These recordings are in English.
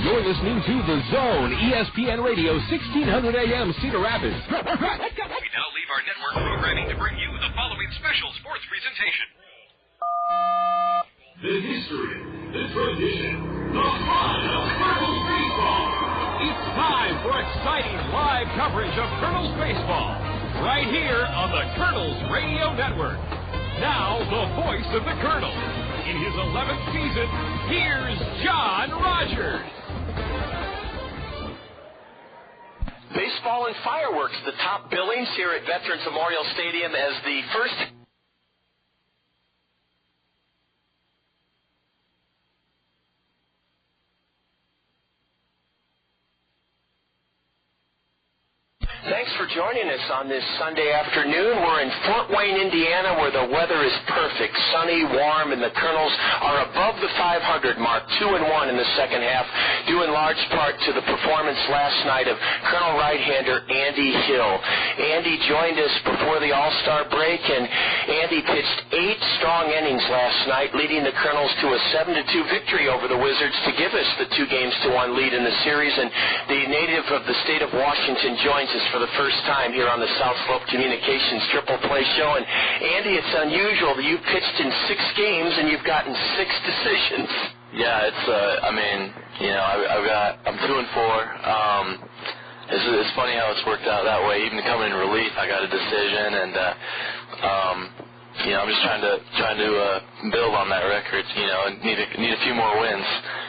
You're listening to The Zone, ESPN Radio, 1600 AM, Cedar Rapids. We now leave our network programming to bring you the following special sports presentation. The history, the tradition, the fun of Kernels baseball. It's time for exciting live coverage of Kernels baseball, right here on the Kernels Radio Network. Now, the voice of the Kernels. In his 11th season, here's John Rogers. Baseball and fireworks, the top billings here at Veterans Memorial Stadium as the first... Thanks for joining us on this Sunday afternoon. We're in Fort Wayne, Indiana, where the weather is perfect, sunny, warm, and the Kernels are above the 500 mark, 2-1 in the second half, due in large part to the performance last night of Colonel right-hander Andy Hill. Andy joined us before the All-Star break, and Andy pitched 8 strong innings last night, leading the Kernels to a 7-2 victory over the Wizards to give us the 2-1 lead in the series. And the native of the state of Washington joins us for the first time here on the South Slope Communications Triple Play Show. And Andy, it's unusual that you've pitched in 6 games and you've gotten 6 decisions. Yeah, it's I'm 2-4. It's funny how it's worked out that way. Even coming in relief, I got a decision, and I'm just trying to build on that record. And need a few more wins.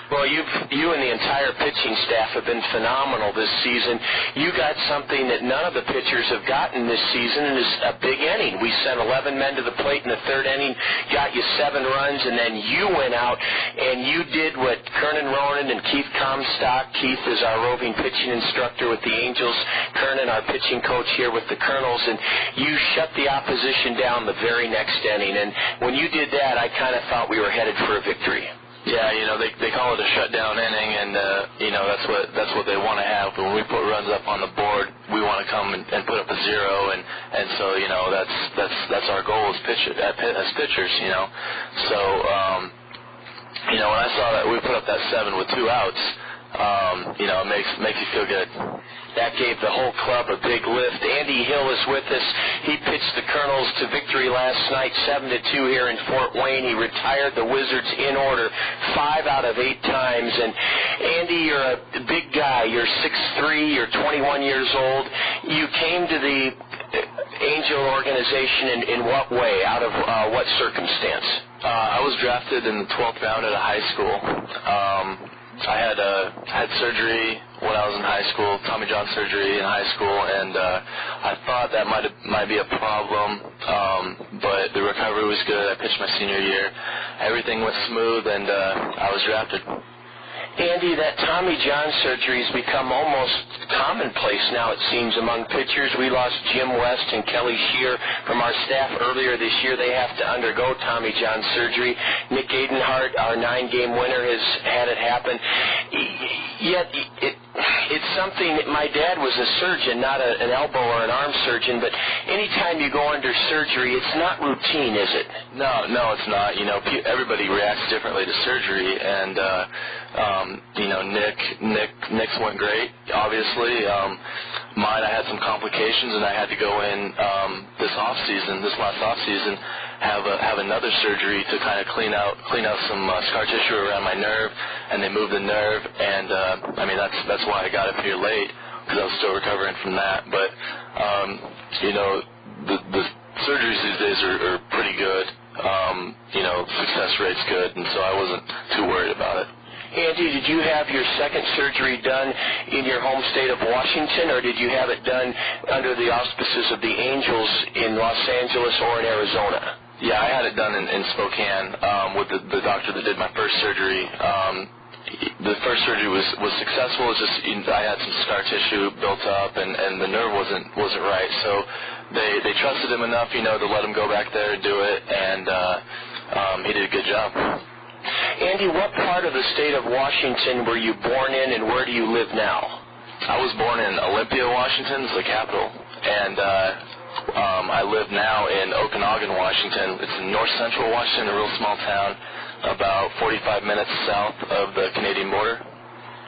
Well, you and the entire pitching staff have been phenomenal this season. You got something that none of the pitchers have gotten this season, and it's a big inning. We sent 11 men to the plate in the 3rd inning, got you 7 runs, and then you went out and you did what Kernan Ronan and Keith Comstock. Keith is our roving pitching instructor with the Angels. Kernan, our pitching coach here with the Kernels, and you shut the opposition down the very next inning. And when you did that, I kind of thought we were headed for a victory. Yeah, they call it a shutdown inning, and that's what they want to have. But when we put runs up on the board, we want to come and put up a 0, and so that's our goal as pitchers. So when I saw that we put up that 7 with 2 outs, it makes you feel good. That gave the whole club a big lift. Andy Hill is with us. He pitched the Kernels to victory last night, 7-2 here in Fort Wayne. He retired the Wizards in order 5 out of 8 times. And Andy, you're a big guy. You're 6'3", you're 21 years old. You came to the Angel organization in what way? Out of what circumstance? I was drafted in the 12th round at a high school. I had surgery when I was in high school, Tommy John surgery in high school, and I thought that might be a problem, but the recovery was good. I pitched my senior year. Everything went smooth, and I was drafted. Andy, that Tommy John surgery has become almost commonplace now, it seems, among pitchers. We lost Jim West and Kelly Shear from our staff earlier this year. They have to undergo Tommy John surgery. Nick Adenhart, our 9-game winner, has had it happen. Yet it's something that my dad was a surgeon, not an elbow or an arm surgeon, but anytime you go under surgery, it's not routine, is it? No, it's not. Everybody reacts differently to surgery, and Nick's went great, obviously. Mine, I had some complications, and I had to go in this last off season, have another surgery to kind of clean out some scar tissue around my nerve, and they moved the nerve, and that's why I got up here late, because I was still recovering from that. But the surgeries these days are pretty good. Success rate's good, and so I wasn't too worried about it. Andy, did you have your second surgery done in your home state of Washington, or did you have it done under the auspices of the Angels in Los Angeles or in Arizona? Yeah, I had it done in Spokane with the doctor that did my first surgery. The first surgery was successful. It's just I had some scar tissue built up, and the nerve wasn't right. So they trusted him enough, to let him go back there and do it, and he did a good job. Andy, what part of the state of Washington were you born in, and where do you live now? I was born in Olympia, Washington, it's the capital, and I live now in Okanagan, Washington. It's in north central Washington, a real small town, about 45 minutes south of the Canadian border.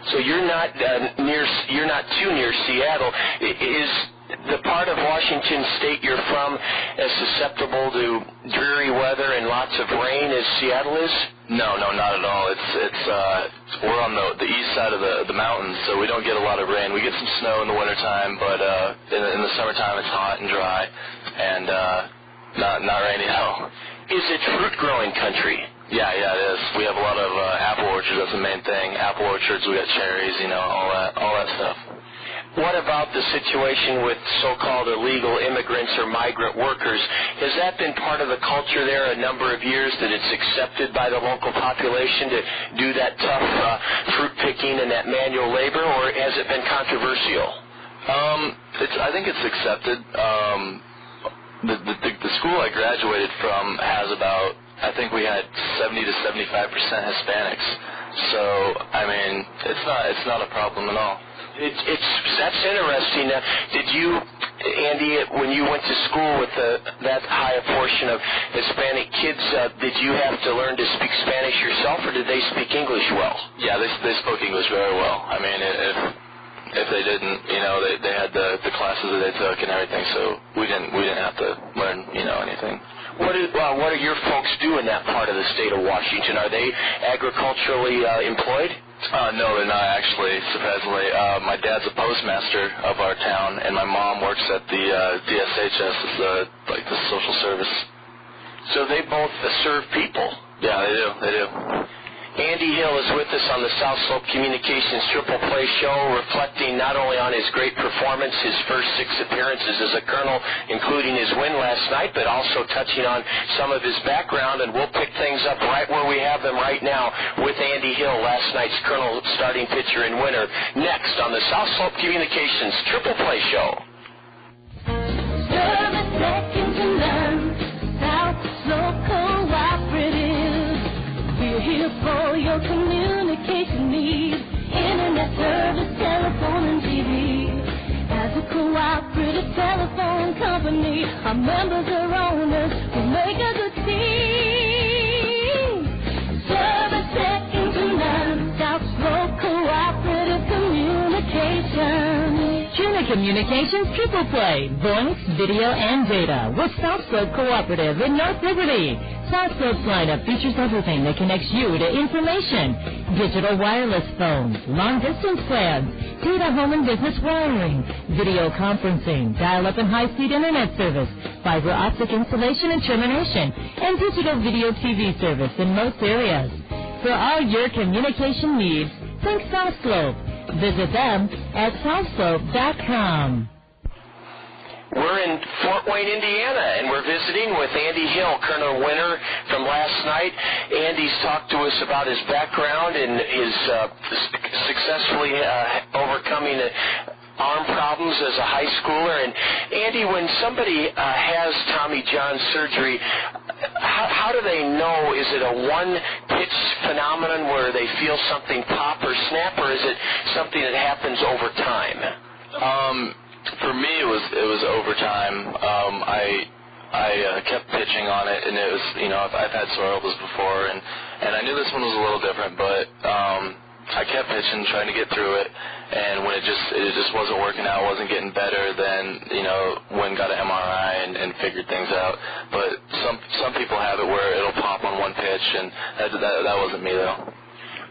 So you're not too near Seattle. Is the part of Washington State you're from as susceptible to dreary weather and lots of rain as Seattle is? No, not at all. It's we're on the east side of the mountains, so we don't get a lot of rain. We get some snow in the wintertime, but in the summertime it's hot and dry, and not rainy at all. Is it fruit growing country? Yeah, it is. We have a lot of apple orchards. That's the main thing. Apple orchards. We got cherries. All that stuff. What about the situation with so-called illegal immigrants or migrant workers? Has that been part of the culture there a number of years, that it's accepted by the local population to do that tough fruit picking and that manual labor, or has it been controversial? I think it's accepted. The school I graduated from has about, I think we had 70 to 75% Hispanics. So, I mean, it's not a problem at all. That's interesting. Did you, Andy, when you went to school with that high a portion of Hispanic kids, did you have to learn to speak Spanish yourself, or did they speak English well? Yeah, they spoke English very well. I mean, if they didn't, they had the classes that they took and everything, so we didn't have to learn, anything. What do your folks do in that part of the state of Washington? Are they agriculturally employed? No, they're not actually, surprisingly. My dad's a postmaster of our town, and my mom works at the DSHS, as the social service. So they both serve people? Yeah, they do. Andy Hill is with us on the South Slope Communications Triple Play Show, reflecting not only on his great performance, his first 6 appearances as a Colonel, including his win last night, but also touching on some of his background, and we'll pick things up right where we have them right now with Andy Hill, last night's Colonel starting pitcher and winner, next on the South Slope Communications Triple Play Show. Here for your communication needs, internet service, telephone, and TV. As a cooperative telephone company, our members are owners who make a good team. Service second to none, South Slope Cooperative Communications. Tuna Communications Triple Play, voice, video, and data with South Slope Cooperative in North Liberty. South Slope's lineup features everything that connects you to information. Digital wireless phones, long-distance plans, data home and business wiring, video conferencing, dial-up and high-speed internet service, fiber optic installation and termination, and digital video TV service in most areas. For all your communication needs, think South Slope. Visit them at southslope.com. We're in Fort Wayne, Indiana, and we're visiting with Andy Hill, Colonel winner from last night. Andy's talked to us about his background and his successfully overcoming arm problems as a high schooler. And Andy, when somebody has Tommy John surgery, how do they know? Is it a one-pitch phenomenon where they feel something pop or snap, or is it something that happens over time? For me, it was overtime. I kept pitching on it, and it was, I've had sore elbows before, and I knew this one was a little different, but I kept pitching, trying to get through it, and when it just wasn't working out, wasn't getting better, then went and got an MRI and figured things out. But some people have it where it'll pop on one pitch, and that wasn't me though.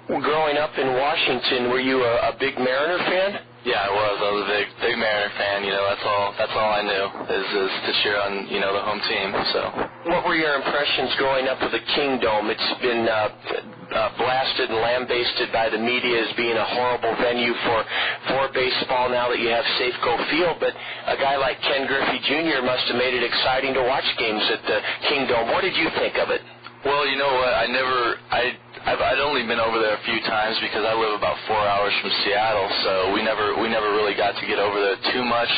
Well, growing up in Washington, were you a big Mariner fan? Yeah, I was. I was a big Mariner fan. That's all I knew is to cheer on the home team. So. What were your impressions growing up with the Kingdome? It's been blasted and lambasted by the media as being a horrible venue for baseball now that you have Safeco Field. But a guy like Ken Griffey Jr. must have made it exciting to watch games at the Kingdome. What did you think of it? Well, you know what? I'd only been over there a few times because I live about 4 hours from Seattle, so we never really got to get over there too much.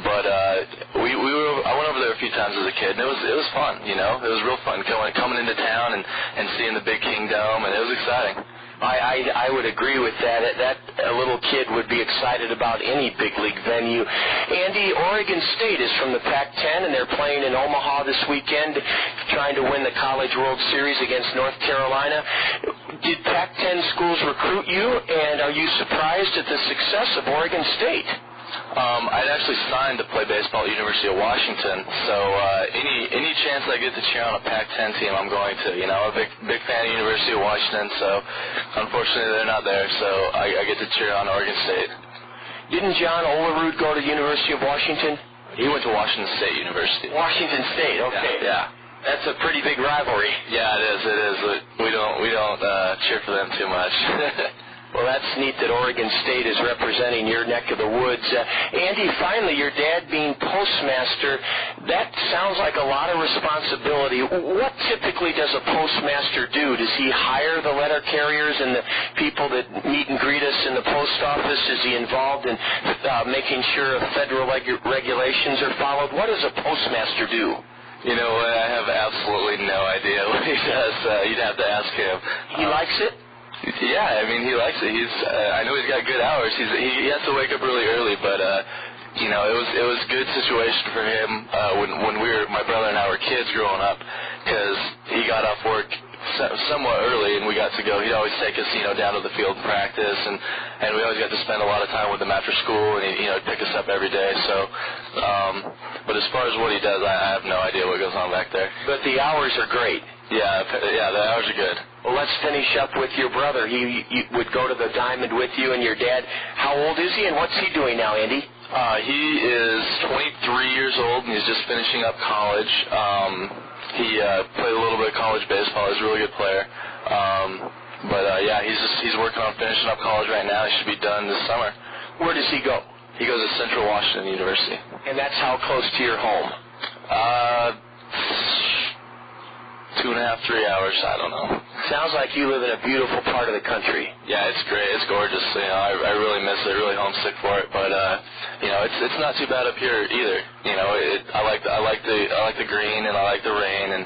But I went over there a few times as a kid, and it was fun. It was real fun coming into town and seeing the big Kingdome, and it was exciting. I would agree with that. That a little school kid would be excited about any big league venue. Andy, Oregon State is from the Pac-10, and they're playing in Omaha this weekend, trying to win the College World Series against North Carolina. Did Pac-10 schools recruit you, and are you surprised at the success of Oregon State? I'd actually signed to play baseball at the University of Washington, so any chance I get to cheer on a Pac-10 team, I'm going to. You know, I'm a big fan of the University of Washington, so unfortunately they're not there, so I get to cheer on Oregon State. Didn't John Olerud go to the University of Washington? He went to Washington State University. Washington State, okay. Yeah. That's a pretty big rivalry. Yeah, it is. We don't cheer for them too much. Well, that's neat that Oregon State is representing your neck of the woods. Andy, finally, your dad being postmaster, that sounds like a lot of responsibility. What typically does a postmaster do? Does he hire the letter carriers and the people that meet and greet us in the post office? Is he involved in making sure federal regulations are followed? What does a postmaster do? You know, I have absolutely no idea what he does. You'd have to ask him. He likes it? Yeah, I mean, he likes it. I know he's got good hours. He has to wake up really early, but you know, it was a good situation for him when my brother and I were kids growing up, because he got off work somewhat early, and we got to go. He'd always take us, you know, down to the field and practice, and we always got to spend a lot of time with him after school, and he'd pick us up every day. So, but as far as what he does, I have no idea what goes on back there. But the hours are great. Yeah, the hours are good. Well, let's finish up with your brother. He would go to the Diamond with you and your dad. How old is he, and what's he doing now, Andy? He is 23 years old, and he's just finishing up college. He played a little bit of college baseball. He's a really good player. But he's working on finishing up college right now. He should be done this summer. Where does he go? He goes to Central Washington University. And that's how close to your home? 2.5, 3 hours, I don't know. Sounds like you live in a beautiful part of the country. Yeah, it's great. It's gorgeous. You know, I really miss it. Really homesick for it. But you know, it's not too bad up here either. You know, I like the green, and I like the rain, and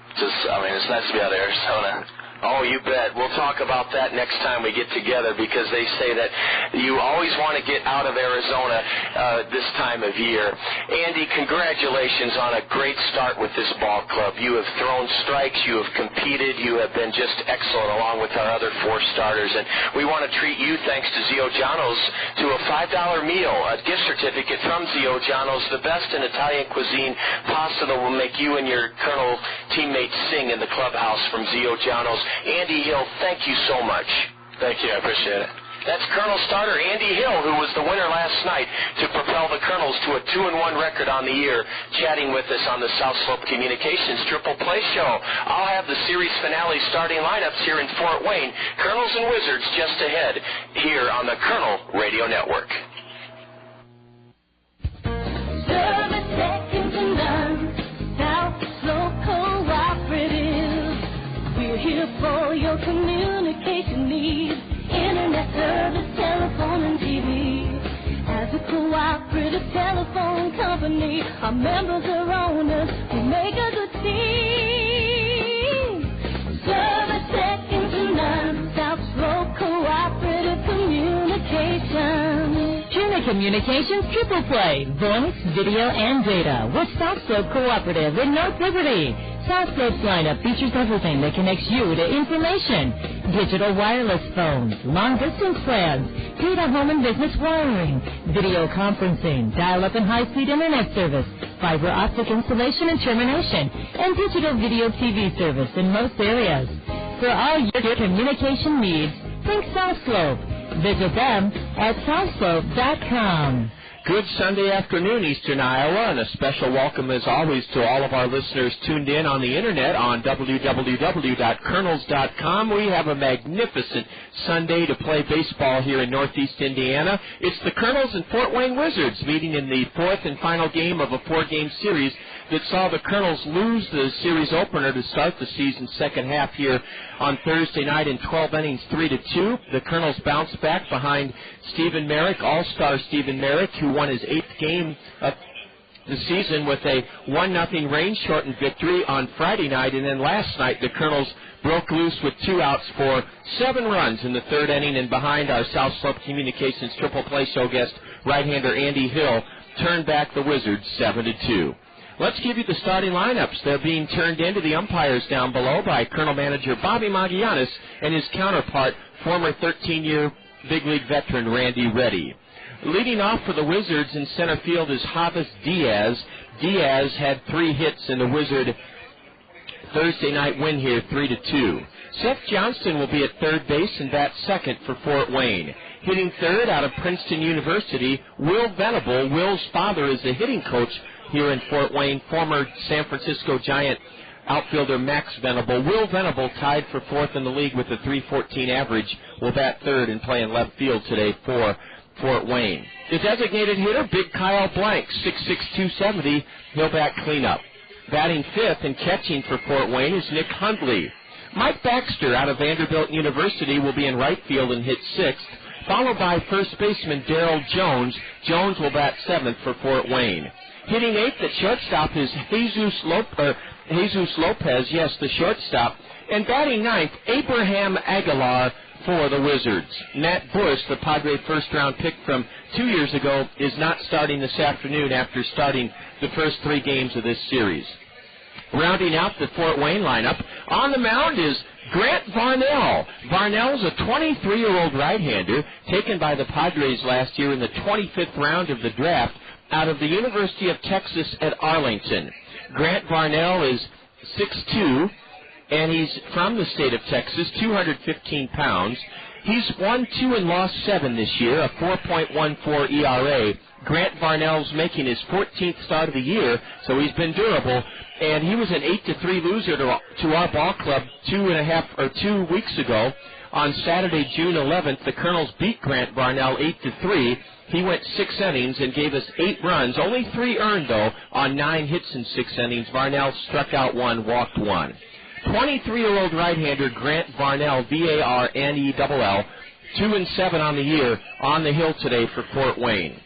it's nice to be out of Arizona. Oh, you bet. We'll talk about that next time we get together, because they say that you always want to get out of Arizona this time of year. Andy, congratulations on a great start with this ball club. You have thrown strikes. You have competed. You have been just excellent along with our other 4 starters. And we want to treat you, thanks to Zio Giano's, to a $5 meal, a gift certificate from Zio Giano's, the best in Italian cuisine pasta that will make you and your Colonel teammates sing in the clubhouse from Zio Giano's. Andy Hill, thank you so much. Thank you. I appreciate it. That's Colonel starter Andy Hill, who was the winner last night to propel the Kernels to a 2-1 record on the year, chatting with us on the South Slope Communications Triple Play Show. I'll have the series finale starting lineups here in Fort Wayne. Kernels and Wizards just ahead here on the Kernel Radio Network. Here for your communication needs, internet service, telephone, and TV. As a cooperative telephone company, our members are owners who make a good team. Service second to none, South Slope Cooperative Communications. Tuna Communications Triple Play, voice, video, and data with South Slope Cooperative in North Liberty. South Slope's lineup features everything that connects you to information. Digital wireless phones, long-distance plans, data home and business wiring, video conferencing, dial-up and high-speed internet service, fiber optic installation and termination, and digital video TV service in most areas. For all your communication needs, think South Slope. Visit them at southslope.com. Good Sunday afternoon, Eastern Iowa, and a special welcome, as always, to all of our listeners tuned in on the Internet on www.kernels.com. We have a magnificent Sunday to play baseball here in Northeast Indiana. It's the Kernels and Fort Wayne Wizards meeting in the 4th and final game of a 4-game series that saw the Kernels lose the series opener to start the season's second half here on Thursday night in 12 innings, 3-2. The Kernels bounced back behind Stephen Merrick, all-star Stephen Merrick, who won his 8th game of the season with a 1-0 rain-shortened victory on Friday night, and then last night the Kernels broke loose with 2 outs for 7 runs in the 3rd inning, and behind our South Slope Communications Triple Play Show guest, right-hander Andy Hill, turned back the Wizards 7-2. Let's give you the starting lineups. They're being turned into the umpires down below by Colonel Manager Bobby Magianis and his counterpart, former 13-year big league veteran Randy Reddy. Leading off for the Wizards in center field is Javis Diaz. Diaz had 3 hits in the Wizard Thursday night win here, 3-2. Seth Johnston will be at third base and bat second for Fort Wayne. Hitting third out of Princeton University, Will Venable. Will's father is the hitting coach here in Fort Wayne, former San Francisco Giant outfielder Max Venable. Will Venable, tied for 4th in the league with a .314 average, will bat third and play in left field today for Fort Wayne. The designated hitter, Big Kyle Blank, 6'6", 270. He'll bat cleanup. Batting 5th and catching for Fort Wayne is Nick Hundley. Mike Baxter out of Vanderbilt University will be in right field and hit 6th, followed by first baseman Darrell Jones. Jones will bat 7th for Fort Wayne. Hitting 8th at shortstop is Jesus Lopez, yes, the shortstop. And batting 9th, Abraham Aguilar for the Wizards. Matt Bush, the Padre first-round pick from 2 years ago, is not starting this afternoon after starting the first 3 games of this series. Rounding out the Fort Wayne lineup, on the mound is Grant Varnell. Varnell's a 23-year-old right-hander taken by the Padres last year in the 25th round of the draft out of the University of Texas at Arlington. Grant Varnell is 6'2", and he's from the state of Texas, 215 pounds. He's won 2 and lost 7 this year, a 4.14 ERA. Grant Varnell's making his 14th start of the year, so he's been durable. And he was an 8-3 loser to our ball club 2 weeks ago. On Saturday, June 11th, the Kernels beat Grant Varnell 8-3. He went 6 innings and gave us 8 runs, only 3 earned, though, on 9 hits in 6 innings. Varnell struck out 1, walked 1. 23-year-old right-hander Grant Varnell, Varnell, 2-7 on the year, on the hill today for Fort Wayne.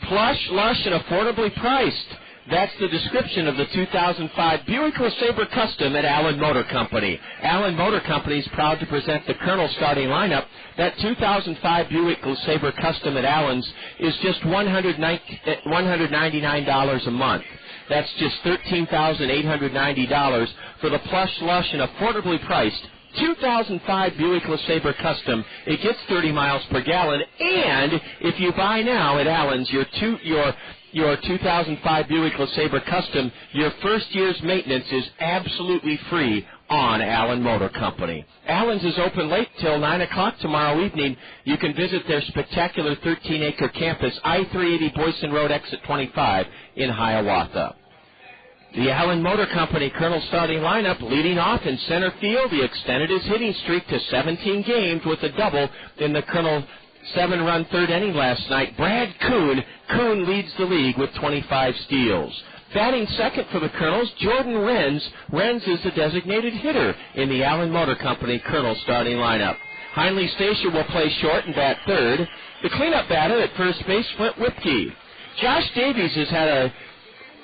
Plush, lush, and affordably priced. That's the description of the 2005 Buick LeSabre Custom at Allen Motor Company. Allen Motor Company is proud to present the Colonel starting lineup. That 2005 Buick LeSabre Custom at Allen's is just $199 a month. That's just $13,890 for the plush, lush, and affordably priced 2005 Buick LeSabre Custom. It gets 30 miles per gallon, and if you buy now at Allen's, your 2005 Buick LeSabre Custom, your first year's maintenance is absolutely free on Allen Motor Company. Allen's is open late till 9 o'clock tomorrow evening. You can visit their spectacular 13-acre campus, I-380 Boyson Road, exit 25 in Hiawatha. The Allen Motor Company Colonel starting lineup, leading off in center field. He extended his hitting streak to 17 games with a double in the Colonel 7-run 3rd inning last night. Brad Kuhn. Kuhn leads the league with 25 steals. Batting second for the Colonels, Jordan Renz. Renz is the designated hitter in the Allen Motor Company Colonel starting lineup. Heinley Station will play short and bat third. The cleanup batter at first base, Flint Whipke. Josh Davies has had a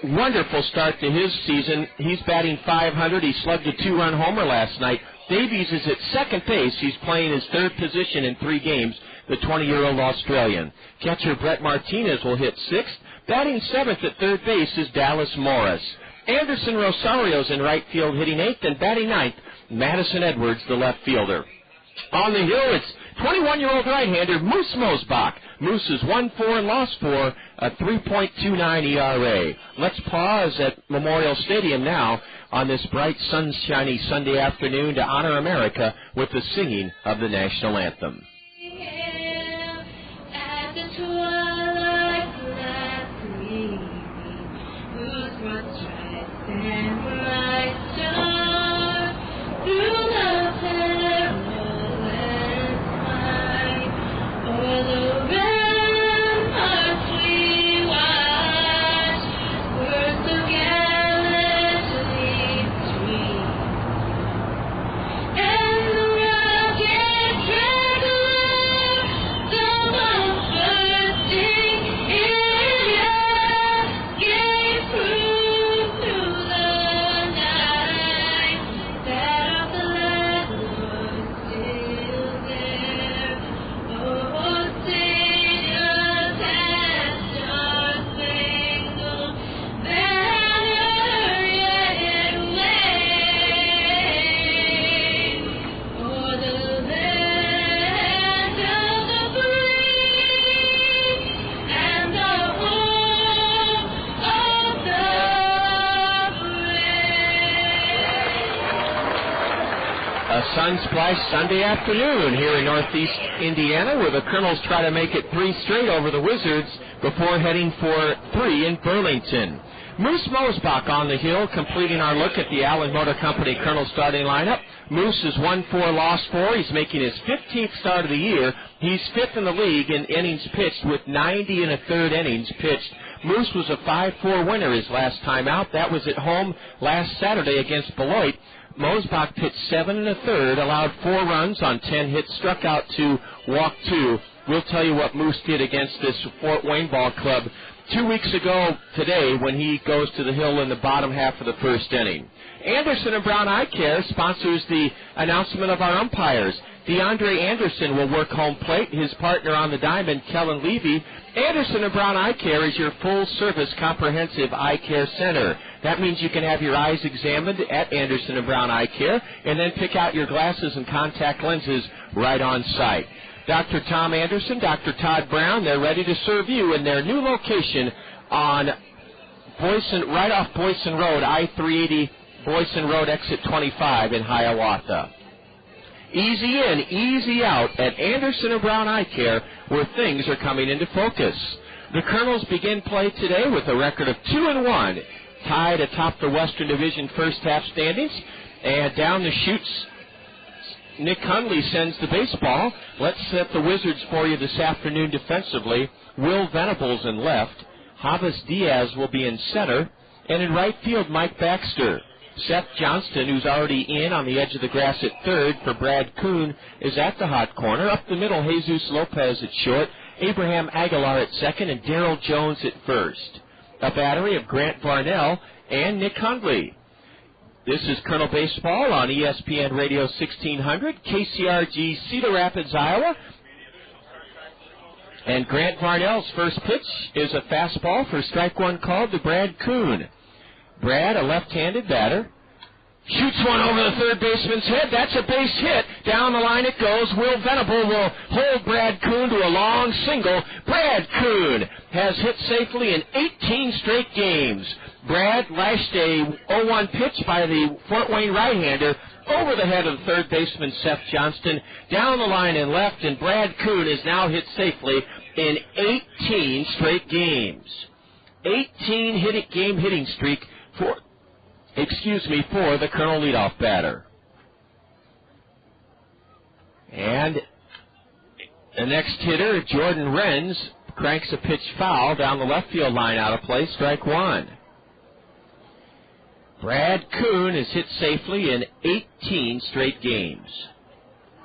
wonderful start to his season. He's batting .500. He slugged a 2-run homer last night. Davies is at second base. He's playing his 3rd position in 3 games, the 20-year-old Australian. Catcher Brett Martinez will hit 6th. Batting 7th at 3rd base is Dallas Morris. Anderson Rosario's in right field hitting 8th, and batting 9th, Madison Edwards, the left fielder. On the hill, it's 21-year-old right-hander Moose Mosebach. Moose has won 4 and lost 4, a 3.29 ERA. Let's pause at Memorial Stadium now on this bright, sunshiny Sunday afternoon to honor America with the singing of the national anthem. At the twilight's last gleaming, whose broad stripes and bright star through the perilous fight o'er the ramparts we watch, were so gallantly streamed, and the rocket traveler, the most bursting in air, sun-splashed Sunday afternoon here in Northeast Indiana, where the Kernels try to make it 3 straight over the Wizards before heading for 3 in Burlington. Moose Mosebach on the hill, completing our look at the Allen Motor Company Kernel starting lineup. Moose is 1-4, lost 4. He's making his 15th start of the year. He's 5th in the league in innings pitched with 90 1/3 innings pitched. Moose was a 5-4 winner his last time out. That was at home last Saturday against Beloit. Mosebach pitched 7 1/3, allowed 4 runs on 10 hits, struck out 2, walked 2. We'll tell you what Moose did against this Fort Wayne ball club 2 weeks ago today when he goes to the hill in the bottom half of the first inning. Anderson and Brown Eye Care sponsors the announcement of our umpires. DeAndre Anderson will work home plate. His partner on the diamond, Kellen Levy. Anderson and Brown Eye Care is your full-service comprehensive eye care center. That means you can have your eyes examined at Anderson and Brown Eye Care and then pick out your glasses and contact lenses right on site. Dr. Tom Anderson, Dr. Todd Brown, they're ready to serve you in their new location on Boyson, right off Boyson Road, I-380, Boyson Road, exit 25 in Hiawatha. Easy in, easy out at Anderson and Brown Eye Care, where things are coming into focus. The Kernels begin play today with a record of 2-1, tied atop the Western Division first half standings, and down the chutes, Nick Hundley sends the baseball. Let's set the Wizards for you this afternoon defensively. Will Venable's in left. Javis Diaz will be in center. And in right field, Mike Baxter. Seth Johnston, who's already in on the edge of the grass at third for Brad Kuhn, is at the hot corner. Up the middle, Jesus Lopez at short. Abraham Aguilar at second. And Daryl Jones at first. A battery of Grant Varnell and Nick Hundley. This is Kernel Baseball on ESPN Radio 1600, KCRG, Cedar Rapids, Iowa. And Grant Varnell's first pitch is a fastball for strike one called to Brad Kuhn. Brad, a left-handed batter, shoots one over the third baseman's head. That's a base hit. Down the line it goes. Will Venable will hold Brad Kuhn to a long single. Brad Kuhn has hit safely in 18 straight games. Brad lashed a 0-1 pitch by the Fort Wayne right-hander over the head of the third baseman, Seth Johnston, down the line and left, and Brad Kuhn is now hit safely in 18 straight games. 18 game hitting streak for the Kernel leadoff batter. And the next hitter, Jordan Renz, cranks a pitch foul down the left field line out of play, strike one. Brad Kuhn is hit safely in 18 straight games.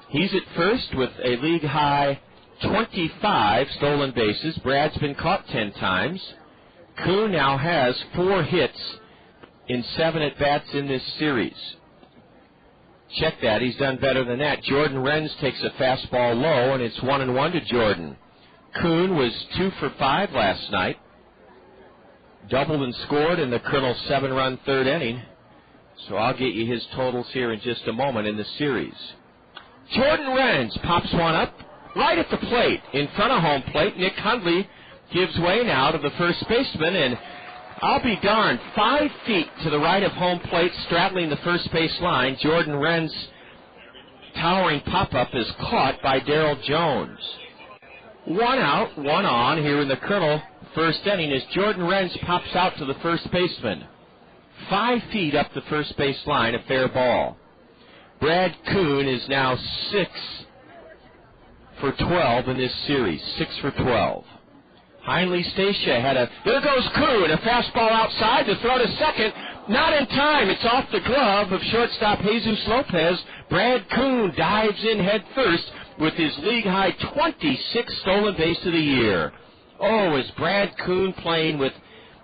He's at first with a league-high 25 stolen bases. Brad's been caught 10 times. Kuhn now has 4 hits in 7 at-bats in this series. Check that. He's done better than that. Jordan Renz takes a fastball low, and it's 1-1 to Jordan. Kuhn was 2 for 5 last night. Doubled and scored in the Kernel's 7-run third inning. So I'll get you his totals here in just a moment in the series. Jordan Renz pops one up right at the plate. In front of home plate, Nick Hundley gives way now to the first baseman, and I'll be darned, 5 feet to the right of home plate, straddling the first base line, Jordan Renz's towering pop-up is caught by Daryl Jones. 1 out, 1 on here in the Kernel first inning as Jordan Renz pops out to the first baseman. 5 feet up the first base line, a fair ball. Brad Kuhn is now 6 for 12 in this series, 6 for 12. Hundley Stacia had there goes Kuhn, a fastball outside to throw to second. Not in time. It's off the glove of shortstop Jesus Lopez. Brad Kuhn dives in head first with his league-high 26th stolen base of the year. Oh, is Brad Kuhn playing with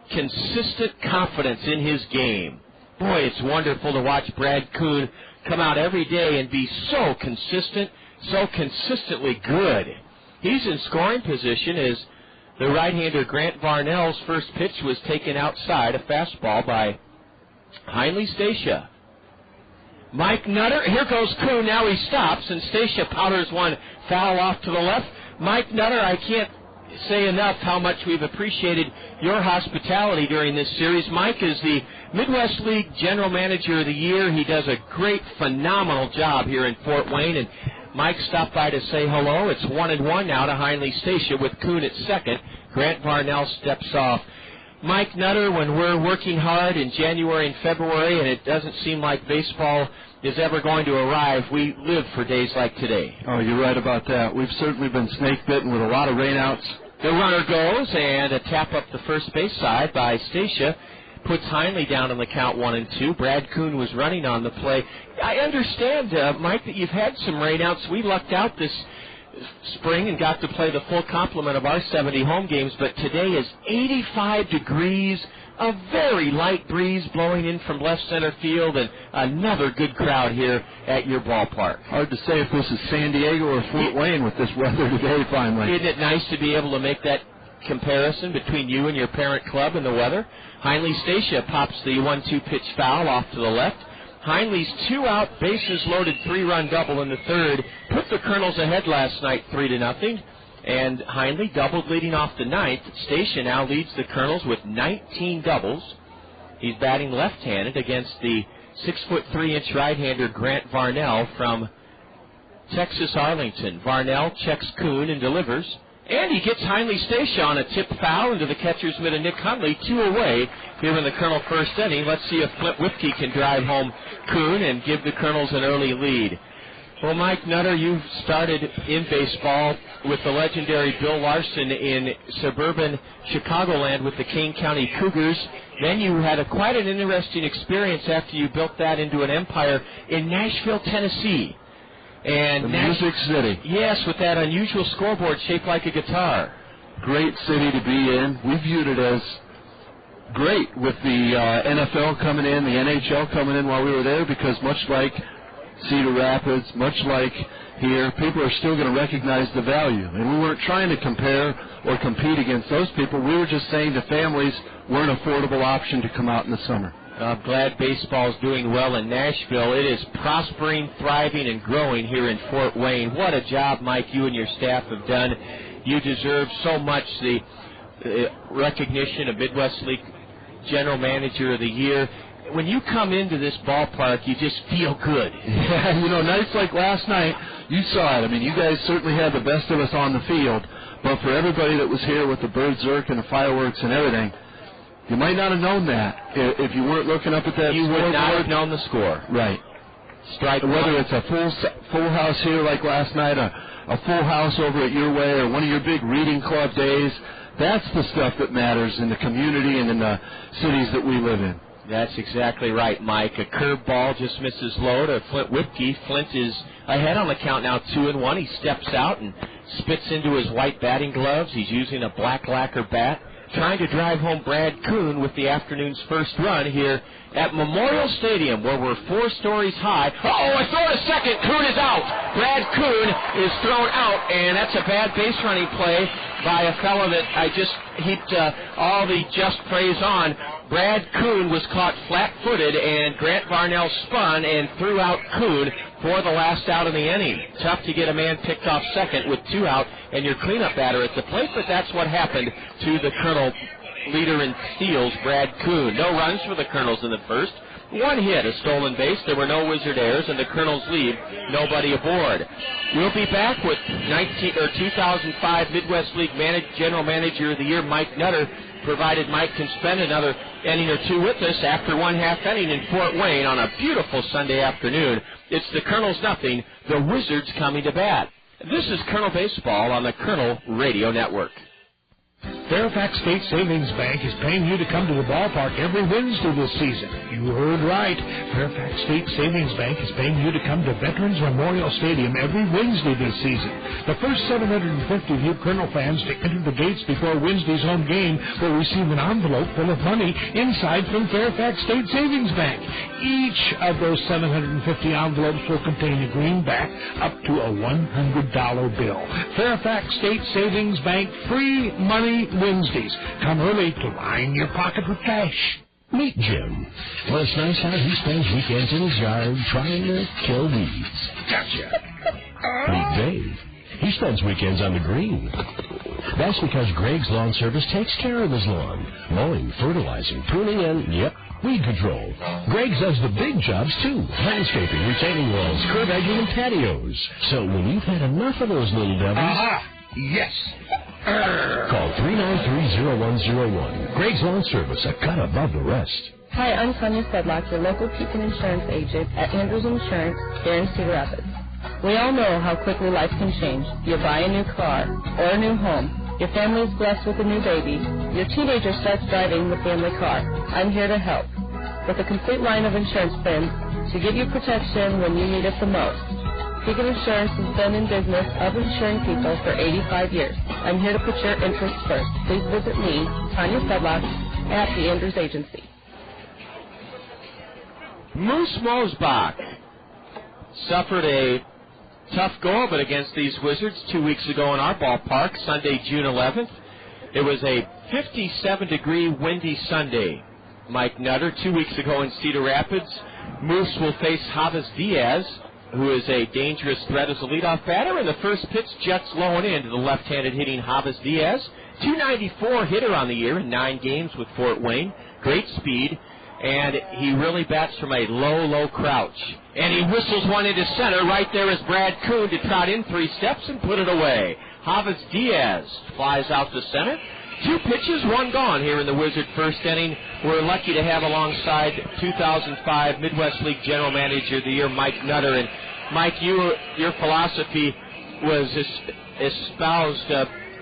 consistent confidence in his game. Boy, it's wonderful to watch Brad Kuhn come out every day and be so consistent, so consistently good. He's in scoring position as the right-hander Grant Varnell's first pitch was taken outside, a fastball by Hundley Stacia. Mike Nutter, here goes Kuhn, now he stops, and Stacia powders one foul off to the left. Mike Nutter, I can't say enough how much we've appreciated your hospitality during this series. Mike is the Midwest League General Manager of the Year. He does a great, phenomenal job here in Fort Wayne, and Mike stopped by to say hello. It's 1-1 now to Hundley Station with Kuhn at second. Grant Varnell steps off. Mike Nutter, when we're working hard in January and February and it doesn't seem like baseball is ever going to arrive, we live for days like today. Oh, you're right about that. We've certainly been snake-bitten with a lot of rainouts. The runner goes, and a tap up the first base side by Stacia puts Hundley down on the count 1-2. Brad Kuhn was running on the play. I understand, Mike, that you've had some rainouts. We lucked out this spring and got to play the full complement of our 70 home games, but today is 85 degrees, a very light breeze blowing in from left center field, and another good crowd here at your ballpark. Hard to say if this is San Diego or Fort Wayne with this weather today finally. Isn't it nice to be able to make that comparison between you and your parent club and the weather? Hundley Stacia pops the 1-2 pitch foul off to the left. Hundley's 2-out, bases-loaded 3-run double in the third put the Kernels ahead last night 3-0, and Hundley doubled leading off the ninth. Stacia now leads the Kernels with 19 doubles. He's batting left-handed against the 6'3" right-hander Grant Varnell from Texas Arlington. Varnell checks Kuhn and delivers. And he gets Hundley Stacia on a tip foul into the catcher's mitt of Nick Hundley, 2 away here in the Kernel first inning. Let's see if Flint Whipke can drive home Kuhn and give the Kernels an early lead. Well, Mike Nutter, you've started in baseball with the legendary Bill Larson in suburban Chicagoland with the Kane County Cougars. Then you had quite an interesting experience after you built that into an empire in Nashville, Tennessee. And the Music City. Yes, with that unusual scoreboard shaped like a guitar. Great city to be in. We viewed it as great with the NFL coming in, the NHL coming in while we were there, because much like Cedar Rapids, much like here, people are still going to recognize the value. And we weren't trying to compare or compete against those people. We were just saying to families, we're an affordable option to come out in the summer. I'm glad baseball's doing well in Nashville. It is prospering, thriving, and growing here in Fort Wayne. What a job, Mike, you and your staff have done. You deserve so much the recognition of Midwest League General Manager of the Year. When you come into this ballpark, you just feel good. Yeah, you know, nights like last night, you saw it. I mean, you guys certainly had the best of us on the field, but for everybody that was here with the bird zerk and the fireworks and everything, you might not have known that if you weren't looking up at that. You would not have known the score. Right. Strike. Whether it's a full house here like last night, a full house over at your way, or one of your big reading club days, that's the stuff that matters in the community and in the cities that we live in. That's exactly right, Mike. A curveball just misses low to Flint Whipke. Flint is ahead on the count now, 2-1. He steps out and spits into his white batting gloves. He's using a black lacquer bat, trying to drive home Brad Kuhn with the afternoon's first run here at Memorial Stadium, where we're 4 stories high. A throw to second. Kuhn is out. Brad Kuhn is thrown out, and that's a bad base running play by a fellow that I just heaped all the just praise on. Brad Kuhn was caught flat-footed, and Grant Varnell spun and threw out Kuhn for the last out of the inning. Tough to get a man picked off second with 2 out and your cleanup batter at the plate, but that's what happened to the Kernel leader in steals, Brad Kuhn. No runs for the Kernels in the first. 1 hit, a stolen base. There were no wizard errors, and the Kernels leave nobody aboard. We'll be back with 2005 Midwest League General Manager of the Year, Mike Nutter, provided Mike can spend another inning or two with us after 1/2 inning in Fort Wayne on a beautiful Sunday afternoon. It's the Kernels nothing, the Wizards coming to bat. This is Kernel Baseball on the Kernel Radio Network. Fairfax State Savings Bank is paying you to come to the ballpark every Wednesday this season. You heard right. Fairfax State Savings Bank is paying you to come to Veterans Memorial Stadium every Wednesday this season. The first 750 of you Kernel fans to enter the gates before Wednesday's home game will receive an envelope full of money inside from Fairfax State Savings Bank. Each of those 750 envelopes will contain a greenback up to a $100 bill. Fairfax State Savings Bank, free money Wednesdays. Come early to line your pocket with cash. Meet Jim. Well, it's nice how he spends weekends in his yard trying to kill weeds. Gotcha. Meet Dave. He spends weekends on the green. That's because Greg's Lawn Service takes care of his lawn. Mowing, fertilizing, pruning, and, yep, weed control. Greg's does the big jobs, too. Landscaping, retaining walls, curb edging, and patios. So when you've had enough of those little devils... Aha! Yes! Call 393-0101. Greg's Lawn Service, a cut above the rest. Hi, I'm Sonia Sedlock, your local Pekin insurance agent at Andrews Insurance here in Cedar Rapids. We all know how quickly life can change. You buy a new car or a new home. Your family is blessed with a new baby. Your teenager starts driving the family car. I'm here to help with a complete line of insurance plans to give you protection when you need it the most. Pekin Insurance has been in business of insuring people for 85 years. I'm here to put your interests first. Please visit me, Tanya Sedlock, at the Andrews Agency. Moose Mosebach suffered a tough go, but against these Wizards 2 weeks ago in our ballpark, Sunday, June 11th. It was a 57-degree windy Sunday. Mike Nutter, 2 weeks ago in Cedar Rapids. Moose will face Javis Diaz, who is a dangerous threat as a leadoff batter, and the first pitch jets low and in to the left-handed hitting Javis Diaz. 294 hitter on the year in 9 games with Fort Wayne. Great speed, and he really bats from a low crouch. And he whistles one into center. Right there is Brad Kuhn to trot in 3 steps and put it away. Javis Diaz flies out to center. 2 pitches, 1 gone here in the Wizard first inning. We're lucky to have alongside 2005 Midwest League General Manager of the Year, Mike Nutter. And Mike, your philosophy was espoused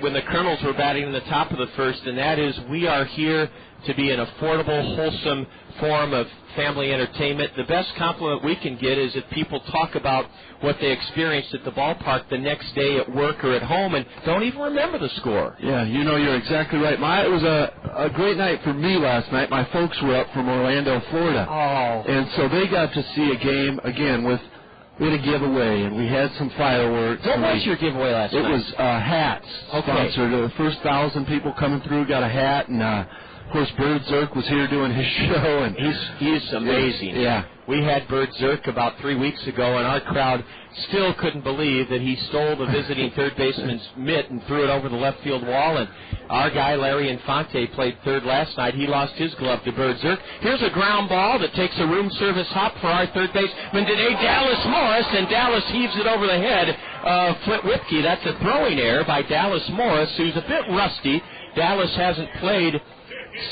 when the Kernels were batting in the top of the first, and that is we are here to be an affordable, wholesome form of family entertainment. The best compliment we can get is if people talk about what they experienced at the ballpark the next day at work or at home and don't even remember the score. Yeah, you know, you're exactly right. It was a great night for me last night. My folks were up from Orlando, Florida. Oh. And so they got to see a game, again, we had a giveaway, and we had some fireworks. What was your giveaway last night? It was hats. Okay. Sponsored. The first 1,000 people coming through got a hat, and of course, Bird Zirk was here doing his show, and he's amazing. Yeah. We had Bird Zirk about 3 weeks ago, and our crowd still couldn't believe that he stole the visiting third baseman's mitt and threw it over the left field wall. And our guy, Larry Infante, played third last night. He lost his glove to Bird Zirk. Here's a ground ball that takes a room service hop for our third baseman today, Dallas Morris, and Dallas heaves it over the head of Flint Whipke. That's a throwing error by Dallas Morris, who's a bit rusty. Dallas hasn't played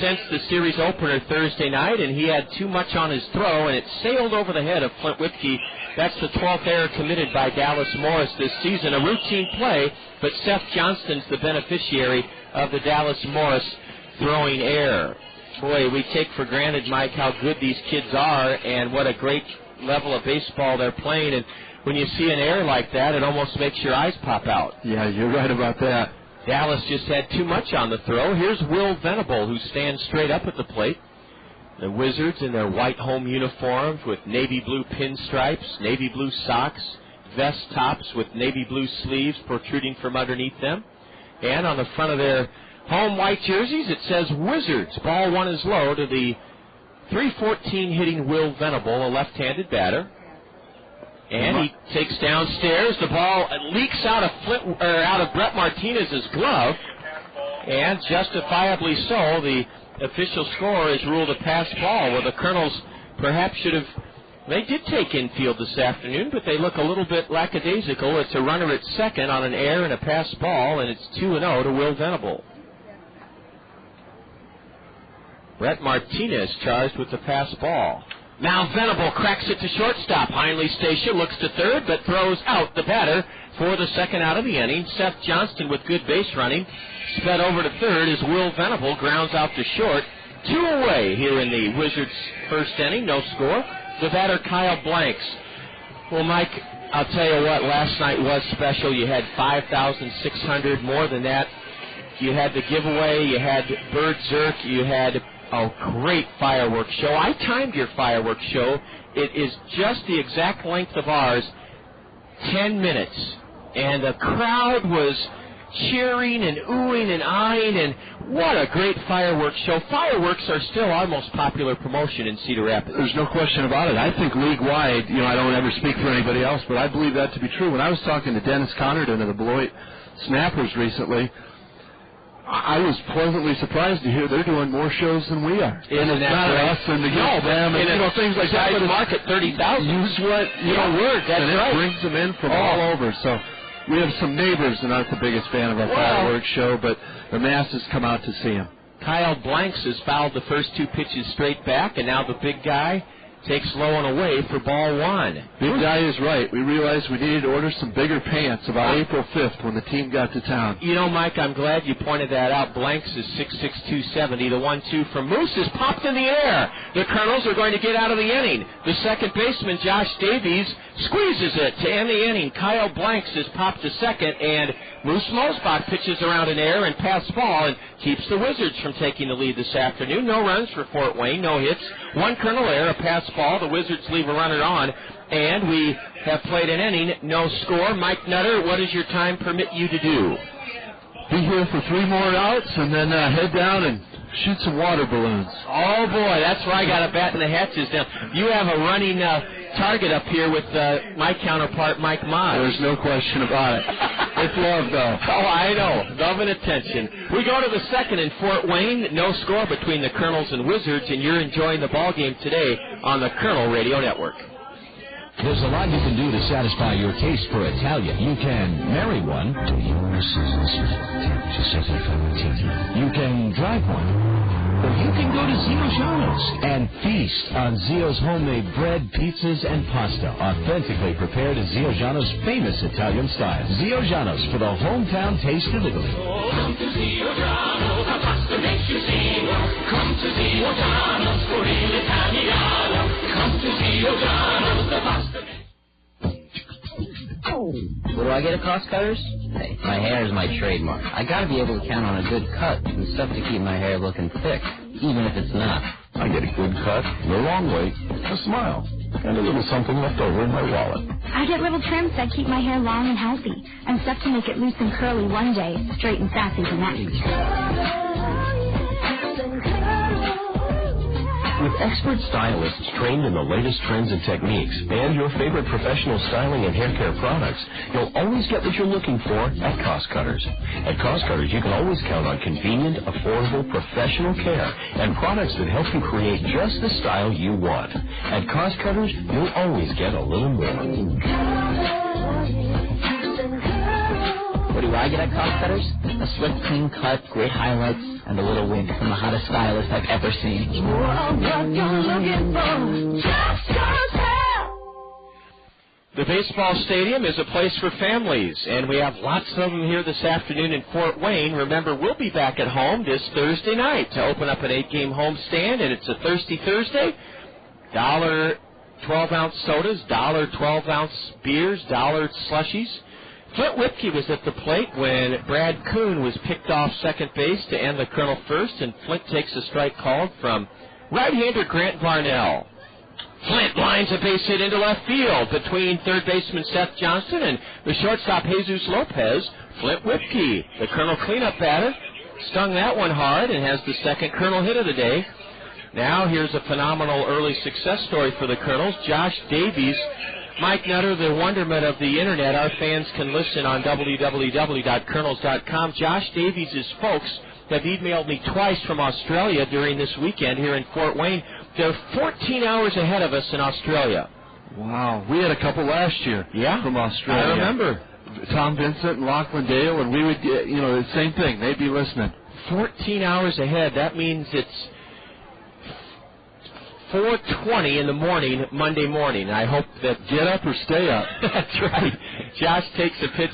since the series opener Thursday night, and he had too much on his throw, and it sailed over the head of Flint Whipke. That's the 12th error committed by Dallas Morris this season. A routine play, but Seth Johnston's the beneficiary of the Dallas Morris throwing error. Boy, we take for granted, Mike, how good these kids are and what a great level of baseball they're playing. And when you see an error like that, it almost makes your eyes pop out. Yeah, you're right about that. Dallas just had too much on the throw. Here's Will Venable, who stands straight up at the plate. The Wizards in their white home uniforms with navy blue pinstripes, navy blue socks, vest tops with navy blue sleeves protruding from underneath them. And on the front of their home white jerseys, it says Wizards. Ball 1 is low to the .314 hitting Will Venable, a left-handed batter. And he takes downstairs. The ball leaks out of Brett Martinez's glove, and justifiably so. The official score is ruled a pass ball. Well, the Kernels perhaps should have. They did take infield this afternoon, but they look a little bit lackadaisical. It's a runner at second on an error and a pass ball, and it's 2-0 to Will Venable. Brett Martinez charged with the pass ball. Now Venable cracks it to shortstop. Hindley Station looks to third, but throws out the batter for the second out of the inning. Seth Johnston with good base running. Sped over to third as Will Venable grounds out to short. 2 away here in the Wizards' first inning. No score. The batter, Kyle Blanks. Well, Mike, I'll tell you what, last night was special. You had 5,600, more than that. You had the giveaway. You had Bird Zirk. You had a great fireworks show. I timed your fireworks show. It is just the exact length of ours, 10 minutes. And the crowd was cheering and oohing and eyeing, and what a great fireworks show. Fireworks are still our most popular promotion in Cedar Rapids. There's no question about it. I think league-wide, I don't ever speak for anybody else, but I believe that to be true. When I was talking to Dennis Connerton of the Beloit Snappers recently, I was pleasantly surprised to hear they're doing more shows than we are. And it's not us and against them and things like that. But market 30,000. Use what works, and it brings them in from all over. So we have some neighbors that aren't the biggest fan of our fireworks show, but the masses come out to see them. Kyle Blanks has fouled the first 2 pitches straight back, and now the big guy takes low and away for ball 1. Big guy is right. We realized we needed to order some bigger pants about April 5th when the team got to town. Mike, I'm glad you pointed that out. Blanks is 6'6", 270. The 1-2 from Moose is popped in the air. The Kernels are going to get out of the inning. The second baseman, Josh Davies, squeezes it to end the inning. Kyle Blanks is popped to second, and Moose Mosebach pitches around an air and pass ball and keeps the Wizards from taking the lead this afternoon. No runs for Fort Wayne, no hits. 1 Kernel error, a pass ball. The Wizards leave a runner on, and we have played an inning, no score. Mike Nutter, what does your time permit you to do? Be here for 3 more outs and then head down and shoot some water balloons. Oh, boy, that's where I got to batten the hatches down. You have a running target up here with my counterpart, Mike Moss. There's no question about it. It's love, though. Oh, I know. Love and attention. We go to the second in Fort Wayne. No score between the Kernels and Wizards, and you're enjoying the ball game today on the Kernel Radio Network. There's a lot you can do to satisfy your taste for Italian. You can marry one. You can drive one. Or you can go to Zio Giano's and feast on Zio's homemade bread, pizzas, and pasta, authentically prepared as Zio Giano's famous Italian style. Zio Giano's for the hometown taste of Italy. Come to Zio Giano's, the pasta makes you sing. Come to Zio Giano's for Il Italiano. Come to Zio Giano's, the pasta makes What do I get at Cost Cutters? Hey, my hair is my trademark. I gotta be able to count on a good cut and stuff to keep my hair looking thick, even if it's not. I get a good cut, no long wait, a smile, and a little something left over in my wallet. I get little trims that keep my hair long and healthy, and stuff to make it loose and curly one day, straight and sassy the next. With expert stylists trained in the latest trends and techniques and your favorite professional styling and hair care products, you'll always get what you're looking for at Cost Cutters. At Cost Cutters, you can always count on convenient, affordable, professional care and products that help you create just the style you want. At Cost Cutters, you'll always get a little more. What do I get at Cost Cutters? A swift, clean cut, great highlights, and a little wink from the hottest stylist I've ever seen. The baseball stadium is a place for families, and we have lots of them here this afternoon in Fort Wayne. Remember, we'll be back at home this Thursday night to open up an 8-game homestand, and it's a Thirsty Thursday. $1 12-ounce sodas, $1 12-ounce beers, $1 slushies. Flint Whipke was at the plate when Brad Kuhn was picked off second base to end the Kernel first, and Flint takes a strike called from right-hander Grant Varnell. Flint lines a base hit into left field between third baseman Seth Johnston and the shortstop Jesus Lopez. Flint Whipke, the Kernel cleanup batter, stung that one hard and has the second Kernel hit of the day. Now here's a phenomenal early success story for the Kernels. Josh Davies. Mike Nutter, the wonderment of the Internet, our fans can listen on www.kernels.com. Josh Davies' folks have emailed me twice from Australia during this weekend here in Fort Wayne. They're 14 hours ahead of us in Australia. Wow. We had a couple last year from Australia. I remember. Tom Vincent and Lachlan Dale, and we would get, the same thing. They'd be listening. 14 hours ahead. That means it's 4:20 in the morning, Monday morning. I hope that... Get up or stay up. That's right. Josh takes a pitch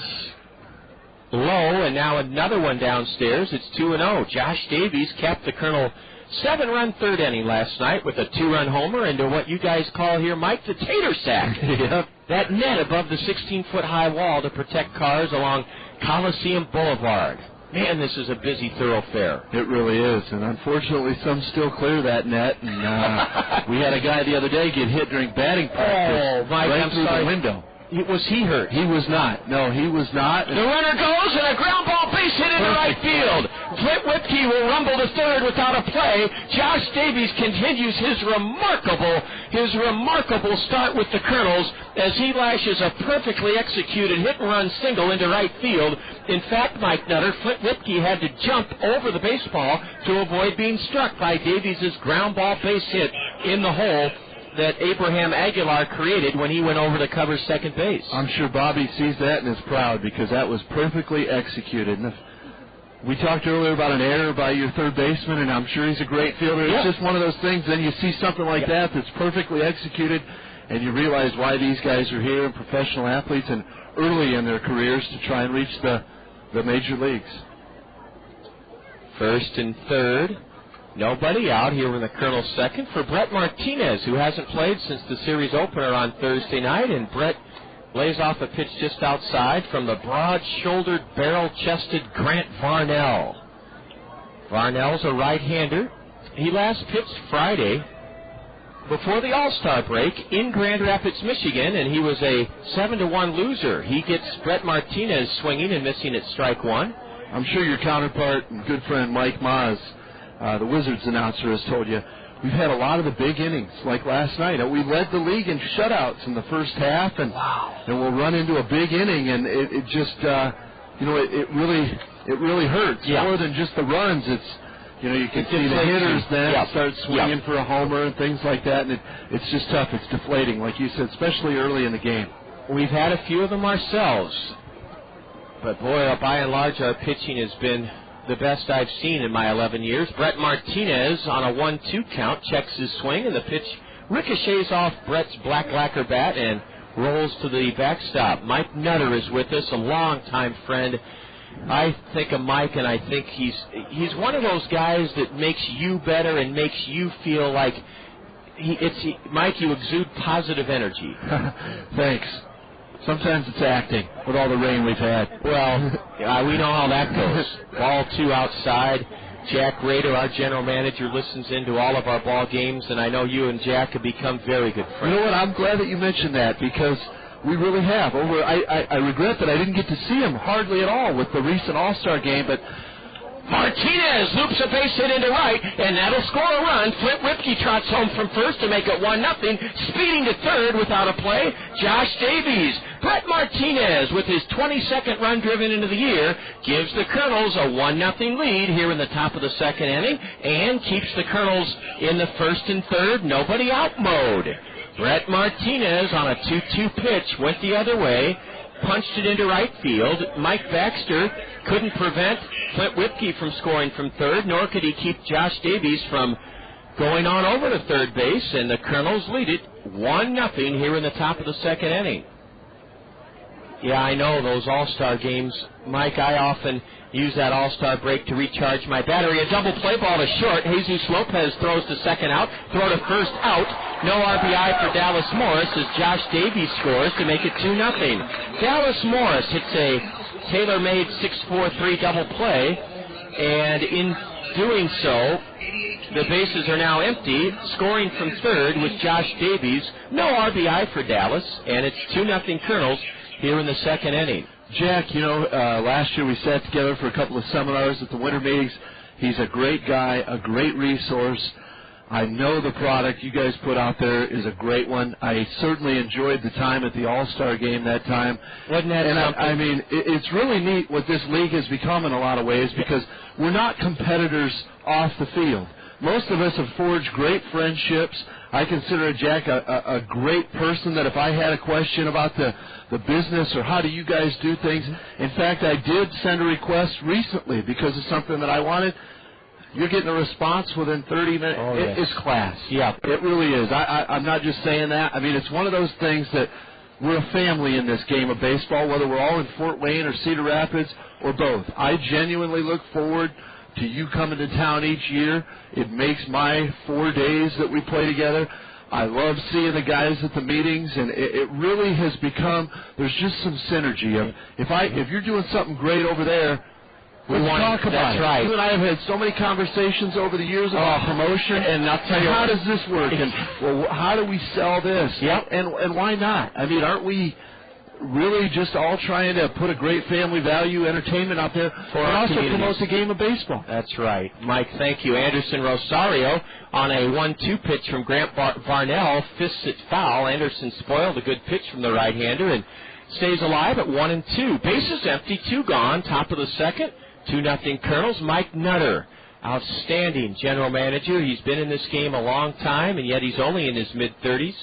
low, and now another one downstairs. It's 2-0. Josh Davies capped the Kernel 7-run third inning last night with a 2-run homer into what you guys call here, Mike, the tater sack. Yep. That net above the 16-foot high wall to protect cars along Coliseum Boulevard. Man, this is a busy thoroughfare. It really is, and unfortunately, some still clear that net. And we had a guy the other day get hit during batting practice. Oh, Mike, right I'm through sorry. the window. Was he hurt? He was not. No, he was not. The runner goes, and a ground ball Hundley will rumble to third without a play. Josh Davies continues his remarkable start with the Kernels as he lashes a perfectly executed hit-and-run single into right field. In fact, Mike Nutter, Flint Whipke had to jump over the baseball to avoid being struck by Davies' ground ball base hit in the hole that Abraham Aguilar created when he went over to cover second base. I'm sure Bobby sees that and is proud because that was perfectly executed. And we talked earlier about an error by your third baseman, and I'm sure he's a great fielder. Yeah. It's just one of those things. Then you see something like that that's perfectly executed, and you realize why these guys are here and professional athletes and early in their careers to try and reach the major leagues. First and third. Nobody out here in the Colonel's second for Brett Martinez, who hasn't played since the series opener on Thursday night, and Brett lays off a pitch just outside from the broad-shouldered, barrel-chested Grant Varnell. Varnell's a right-hander. He last pitched Friday before the All-Star break in Grand Rapids, Michigan, and he was a 7-1 loser. He gets Brett Martinez swinging and missing at strike one. I'm sure your counterpart and good friend Mike Maas, the Wizards announcer, has told you we've had a lot of the big innings, like last night. We led the league in shutouts in the first half, and we'll run into a big inning, and it just, it really hurts. Yeah. More than just the runs. It's, you can see the hitters then start swinging for a homer and things like that, and it's just tough. It's deflating, like you said, especially early in the game. We've had a few of them ourselves, but boy, by and large, our pitching has been the best I've seen in my 11 years. Brett Martinez on a 1-2 count checks his swing, and the pitch ricochets off Brett's black lacquer bat and rolls to the backstop. Mike Nutter is with us, a longtime friend. I think of Mike, and I think he's one of those guys that makes you better and makes you feel like Mike, you exude positive energy. Thanks. Sometimes it's acting with all the rain we've had. Well, we know how that goes. Ball two outside. Jack Rader, our general manager, listens into all of our ball games, and I know you and Jack have become very good friends. You know what? I'm glad that you mentioned that because we really have. I regret that I didn't get to see him hardly at all with the recent All-Star game, but Martinez loops a base hit into right, and that'll score a run. Flint Whipke trots home from first to make it 1-0. Speeding to third without a play, Josh Davies. Brett Martinez, with his 22nd run driven into the year, gives the Kernels a 1-0 lead here in the top of the second inning and keeps the Kernels in the first and third nobody out mode. Brett Martinez on a 2-2 pitch went the other way, punched it into right field. Mike Baxter couldn't prevent Flint Whipke from scoring from third, nor could he keep Josh Davies from going on over to third base, and the Kernels lead it 1-0 here in the top of the second inning. Yeah, I know those All-Star games. Mike, I often use that All-Star break to recharge my battery. A double play ball to short. Jesus Lopez throws to second out. Throw to first out. No RBI for Dallas Morris as Josh Davies scores to make it 2-0. Dallas Morris hits a tailor-made 6-4-3 double play, and in doing so, the bases are now empty. Scoring from third with Josh Davies. No RBI for Dallas, and it's 2-0 Kernels here in the second inning. Jack, last year we sat together for a couple of seminars at the winter meetings. He's a great guy, a great resource. I know the product you guys put out there is a great one. I certainly enjoyed the time at the All-Star game that time. Wasn't that something? I mean, it's really neat what this league has become in a lot of ways because we're not competitors off the field. Most of us have forged great friendships. I consider Jack a great person that if I had a question about the business or how do you guys do things, in fact, I did send a request recently because of something that I wanted. You're getting a response within 30 minutes. Oh, yes. It's class. Yeah. It really is. I'm not just saying that. I mean, it's one of those things that we're a family in this game of baseball, whether we're all in Fort Wayne or Cedar Rapids or both. I genuinely look forward to you coming to town each year. It makes my 4 days that we play together. I love seeing the guys at the meetings, and it really has become, there's just some synergy of, if you're doing something great over there, let's talk about that's it. Right. You and I have had so many conversations over the years about promotion, and I'll tell you, how does this work, and how do we sell this? Yep. And why not? I mean, aren't we really just all trying to put a great family value entertainment out there and also promote the game of baseball. That's right. Mike, thank you. Anderson Rosario on a 1-2 pitch from Grant Varnell, fists it foul. Anderson spoiled a good pitch from the right-hander and stays alive at 1-2. Bases empty, 2 gone. Top of the second, 2-0 Kernels. Mike Nutter, outstanding general manager. He's been in this game a long time, and yet he's only in his mid-30s.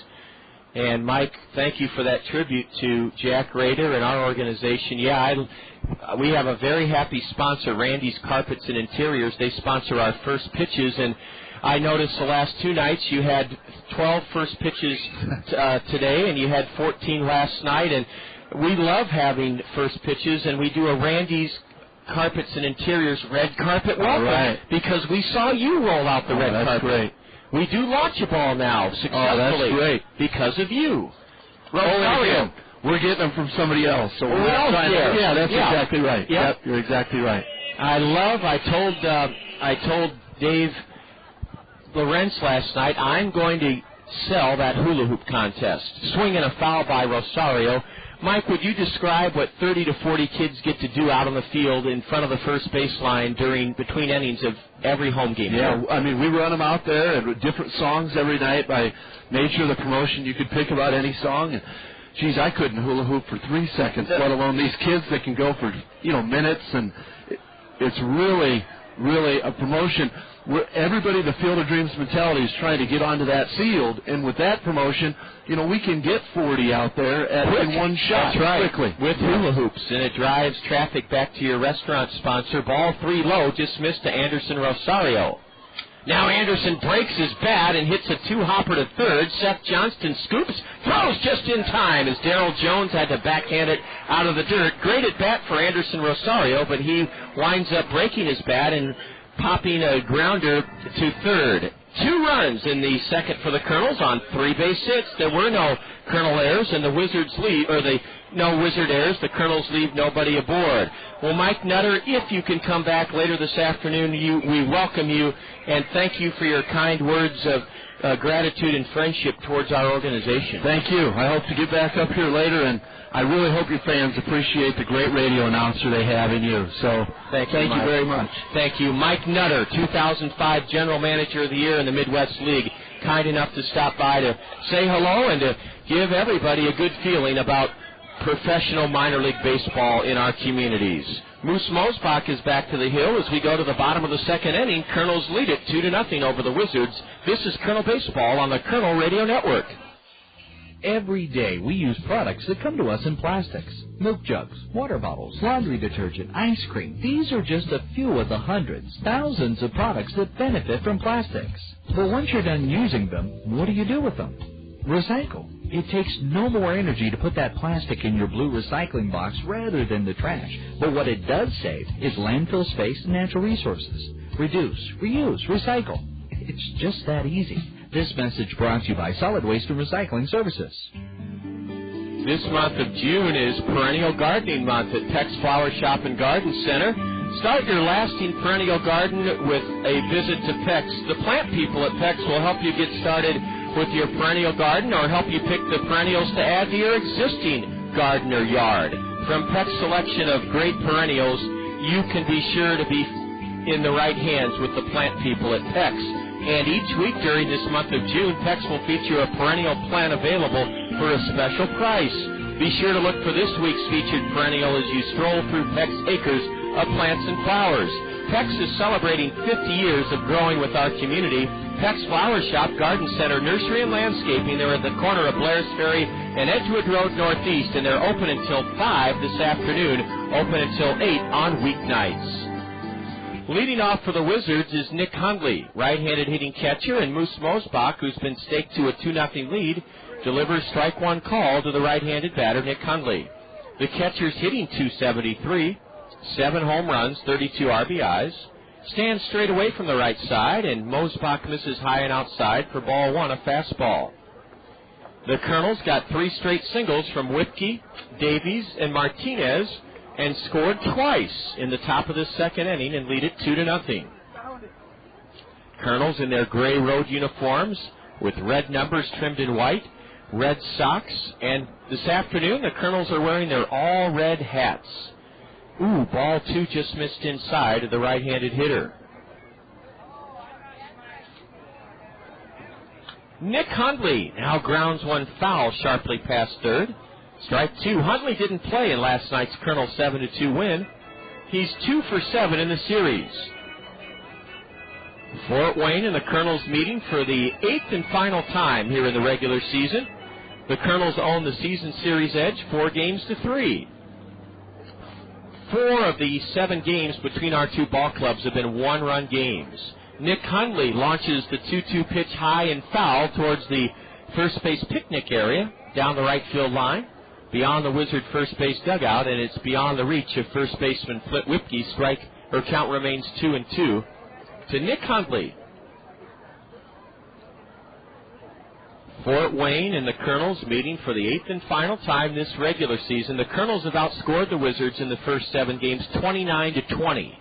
And, Mike, thank you for that tribute to Jack Rader and our organization. Yeah, we have a very happy sponsor, Randy's Carpets and Interiors. They sponsor our first pitches, and I noticed the last 2 nights you had 12 first pitches today, and you had 14 last night. And we love having first pitches, and we do a Randy's Carpets and Interiors red carpet welcome because we saw you roll out the red carpet. Great. We do launch a ball now successfully. Oh, that's great. Because of you. Rosario. We're getting them from somebody else. So we're not trying to, yeah, that's exactly right. Yep, you're exactly right. I told Dave Lorenz last night, I'm going to sell that hula hoop contest. Swinging a foul by Rosario. Mike, would you describe what 30 to 40 kids get to do out on the field in front of the first baseline between innings of every home game? Yeah, I mean, we run them out there and different songs every night by nature of the promotion. You could pick about any song. And, geez, I couldn't hula hoop for 3 seconds, let alone these kids that can go for, minutes. And it's really, really a promotion where everybody, the Field of Dreams mentality, is trying to get onto that field. And with that promotion, we can get 40 out there in one shot. That's right. Quickly. With hula hoops, and it drives traffic back to your restaurant sponsor. Ball 3 low, dismissed to Anderson Rosario. Now Anderson breaks his bat and hits a 2-hopper to third. Seth Johnston scoops, throws just in time as Darrell Jones had to backhand it out of the dirt. Great at bat for Anderson Rosario, but he winds up breaking his bat and popping a grounder to third. 2 runs in the second for the Kernels on 3 base hits. There were no Kernel errors, and the Wizards leave, no Wizard errors. The Kernels leave nobody aboard. Well, Mike Nutter, if you can come back later this afternoon, we welcome you and thank you for your kind words of gratitude and friendship towards our organization. Thank you. I hope to get back up here later, and I really hope your fans appreciate the great radio announcer they have in you. So thank you very much. Thank you. Mike Nutter, 2005 General Manager of the Year in the Midwest League, kind enough to stop by to say hello and to give everybody a good feeling about professional minor league baseball in our communities. Moose Mosebach is back to the hill as we go to the bottom of the second inning. Kernels lead it 2-0 over the Wizards. This is Kernel Baseball on the Kernel Radio Network. Every day we use products that come to us in plastics. Milk jugs, water bottles, laundry detergent, ice cream. These are just a few of the hundreds, thousands of products that benefit from plastics. But once you're done using them, what do you do with them? Recycle. It takes no more energy to put that plastic in your blue recycling box rather than the trash. But what it does save is landfill space and natural resources. Reduce, reuse, recycle. It's just that easy. This message brought to you by Solid Waste and Recycling Services. This month of June is Perennial Gardening Month at Peck's Flower Shop and Garden Center. Start your lasting perennial garden with a visit to Peck's. The plant people at Peck's will help you get started with your perennial garden or help you pick the perennials to add to your existing garden or yard. From Peck's selection of great perennials, you can be sure to be in the right hands with the plant people at Peck's. And each week during this month of June, Peck's will feature a perennial plant available for a special price. Be sure to look for this week's featured perennial as you stroll through Peck's acres of plants and flowers. Peck's is celebrating 50 years of growing with our community. Peck's Flower Shop, Garden Center, Nursery and Landscaping. They're at the corner of Blair's Ferry and Edgewood Road Northeast, and they're open until 5 this afternoon, open until 8 on weeknights. Leading off for the Wizards is Nick Hundley, right-handed hitting catcher, and Moose Mosebach, who's been staked to a 2-0 lead, delivers strike one call to the right-handed batter, Nick Hundley. The catcher's hitting .273, 7 home runs, 32 RBIs, stands straight away from the right side, and Mosebach misses high and outside for ball 1, a fastball. The Kernels got 3 straight singles from Whipke, Davies, and Martinez, and scored twice in the top of the second inning and lead it 2-0. Kernels in their gray road uniforms with red numbers trimmed in white, red socks, and This afternoon, the Kernels are wearing their all-red hats. Ooh, ball 2 just missed inside of the right-handed hitter. Nick Hundley now grounds one foul sharply past third. Strike 2. Hundley didn't play in last night's Kernel 7-2 win. He's 2 for 7 in the series. Fort Wayne and the Kernels meeting for the 8th and final time here in the regular season. The Kernels own the season series edge 4-3. 4 of the 7 games between our two ball clubs have been one-run games. Nick Hundley launches the 2-2 pitch high and foul towards the first base picnic area down the right field line, beyond the Wizard first base dugout, and it's beyond the reach of first baseman Flint Whipke. Count remains 2-2 to Nick Hundley. Fort Wayne and the Kernels meeting for the 8th and final time this regular season. The Kernels have outscored the Wizards in the first 7 games 29-20.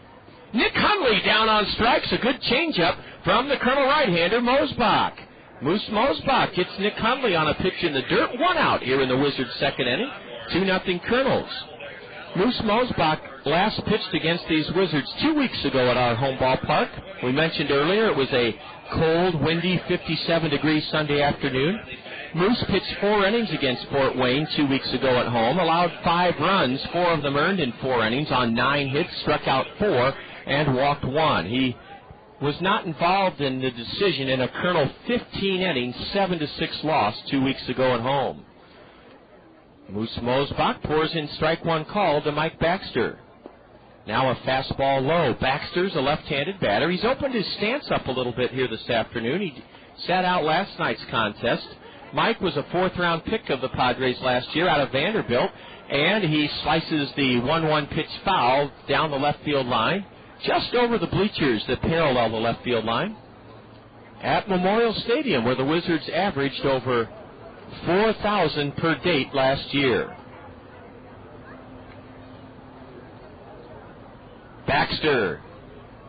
Nick Hundley down on strikes. A good changeup from the Colonel right-hander, Mosebach. Moose Mosebach gets Nick Hundley on a pitch in the dirt. 1 out here in the Wizards' second inning. 2-0 Kernels. Moose Mosebach last pitched against these Wizards 2 weeks ago at our home ballpark. We mentioned earlier it was a cold, windy, 57-degree Sunday afternoon. Moose pitched 4 innings against Fort Wayne 2 weeks ago at home, allowed 5 runs, 4 of them earned in 4 innings on 9 hits, struck out 4, and walked 1. He was not involved in the decision in a Colonel 15-inning, 7-6 loss 2 weeks ago at home. Moose Mosebach pours in strike 1 call to Mike Baxter. Now a fastball low. Baxter's a left-handed batter. He's opened his stance up a little bit here this afternoon. He sat out last night's contest. Mike was a 4th-round pick of the Padres last year out of Vanderbilt, and he slices the 1-1 pitch foul down the left field line, just over the bleachers that parallel the left field line, at Memorial Stadium, where the Wizards averaged over 4,000 per date last year. Baxter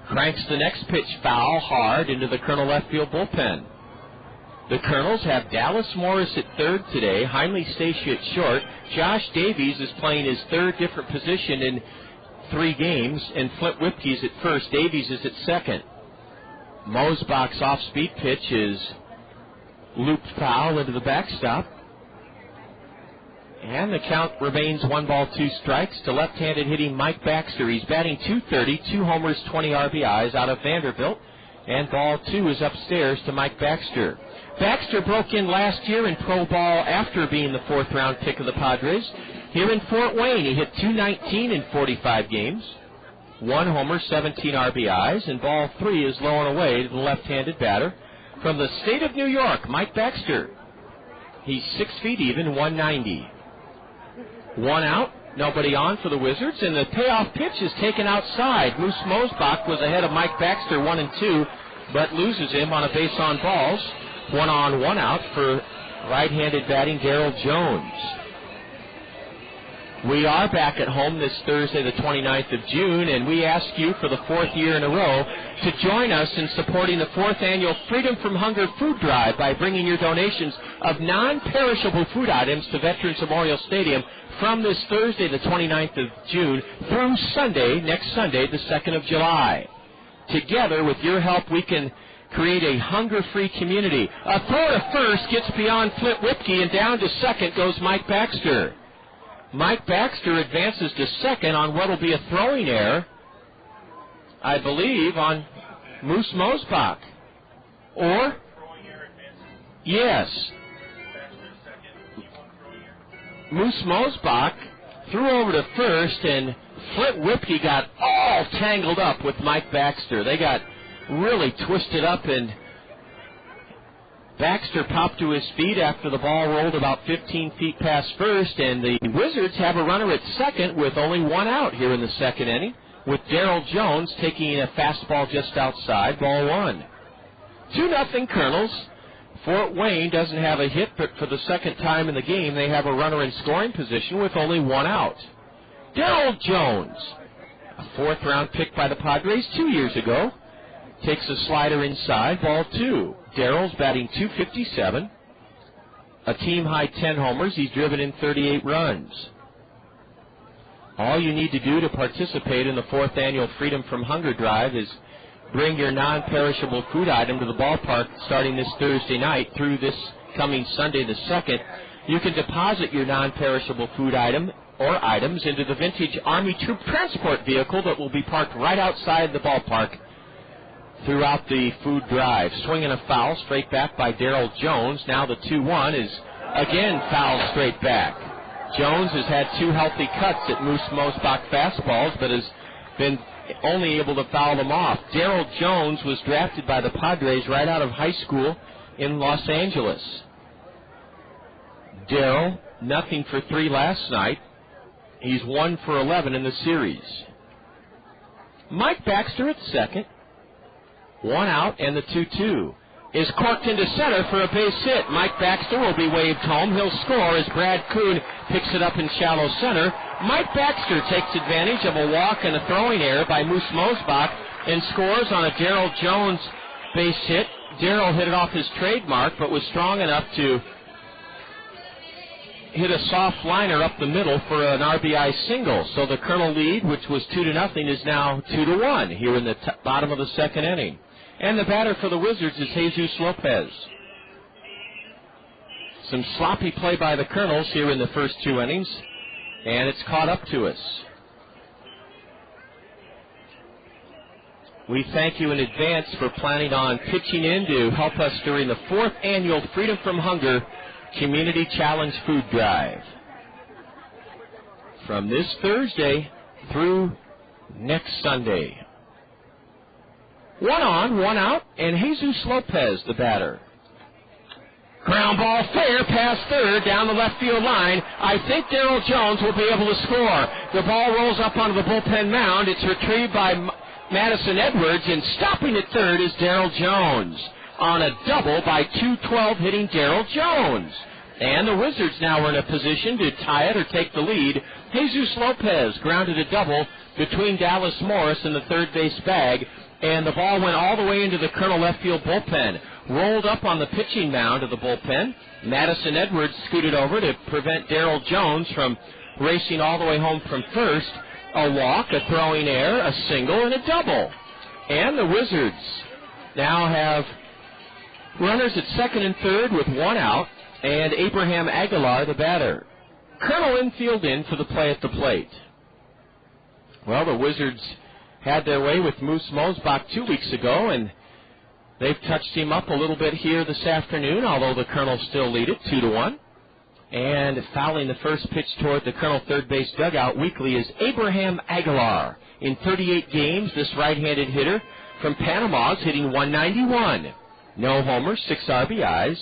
cranks the next pitch foul hard into the Colonel left field bullpen. The Kernels have Dallas Morris at third today, Heinle Stacia at short. Josh Davies is playing his 3rd different position in 3 games, and Flint Whipke's at first. Davies is at second. Mosebach's off-speed pitch is looped foul into the backstop. And the count remains 1 ball, 2 strikes to left-handed hitting Mike Baxter. He's batting .230, 2 homers, 20 RBIs out of Vanderbilt. And ball 2 is upstairs to Mike Baxter. Baxter broke in last year in pro ball after being the 4th-round pick of the Padres. Here in Fort Wayne, he hit .219 in 45 games. 1 homer, 17 RBIs, and ball 3 is low and away to the left-handed batter. From the state of New York, Mike Baxter. He's 6 feet even, 190. 1 out, nobody on for the Wizards, and the payoff pitch is taken outside. Moose Mosebach was ahead of Mike Baxter 1-2, but loses him on a base on balls. 1 on, 1 out for right-handed batting Darrell Jones. We are back at home this Thursday, the 29th of June, and we ask you for the 4th year in a row to join us in supporting the 4th annual Freedom from Hunger food drive by bringing your donations of non-perishable food items to Veterans Memorial Stadium from this Thursday, the 29th of June, through Sunday, next Sunday, the 2nd of July. Together, with your help, we can create a hunger-free community. A throw to first gets beyond Flint Whipke, and down to second goes Mike Baxter. Mike Baxter advances to second on what will be a throwing error, I believe, on Moose Mosebach. Or? Yes. Moose Mosebach threw over to first, and Flint Whipke got all tangled up with Mike Baxter. They got really twisted up, and Baxter popped to his feet after the ball rolled about 15 feet past first, and the Wizards have a runner at second with only 1 out here in the second inning, with Darrell Jones taking a fastball just outside, ball 1. 2-0 Kernels. Fort Wayne doesn't have a hit, but for the second time in the game, they have a runner in scoring position with only 1 out. Darrell Jones, a 4th-round pick by the Padres 2 years ago, takes a slider inside, ball 2. Darrell's batting .257. a team-high 10 homers. He's driven in 38 runs. All you need to do to participate in the 4th annual Freedom from Hunger Drive is bring your non-perishable food item to the ballpark starting this Thursday night through this coming Sunday the 2nd. You can deposit your non-perishable food item or items into the vintage Army Troop Transport vehicle that will be parked right outside the ballpark throughout the food drive. Swinging a foul straight back by Darrell Jones. Now the 2-1 is again foul straight back. Jones has had 2 healthy cuts at Mosebach fastballs, but has been only able to foul them off. Darrell Jones was drafted by the Padres right out of high school in Los Angeles. Darrell, nothing for 3 last night. He's 1 for 11 in the series. Mike Baxter at second. 1 out, and the 2-2 is corked into center for a base hit. Mike Baxter will be waved home. He'll score as Brad Kuhn picks it up in shallow center. Mike Baxter takes advantage of a walk and a throwing error by Mosebach and scores on a Darrell Jones base hit. Darrell hit it off his trademark, but was strong enough to hit a soft liner up the middle for an RBI single. So the Colonel lead, which was 2-0, is now 2-1 here in the bottom of the 2nd inning. And the batter for the Wizards is Jesus Lopez. Some sloppy play by the Kernels here in the first 2 innings, and it's caught up to us. We thank you in advance for planning on pitching in to help us during the 4th annual Freedom from Hunger Community Challenge Food Drive. From this Thursday through next Sunday. 1 on, 1 out, and Jesus Lopez, the batter. Ground ball fair past third down the left field line. I think Darrell Jones will be able to score. The ball rolls up onto the bullpen mound. It's retrieved by Madison Edwards, and stopping at third is Darrell Jones on a double by 2-12 hitting Darrell Jones. And the Wizards now are in a position to tie it or take the lead. Jesus Lopez grounded a double between Dallas Morris and the third base bag, and the ball went all the way into the Colonel left field bullpen. Rolled up on the pitching mound of the bullpen. Madison Edwards scooted over to prevent Darrell Jones from racing all the way home from first. A walk, a throwing error, a single, and a double. And the Wizards now have runners at second and third with 1 out, and Abraham Aguilar, the batter. Colonel infield in for the play at the plate. Well, the Wizards had their way with Moose Mosebach 2 weeks ago, and they've touched him up a little bit here this afternoon, although the Colonel still lead it 2-1. And fouling the first pitch toward the Colonel third base dugout weekly is Abraham Aguilar. In 38 games, this right-handed hitter from Panama is hitting .191. No homers, 6 RBIs.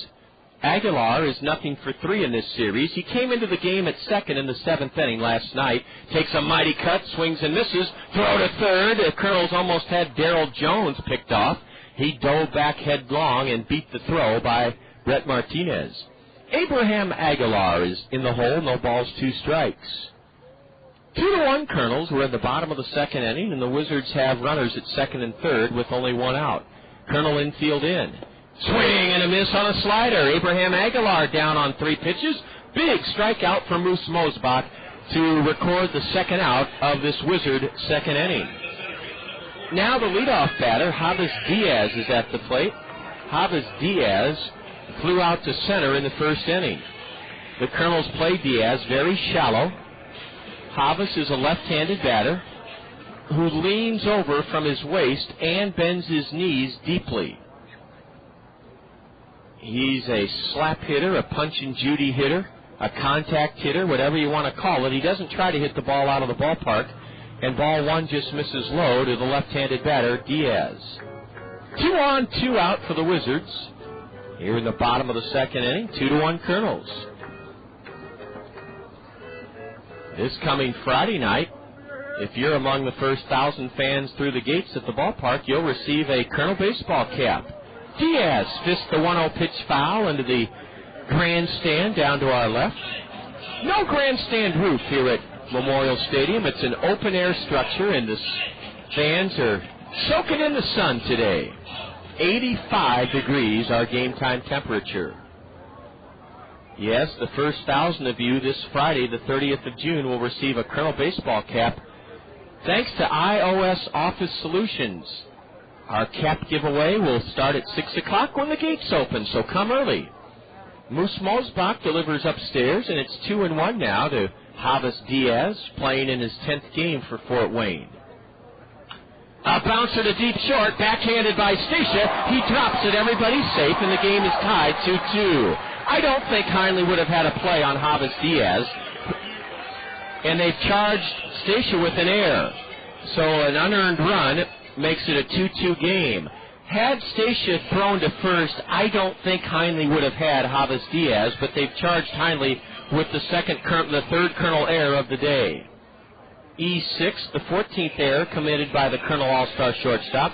Aguilar is nothing for 3 in this series. He came into the game at second in the 7th inning last night. Takes a mighty cut, swings and misses. Throw to third. The Colonels almost had Darrell Jones picked off. He dove back headlong and beat the throw by Brett Martinez. Abraham Aguilar is in the hole. No balls, 2 strikes. 2-1 Colonels. We're at the bottom of the 2nd inning, and the Wizards have runners at second and third with only 1 out. Colonel infield in. Swing and a miss on a slider. Abraham Aguilar down on 3 pitches. Big strikeout for Moose Mosebach to record the 2nd out of this Wizard 2nd inning. Now the leadoff batter, Javis Diaz, is at the plate. Javis Diaz flew out to center in the 1st inning. The Colonels play Diaz very shallow. Javis is a left-handed batter who leans over from his waist and bends his knees deeply. He's a slap hitter, a punch-and-judy hitter, a contact hitter, whatever you want to call it. He doesn't try to hit the ball out of the ballpark, and ball 1 just misses low to the left-handed batter, Diaz. 2 on, 2 out for the Wizards. Here in the bottom of the 2nd inning, 2-1 Colonels. This coming Friday night, if you're among the first 1,000 fans through the gates at the ballpark, you'll receive a Colonel baseball cap. Diaz fists the 1-0 pitch foul into the grandstand down to our left. No grandstand roof here at Memorial Stadium. It's an open-air structure, and the fans are soaking in the sun today. 85 degrees, our game time temperature. Yes, the first 1,000 of you this Friday, the 30th of June, will receive a Kernel baseball cap thanks to iOS Office Solutions. Our cap giveaway will start at 6 o'clock when the gates open, so come early. Moose Mosebach delivers upstairs, and it's 2-1 now to Javis Diaz, playing in his 10th game for Fort Wayne. A bouncer to deep short, backhanded by Stacia. He drops it, everybody's safe, and the game is tied 2-2. I don't think Hundley would have had a play on Javis Diaz, and they've charged Stacia with an error. So an unearned run makes it a 2-2 game. Had Stacia thrown to first, I don't think Hundley would have had Javis Diaz, but they've charged Hundley with the third Kernel error of the day. E6, the 14th error committed by the Kernel All-Star shortstop.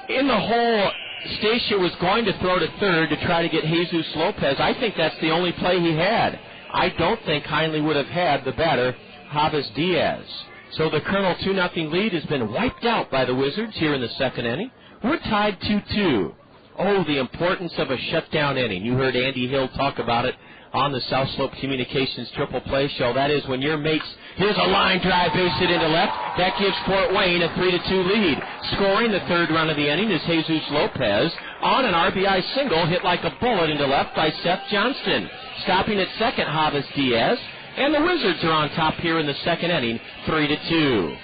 In the hole, Stacia was going to throw to third to try to get Jesus Lopez. I think that's the only play he had. I don't think Hundley would have had the batter, Javis Diaz. So the Kernel 2-0 lead has been wiped out by the Wizards here in the second inning. We're tied 2-2. Oh, the importance of a shutdown inning. You heard Andy Hill talk about it on the South Slope Communications Triple Play Show. That is when your mates, here's a line drive, base hit into left. That gives Fort Wayne a 3-2 lead. Scoring the third run of the inning is Jesus Lopez on an RBI single hit like a bullet into left by Seth Johnston. Stopping at second, Javis Diaz. And the Wizards are on top here in the second inning, 3-2.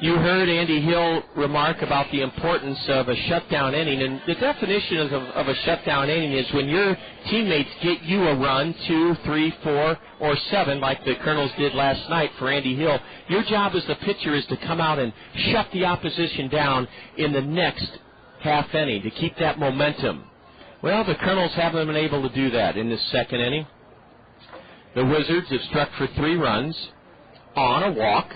You heard Andy Hill remark about the importance of a shutdown inning, and the definition of a shutdown inning is when your teammates get you a run, 2, 3, 4, or 7, like the Kernels did last night for Andy Hill. Your job as the pitcher is to come out and shut the opposition down in the next half inning to keep that momentum. Well, the Kernels haven't been able to do that in this second inning. The Wizards have struck for 3 runs on a walk,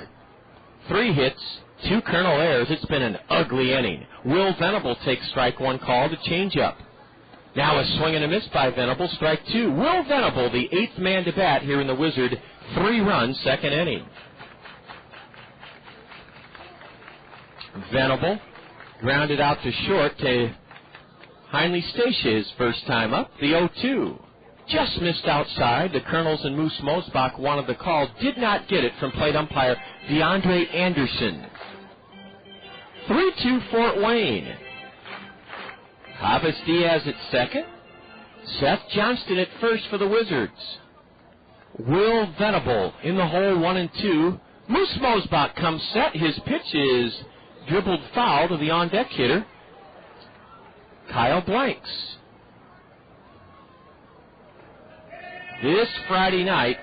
3 hits, 2 Kernel errors. It's been an ugly inning. Will Venable takes strike 1 call to change up. Now a swing and a miss by Venable, strike 2. Will Venable, the 8th man to bat here in the Wizard 3-run second inning. Venable grounded out to short to Hundley Stacia, his first time up, the 0-2. Just missed outside. The Kernels and Moose Mosebach wanted the call. Did not get it from plate umpire DeAndre Anderson. 3-2 Fort Wayne. Javis Diaz at second. Seth Johnston at first for the Wizards. Will Venable in the hole, 1-2. Moose Mosebach comes set. His pitch is dribbled foul to the on-deck hitter, Kyle Blanks. This Friday night,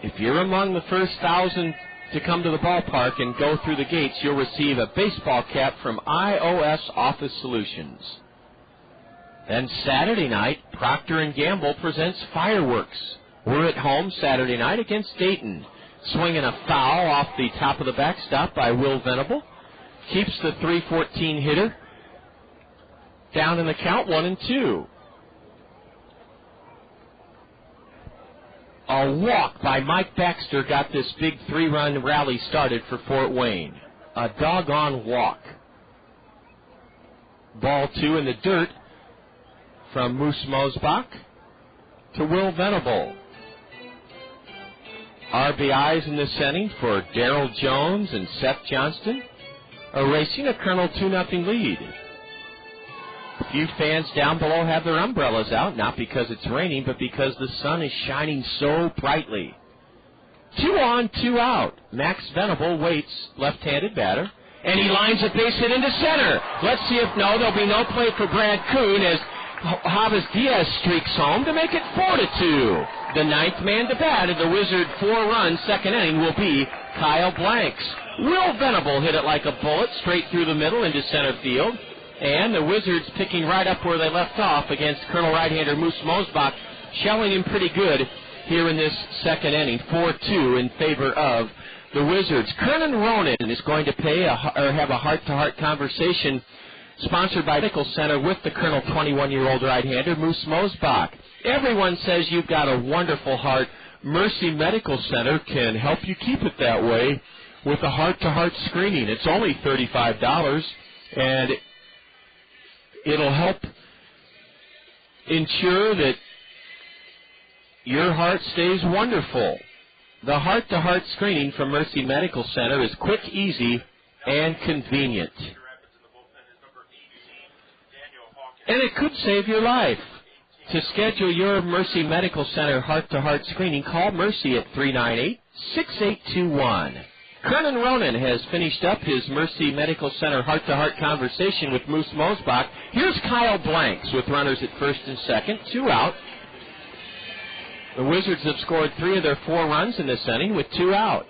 if you're among the first 1,000 to come to the ballpark and go through the gates, you'll receive a baseball cap from iOS Office Solutions. Then Saturday night, Procter & Gamble presents fireworks. We're at home Saturday night against Dayton. Swinging a foul off the top of the backstop by Will Venable. Keeps the 314 hitter down in the count, 1-2. A walk by Mike Baxter got this big 3-run rally started for Fort Wayne. A doggone walk. Ball 2 in the dirt from Moose Mosebach to Will Venable. RBIs in this inning for Darrell Jones and Seth Johnston, erasing a Kernel 2-0 lead. A few fans down below have their umbrellas out, not because it's raining, but because the sun is shining so brightly. 2 on, 2 out. Max Venable waits, left-handed batter, and he lines a base hit into center. Let's see if there'll be no play for Brad Kuhn as Javis Diaz streaks home to make it 4-2. The 9th man to bat in the Wizard 4-run second inning will be Kyle Blanks. Will Venable hit it like a bullet straight through the middle into center field. And the Wizards picking right up where they left off against Kernel right-hander Moose Mosebach, shelling him pretty good here in this second inning, 4-2 in favor of the Wizards. Kernan Ronan is going to have a heart-to-heart conversation sponsored by Medical Center with the Kernel 21-year-old right-hander Moose Mosebach. Everyone says you've got a wonderful heart. Mercy Medical Center can help you keep it that way with a heart-to-heart screening. It's only $35, and it'll help ensure that your heart stays wonderful. The heart-to-heart screening from Mercy Medical Center is quick, easy, and convenient. And it could save your life. To schedule your Mercy Medical Center heart-to-heart screening, call Mercy at 398-6821. Kernan Ronan has finished up his Mercy Medical Center heart-to-heart conversation with Moose Mosebach. Here's Kyle Blanks with runners at first and second, 2 out. The Wizards have scored 3 of their 4 runs in this inning with 2 out.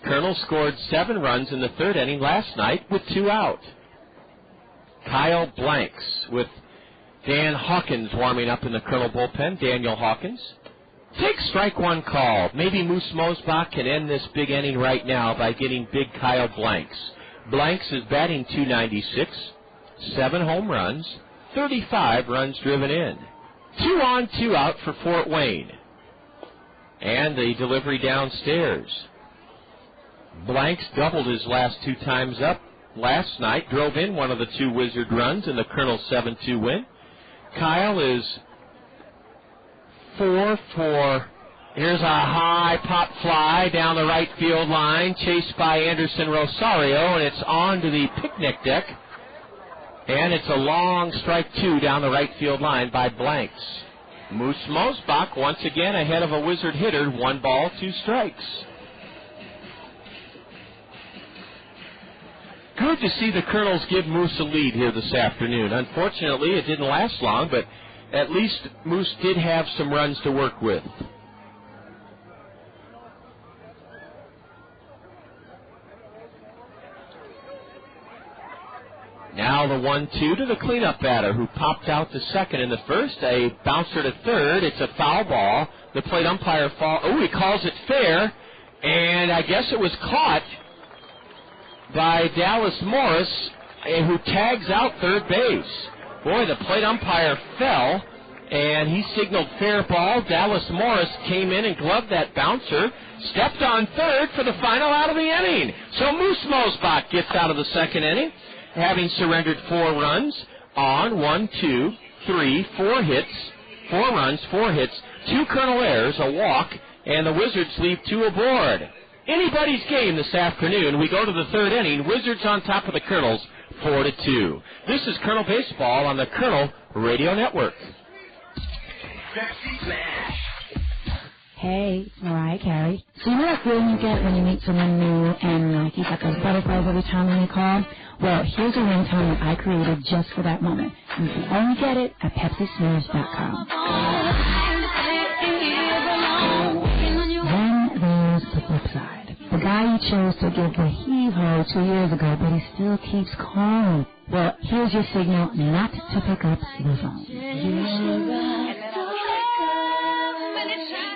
Kernels scored 7 runs in the 3rd inning last night with 2 out. Kyle Blanks with Dan Hawkins warming up in the Kernel bullpen. Daniel Hawkins. Take strike one call. Maybe Moose Mosebach can end this big inning right now by getting big Kyle Blanks. Blanks is batting .296, 7 home runs, 35 runs driven in. 2 on, 2 out for Fort Wayne. And the delivery downstairs. Blanks doubled his last 2 times up last night, drove in one of the 2 Wizard runs in the Kernel 7-2 win. Kyle is 4-4. Here's a high pop fly down the right field line, chased by Anderson Rosario, and it's on to the picnic deck. And it's a long strike 2 down the right field line by Blanks. Moose Mosebach once again ahead of a Wizard hitter, 1 ball, 2 strikes. Good to see the Kernels give Moose a lead here this afternoon. Unfortunately, it didn't last long, but at least Moose did have some runs to work with. Now the 1-2 to the cleanup batter who popped out to second in the first. A bouncer to third. It's a foul ball. The plate umpire he calls it fair, and I guess it was caught by Dallas Morris, who tags out third base. Boy, the plate umpire fell, and he signaled fair ball. Dallas Morris came in and gloved that bouncer, stepped on third for the final out of the inning. So Moose Mosebach gets out of the second inning, having surrendered 4 runs on 1, 2, 3, 4 hits, 4 runs, 4 hits, 2 Kernel errors, a walk, and the Wizards leave 2 aboard. Anybody's game this afternoon. We go to the 3rd inning. Wizards on top of the Kernels, 4-2. This is Kernel Baseball on the Kernel Radio Network. Hey, it's Mariah Carey. So you know that feeling you get when you meet someone new and you got those butterflies every time when you call? Well, here's a ringtone that I created just for that moment. You can only get it at PepsiSmash.com. Then there's the flip side. The guy you chose to give the heave-ho 2 years ago, but he still keeps calling. Well, here's your signal not to pick up the phone.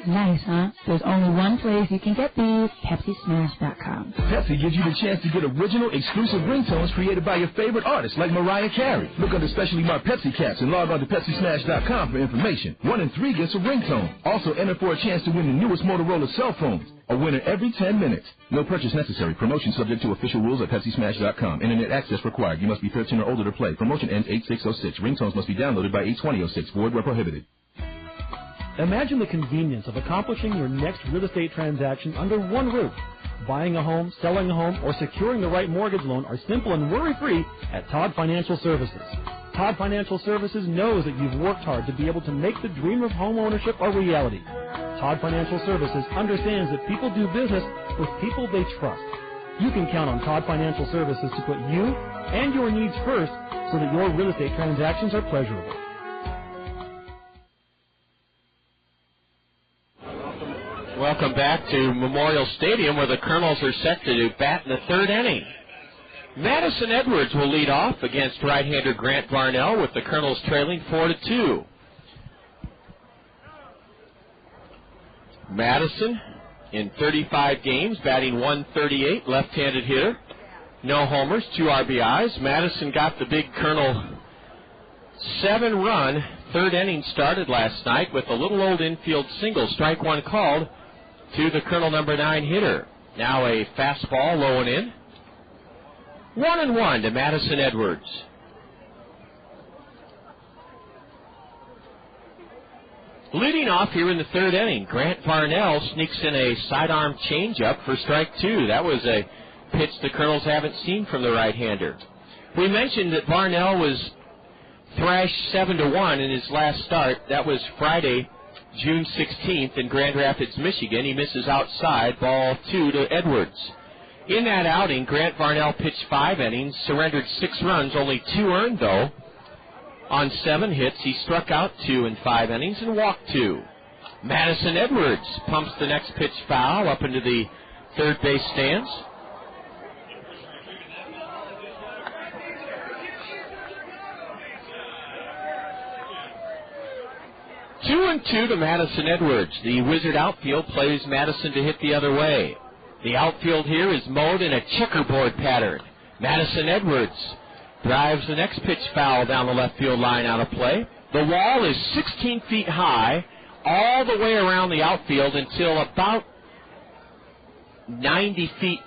Nice, huh? There's only one place you can get these, PepsiSmash.com. Pepsi gives you the chance to get original, exclusive ringtones created by your favorite artists like Mariah Carey. Look under specially marked Pepsi caps and log on to PepsiSmash.com for information. 1 in 3 gets a ringtone. Also enter for a chance to win the newest Motorola cell phones. A winner every 10 minutes. No purchase necessary. Promotion subject to official rules at PepsiSmash.com. Internet access required. You must be 13 or older to play. Promotion ends 8/6/06. Ringtones must be downloaded by 8/20/06. Void where prohibited. Imagine the convenience of accomplishing your next real estate transaction under one roof. Buying a home, selling a home, or securing the right mortgage loan are simple and worry-free at Todd Financial Services. Todd Financial Services knows that you've worked hard to be able to make the dream of home ownership a reality. Todd Financial Services understands that people do business with people they trust. You can count on Todd Financial Services to put you and your needs first so that your real estate transactions are pleasurable. Welcome back to Memorial Stadium, where the Kernels are set to bat in the 3rd inning. Madison Edwards will lead off against right-hander Grant Varnell, with the Kernels trailing 4-2. Madison, in 35 games, batting .138, left-handed hitter. No homers, 2 RBIs. Madison got the big Kernel 7-run 3rd inning started last night with a little old infield single, strike 1 called to the Kernel number 9 hitter. Now a fastball low and in. 1-1 to Madison Edwards. Leading off here in the third inning, Grant Varnell sneaks in a sidearm changeup for strike two. That was a pitch the Kernels haven't seen from the right-hander. We mentioned that Varnell was thrashed 7-1 in his last start. That was Friday, June 16th in Grand Rapids, Michigan. He misses outside, ball 2 to Edwards. In that outing, Grant Varnell pitched 5 innings, surrendered 6 runs, only 2 earned, though. On 7 hits, he struck out 2 in 5 innings and walked 2. Madison Edwards pumps the next pitch foul up into the third base stands. Two and 2 to Madison Edwards. The Wizard outfield plays Madison to hit the other way. The outfield here is mowed in a checkerboard pattern. Madison Edwards drives the next pitch foul down the left field line out of play. The wall is 16 feet high all the way around the outfield until about 90 feet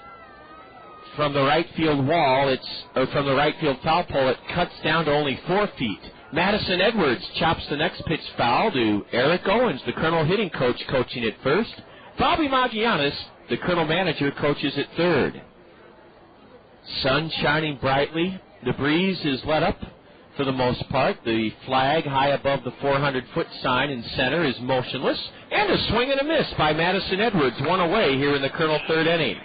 from the right field wall. From the right field foul pole, it cuts down to only 4 feet. Madison Edwards chops the next pitch foul to Eric Owens, the Colonel hitting coach, coaching at first. Bobby Magianis, the Colonel manager, coaches at third. Sun shining brightly. The breeze is let up for the most part. The flag high above the 400-foot sign in center is motionless. And a swing and a miss by Madison Edwards, one away here in the Colonel third inning.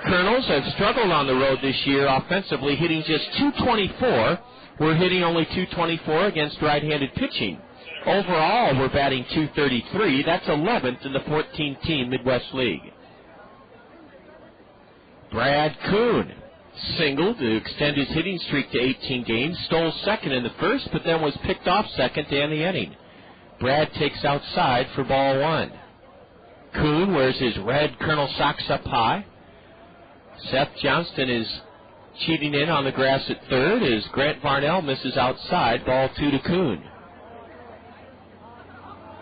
Colonels have struggled on the road this year offensively, hitting just .224. We're hitting only .224 against right-handed pitching. Overall, we're batting .233. That's 11th in the 14-team Midwest League. Brad Kuhn singled to extend his hitting streak to 18 games, stole second in the first, but then was picked off second to end the inning. Brad takes outside for ball 1. Kuhn wears his red Colonel socks up high. Seth Johnston is cheating in on the grass at third as Grant Varnell misses outside, ball 2 to Kuhn.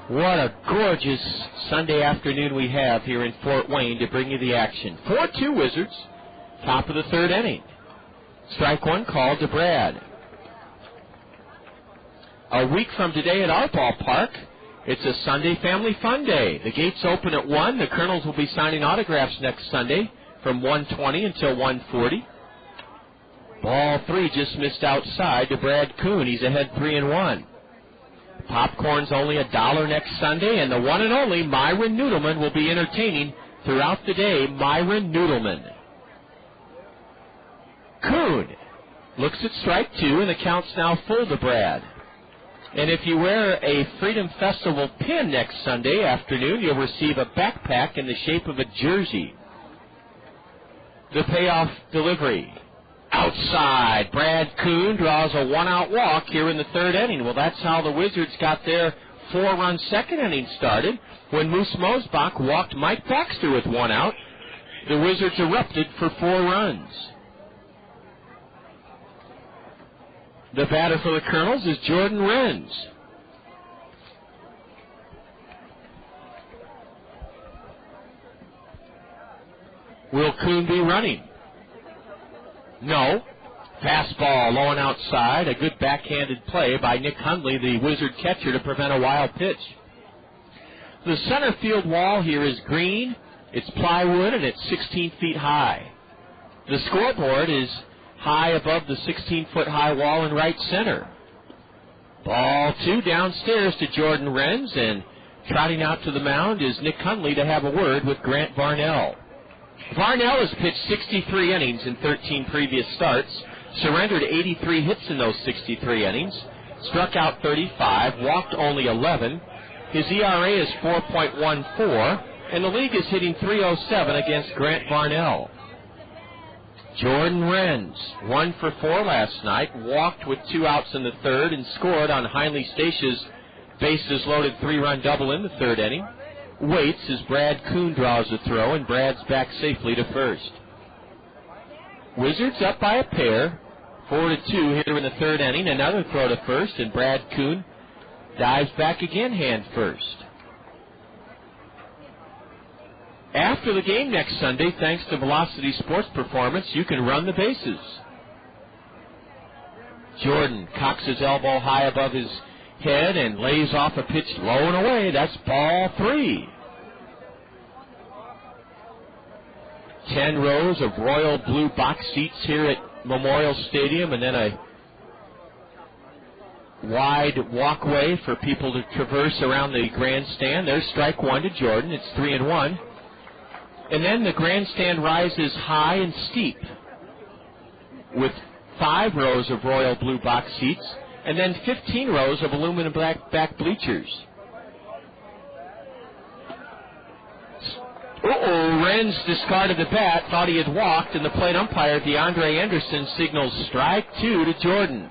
What a gorgeous Sunday afternoon we have here in Fort Wayne to bring you the action. 4-2 Wizards, top of the third inning. Strike 1 called to Brad. A week from today at our ballpark, it's a Sunday Family Fun Day. The gates open at 1. The Colonels will be signing autographs next Sunday from 1:20 until 1:40. Ball 3 just missed outside to Brad Kuhn. He's ahead 3-1. Popcorn's only $1 next Sunday, and the one and only Myron Noodleman will be entertaining throughout the day. Myron Noodleman. Kuhn looks at strike 2, and the count's now full to Brad. And if you wear a Freedom Festival pin next Sunday afternoon, you'll receive a backpack in the shape of a jersey. The payoff delivery. Outside, Brad Kuhn draws a one-out walk here in the third inning. Well, that's how the Wizards got their 4-run second inning started. When Moose Mosebach walked Mike Baxter with 1 out, the Wizards erupted for 4 runs. The batter for the Colonels is Jordan Renz. Will Kuhn be running? No. Fastball low and outside. A good backhanded play by Nick Hundley, the Wizard catcher, to prevent a wild pitch. The center field wall here is green. It's plywood, and it's 16 feet high. The scoreboard is high above the 16-foot high wall in right center. Ball 2 downstairs to Jordan Renz, and trotting out to the mound is Nick Hundley to have a word with Grant Varnell. Varnell has pitched 63 innings in 13 previous starts, surrendered 83 hits in those 63 innings, struck out 35, walked only 11. His ERA is 4.14, and the league is hitting .307 against Grant Varnell. Jordan Renz, 1 for 4 last night, walked with 2 outs in the third and scored on Heinley Stasia's bases-loaded 3-run double in the third inning. Waits as Brad Kuhn draws a throw, and Brad's back safely to first. Wizards up by a pair, 4-2 here in the third inning. Another throw to first, and Brad Kuhn dives back again hand first. After the game next Sunday, thanks to Velocity Sports Performance, you can run the bases. Jordan cocks his elbow high above his head and lays off a pitch low and away. That's ball 3. 10 rows of royal blue box seats here at Memorial Stadium, and then a wide walkway for people to traverse around the grandstand. There's strike 1 to Jordan. It's 3-1. And then the grandstand rises high and steep with 5 rows of royal blue box seats and then 15 rows of aluminum back bleachers. Renz discarded the bat, thought he had walked, and the plate umpire, DeAndre Anderson, signals strike 2 to Jordan.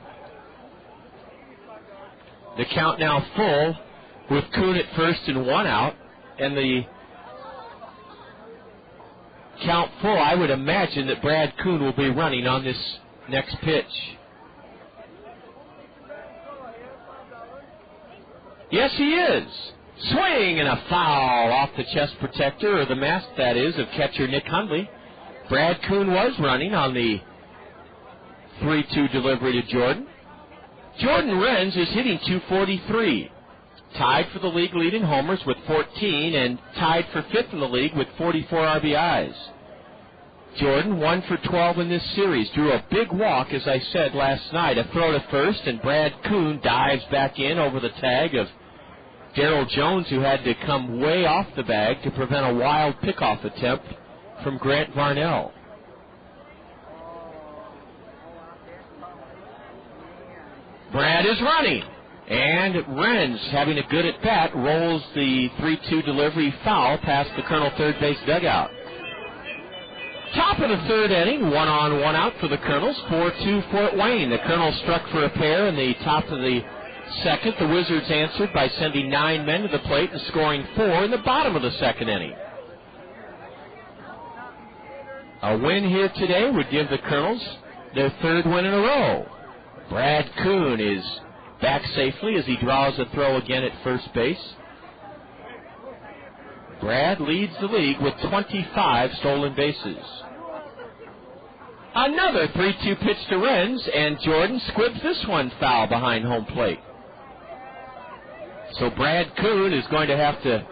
The count now full with Kuhn at first and 1 out, and the count full, I would imagine that Brad Kuhn will be running on this next pitch. Yes, he is. Swing and a foul off the chest protector, or the mask, that is, of catcher Nick Hundley. Brad Kuhn was running on the 3-2 delivery to Jordan. Jordan Renz is hitting .243, tied for the league lead in homers with 14 and tied for 5th in the league with 44 RBIs. Jordan 1 for 12 in this series, drew a big walk, as I said last night, a throw to first, and Brad Kuhn dives back in over the tag of Darryl Jones, who had to come way off the bag to prevent a wild pickoff attempt from Grant Varnell. Brad is running, and Renz, having a good at-bat, rolls the 3-2 delivery foul past the Colonel third base dugout. Top of the third inning, 1 on, 1 out for the Colonels, 4-2 Fort Wayne. The Colonels struck for a pair in the top of the second. The Wizards answered by sending 9 men to the plate and scoring 4 in the bottom of the second inning. A win here today would give the Colonels their 3rd win in a row. Brad Kuhn is back safely as he draws a throw again at first base. Brad leads the league with 25 stolen bases. Another 3-2 pitch to Renz, and Jordan squibs this one foul behind home plate. So Brad Kuhn is going to have to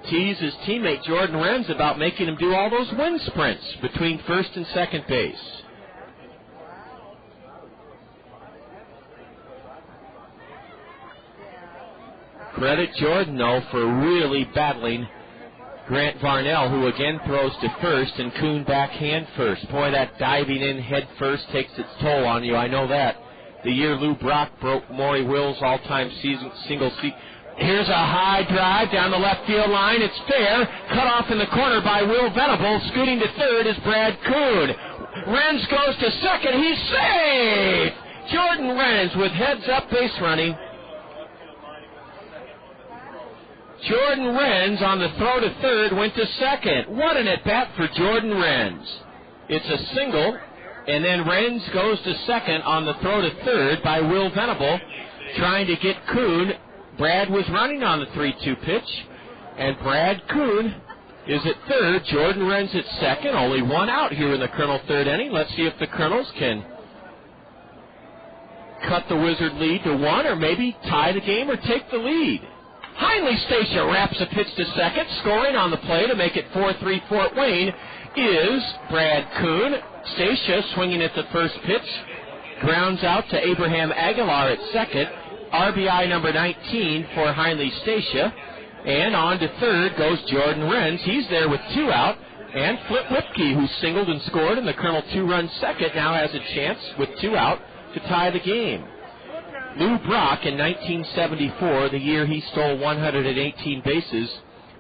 tease his teammate Jordan Renz about making him do all those wind sprints between first and second base. Credit Jordan, though, for really battling Grant Varnell, who again throws to first, and Kuhn backhand first. Boy, that diving in head first takes its toll on you. I know that. The year Lou Brock broke Maury Will's all-time single season. Here's a high drive down the left field line. It's fair. Cut off in the corner by Will Venable. Scooting to third is Brad Kuhn. Renz goes to second. He's safe! Jordan Renz with heads-up base running. Jordan Renz on the throw to third went to second. What an at-bat for Jordan Renz. It's a single, and then Renz goes to second on the throw to third by Will Venable, trying to get Kuhn. Brad was running on the 3-2 pitch, and Brad Kuhn is at third. Jordan Renz at second. Only 1 out here in the Colonel third inning. Let's see if the Colonels can cut the Wizard lead to 1, or maybe tie the game or take the lead. Hundley Stacia wraps a pitch to second. Scoring on the play to make it 4-3 Fort Wayne is Brad Kuhn. Stacia swinging at the first pitch. Grounds out to Abraham Aguilar at second. RBI number 19 for Hundley Stacia. And on to third goes Jordan Renz. He's there with 2 out. And Flip Whipke, who singled and scored in the Colonel 2-run second, now has a chance with 2 out to tie the game. Lou Brock in 1974, the year he stole 118 bases,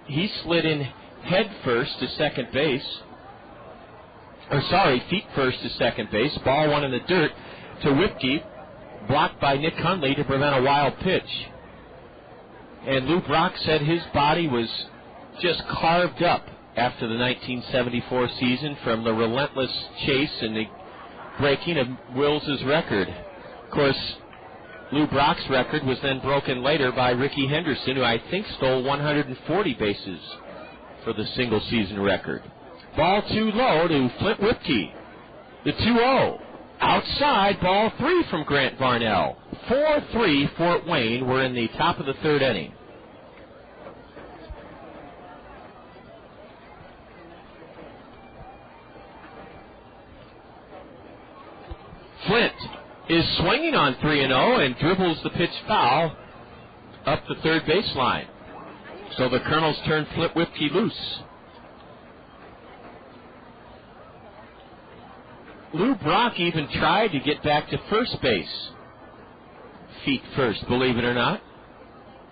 he slid in head first to second base. Feet first to second base. Ball 1 in the dirt to Whipke, blocked by Nick Hundley to prevent a wild pitch. And Lou Brock said his body was just carved up after the 1974 season from the relentless chase and the breaking of Will's record. Of course, Lou Brock's record was then broken later by Ricky Henderson, who I think stole 140 bases for the single-season record. Ball 2 low to Flint Whipke. The 2-0. Outside, ball 3 from Grant Varnell. 4-3 Fort Wayne. We're in the top of the third inning. Flint is swinging on 3-0 and dribbles the pitch foul up the third baseline. So the Kernels turn Flint Whipke loose. Lou Brock even tried to get back to first base. Feet first, believe it or not.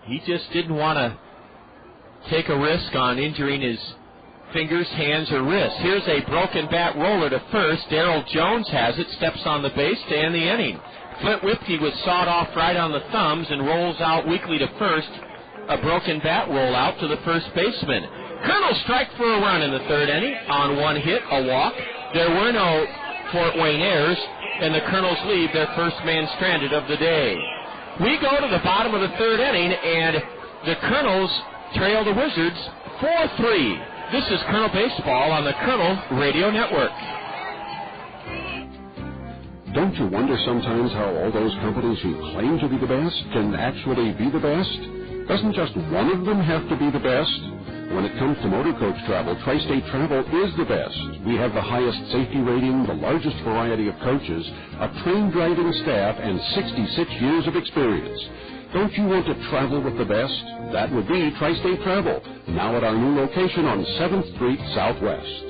He just didn't want to take a risk on injuring his fingers, hands, or wrists. Here's a broken bat roller to first. Darrell Jones has it, steps on the base to end the inning. Flint Whipke was sawed off right on the thumbs and rolls out weakly to first. A broken bat roll out to the first baseman. Kernels strike for a run in the third inning on one hit, a walk. There were no Fort Wayne errors, and the Kernels leave their first man stranded of the day. We go to the bottom of the third inning, and the Kernels trail the Wizards 4-3. This is Kernel Baseball on the Kernel Radio Network. Don't you wonder sometimes how all those companies who claim to be the best can actually be the best? Doesn't just one of them have to be the best? When it comes to motor coach travel, Tri-State Travel is the best. We have the highest safety rating, the largest variety of coaches, a trained driving staff, and 66 years of experience. Don't you want to travel with the best? That would be Tri-State Travel, now at our new location on 7th Street Southwest.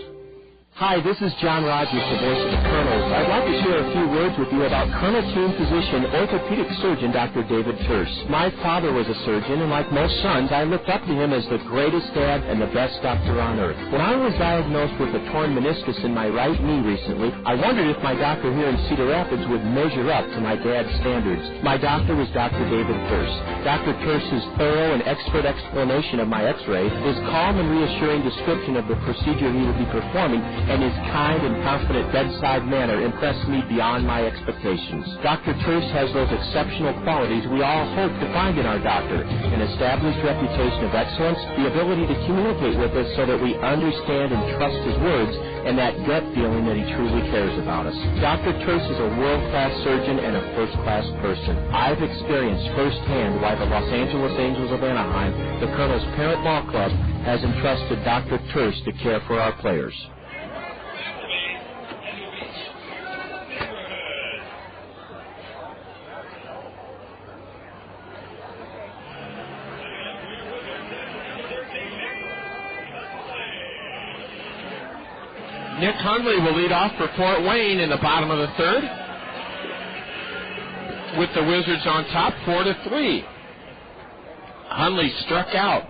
Hi, this is John Rogers, the voice of the Kernels. I'd like to share a few words with you about Kernel team physician, orthopedic surgeon Dr. David Terse. My father was a surgeon, and like most sons, I looked up to him as the greatest dad and the best doctor on earth. When I was diagnosed with a torn meniscus in my right knee recently, I wondered if my doctor here in Cedar Rapids would measure up to my dad's standards. My doctor was Dr. David Terse. Dr. Terse's thorough and expert explanation of my x-ray, his calm and reassuring description of the procedure he would be performing, and his kind and confident bedside manner impressed me beyond my expectations. Dr. Terse has those exceptional qualities we all hope to find in our doctor: an established reputation of excellence, the ability to communicate with us so that we understand and trust his words, and that gut feeling that he truly cares about us. Dr. Terse is a world-class surgeon and a first-class person. I've experienced firsthand why the Los Angeles Angels of Anaheim, the Kernels' parent ball club, has entrusted Dr. Terse to care for our players. Nick Hundley will lead off for Fort Wayne in the bottom of the third, with the Wizards on top 4-3. Hundley struck out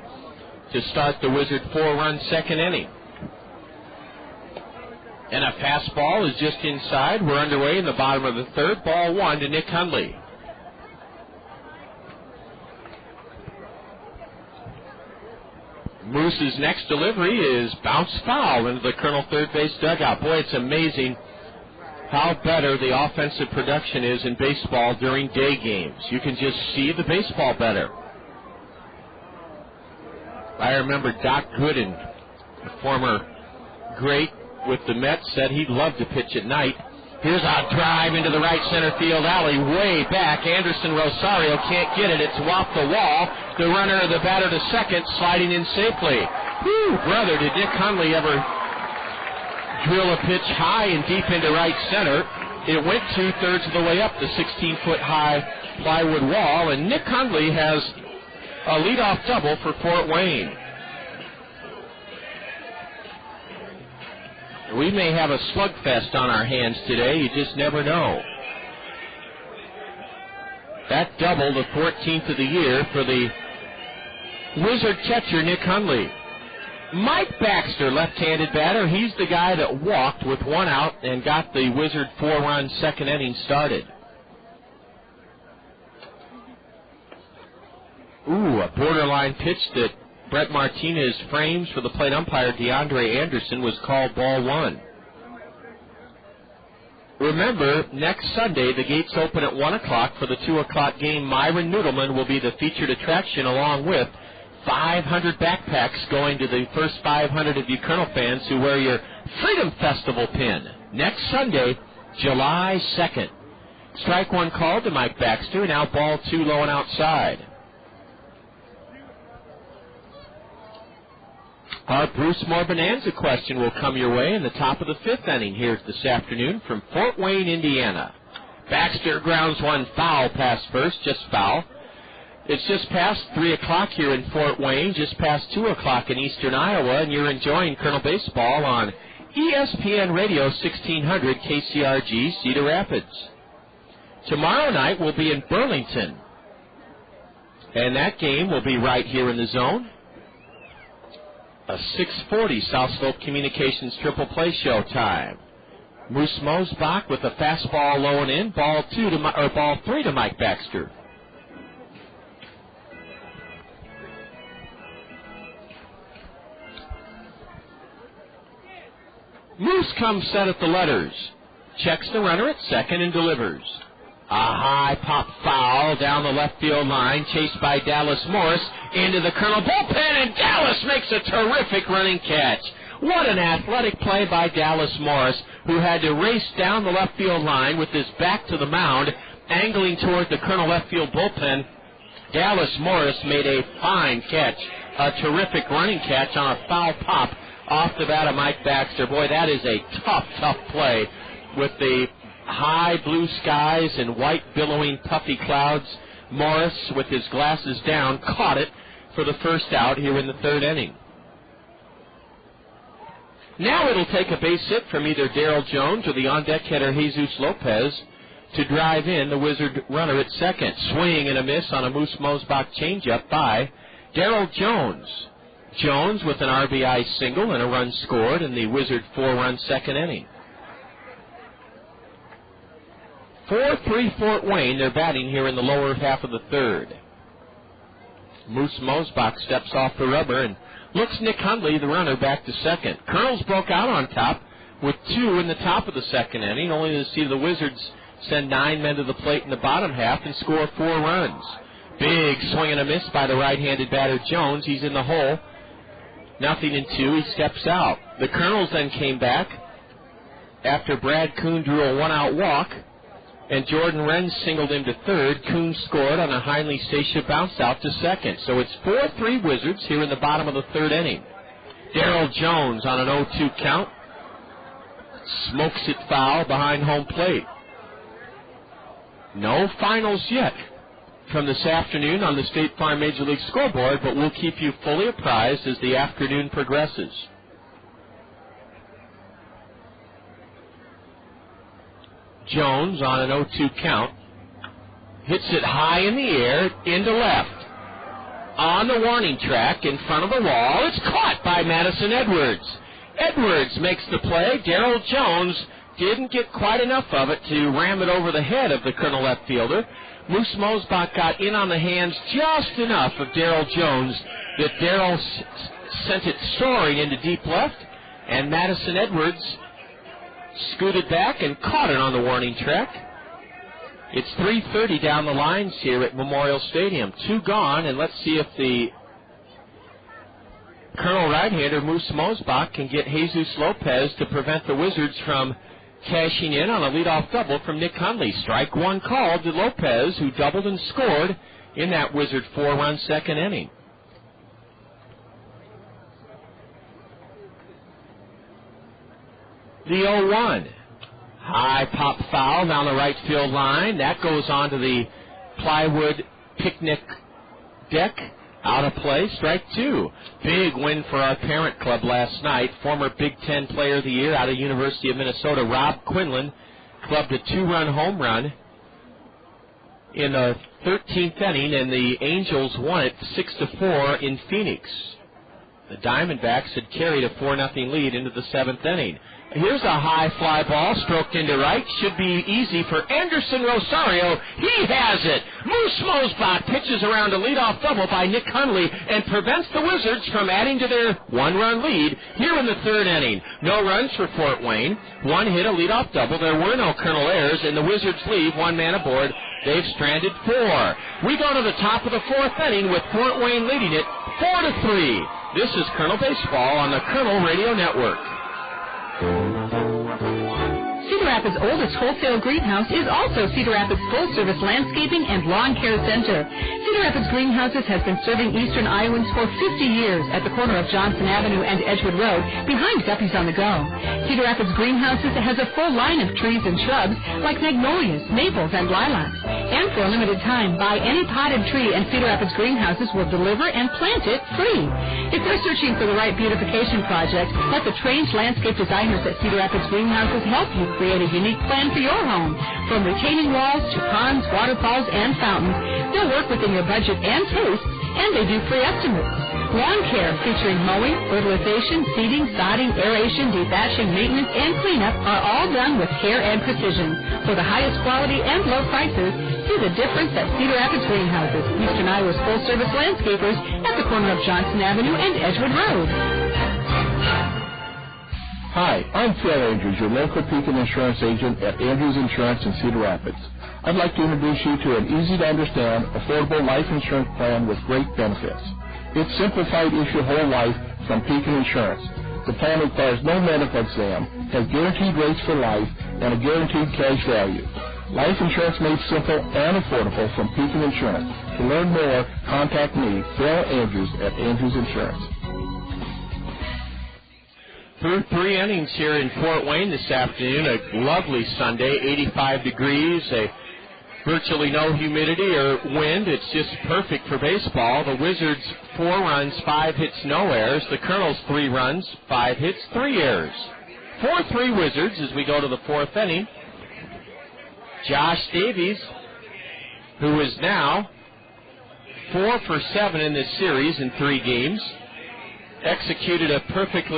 to start the Wizard 4-run second inning. And a fastball is just inside. We're underway in the bottom of the third. Ball 1 to Nick Hundley. Moose's next delivery is bounced foul into the Kernel third base dugout. Boy, it's amazing how better the offensive production is in baseball during day games. You can just see the baseball better. I remember Doc Gooden, the former great with the Mets, said he'd love to pitch at night. Here's a drive into the right center field alley, way back. Anderson Rosario can't get it. It's off the wall. The runner, the batter to second, sliding in safely. Whew, brother, did Nick Hundley ever drill a pitch high and deep into right center? It went 2/3 of the way up the 16-foot-high plywood wall, and Nick Hundley has a leadoff double for Fort Wayne. We may have a slugfest on our hands today. You just never know. That double, the 14th of the year for the Wizard catcher, Nick Hundley. Mike Baxter, left-handed batter. He's the guy that walked with one out and got the Wizard 4-run second inning started. Ooh, a borderline pitch that Brett Martinez frames for the plate umpire DeAndre Anderson was called ball 1. Remember, next Sunday, the gates open at 1 o'clock for the 2 o'clock game. Myron Noodleman will be the featured attraction, along with 500 backpacks going to the first 500 of you Kernel fans who wear your Freedom Festival pin. Next Sunday, July 2nd. Strike one called to Mike Baxter. Now ball 2 low and outside. Our Bruce Moore Bonanza question will come your way in the top of the 5th inning here this afternoon from Fort Wayne, Indiana. Baxter grounds one foul past first, just foul. It's just past 3 o'clock here in Fort Wayne, just past 2 o'clock in eastern Iowa, and you're enjoying Colonel Baseball on ESPN Radio 1600 KCRG, Cedar Rapids. Tomorrow night we'll be in Burlington, and that game will be right here in the zone. A 6:40 South Slope Communications triple play show time. Moose Mosebach with a fastball low and in, ball 3 to Mike Baxter. Moose comes set at the letters, checks the runner at second and delivers. A high pop foul down the left field line, chased by Dallas Morris into the Colonel bullpen, and Dallas makes a terrific running catch. What an athletic play by Dallas Morris, who had to race down the left field line with his back to the mound, angling toward the Colonel left field bullpen. Dallas Morris made a fine catch, a terrific running catch on a foul pop off the bat of Mike Baxter. Boy, that is a tough, tough play with the high blue skies and white billowing puffy clouds. Morris, with his glasses down, caught it for the first out here in the 3rd inning. Now it'll take a base hit from either Darrell Jones or the on-deck hitter Jesus Lopez to drive in the Wizard runner at second. Swing and a miss on a Moose Mosebach changeup by Darrell Jones. Jones with an RBI single and a run scored in the Wizard 4-run 2nd inning. 4-3 Fort Wayne. They're batting here in the lower half of the 3rd. Moose Mosebach steps off the rubber and looks Nick Hundley, the runner, back to second. Kernels broke out on top with 2 in the top of the 2nd inning, only to see the Wizards send 9 men to the plate in the bottom half and score 4 runs. Big swing and a miss by the right-handed batter Jones. He's in the hole. 0-2. He steps out. The Kernels then came back after Brad Kuhn drew a 1-out walk, and Jordan Wren singled him to third. Kuhn scored on a Hundley Stacia bounce out to second. So it's 4-3 Wizards here in the bottom of the 3rd inning. Darrell Jones on an 0-2 count smokes it foul behind home plate. No finals yet from this afternoon on the State Farm Major League scoreboard, but we'll keep you fully apprised as the afternoon progresses. Jones on an 0-2 count hits it high in the air into left. On the warning track in front of the wall, it's caught by Madison Edwards. Edwards makes the play. Darrell Jones didn't get quite enough of it to ram it over the head of the Colonel left fielder. Moose Mosebach got in on the hands just enough of Darrell Jones that Darrell sent it soaring into deep left, and Madison Edwards scooted back and caught it on the warning track. It's 3:30 down the lines here at Memorial Stadium. 2 gone, and let's see if the Colonel right-hander Moose Mosebach can get Jesus Lopez to prevent the Wizards from cashing in on a leadoff double from Nick Hundley. Strike one called to Lopez, who doubled and scored in that Wizard 4-run 2nd inning. The 0-1. High pop foul down the right field line. That goes on to the plywood picnic deck. Out of play. Strike 2. Big win for our parent club last night. Former Big Ten Player of the Year out of University of Minnesota, Rob Quinlan, clubbed a 2-run home run in the 13th inning, and the Angels won it 6-4 in Phoenix. The Diamondbacks had carried a 4-0 lead into the 7th inning. Here's a high fly ball stroked into right. Should be easy for Anderson Rosario. He has it. Moose Mosebach pitches around a leadoff double by Nick Hundley and prevents the Wizards from adding to their 1-run lead here in the 3rd inning. No runs for Fort Wayne. 1 hit, a leadoff double. There were no Colonel errors, and the Wizards leave 1 man aboard. They've stranded 4. We go to the top of the 4th inning with Fort Wayne leading it 4-3. This is Colonel Baseball on the Colonel Radio Network. Cedar Rapids' oldest wholesale greenhouse is also Cedar Rapids' full-service landscaping and lawn care center. Cedar Rapids Greenhouses has been serving eastern Iowans for 50 years at the corner of Johnson Avenue and Edgewood Road, behind Guppy's on the Go. Cedar Rapids Greenhouses has a full line of trees and shrubs like magnolias, maples, and lilacs. And for a limited time, buy any potted tree and Cedar Rapids Greenhouses will deliver and plant it free. If you're searching for the right beautification project, let the trained landscape designers at Cedar Rapids Greenhouses help you create a unique plan for your home. From retaining walls to ponds, waterfalls, and fountains, they'll work within your budget and taste, and they do free estimates. Lawn care featuring mowing, fertilization, seeding, sodding, aeration, dethatching, maintenance, and cleanup are all done with care and precision. For the highest quality and low prices, see the difference at Cedar Rapids Greenhouses, Eastern Iowa's full-service landscapers at the corner of Johnson Avenue and Edgewood Road. Hi, I'm Fred Andrews, your local Pekin Insurance agent at Andrews Insurance in Cedar Rapids. I'd like to introduce you to an easy-to-understand, affordable life insurance plan with great benefits. It's simplified issue whole life from Pekin Insurance. The plan requires no medical exam, has guaranteed rates for life, and a guaranteed cash value. Life insurance made simple and affordable from Pekin Insurance. To learn more, contact me, Bill Andrews, at Andrews Insurance. Through 3 innings here in Fort Wayne this afternoon, a lovely Sunday, 85 degrees, virtually no humidity or wind. It's just perfect for baseball. The Wizards 4 runs, 5 hits, no errors. The Kernels 3 runs, 5 hits, 3 errors. 4-3 Wizards as we go to the 4th inning. Josh Davies, who is now 4 for 7 in this series in 3 games, executed a perfect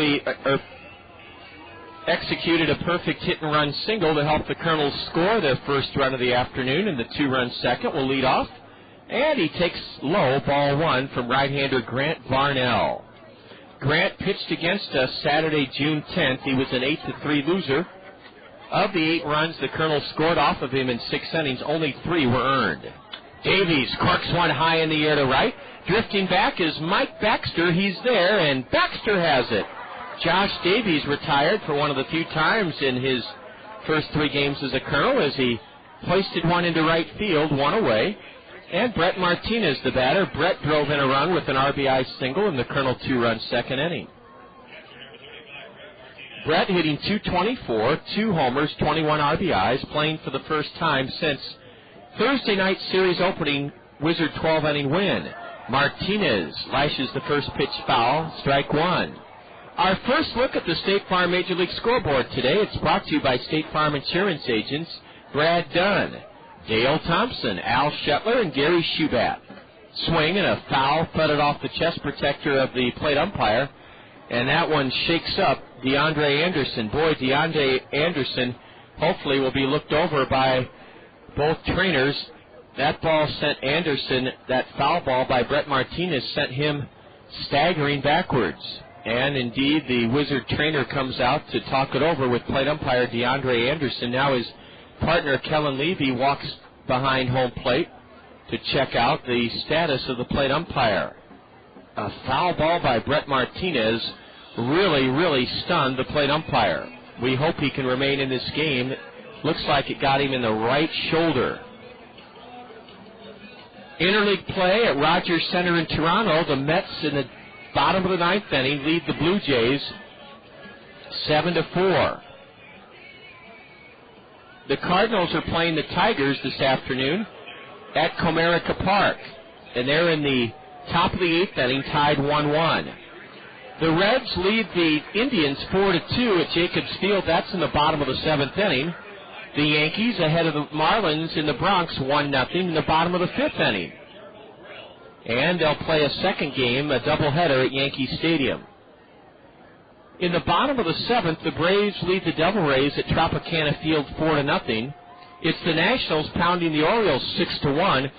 hit-and-run single to help the Kernels score their first run of the afternoon, and the 2-run second will lead off. And he takes low, ball 1 from right-hander Grant Varnell. Grant pitched against us Saturday, June 10th. He was an 8-3 loser. Of the 8 runs the Kernels scored off of him in 6 innings, only 3 were earned. Davies corks one high in the air to right. Drifting back is Mike Baxter. He's there, and Baxter has it. Josh Davies retired for one of the few times in his first 3 games as a Colonel as he hoisted one into right field, 1 away. And Brett Martinez, the batter. Brett drove in a run with an RBI single in the Colonel 2-run second inning. Brett hitting .224, 2 homers, 21 RBIs, playing for the first time since Thursday night series opening Wizard 12-inning win. Martinez lashes the first pitch foul, strike 1. Our first look at the State Farm Major League scoreboard today. It's brought to you by State Farm Insurance agents Brad Dunn, Dale Thompson, Al Shetler, and Gary Shubat. Swing and a foul thudded off the chest protector of the plate umpire, and that one shakes up DeAndre Anderson. Boy, DeAndre Anderson hopefully will be looked over by both trainers. That ball sent Anderson, that foul ball by Brett Martinez sent him staggering backwards. And indeed, the Wizard trainer comes out to talk it over with plate umpire DeAndre Anderson. Now his partner Kellen Levy walks behind home plate to check out the status of the plate umpire. A foul ball by Brett Martinez really stunned the plate umpire. We hope he can remain in this game. Looks like it got him in the right shoulder. Interleague play at Rogers Center in Toronto. The Mets in the bottom of the 9th inning lead the Blue Jays 7-4. The Cardinals are playing the Tigers this afternoon at Comerica Park, and they're in the top of the 8th inning, tied 1-1. The Reds lead the Indians 4-2 at Jacobs Field. That's in the bottom of the 7th inning. The Yankees ahead of the Marlins in the Bronx 1-0 in the bottom of the 5th inning. And they'll play a second game, a doubleheader at Yankee Stadium. In the bottom of the 7th, the Braves lead the Devil Rays at Tropicana Field 4-0. It's the Nationals pounding the Orioles 6-1.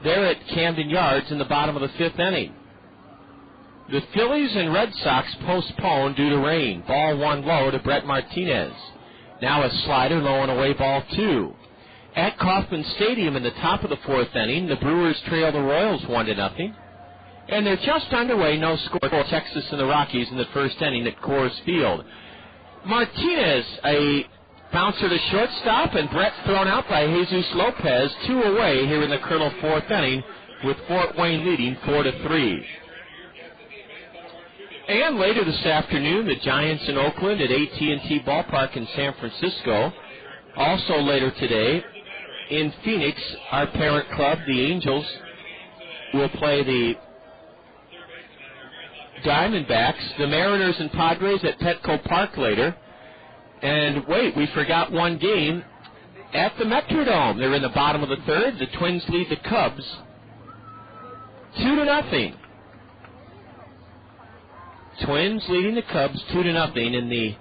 They're at Camden Yards in the bottom of the 5th inning. The Phillies and Red Sox postponed due to rain. Ball 1 low to Brett Martinez. Now a slider low and away, ball 2. At Kauffman Stadium in the top of the 4th inning, the Brewers trail the Royals 1-0. And they're just underway, no score for Texas and the Rockies in the first inning at Coors Field. Martinez, a Bouncer to shortstop, and Brett thrown out by Jesus Lopez. 2 away here in the Colonel 4th inning, with Fort Wayne leading 4-3. And later this afternoon, the Giants in Oakland at AT&T Ballpark in San Francisco. Also later today, in Phoenix, our parent club, the Angels, will play the Diamondbacks. The Mariners and Padres at Petco Park later. And wait, we forgot one game at the Metrodome. They're in the bottom of the 3rd. The Twins lead the Cubs 2-0. Twins leading the Cubs 2-0 in the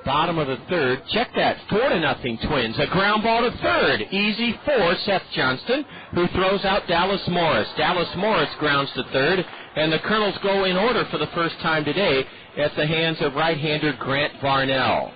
bottom of the 3rd. Check that, 4-0 Twins. A ground ball to 3rd. Easy for Seth Johnston, who throws out Dallas Morris. Dallas Morris grounds to 3rd, and the Colonels go in order for the first time today at the hands of right-hander Grant Varnell.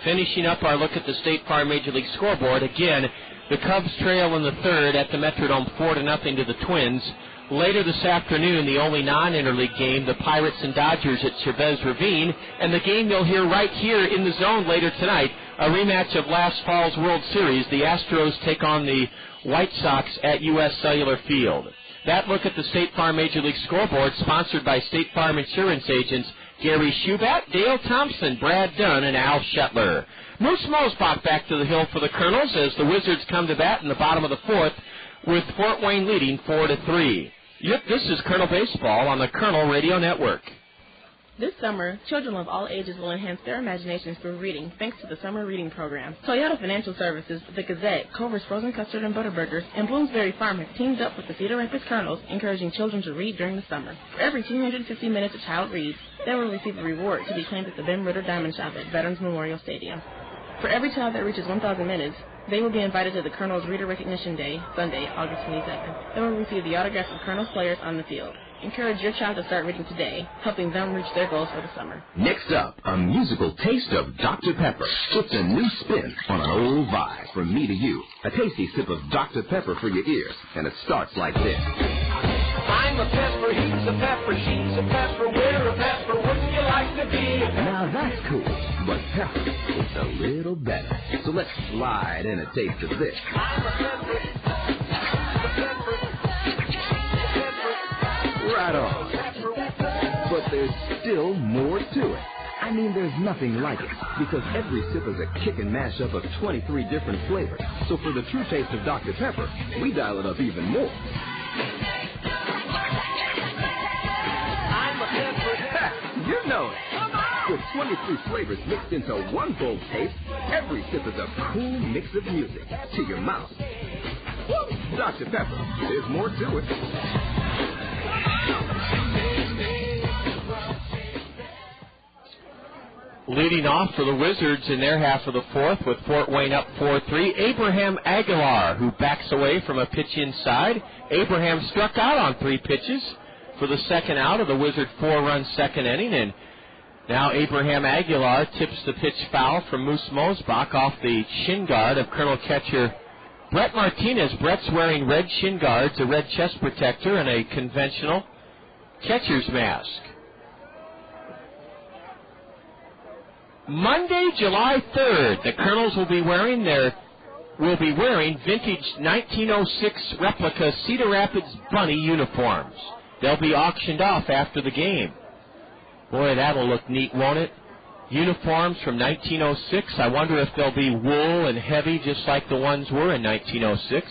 Finishing up our look at the State Farm Major League scoreboard, again, the Cubs trail in the 3rd at the Metrodome 4-0 to the Twins. Later this afternoon, the only non-interleague game, the Pirates and Dodgers at Chavez Ravine, and the game you'll hear right here in the zone later tonight, a rematch of last fall's World Series. The Astros take on the White Sox at U.S. Cellular Field. That look at the State Farm Major League scoreboard, sponsored by State Farm Insurance agents Gary Schubat, Dale Thompson, Brad Dunn, and Al Shetler. Moose Mosebach back to the hill for the Colonels as the Wizards come to bat in the bottom of the 4th, with Fort Wayne leading 4-3. Yep, this is Colonel Baseball on the Colonel Radio Network. This summer, children of all ages will enhance their imaginations through reading thanks to the summer reading program. Toyota Financial Services, The Gazette, Culver's Frozen Custard and Butterburgers, and Bloomsbury Farm have teamed up with the Cedar Rapids Kernels, encouraging children to read during the summer. For every 250 minutes a child reads, they will receive a reward to be claimed at the Ben Ritter Diamond Shop at Veterans Memorial Stadium. For every child that reaches 1,000 minutes, they will be invited to the Colonel's Reader Recognition Day, Sunday, August 27th. They will receive the autographs of Colonel's players on the field. Encourage your child to start reading today, helping them reach their goals for the summer. Next up, a musical taste of Dr. Pepper. It's a new spin on an old vibe from me to you. A tasty sip of Dr. Pepper for your ears, and it starts like this. I'm a pepper, he's a pepper, she's a pepper, we're a pepper, wouldn't you like to be a pepper? Now that's cool, but pepper is a little better. So let's slide in a taste of this. I'm a pepper, Right on. But there's still more to it. I mean, there's nothing like it, because every sip is a kick and mash up of 23 different flavors. So for the true taste of Dr. Pepper, we dial it up even more. I'm a pepper. You know it. With 23 flavors mixed into one bold taste, every sip is a cool mix of music to your mouth. Woo! Dr. Pepper, there's more to it. Leading off for the Wizards in their half of the 4th with Fort Wayne up 4-3, Abraham Aguilar, who backs away from a pitch inside. Abraham struck out on 3 pitches for the second out of the Wizard 4-run second inning, and now Abraham Aguilar tips the pitch foul from Moose Mosebach off the shin guard of Colonel catcher Brett Martinez. Brett's wearing red shin guards, a red chest protector, and a conventional catcher's mask. Monday, July 3rd, the Colonels will be wearing vintage 1906 replica Cedar Rapids Bunny uniforms. They'll be auctioned off after the game. Boy, that'll look neat, won't it? Uniforms from 1906. I wonder if they'll be wool and heavy just like the ones were in 1906.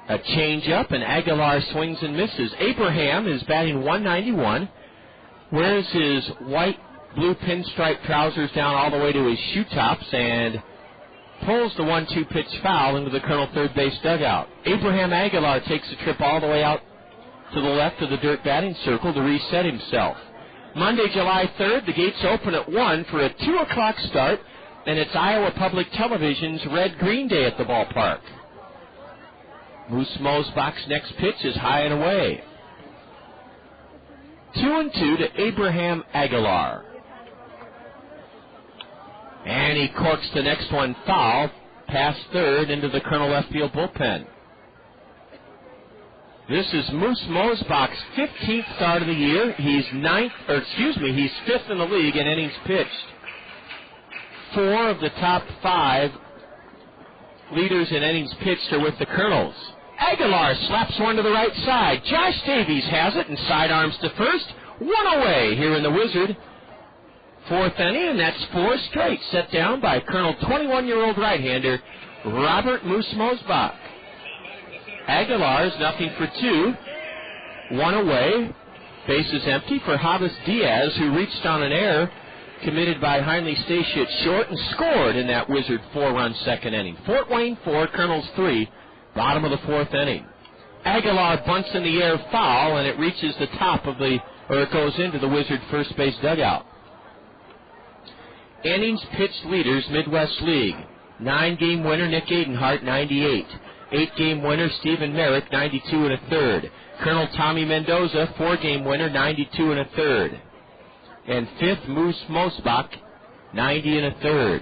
A change-up, and Aguilar swings and misses. Abraham is batting .191, wears his white blue pinstripe trousers down all the way to his shoe tops and pulls the 1-2 pitch foul into the Colonel third base dugout. Abraham Aguilar takes a trip all the way out to the left of the dirt batting circle to reset himself. Monday, July 3rd, the gates open at 1 for a 2 o'clock start, and it's Iowa Public Television's Red-Green Day at the ballpark. Moose Mosebach's next pitch is high and away. 2-2 to Abraham Aguilar. And he corks the next one foul, past third into the Colonel left field bullpen. This is Moose Mosebach's 15th start of the year. He's 5th in the league in innings pitched. 4 of the top 5 leaders in innings pitched are with the Kernels. Aguilar slaps one to the right side. Josh Davies has it and sidearms to first. 1 away here in the Wizard 4th inning, and that's 4 straight set down by Colonel 21-year-old right-hander Robert Moose Mosebach. Aguilar's nothing for 2. 1 away. Bases empty for Javis Diaz, who reached on an error committed by Hundley Stacia at short and scored in that Wizard 4-run second inning. Fort Wayne 4, Kernels 3, bottom of the 4th inning. Aguilar bunts in the air foul, and it reaches the top of the, or it goes into the Wizard first base dugout. Innings pitched leaders, Midwest League. 9-game winner Nick Adenhart, 98. 8-game winner Stephen Merrick, 92 1/3. Colonel Tommy Mendoza, 4-game winner, 92 1/3. And 5th, Moose Mosebach, 90 1/3.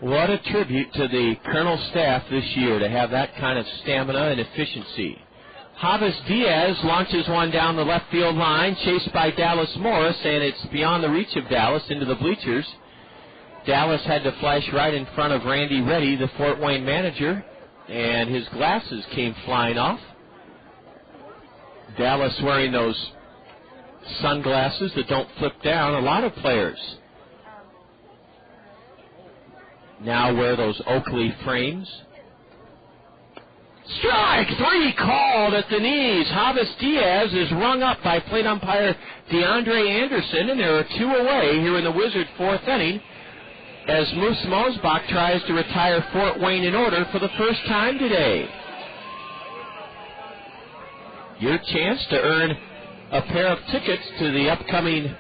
What a tribute to the Colonel staff this year to have that kind of stamina and efficiency. Javis Diaz launches one down the left field line, chased by Dallas Morris, and it's beyond the reach of Dallas into the bleachers. Dallas had to flash right in front of Randy Reddy, the Fort Wayne manager, and his glasses came flying off. Dallas wearing those sunglasses that don't flip down. A lot of players now wear those Oakley frames. Strike 3 called at the knees. Javis Diaz is rung up by plate umpire DeAndre Anderson, and there are 2 away here in the Wizard 4th inning as Moose Mosebach tries to retire Fort Wayne in order for the first time today. Your chance to earn a pair of tickets to the upcoming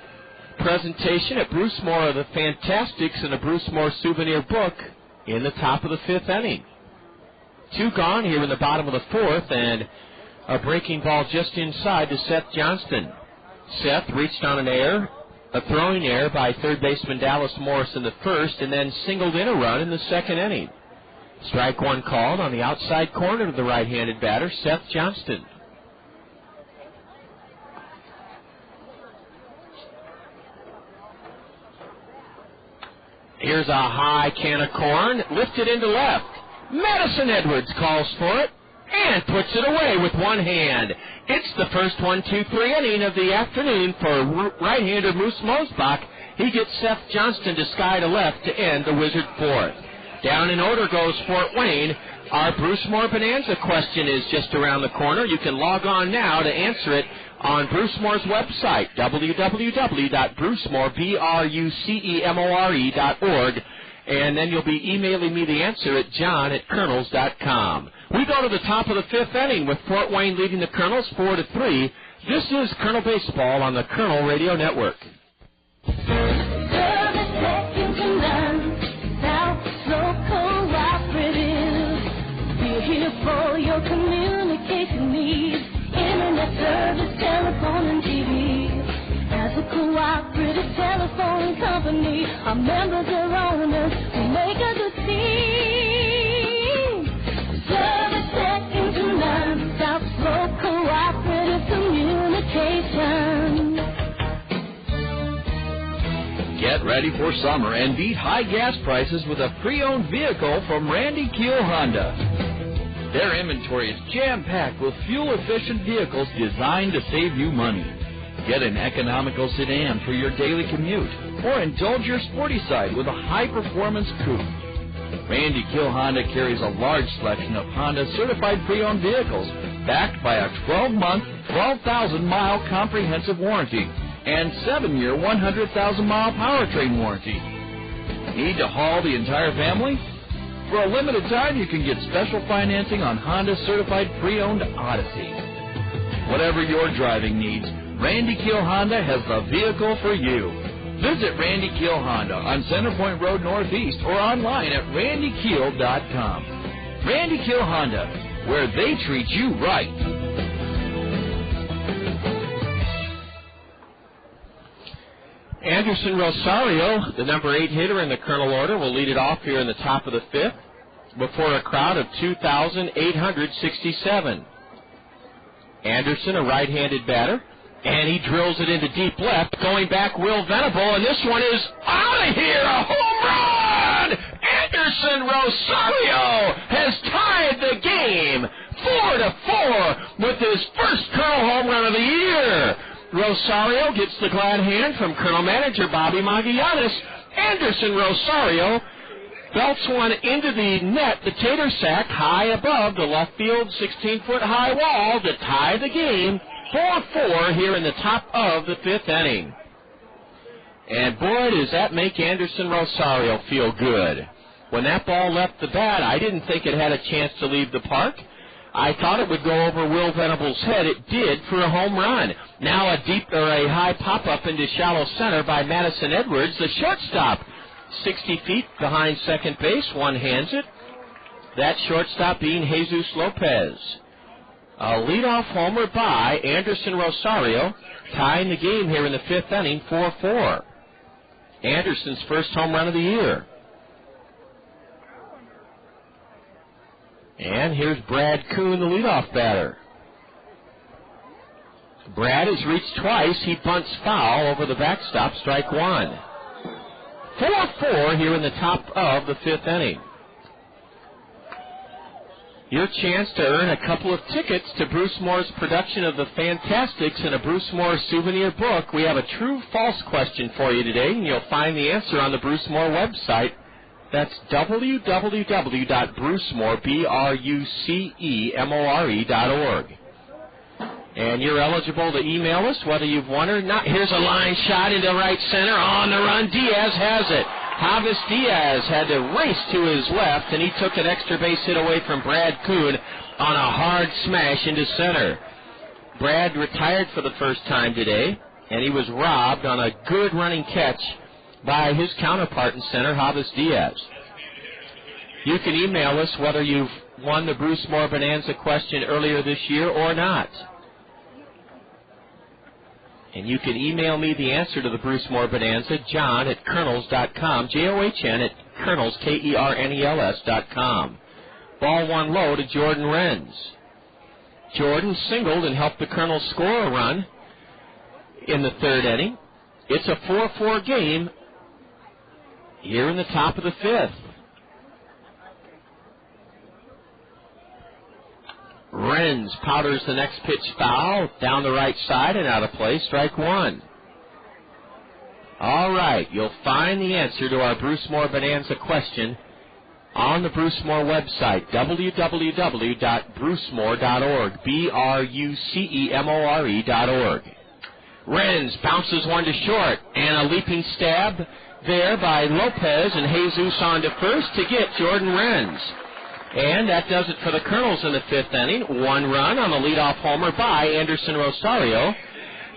presentation at Bruce Moore of the Fantastics and a Bruce Moore souvenir book in the top of the 5th inning. 2 gone here in the bottom of the 4th, and a breaking ball just inside to Seth Johnston. Seth reached on an error, a throwing error by third baseman Dallas Morris in the 1st, and then singled in a run in the 2nd inning. Strike 1 called on the outside corner of the right-handed batter, Seth Johnston. Here's a high can of corn, lifted into left. Madison Edwards calls for it and puts it away with one hand. It's the first 1-2-3 inning of the afternoon for right-hander Moose Mosebach. He gets Seth Johnston to sky to left to end the Wizard 4th. Down in order goes Fort Wayne. Our Bruce Moore Bonanza question is just around the corner. You can log on now to answer it on Bruce Moore's website, www.brucemore.org, and then you'll be emailing me the answer at john@kernels.com. We go to the top of the 5th inning with Fort Wayne leading the Kernels 4-3. This is Kernel Baseball on the Kernel Radio Network. For your communication needs, internet service, telephone, and TV. As a cooperative telephone company, our members are owners who make a good team. Service second to none, South Slope Cooperative Communication. Get ready for summer and beat high gas prices with a pre-owned vehicle from Randy Keel Honda. Their inventory is jam-packed with fuel-efficient vehicles designed to save you money. Get an economical sedan for your daily commute, or indulge your sporty side with a high-performance coupe. Randy Keel Honda carries a large selection of Honda certified pre-owned vehicles, backed by a 12-month, 12,000-mile comprehensive warranty and 7-year, 100,000-mile powertrain warranty. Need to haul the entire family? For a limited time, you can get special financing on Honda certified pre-owned Odyssey. Whatever your driving needs, Randy Keel Honda has the vehicle for you. Visit Randy Keel Honda on Centerpoint Road Northeast or online at randykeel.com. Randy Keel Honda, where they treat you right. Anderson Rosario, the number 8 hitter in the Colonel order, will lead it off here in the top of the 5th before a crowd of 2,867. Anderson, a right-handed batter, and he drills it into deep left. Going back, Will Venable, and this one is out of here. A Rosario has tied the game 4-4 with his first Colonel home run of the year. Rosario gets the glad hand from Colonel manager Bobby Magallanes. Anderson Rosario belts one into the net, the tater sack, high above the left field 16-foot high wall to tie the game 4-4 here in the top of the fifth inning. And boy, does that make Anderson Rosario feel good. When that ball left the bat, I didn't think it had a chance to leave the park. I thought it would go over Will Venable's head. It did for a home run. Now a high pop-up into shallow center by Madison Edwards, the shortstop. 60 feet behind second base, one hands it. That shortstop being Jesus Lopez. A leadoff homer by Anderson Rosario, tying the game here in the fifth inning, 4-4. Anderson's first home run of the year. And here's Brad Kuhn, the leadoff batter. Brad has reached twice. He bunts foul over the backstop, strike one. 4-4 here in the top of the fifth inning. Your chance to earn a couple of tickets to Bruce Moore's production of the Fantastics and a Bruce Moore souvenir book. We have a true-false question for you today, and you'll find the answer on the Bruce Moore website. That's www.brucemore.org. And you're eligible to email us whether you've won or not. Here's a line shot into right center. On the run, Diaz has it. Javis Diaz had to race to his left, and he took an extra base hit away from Brad Kuhn on a hard smash into center. Brad retired for the first time today, and he was robbed on a good running catch by his counterpart in center, Javis Diaz. You can email us whether you've won the Bruce Moore Bonanza question earlier this year or not. And you can email me the answer to the Bruce Moore Bonanza, John@Kernels.com, John at Kernels, Kernels.com. Ball one low to Jordan Renz. Jordan singled and helped the Kernels score a run in the third inning. It's a 4-4 game here in the top of the fifth. Renz powders the next pitch foul down the right side and out of play, strike one. All right, you'll find the answer to our Bruce Moore Bonanza question on the Bruce Moore website, www.brucemore.org, BRUCEMORE.org. Renz bounces one to short, and a leaping stab there by Lopez and Jesus on to first to get Jordan Renz. And that does it for the Kernels in the fifth inning. One run on the leadoff homer by Anderson Rosario.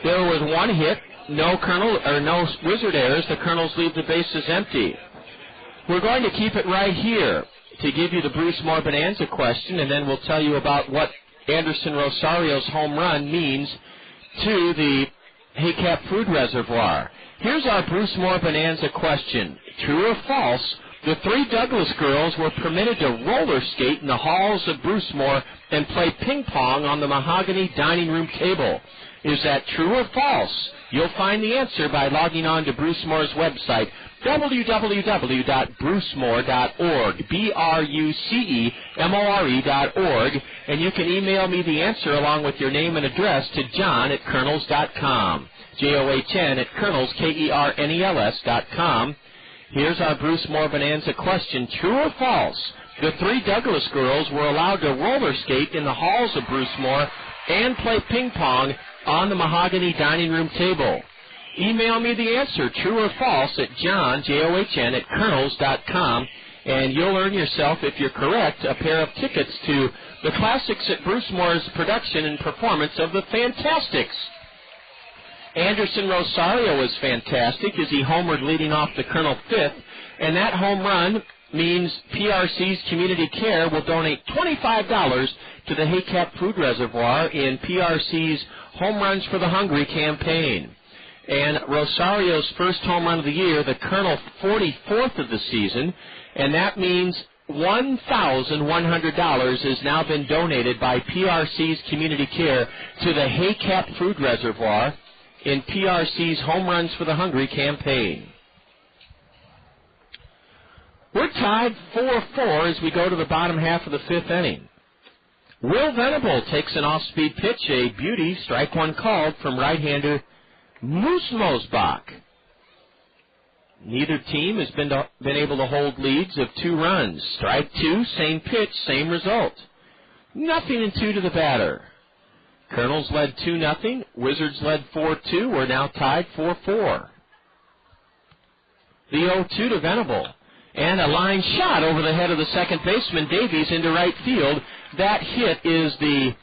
There was one hit, no Wizard errors. The Kernels leave the bases empty. We're going to keep it right here to give you the Bruce Moore Bonanza question, and then we'll tell you about what Anderson Rosario's home run means to the Haycap Food Reservoir. Here's our Bruce Moore Bonanza question. True or false? The three Douglas girls were permitted to roller skate in the halls of Bruce Moore and play ping pong on the mahogany dining room table. Is that true or false? You'll find the answer by logging on to Bruce Moore's website, www.brucemore.org, BRUCEMORE.org, and you can email me the answer along with your name and address to John@Kernels.com, JOHN@Kernels, KERNELS.com. Here's our Bruce Moore Bonanza question. True or false? The three Douglas girls were allowed to roller skate in the halls of Bruce Moore and play ping pong on the mahogany dining room table. Email me the answer, true or false, at John, JOHN@Kernels.com, and you'll earn yourself, if you're correct, a pair of tickets to the Classics at Bruce Moore's production and performance of the Fantastics. Anderson Rosario was fantastic as he homered leading off the Colonel fifth, and that home run means PRC's Community Care will donate $25 to the Haycap Food Reservoir in PRC's Home Runs for the Hungry campaign. And Rosario's first home run of the year, the Colonel 44th of the season, and that means $1,100 has now been donated by PRC's Community Care to the Haycap Food Reservoir in PRC's Home Runs for the Hungry campaign. We're tied 4-4 as we go to the bottom half of the fifth inning. Will Venable takes an off-speed pitch, a beauty, strike one called from right-hander Mosebach. Neither team has been able to hold leads of 2 runs. Strike two, same pitch, same result. 0-2 to the batter. Kernels led 2-0. Wizards led 4-2. We're now tied 4-4. The 0-2 to Venable. And a line shot over the head of the second baseman, Davies, into right field. That hit is the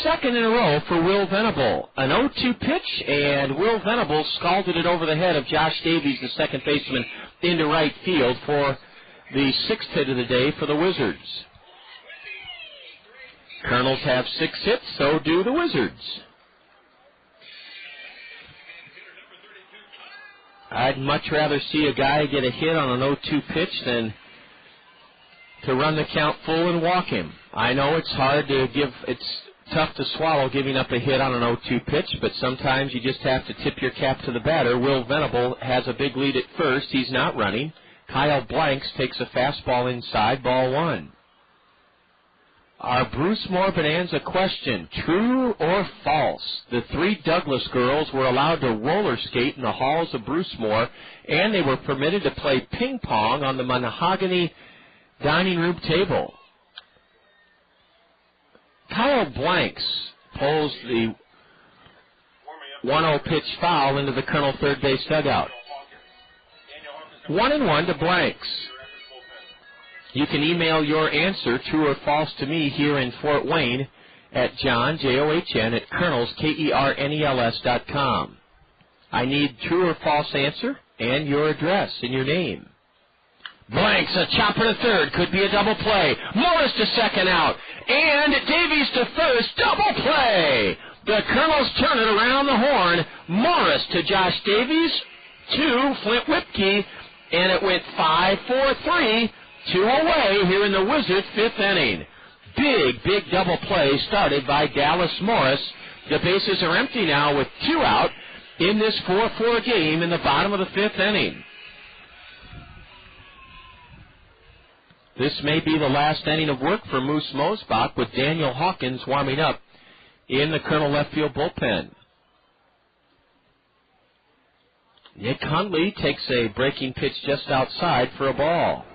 second in a row for Will Venable. An 0-2 pitch, and Will Venable scalded it over the head of Josh Davies, the second baseman, into right field for the 6th hit of the day for the Wizards. Kernels have 6 hits, so do the Wizards. I'd much rather see a guy get a hit on an 0-2 pitch than to run the count full and walk him. I know it's hard to it's tough to swallow giving up a hit on an 0-2 pitch, but sometimes you just have to tip your cap to the batter. Will Venable has a big lead at first. He's not running. Kyle Blanks takes a fastball inside, ball 1. Our Bruce Moore Bonanza question, true or false? The 3 Douglas girls were allowed to roller skate in the halls of Bruce Moore, and they were permitted to play ping pong on the mahogany dining room table. Kyle Blanks pulls the 1-0 pitch foul into the Colonel third base dugout. 1-1 to Blanks. You can email your answer, true or false, to me here in Fort Wayne at John, John, at Kernels, KERNELS.com. I need true or false answer and your address and your name. Blanks, a chopper to third, could be a double play. Morris to second out, and Davies to first, double play. The Kernels turn it around the horn. Morris to Josh Davies, to Flint Whipke, and it went 5-4-3. 2 away here in the Wizards' 5th inning. Big double play started by Dallas Morris. The bases are empty now with 2 out in this 4-4 game in the bottom of the 5th inning. This may be the last inning of work for Moose Mosebach with Daniel Hawkins warming up in the Colonel left field bullpen. Nick Hundley takes a breaking pitch just outside for a ball.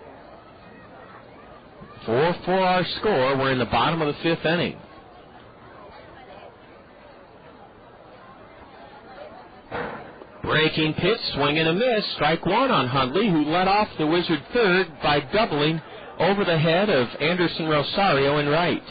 4-4 our score. We're in the bottom of the 5th inning. Breaking pitch, swing and a miss. Strike one on Hundley, who led off the Wizard third by doubling over the head of Anderson Rosario in right.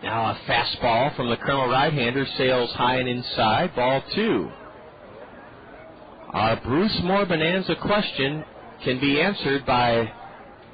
Now a fastball from the Colonel right-hander sails high and inside, ball 2. Our Bruce Moore Bonanza question can be answered by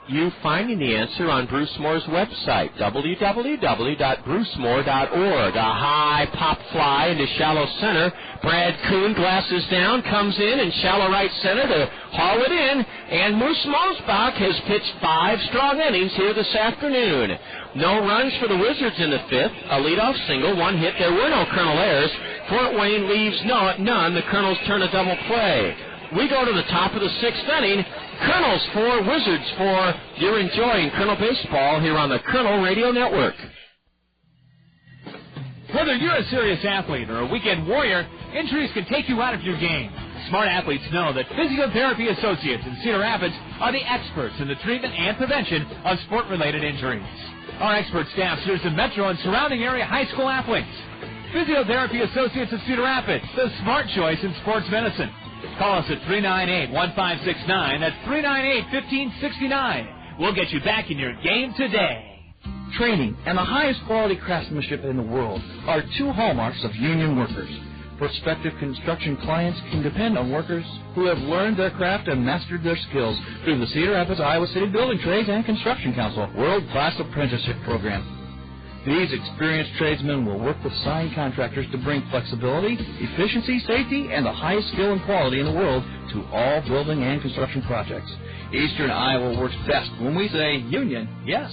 you finding the answer on Bruce Moore's website, www.brucemore.org. A high pop fly into shallow center. Brad Kuhn glasses down, comes in shallow right center to haul it in, and Moose Mosebach has pitched 5 strong innings here this afternoon. No runs for the Wizards in the 5th. A leadoff single, 1 hit. There were no Colonel errors. Fort Wayne leaves none. The Colonels turn a double play. We go to the top of the 6th inning. Kernels 4, Wizards 4. You're enjoying Colonel Baseball here on the Colonel Radio Network. Whether you're a serious athlete or a weekend warrior, injuries can take you out of your game. Smart athletes know that Physiotherapy Associates in Cedar Rapids are the experts in the treatment and prevention of sport-related injuries. Our expert staff serves the metro and surrounding area high school athletes. Physiotherapy Associates of Cedar Rapids, the smart choice in sports medicine. Call us at 398-1569. That's 398-1569. We'll get you back in your game today. Training and the highest quality craftsmanship in the world are 2 hallmarks of union workers. Prospective construction clients can depend on workers who have learned their craft and mastered their skills through the Cedar Rapids Iowa City Building Trades and Construction Council World-Class Apprenticeship Program. These experienced tradesmen will work with signed contractors to bring flexibility, efficiency, safety, and the highest skill and quality in the world to all building and construction projects. Eastern Iowa works best when we say union, yes.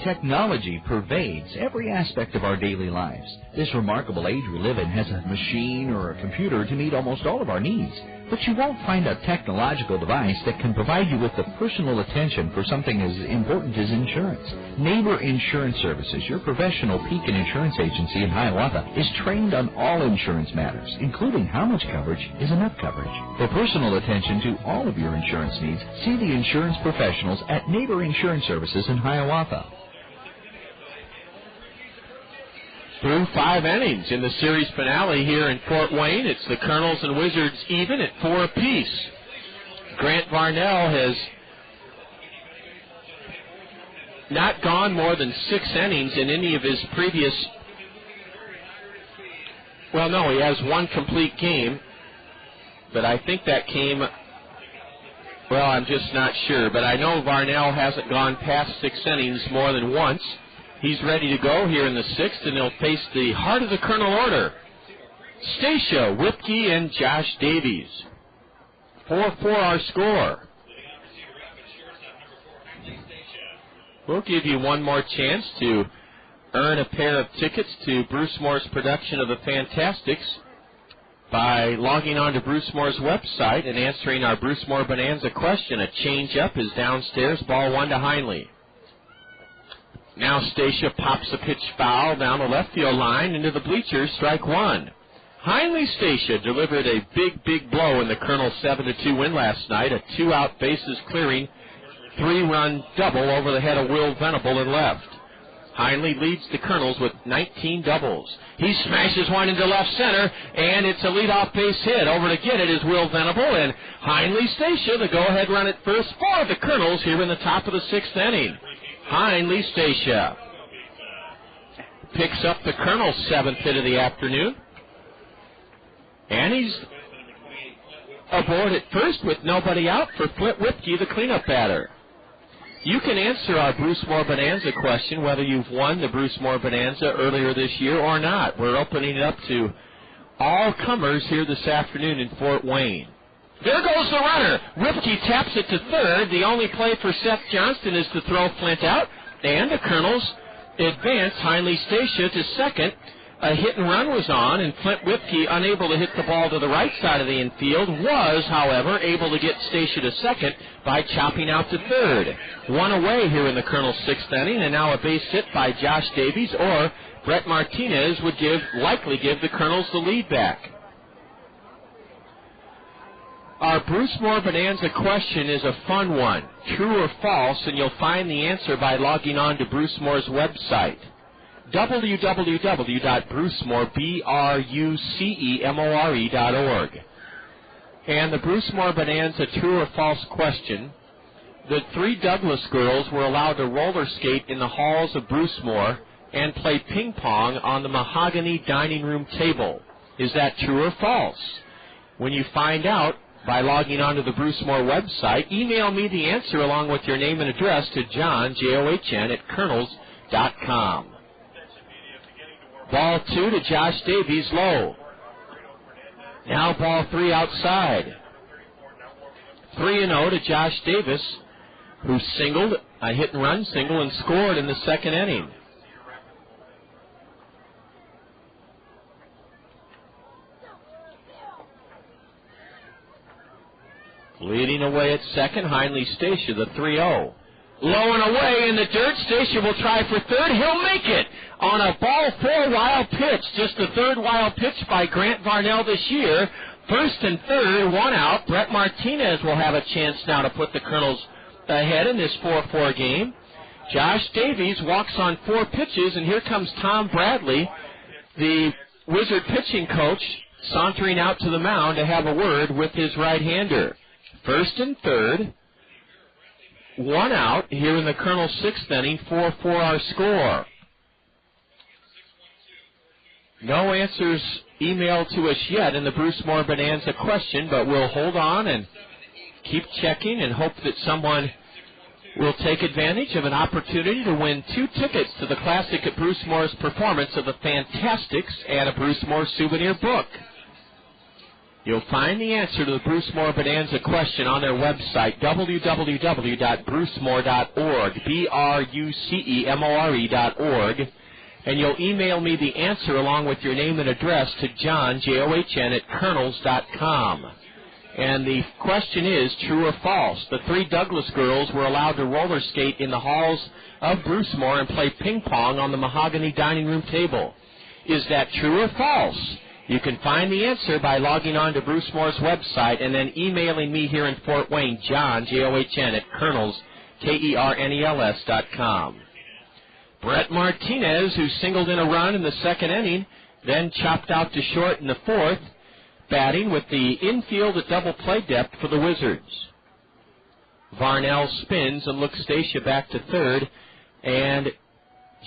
Technology pervades every aspect of our daily lives. This remarkable age we live in has a machine or a computer to meet almost all of our needs. But you won't find a technological device that can provide you with the personal attention for something as important as insurance. Neighbor Insurance Services, your professional Pekin insurance agency in Hiawatha, is trained on all insurance matters, including how much coverage is enough coverage. For personal attention to all of your insurance needs, see the insurance professionals at Neighbor Insurance Services in Hiawatha. Through 5 innings in the series finale here in Fort Wayne. It's the Kernels and Wizards even at 4 apiece. Grant Varnell has not gone more than 6 innings in any of his previous... Well, no, he has 1 complete game, but I think that came... Well, I'm just not sure, but I know Varnell hasn't gone past 6 innings more than once. He's ready to go here in the 6th, and he'll face the heart of the Kernel order. Stacia, Whipke, and Josh Davies. 4-4 our score. We'll give you one more chance to earn a pair of tickets to Bruce Moore's production of the Fantastics by logging on to Bruce Moore's website and answering our Bruce Moore Bonanza question. A change-up is downstairs, ball 1 to Hundley. Now Stacia pops a pitch foul down the left field line into the bleachers, strike 1. Hundley Stacia delivered a big blow in the Kernel 7-2 win last night, a 2-out bases clearing, 3-run double over the head of Will Venable in left. Hundley leads the Kernels with 19 doubles. He smashes one into left center, and it's a leadoff base hit. Over to get it is Will Venable, and Hundley Stacia, the go-ahead run at first for the Kernels here in the top of the 6th inning. Hundley Stacia picks up the Kernel's 7th hit of the afternoon. And he's aboard at first with nobody out for Flint Whipke, the cleanup batter. You can answer our Bruce Moore Bonanza question, whether you've won the Bruce Moore Bonanza earlier this year or not. We're opening it up to all comers here this afternoon in Fort Wayne. There goes the runner. Whipke taps it to third. The only play for Seth Johnston is to throw Flint out. And the Kernels advance Hundley Stacia to second. A hit and run was on, and Flint Whipke, unable to hit the ball to the right side of the infield, was, however, able to get Stacia to second by chopping out to third. 1 away here in the Kernel's 6th inning, and now a base hit by Josh Davies, or Brett Martinez would likely give the Kernels the lead back. Our Bruce Moore Bonanza question is a fun one, true or false, and you'll find the answer by logging on to Bruce Moore's website, www.brucemore.org. And the Bruce Moore Bonanza true or false question, the 3 Douglas girls were allowed to roller skate in the halls of Bruce Moore and play ping pong on the mahogany dining room table. Is that true or false? When you find out, by logging on to the Bruce Moore website, email me the answer along with your name and address to John, John, at Kernels.com. Ball 2 to Josh Davies, low. Now ball 3 outside. 3-0 to Josh Davis, who singled, a hit-and-run single, and scored in the 2nd inning. Leading away at second, Hundley Stacia, the 3-0. Low and away in the dirt. Stacia will try for third. He'll make it on a ball 4 wild pitch. Just the 3rd wild pitch by Grant Varnell this year. 1st and 3rd, 1 out. Brett Martinez will have a chance now to put the Kernels ahead in this 4-4 game. Josh Davies walks on 4 pitches, and here comes Tom Bradley, the Wizard pitching coach, sauntering out to the mound to have a word with his right-hander. 1st and 3rd, 1 out here in the Kernel's 6th inning, 4-4 our score. No answers emailed to us yet in the Bruce Moore Bonanza question, but we'll hold on and keep checking and hope that someone will take advantage of an opportunity to win 2 tickets to the Classic at Bruce Moore's performance of the Fantastics and a Bruce Moore souvenir book. You'll find the answer to the Bruce Moore Bonanza question on their website, www.brucemore.org, BRUCEMORE.org, and you'll email me the answer along with your name and address to John, John, at Kernels.com. And the question is, true or false? The 3 Douglas girls were allowed to roller skate in the halls of Bruce Moore and play ping pong on the mahogany dining room table. Is that true or false? You can find the answer by logging on to Bruce Moore's website and then emailing me here in Fort Wayne, John, John, at Kernels, Kernels.com. Brett Martinez, who singled in a run in the second inning, then chopped out to short in the fourth, batting with the infield at double play depth for the Wizards. Varnell spins and looks Stacia back to third, and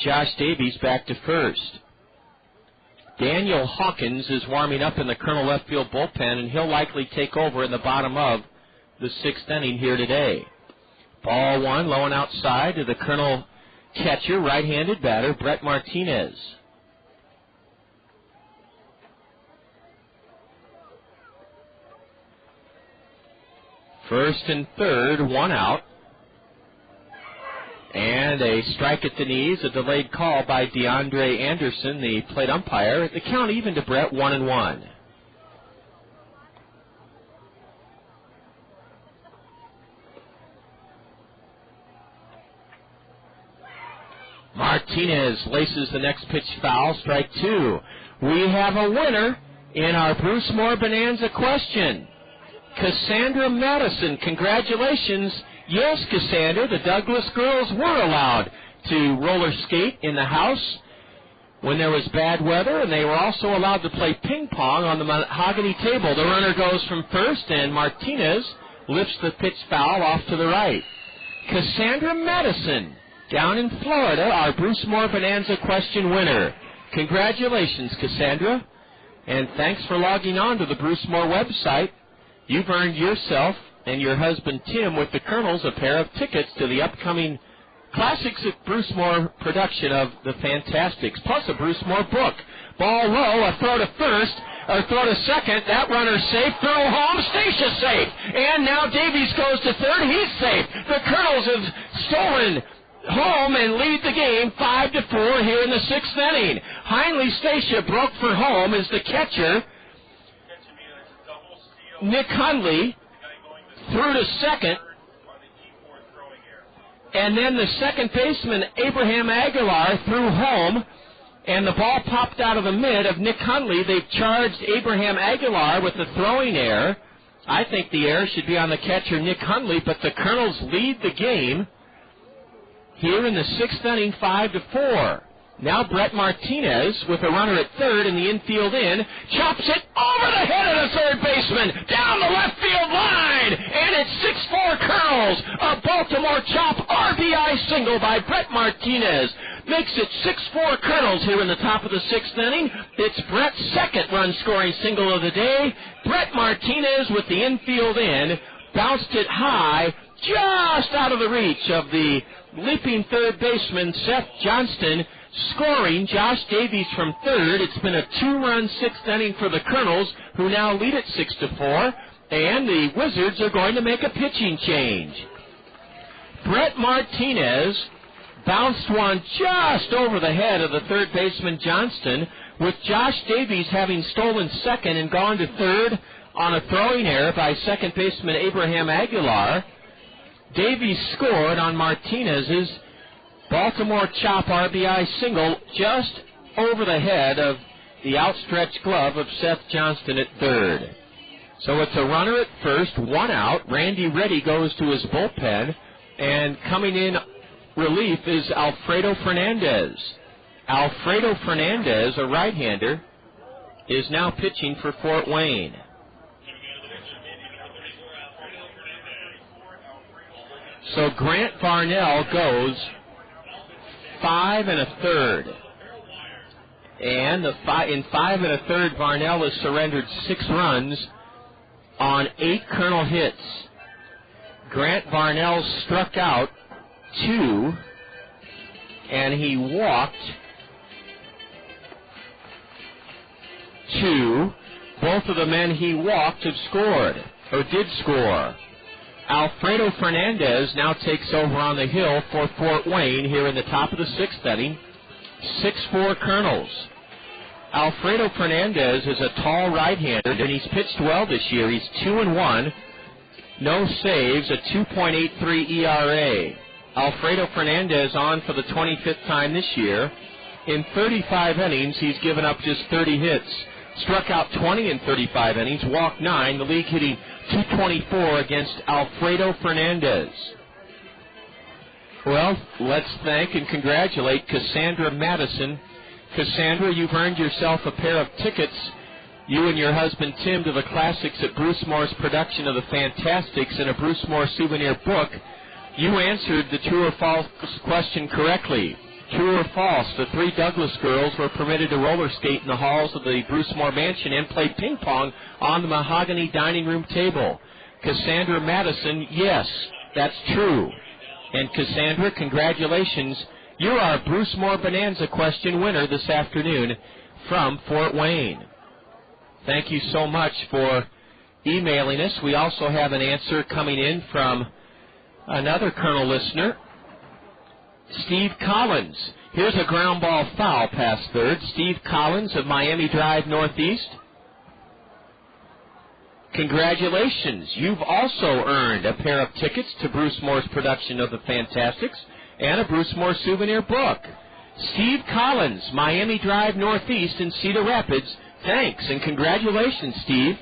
Josh Davies back to first. Daniel Hawkins is warming up in the Colonel left field bullpen, and he'll likely take over in the bottom of the sixth inning here today. Ball one, low and outside to the Colonel catcher, right-handed batter, Brett Martinez. First and third, one out. And a strike at the knees, a delayed call by DeAndre Anderson, the plate umpire. The count even to Brett, 1-1. Martinez laces the next pitch foul, strike 2. We have a winner in our Bruce Moore Bonanza question. Cassandra Madison, congratulations. Yes, Cassandra, the Douglas girls were allowed to roller skate in the house when there was bad weather, and they were also allowed to play ping pong on the mahogany table. The runner goes from first, and Martinez lifts the pitch foul off to the right. Cassandra Madison, down in Florida, our Bruce Moore Bonanza question winner. Congratulations, Cassandra, and thanks for logging on to the Bruce Moore website. You've earned yourself and your husband Tim with the Kernels a pair of tickets to the upcoming Classics at Bruce Moore production of The Fantastics, plus a Bruce Moore book. Ball low, a throw to first, a throw to second. That runner's safe. Throw home, Stacia safe. And now Davies goes to third. He's safe. The Kernels have stolen home and lead the game 5-4 here in the sixth inning. Heinley Stacia broke for home as the catcher, Nick Hundley, threw to second, and then the second baseman, Abraham Aguilar, threw home, and the ball popped out of the mid of Nick Hundley. They've charged Abraham Aguilar with the throwing error. I think the error should be on the catcher, Nick Hundley, but the Kernels lead the game here in the sixth inning, 5-4. Now Brett Martinez with a runner at third and the infield in, chops it over the head of the third baseman, down the left field line, and it's 6-4 Kernels. A Baltimore chop RBI single by Brett Martinez makes it 6-4 Kernels here in the top of the sixth inning. It's Brett's second run-scoring single of the day. Brett Martinez with the infield in, bounced it high, just out of the reach of the leaping third baseman Seth Johnston, scoring Josh Davies from third. It's been a two-run sixth inning for the Kernels, who now lead at 6-4, and the Wizards are going to make a pitching change. Brett Martinez bounced one just over the head of the third baseman Johnston, with Josh Davies having stolen second and gone to third on a throwing error by second baseman Abraham Aguilar. Davies scored on Martinez's Baltimore chop RBI single just over the head of the outstretched glove of Seth Johnston at third. So it's a runner at first, one out. Randy Reddy goes to his bullpen, and coming in relief is Alfredo Fernandez. Alfredo Fernandez, a right-hander, is now pitching for Fort Wayne. So Grant Varnell goes 5 1/3. And in 5 1/3, Varnell has surrendered 6 runs on 8 Colonel hits. Grant Varnell struck out 2, and he walked 2. Both of the men he walked have scored, or did score. Alfredo Fernandez now takes over on the hill for Fort Wayne here in the top of the 6th inning. 6-4 Kernels. Alfredo Fernandez is a tall right-hander, and he's pitched well this year. He's 2-1, no saves, a 2.83 ERA. Alfredo Fernandez on for the 25th time this year. In 35 innings, he's given up just 30 hits. Struck out 20 in 35 innings, walked 9. The league hitting .224 against Alfredo Fernandez. Well, let's thank and congratulate Cassandra Madison. Cassandra, you've earned yourself a pair of tickets, you and your husband Tim, to the Classics at Bruce Moore's production of the Fantastics and a Bruce Moore souvenir book. You answered the true or false question correctly. True or false, the 3 Douglas girls were permitted to roller skate in the halls of the Bruce Moore Mansion and play ping pong on the mahogany dining room table. Cassandra Madison, yes, that's true. And Cassandra, congratulations. You're our Bruce Moore Bonanza question winner this afternoon from Fort Wayne. Thank you so much for emailing us. We also have an answer coming in from another Colonel listener, Steve Collins. Here's a ground ball foul past third. Steve Collins of Miami Drive Northeast. Congratulations. You've also earned a pair of tickets to Bruce Moore's production of the Fantastics and a Bruce Moore souvenir book. Steve Collins, Miami Drive Northeast in Cedar Rapids. Thanks and congratulations, Steve.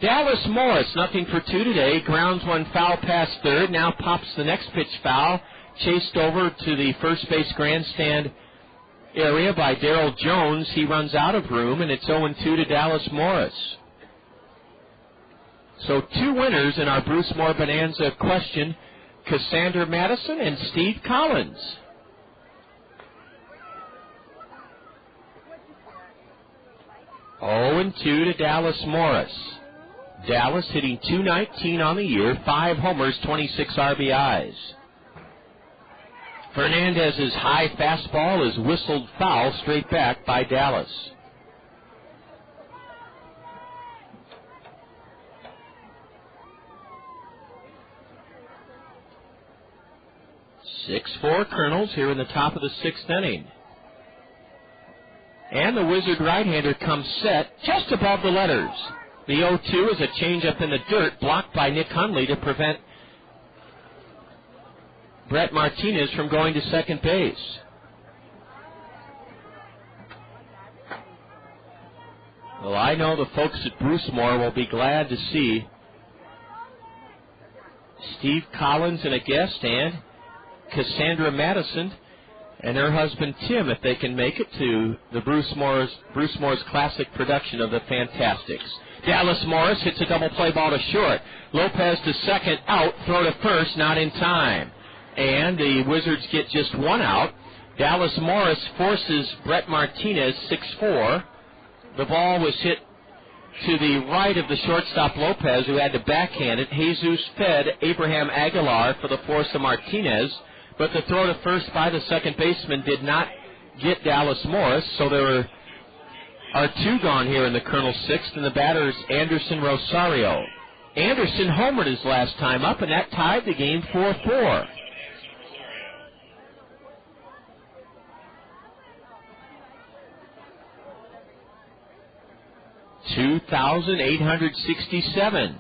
Dallas Morris, nothing for 2 today. Grounds one foul past third. Now pops the next pitch foul. Chased over to the first base grandstand area by Darrell Jones. He runs out of room, and it's 0-2 to Dallas Morris. So 2 winners in our Bruce Moore Bonanza question, Cassandra Madison and Steve Collins. Oh-2 to Dallas Morris. Dallas hitting .219 on the year, 5 homers, 26 RBIs. Fernandez's high fastball is whistled foul straight back by Dallas. .6-4 Kernels here in the top of the 6th inning. And the Wizard right-hander comes set just above the letters. The 0-2 is a changeup in the dirt blocked by Nick Hundley to prevent Brett Martinez from going to second base. Well, I know the folks at Bruce Moore will be glad to see Steve Collins and a guest and Cassandra Madison and her husband Tim, if they can make it to the Bruce Moore's classic production of the Fantastics. Dallas Morris hits a double play ball to short. Lopez to second, out, throw to first, not in time. And the Wizards get just 1 out. Dallas Morris forces Brett Martinez 6-4. The ball was hit to the right of the shortstop Lopez, who had to backhand it. Jesus fed Abraham Aguilar for the force of Martinez, but the throw to first by the second baseman did not get Dallas Morris, so there are 2 gone here in the Colonel 6th, and the batter's Anderson Rosario. Anderson homered his last time up, and that tied the game 4-4. $2,867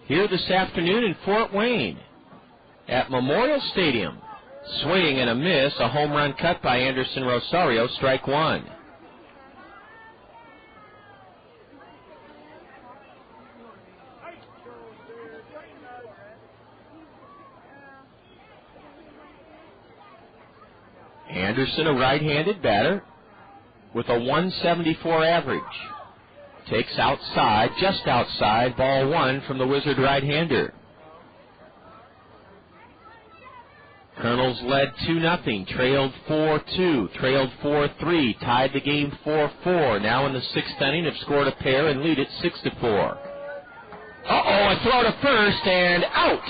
here this afternoon in Fort Wayne at Memorial Stadium. Swing and a miss, a home run cut by Anderson Rosario, strike 1. Anderson, a right-handed batter with a 174 average. Takes outside, just outside, ball 1 from the Wizard right-hander. Kernels led 2-0, trailed 4-2, trailed 4-3, tied the game 4-4. Now in the 6th inning, have scored a pair and lead it 6-4. A throw to first, and out,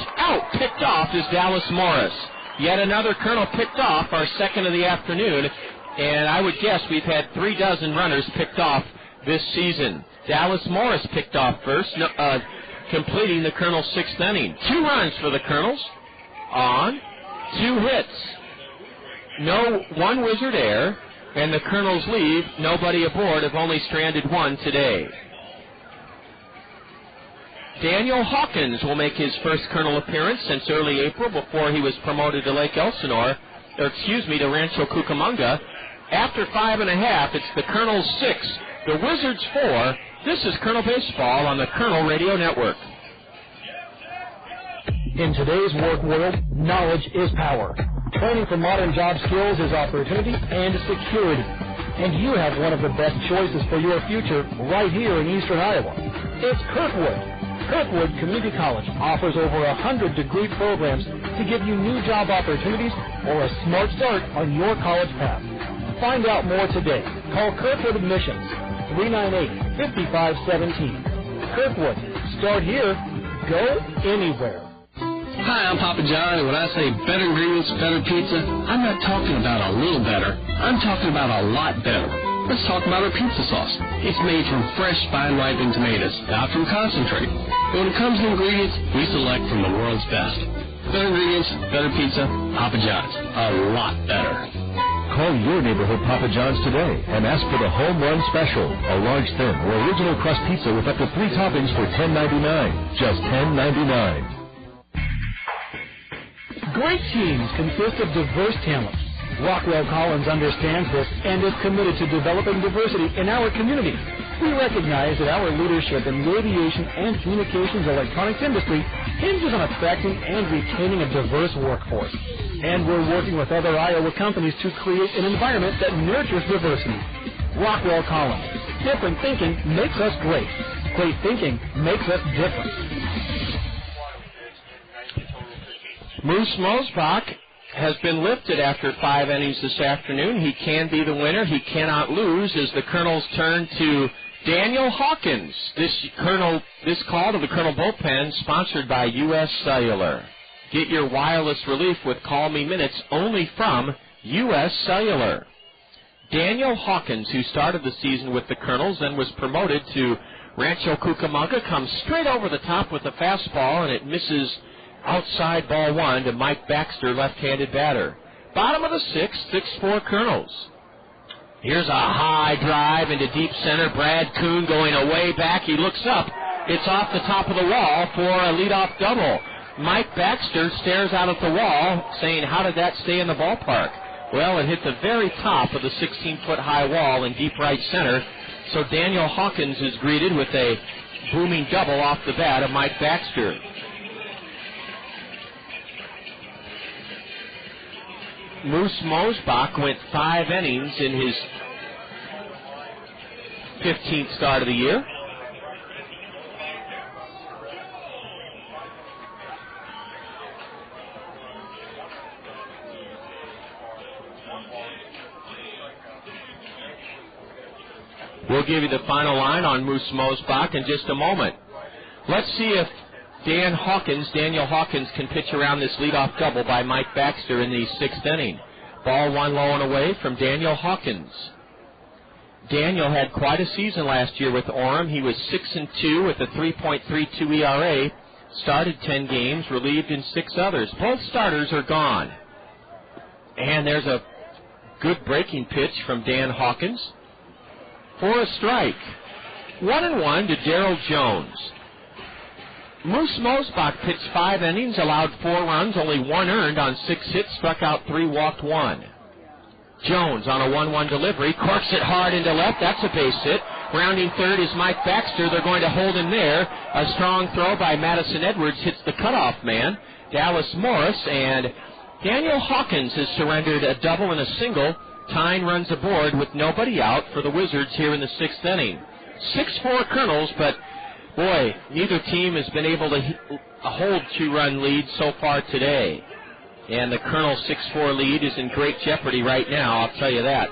picked off is Dallas Morris. Yet another Colonel picked off, our second of the afternoon, and I would guess we've had 36 runners picked off this season. Dallas Morris picked off first, completing the Kernels' 6th inning. 2 runs for the Kernels on 2 hits. No 1 Wizard error, and the Kernels leave. Nobody aboard, have only stranded 1 today. Daniel Hawkins will make his first Kernel appearance since early April before he was promoted to Lake Elsinore, to Rancho Cucamonga. After 5.5, it's the Kernels 6, the Wizards 4. This is Kernel Baseball on the Kernel Radio Network. In today's work world, knowledge is power. Training for modern job skills is opportunity and security. And you have one of the best choices for your future right here in Eastern Iowa. It's Kirkwood. Kirkwood Community College offers over 100 degree programs to give you new job opportunities or a smart start on your college path. Find out more today. Call Kirkwood Admissions, 398-5517. Kirkwood, start here, go anywhere. Hi, I'm Papa John, and when I say better ingredients, better pizza, I'm not talking about a little better. I'm talking about a lot better. Let's talk about our pizza sauce. It's made from fresh, fine-ripened tomatoes, not from concentrate. And when it comes to ingredients, we select from the world's best. Better ingredients, better pizza, Papa John's. A lot better. Call your neighborhood Papa John's today and ask for the Home Run Special, a large, thin, or original crust pizza with up to 3 toppings for $10.99. Just $10.99. Great teams consist of diverse talent. Rockwell Collins understands this and is committed to developing diversity in our community. We recognize that our leadership in the aviation and communications electronics industry hinges on attracting and retaining a diverse workforce. And we're working with other Iowa companies to create an environment that nurtures diversity. Rockwell Collins. Different thinking makes us great. Great thinking makes us different. Moose Mosebach has been lifted after 5 innings this afternoon. He can be the winner. He cannot lose as the Kernels turn to Daniel Hawkins. This call to the Kernel bullpen sponsored by U.S. Cellular. Get your wireless relief with Call Me Minutes only from U.S. Cellular. Daniel Hawkins, who started the season with the Kernels and was promoted to Rancho Cucamonga, comes straight over the top with a fastball, and it misses outside ball 1 to Mike Baxter, left-handed batter. Bottom of the 6th, 6-4 Kernels. Here's a high drive into deep center. Brad Kuhn going away back. He looks up. It's off the top of the wall for a leadoff double. Mike Baxter stares out at the wall, saying, how did that stay in the ballpark? Well, it hit the very top of the 16-foot high wall in deep right center. So Daniel Hawkins is greeted with a booming double off the bat of Mike Baxter. Moose Mosebach went 5 innings in his 15th start of the year. We'll give you the final line on Moose Mosebach in just a moment. Let's see if Daniel Hawkins can pitch around this leadoff double by Mike Baxter in the 6th inning. Ball 1 low and away from Daniel Hawkins. Daniel had quite a season last year with Orem. He was 6-2 with a 3.32 ERA. Started 10 games, relieved in 6 others. Both starters are gone. And there's a good breaking pitch from Dan Hawkins for a strike. 1-1 to Darrell Jones. Moose Mosebach pitched 5 innings, allowed 4 runs, only 1 earned on 6 hits, struck out 3, walked 1. Jones on a 1-1 delivery, corks it hard into left. That's a base hit. Rounding third is Mike Baxter. They're going to hold him there. A strong throw by Madison Edwards hits the cutoff man, Dallas Morris, and Daniel Hawkins has surrendered a double and a single. Tyne runs aboard with nobody out for the Wizards here in the 6th inning. 6-4 Kernels, but boy, neither team has been able to hold 2-run lead so far today. And the Kernel 6-4 lead is in great jeopardy right now, I'll tell you that.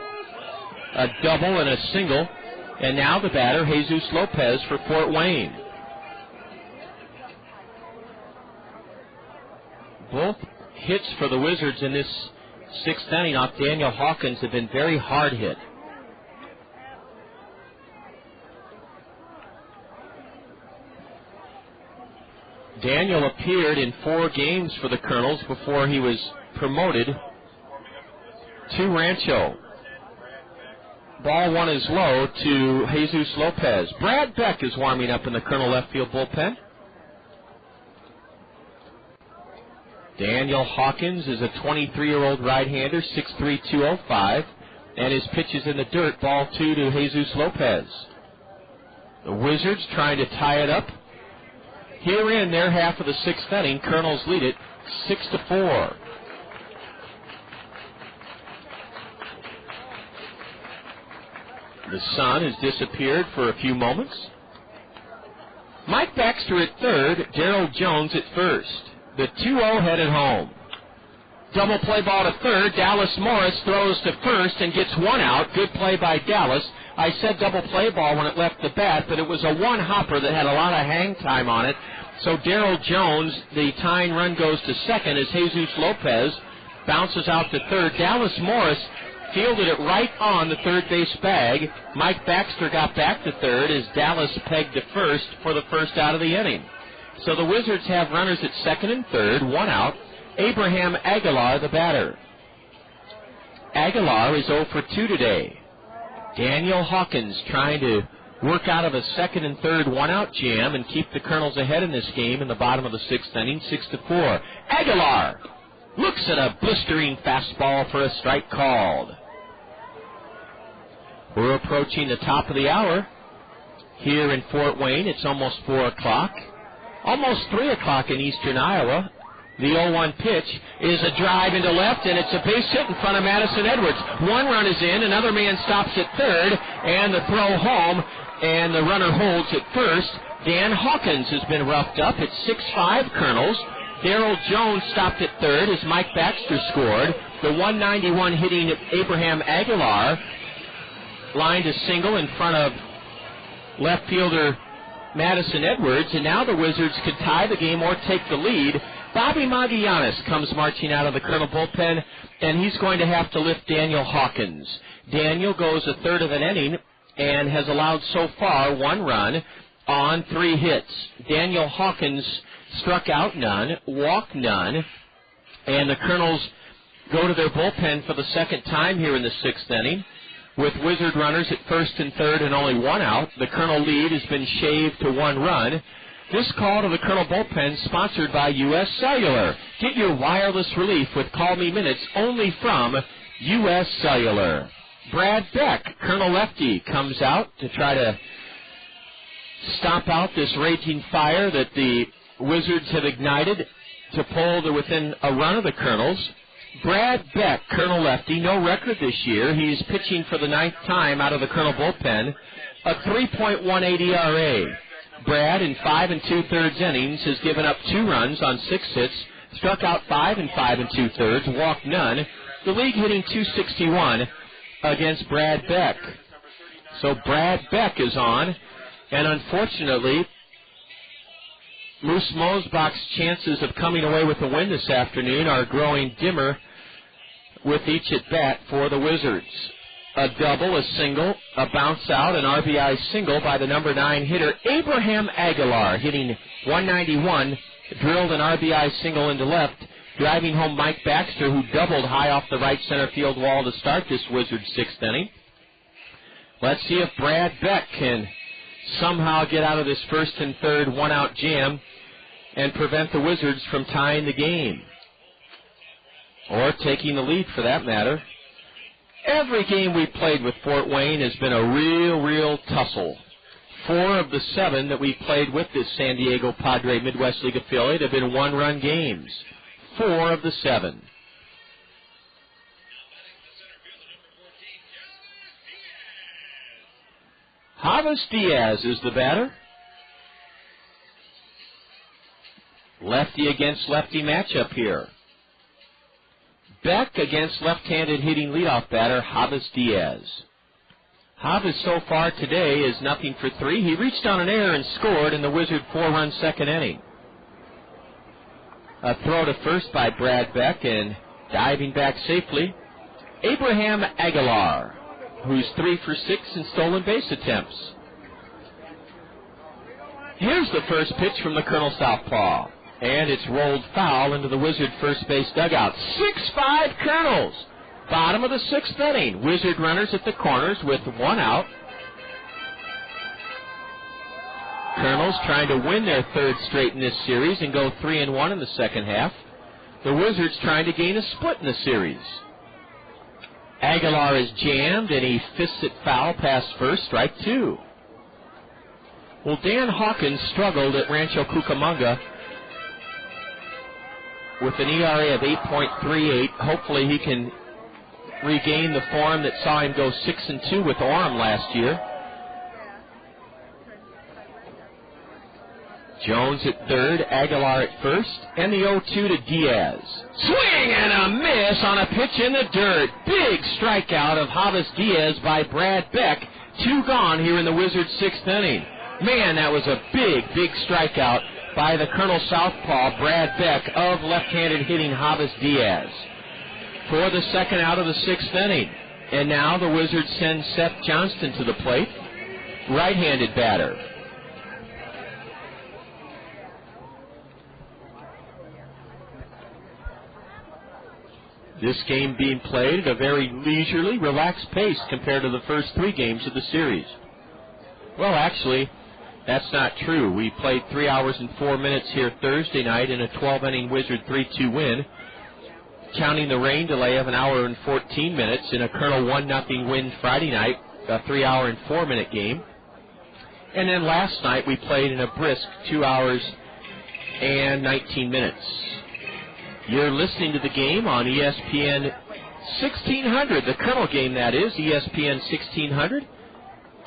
A double and a single. And now the batter, Jesus Lopez for Fort Wayne. Both hits for the Wizards in this 6th inning off Daniel Hawkins have been very hard hit. Daniel appeared in 4 games for the Kernels before he was promoted to Rancho. Ball 1 is low to Jesus Lopez. Brad Beck is warming up in the Kernel left field bullpen. Daniel Hawkins is a 23-year-old right-hander, 6'3", 205, and his pitch is in the dirt. Ball 2 to Jesus Lopez. The Wizards trying to tie it up. Here in their half of the 6th inning, Kernels lead it 6-4. The sun has disappeared for a few moments. Mike Baxter at third, Daryl Jones at first. The 2-0 headed home. Double play ball to third. Dallas Morris throws to first and gets 1 out. Good play by Dallas. I said double play ball when it left the bat, but it was a 1-hopper that had a lot of hang time on it. So Daryl Jones, the tying run, goes to second as Jesus Lopez bounces out to third. Dallas Morris fielded it right on the third base bag. Mike Baxter got back to third as Dallas pegged to first for the first out of the inning. So the Wizards have runners at second and third, 1 out. Abraham Aguilar, the batter. Aguilar is 0 for 2 today. Daniel Hawkins trying to work out of a second and third 1-out jam and keep the Kernels ahead in this game in the bottom of the 6th inning, 6-4. Aguilar looks at a blistering fastball for a strike called. We're approaching the top of the hour here in Fort Wayne. It's almost 4 o'clock. Almost 3 o'clock in eastern Iowa. The 0-1 pitch is a drive into left, and it's a base hit in front of Madison Edwards. 1 run is in, another man stops at third, and the throw home, and the runner holds at first. Dan Hawkins has been roughed up. It's 6-5 Kernels. Daryl Jones stopped at third as Mike Baxter scored. The 191 hitting Abraham Aguilar lined a single in front of left fielder Madison Edwards, and now the Wizards could tie the game or take the lead. Bobby Magallanes comes marching out of the Kernel bullpen, and he's going to have to lift Daniel Hawkins. Daniel goes a third of an inning and has allowed so far 1 run on 3 hits. Daniel Hawkins struck out none, walked none, and the Kernels go to their bullpen for the second time here in the 6th inning. With Wizard runners at first and third and only 1 out, the Kernel lead has been shaved to 1 run. This call to the Kernel bullpen sponsored by U.S. Cellular. Get your wireless relief with Call Me Minutes only from U.S. Cellular. Brad Beck, Kernel lefty, comes out to try to stomp out this raging fire that the Wizards have ignited to pull to within a run of the Kernels. Brad Beck, Kernel lefty, no record this year. He's pitching for the 9th time out of the Kernel bullpen, a 3.18 ERA. Brad, in 5 2/3 innings, has given up 2 runs on 6 hits, struck out 5 in 5 2/3, walked none. The league hitting .261 against Brad Beck. So Brad Beck is on, and unfortunately, Moose Mosebach's chances of coming away with a win this afternoon are growing dimmer with each at bat for the Wizards. A double, a single, a bounce out, an RBI single by the number 9 hitter, Abraham Aguilar, hitting 191, drilled an RBI single into left, driving home Mike Baxter, who doubled high off the right center field wall to start this Wizards 6th inning. Let's see if Brad Beck can somehow get out of this first and third 1-out jam and prevent the Wizards from tying the game, or taking the lead for that matter. Every game we played with Fort Wayne has been a real tussle. 4 of the 7 that we played with this San Diego Padre Midwest League affiliate have been 1-run games. 4 of the 7. Javis Diaz is the batter. Lefty against lefty matchup here. Beck against left-handed hitting leadoff batter Javis Diaz. Javis so far today is 0 for 3. He reached on an error and scored in the Wizard 4-run second inning. A throw to first by Brad Beck, and diving back safely, Abraham Aguilar, who's 3 for 6 in stolen base attempts. Here's the first pitch from the Colonel southpaw. And it's rolled foul into the Wizard first base dugout. 6-5 Kernels. Bottom of the 6th inning. Wizard runners at the corners with 1 out. Kernels trying to win their 3rd straight in this series and go 3-1 in the second half. The Wizards trying to gain a split in the series. Aguilar is jammed and he fists it foul past first, strike 2. Well, Dan Hawkins struggled at Rancho Cucamonga with an ERA of 8.38. Hopefully he can regain the form that saw him go 6-2 with Orem last year. Jones at third, Aguilar at first, and the 0-2 to Diaz. Swing and a miss on a pitch in the dirt. Big strikeout of Javis Diaz by Brad Beck. 2 gone here in the Wizards' 6th inning. Man, that was a big, big strikeout by the Colonel southpaw, Brad Beck, of left-handed hitting Javis Diaz. For the second out of the 6th inning. And now the Wizards send Seth Johnston to the plate, right-handed batter. This game being played at a very leisurely, relaxed pace compared to the first 3 games of the series. Well, actually, that's not true. We played 3 hours and 4 minutes here Thursday night in a 12-inning Wizard 3-2 win, counting the rain delay of an hour and 14 minutes in a Colonel 1-0 win Friday night, a 3-hour and 4-minute game. And then last night we played in a brisk 2 hours and 19 minutes. You're listening to the game on ESPN 1600, the Colonel game that is, ESPN 1600.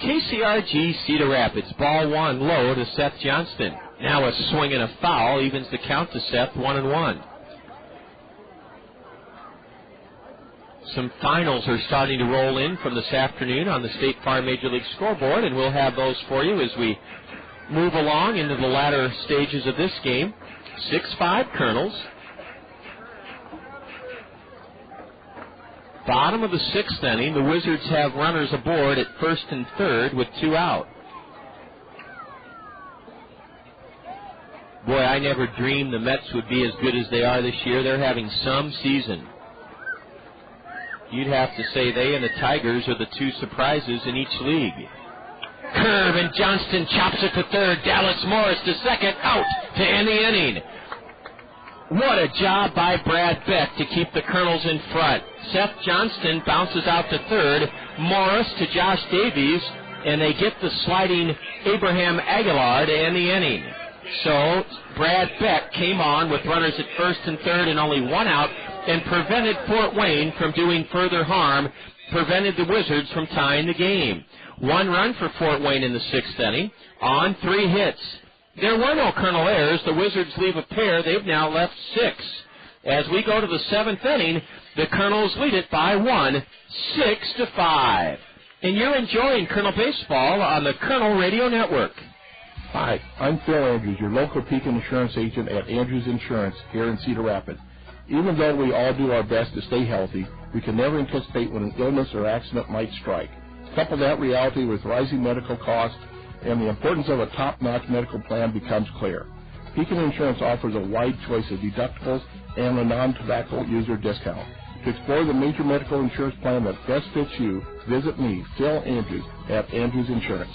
KCRG Cedar Rapids, ball 1 low to Seth Johnston. Now a swing and a foul evens the count to Seth, 1-1. Some finals are starting to roll in from this afternoon on the State Farm Major League scoreboard, and we'll have those for you as we move along into the latter stages of this game. 6-5 Kernels. Bottom of the 6th inning, the Wizards have runners aboard at first and third with 2 out. Boy, I never dreamed the Mets would be as good as they are this year. They're having some season. You'd have to say they and the Tigers are the 2 surprises in each league. Curve, and Johnston chops it to third. Dallas Morris to second, out to end the inning. What a job by Brad Beck to keep the Kernels in front. Seth Johnston bounces out to third, Morris to Josh Davies, and they get the sliding Abraham Aguilar to end the inning. So Brad Beck came on with runners at first and third and only 1 out and prevented Fort Wayne from doing further harm, prevented the Wizards from tying the game. 1 run for Fort Wayne in the 6th inning on 3 hits. There were no Colonel errors. The Wizards leave a pair. They've now left 6. As we go to the 7th inning, the Colonels lead it by 1, 6-5. And you're enjoying Colonel Baseball on the Colonel Radio Network. Hi, I'm Phil Andrews, your local Pekin insurance agent at Andrews Insurance here in Cedar Rapids. Even though we all do our best to stay healthy, we can never anticipate when an illness or accident might strike. Couple that reality with rising medical costs, and the importance of a top-notch medical plan becomes clear. Pekin Insurance offers a wide choice of deductibles and a non-tobacco user discount. To explore the major medical insurance plan that best fits you, visit me, Phil Andrews, at Andrews Insurance.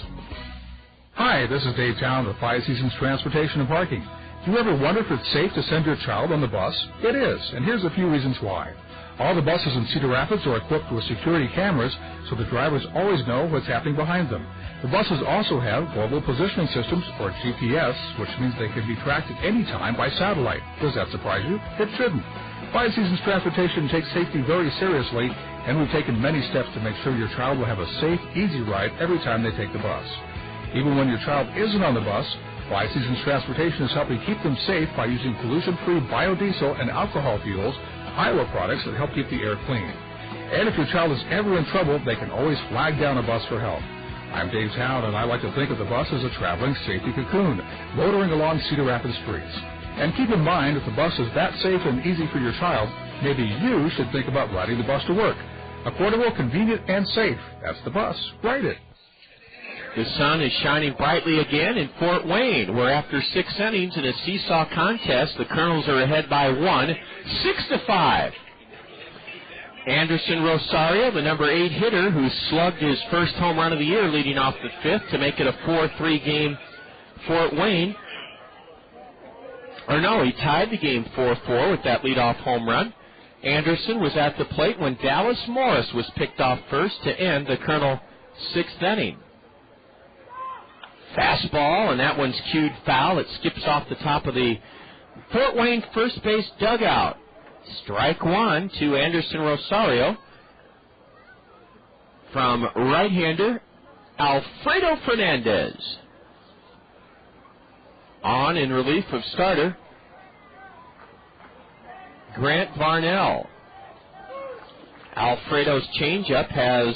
Hi, this is Dave Town with Five Seasons Transportation and Parking. Do you ever wonder if it's safe to send your child on the bus? It is, and here's a few reasons why. All the buses in Cedar Rapids are equipped with security cameras, so the drivers always know what's happening behind them. The buses also have global positioning systems, or GPS, which means they can be tracked at any time by satellite. Does that surprise you? It shouldn't. Five Seasons Transportation takes safety very seriously, and we've taken many steps to make sure your child will have a safe, easy ride every time they take the bus. Even when your child isn't on the bus, Five Seasons Transportation is helping keep them safe by using pollution-free biodiesel and alcohol fuels, Iowa products that help keep the air clean. And if your child is ever in trouble, they can always flag down a bus for help. I'm Dave Town, and I like to think of the bus as a traveling safety cocoon, motoring along Cedar Rapids streets. And keep in mind, if the bus is that safe and easy for your child, maybe you should think about riding the bus to work. Affordable, convenient, and safe. That's the bus. Ride it. The sun is shining brightly again in Fort Wayne, where after 6 innings in a seesaw contest, the Kernels are ahead by 1, 6-5. Anderson Rosario, the number 8 hitter, who slugged his first home run of the year leading off the 5th to make it a 4-3 game Fort Wayne. Or no, he tied the game 4-4 with that leadoff home run. Anderson was at the plate when Dallas Morris was picked off first to end the Colonel 6th inning. Fastball, and that one's cued foul. It skips off the top of the Fort Wayne first base dugout. Strike one to Anderson Rosario from right-hander Alfredo Fernandez. On in relief of starter Grant Varnell. Alfredo's changeup has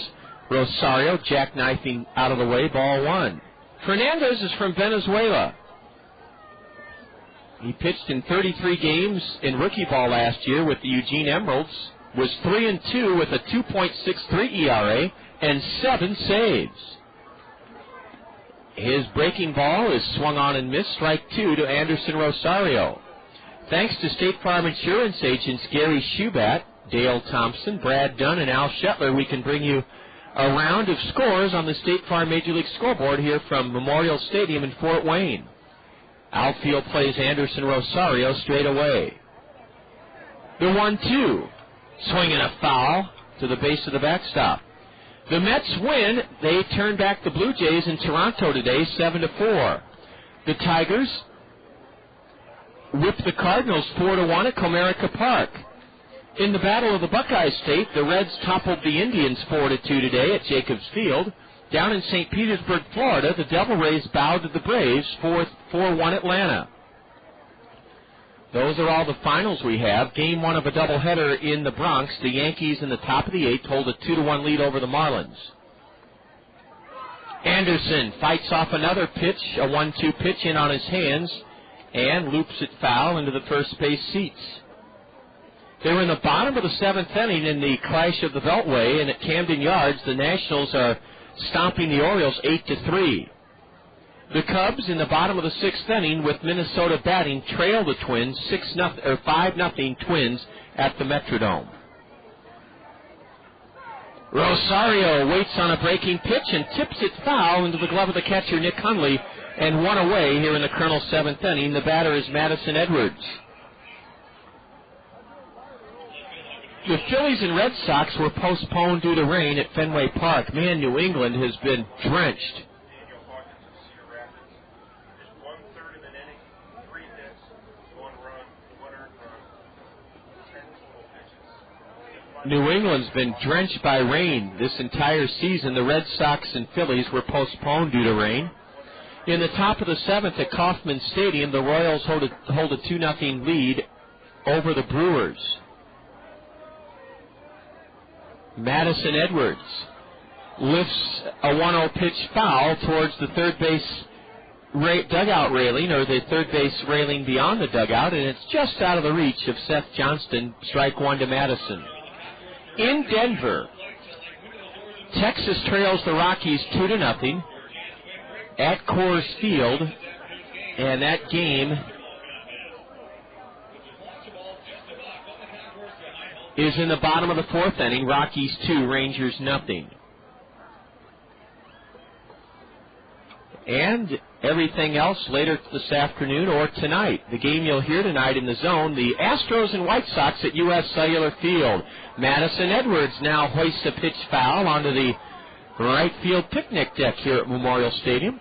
Rosario jackknifing out of the way, ball one. Fernandez is from Venezuela. He pitched in 33 games in rookie ball last year with the Eugene Emeralds, was 3-2 with a 2.63 ERA and 7 saves. His breaking ball is swung on and missed, strike two to Anderson Rosario. Thanks to State Farm Insurance agents Gary Schubat, Dale Thompson, Brad Dunn, and Al Shetler, we can bring you a round of scores on the State Farm Major League scoreboard here from Memorial Stadium in Fort Wayne. Outfield plays Anderson Rosario straight away. The 1-2. Swing and a foul to the base of the backstop. The Mets win. They turn back the Blue Jays in Toronto today, 7-4. The Tigers whip the Cardinals 4-1 at Comerica Park. In the Battle of the Buckeye State, the Reds toppled the Indians 4-2 today at Jacobs Field. Down in St. Petersburg, Florida, the Devil Rays bowed to the Braves 4-1 Atlanta. Those are all the finals we have. Game one of a doubleheader in the Bronx. The Yankees in the top of the eighth hold a 2-1 lead over the Marlins. Anderson fights off another pitch, a 1-2 pitch in on his hands, and loops it foul into the first base seats. They were in the bottom of the 7th inning in the clash of the Beltway, and at Camden Yards, the Nationals are stomping the Orioles 8-3. The Cubs in the bottom of the 6th inning with Minnesota batting trail the Twins 5-0 Twins at the Metrodome. Rosario waits on a breaking pitch and tips it foul into the glove of the catcher Nick Hundley and one away here in the Colonel 7th inning. The batter is Madison Edwards. The Phillies and Red Sox were postponed due to rain at Fenway Park. Man, New England has been drenched. New England's been drenched by rain this entire season. The Red Sox and Phillies were postponed due to rain. In the top of the 7th at Kauffman Stadium, the Royals hold a 2-0 lead over the Brewers. Madison Edwards lifts a 1-0 pitch foul towards the third base dugout railing, or the third base railing beyond the dugout, and it's just out of the reach of Seth Johnston. Strike one to Madison. In Denver, Texas trails the Rockies 2-0 at Coors Field, and that game is in the bottom of the 4th inning. Rockies 2, Rangers 0. And everything else later this afternoon or tonight. The game you'll hear tonight in the zone, the Astros and White Sox at U.S. Cellular Field. Madison Edwards now hoists a pitch foul onto the right field picnic deck here at Memorial Stadium.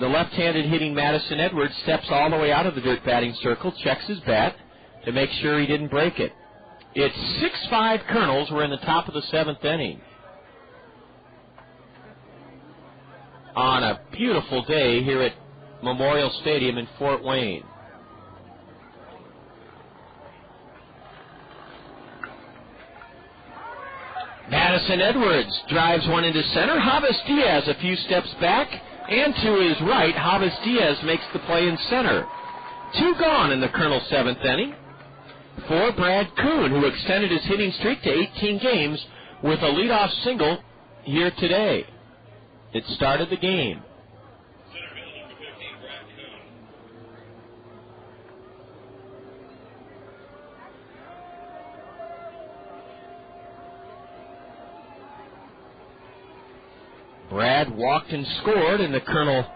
The left-handed hitting Madison Edwards steps all the way out of the dirt batting circle, checks his bat to make sure he didn't break it. It's 6-5 Kernels. We're in the top of the 7th inning. On a beautiful day here at Memorial Stadium in Fort Wayne. Madison Edwards drives one into center. Javis Diaz a few steps back, and to his right, Javis Diaz makes the play in center. 2 gone in the Colonel 7th inning for Brad Kuhn, who extended his hitting streak to 18 games with a leadoff single here today. that started the game. Brad walked and scored in the Kernel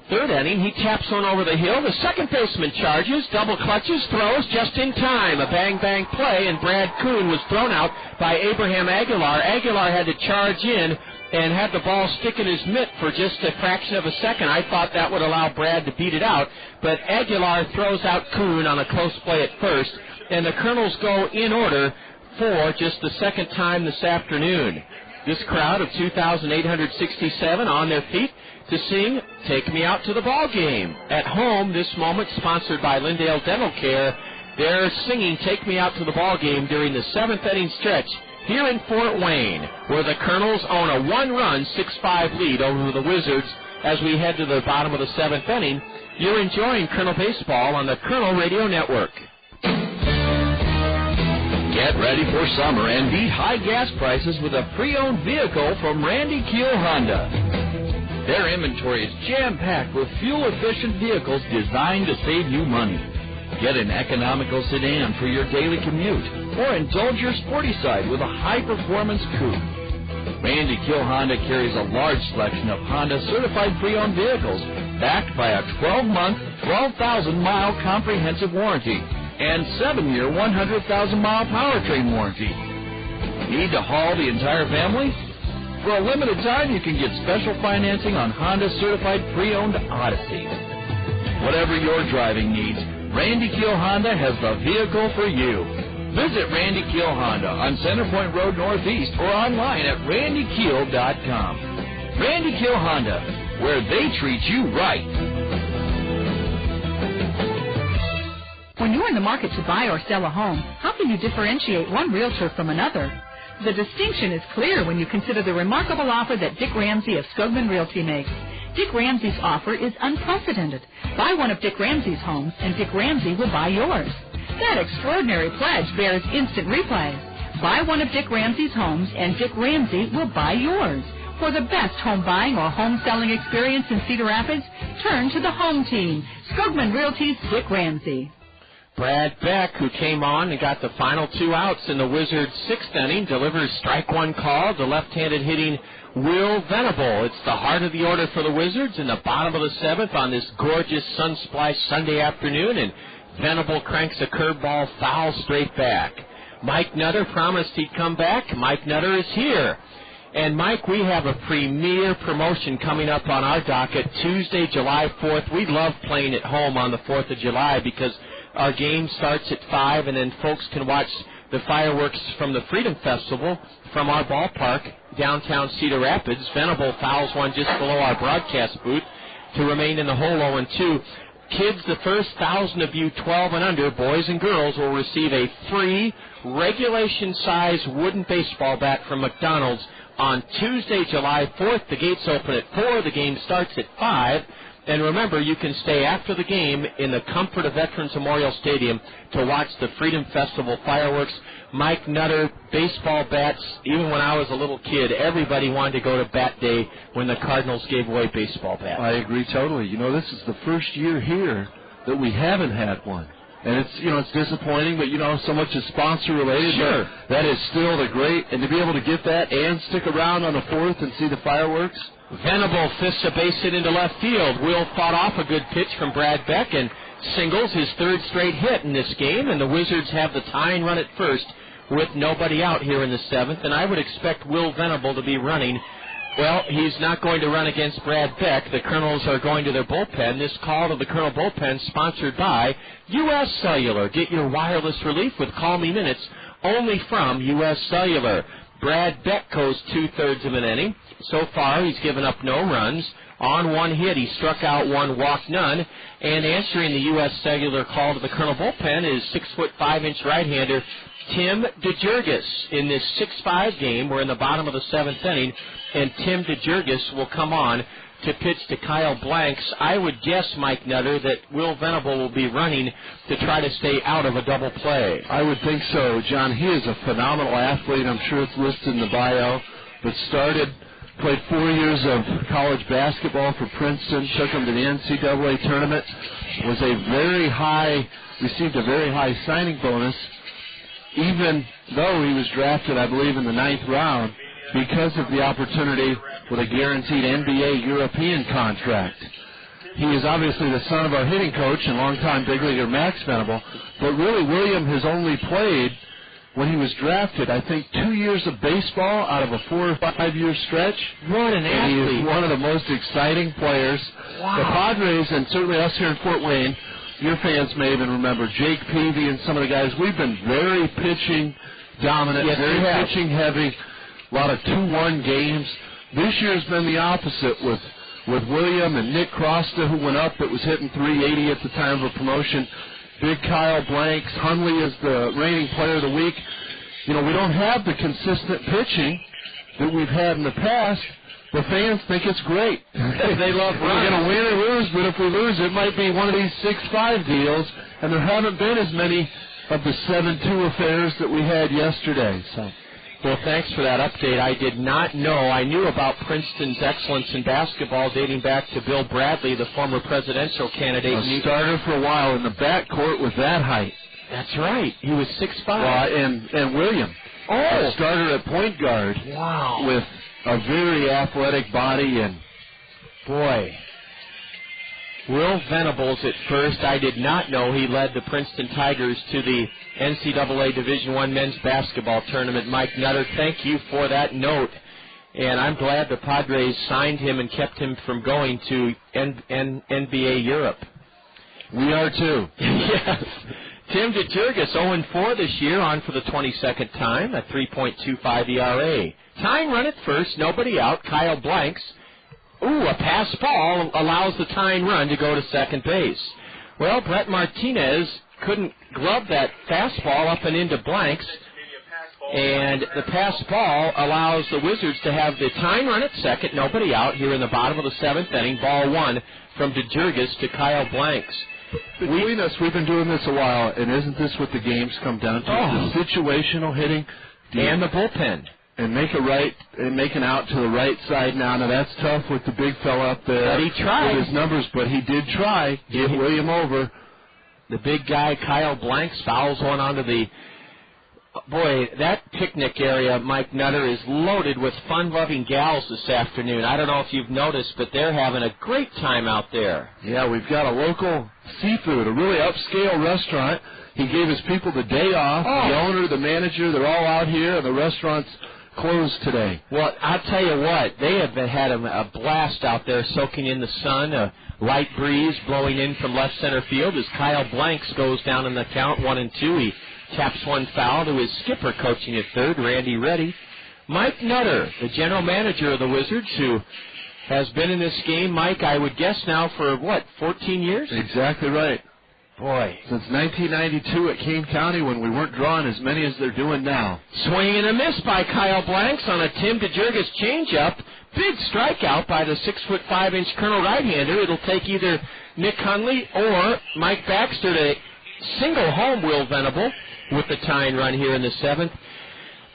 third inning. He taps one over the hill. The second baseman charges, double clutches, throws just in time. A bang-bang play, and Brad Kuhn was thrown out by Abraham Aguilar. Aguilar had to charge in and had the ball stick in his mitt for just a fraction of a second. I thought that would allow Brad to beat it out, but Aguilar throws out Kuhn on a close play at first, and the Kernels go in order for just the second time this afternoon. This crowd of 2,867 on their feet to sing Take Me Out to the Ball Game. At home, this moment sponsored by Lindale Dental Care. They're singing Take Me Out to the Ball Game during the seventh inning stretch here in Fort Wayne, where the Kernels own a one-run 6-5 lead over the Wizards as we head to the bottom of the seventh inning. You're enjoying Kernel Baseball on the Kernel Radio Network. Get ready for summer and beat high gas prices with a pre-owned vehicle from Randy Keel Honda. Their inventory is jam-packed with fuel-efficient vehicles designed to save you money. Get an economical sedan for your daily commute, or indulge your sporty side with a high-performance coupe. Randy Keel Honda carries a large selection of Honda certified pre-owned vehicles, backed by a 12-month, 12,000-mile comprehensive warranty and 7-year, 100,000-mile powertrain warranty. Need to haul the entire family? For a limited time, you can get special financing on Honda certified pre-owned Odyssey. Whatever your driving needs, Randy Keel Honda has the vehicle for you. Visit Randy Keel Honda on Centerpoint Road Northeast or online at randykeel.com. Randy Keel Honda, where they treat you right. When you're in the market to buy or sell a home, how can you differentiate one realtor from another? The distinction is clear when you consider the remarkable offer that Dick Ramsey of Skogman Realty makes. Dick Ramsey's offer is unprecedented. Buy one of Dick Ramsey's homes, and Dick Ramsey will buy yours. That extraordinary pledge bears instant replay. Buy one of Dick Ramsey's homes, and Dick Ramsey will buy yours. For the best home buying or home selling experience in Cedar Rapids, turn to the home team, Skogman Realty's Dick Ramsey. Brad Beck, who came on and got the final two outs in the Wizards' sixth inning, delivers strike one call to left-handed hitting Will Venable. It's the heart of the order for the Wizards in the bottom of the seventh on this gorgeous sun-splashed Sunday afternoon, and Venable cranks a curveball foul straight back. Mike Nutter promised he'd come back. Mike Nutter is here. And, Mike, we have a premier promotion coming up on our docket Tuesday, July 4th. We love playing at home on the 4th of July because our game starts at 5, and then folks can watch the fireworks from the Freedom Festival from our ballpark, downtown Cedar Rapids. Venable fouls one just below our broadcast booth to remain in the hole 0-2. Kids, the first 1,000 of you 12 and under, boys and girls, will receive a free regulation-size wooden baseball bat from McDonald's on Tuesday, July 4th. The gates open at 4. The game starts at 5. And remember, you can stay after the game in the comfort of Veterans Memorial Stadium to watch the Freedom Festival fireworks. Mike Nutter, baseball bats, even when I was a little kid, everybody wanted to go to Bat Day when the Cardinals gave away baseball bats. I agree totally. You know, this is the first year here that we haven't had one. And it's, you know, it's disappointing, but, you know, so much is sponsor-related. Sure. That is still the great, and to be able to get that and stick around on the 4th and see the fireworks. Venable fists a base hit into left field. Will fought off a good pitch from Brad Beck and singles his third straight hit in this game, and the Wizards have the tying run at first with nobody out here in the seventh, and I would expect Will Venable to be running. Well, he's not going to run against Brad Beck. The Kernels are going to their bullpen. This call to the Kernel bullpen sponsored by U.S. Cellular. Get your wireless relief with Call Me Minutes only from U.S. Cellular. Brad Beck goes 2/3 of an inning. So far, he's given up no runs. On one hit, he struck out one, walked none. And answering the U.S. Cellular call to the Kernel bullpen is 6'5" right-hander Tim DeJurgis. In this 6-5 game, we're in the bottom of the seventh inning, and Tim DeJurgis will come on to pitch to Kyle Blanks. I would guess, Mike Nutter, that Will Venable will be running to try to stay out of a double play. I would think so, John. He is a phenomenal athlete. I'm sure it's listed in the bio, but started Played 4 years of college basketball for Princeton. Took him to the NCAA tournament. Received a very high signing bonus, even though he was drafted, I believe, in the 9th round, because of the opportunity with a guaranteed NBA European contract. He is obviously the son of our hitting coach and longtime big leaguer Max Venable, but really William has only played, when he was drafted, I think 2 years of baseball out of a 4 or 5 year stretch. What an athlete. He is one of the most exciting players. Wow. The Padres, and certainly us here in Fort Wayne, your fans may even remember Jake Peavy and some of the guys. We've been very pitching dominant, yes, very pitching heavy, a lot of 2-1 games. This year's been the opposite with William and Nick Crosta, who went up, that was hitting 380 at the time of a promotion. Big Kyle Blanks. Hundley is the reigning player of the week. You know, we don't have the consistent pitching that we've had in the past. The fans think it's great. They love it. We're going to win or lose, but if we lose, it might be one of these 6-5 deals, and there haven't been as many of the 7-2 affairs that we had yesterday. So, well, thanks for that update. I did not know. I knew about Princeton's excellence in basketball dating back to Bill Bradley, the former presidential candidate. A starter for a while in the backcourt with that height. That's right. He was 6'5". And William. A starter at point guard. Wow. With a very athletic body, and boy, Will Venables at first. I did not know he led the Princeton Tigers to the NCAA Division I men's basketball tournament. Mike Nutter, thank you for that note. And I'm glad the Padres signed him and kept him from going to NBA Europe. We are too. Yes. Tim DeJurgis, 0-4 this year, on for the 22nd time, a 3.25 ERA. Tying run at first, nobody out. Kyle Blanks. A pass ball allows the tying run to go to second base. Well, Brett Martinez couldn't glove that fastball up and into Blanks, and the pass ball allows the Wizards to have the tying run at second, nobody out, here in the bottom of the 7th inning. Ball 1 from DeJurgis to Kyle Blanks. Between us, we've been doing this a while, and isn't this what the games come down to? The situational hitting and the bullpen. And make an out to the right side now. Now, that's tough with the big fella up there. But he tried. With his numbers, but he did try. Get William over. The big guy, Kyle Blanks, fouls one onto the... Boy, that picnic area, Mike Nutter, is loaded with fun-loving gals this afternoon. I don't know if you've noticed, but they're having a great time out there. Yeah, we've got a local seafood, a really upscale restaurant. He gave his people the day off. The owner, the manager, they're all out here, and the restaurant's closed today. Well, I'll tell you what, they have had a blast out there soaking in the sun, a light breeze blowing in from left center field as Kyle Blanks goes down in the count, 1-2. He taps one foul to his skipper coaching at third, Randy Reddy. Mike Nutter, the general manager of the Wizards, who has been in this game, Mike, I would guess now for, 14 years? Exactly right. Boy. Since 1992 at Kane County, when we weren't drawing as many as they're doing now. Swing and a miss by Kyle Blanks on a Tim DeJurgis changeup. Big strikeout by the 6'5" Colonel right-hander. It'll take either Nick Hundley or Mike Baxter to single home Will Venable with the tying run here in the 7th.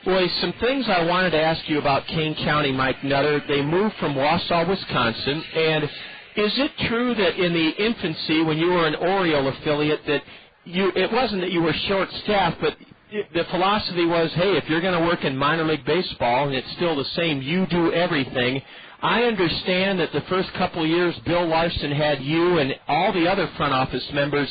Boy, some things I wanted to ask you about Kane County, Mike Nutter. They moved from Wausau, Wisconsin, and is it true that in the infancy, when you were an Oriole affiliate, that it wasn't that you were short-staffed, but the philosophy was, hey, if you're going to work in minor league baseball, and it's still the same, you do everything. I understand that the first couple of years, Bill Larson had you and all the other front office members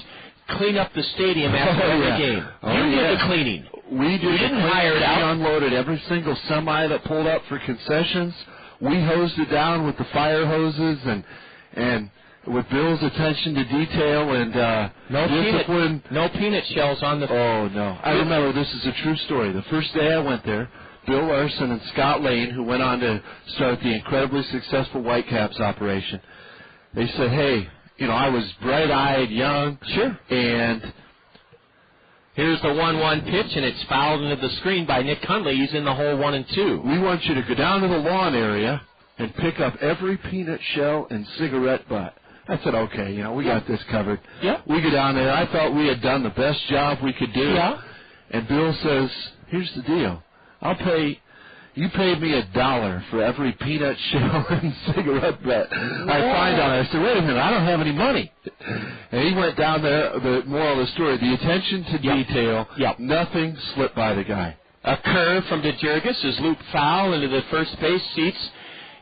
clean up the stadium after every game. You did the cleaning. We did. You didn't hire it out. We unloaded every single semi that pulled up for concessions. We hosed it down with the fire hoses and with Bill's attention to detail and discipline. No peanut shells on the... Oh, no. I remember, this is a true story. The first day I went there, Bill Larson and Scott Lane, who went on to start the incredibly successful Whitecaps operation, they said, hey, I was bright-eyed, young. Sure. And here's the 1-1 pitch, and it's fouled into the screen by Nick Hundley. He's in the hole 1-2. We want you to go down to the lawn area and pick up every peanut shell and cigarette butt. I said, okay, we got this covered. Yeah. We go down there. I thought we had done the best job we could do. Yeah. And Bill says, here's the deal. I'll pay you paid me $1 for every peanut shell and cigarette butt I find on it. I said, wait a minute, I don't have any money. And he went down there, the moral of the story, the attention to detail, nothing slipped by the guy. A curve from DeJurgis is looped foul into the first base seats.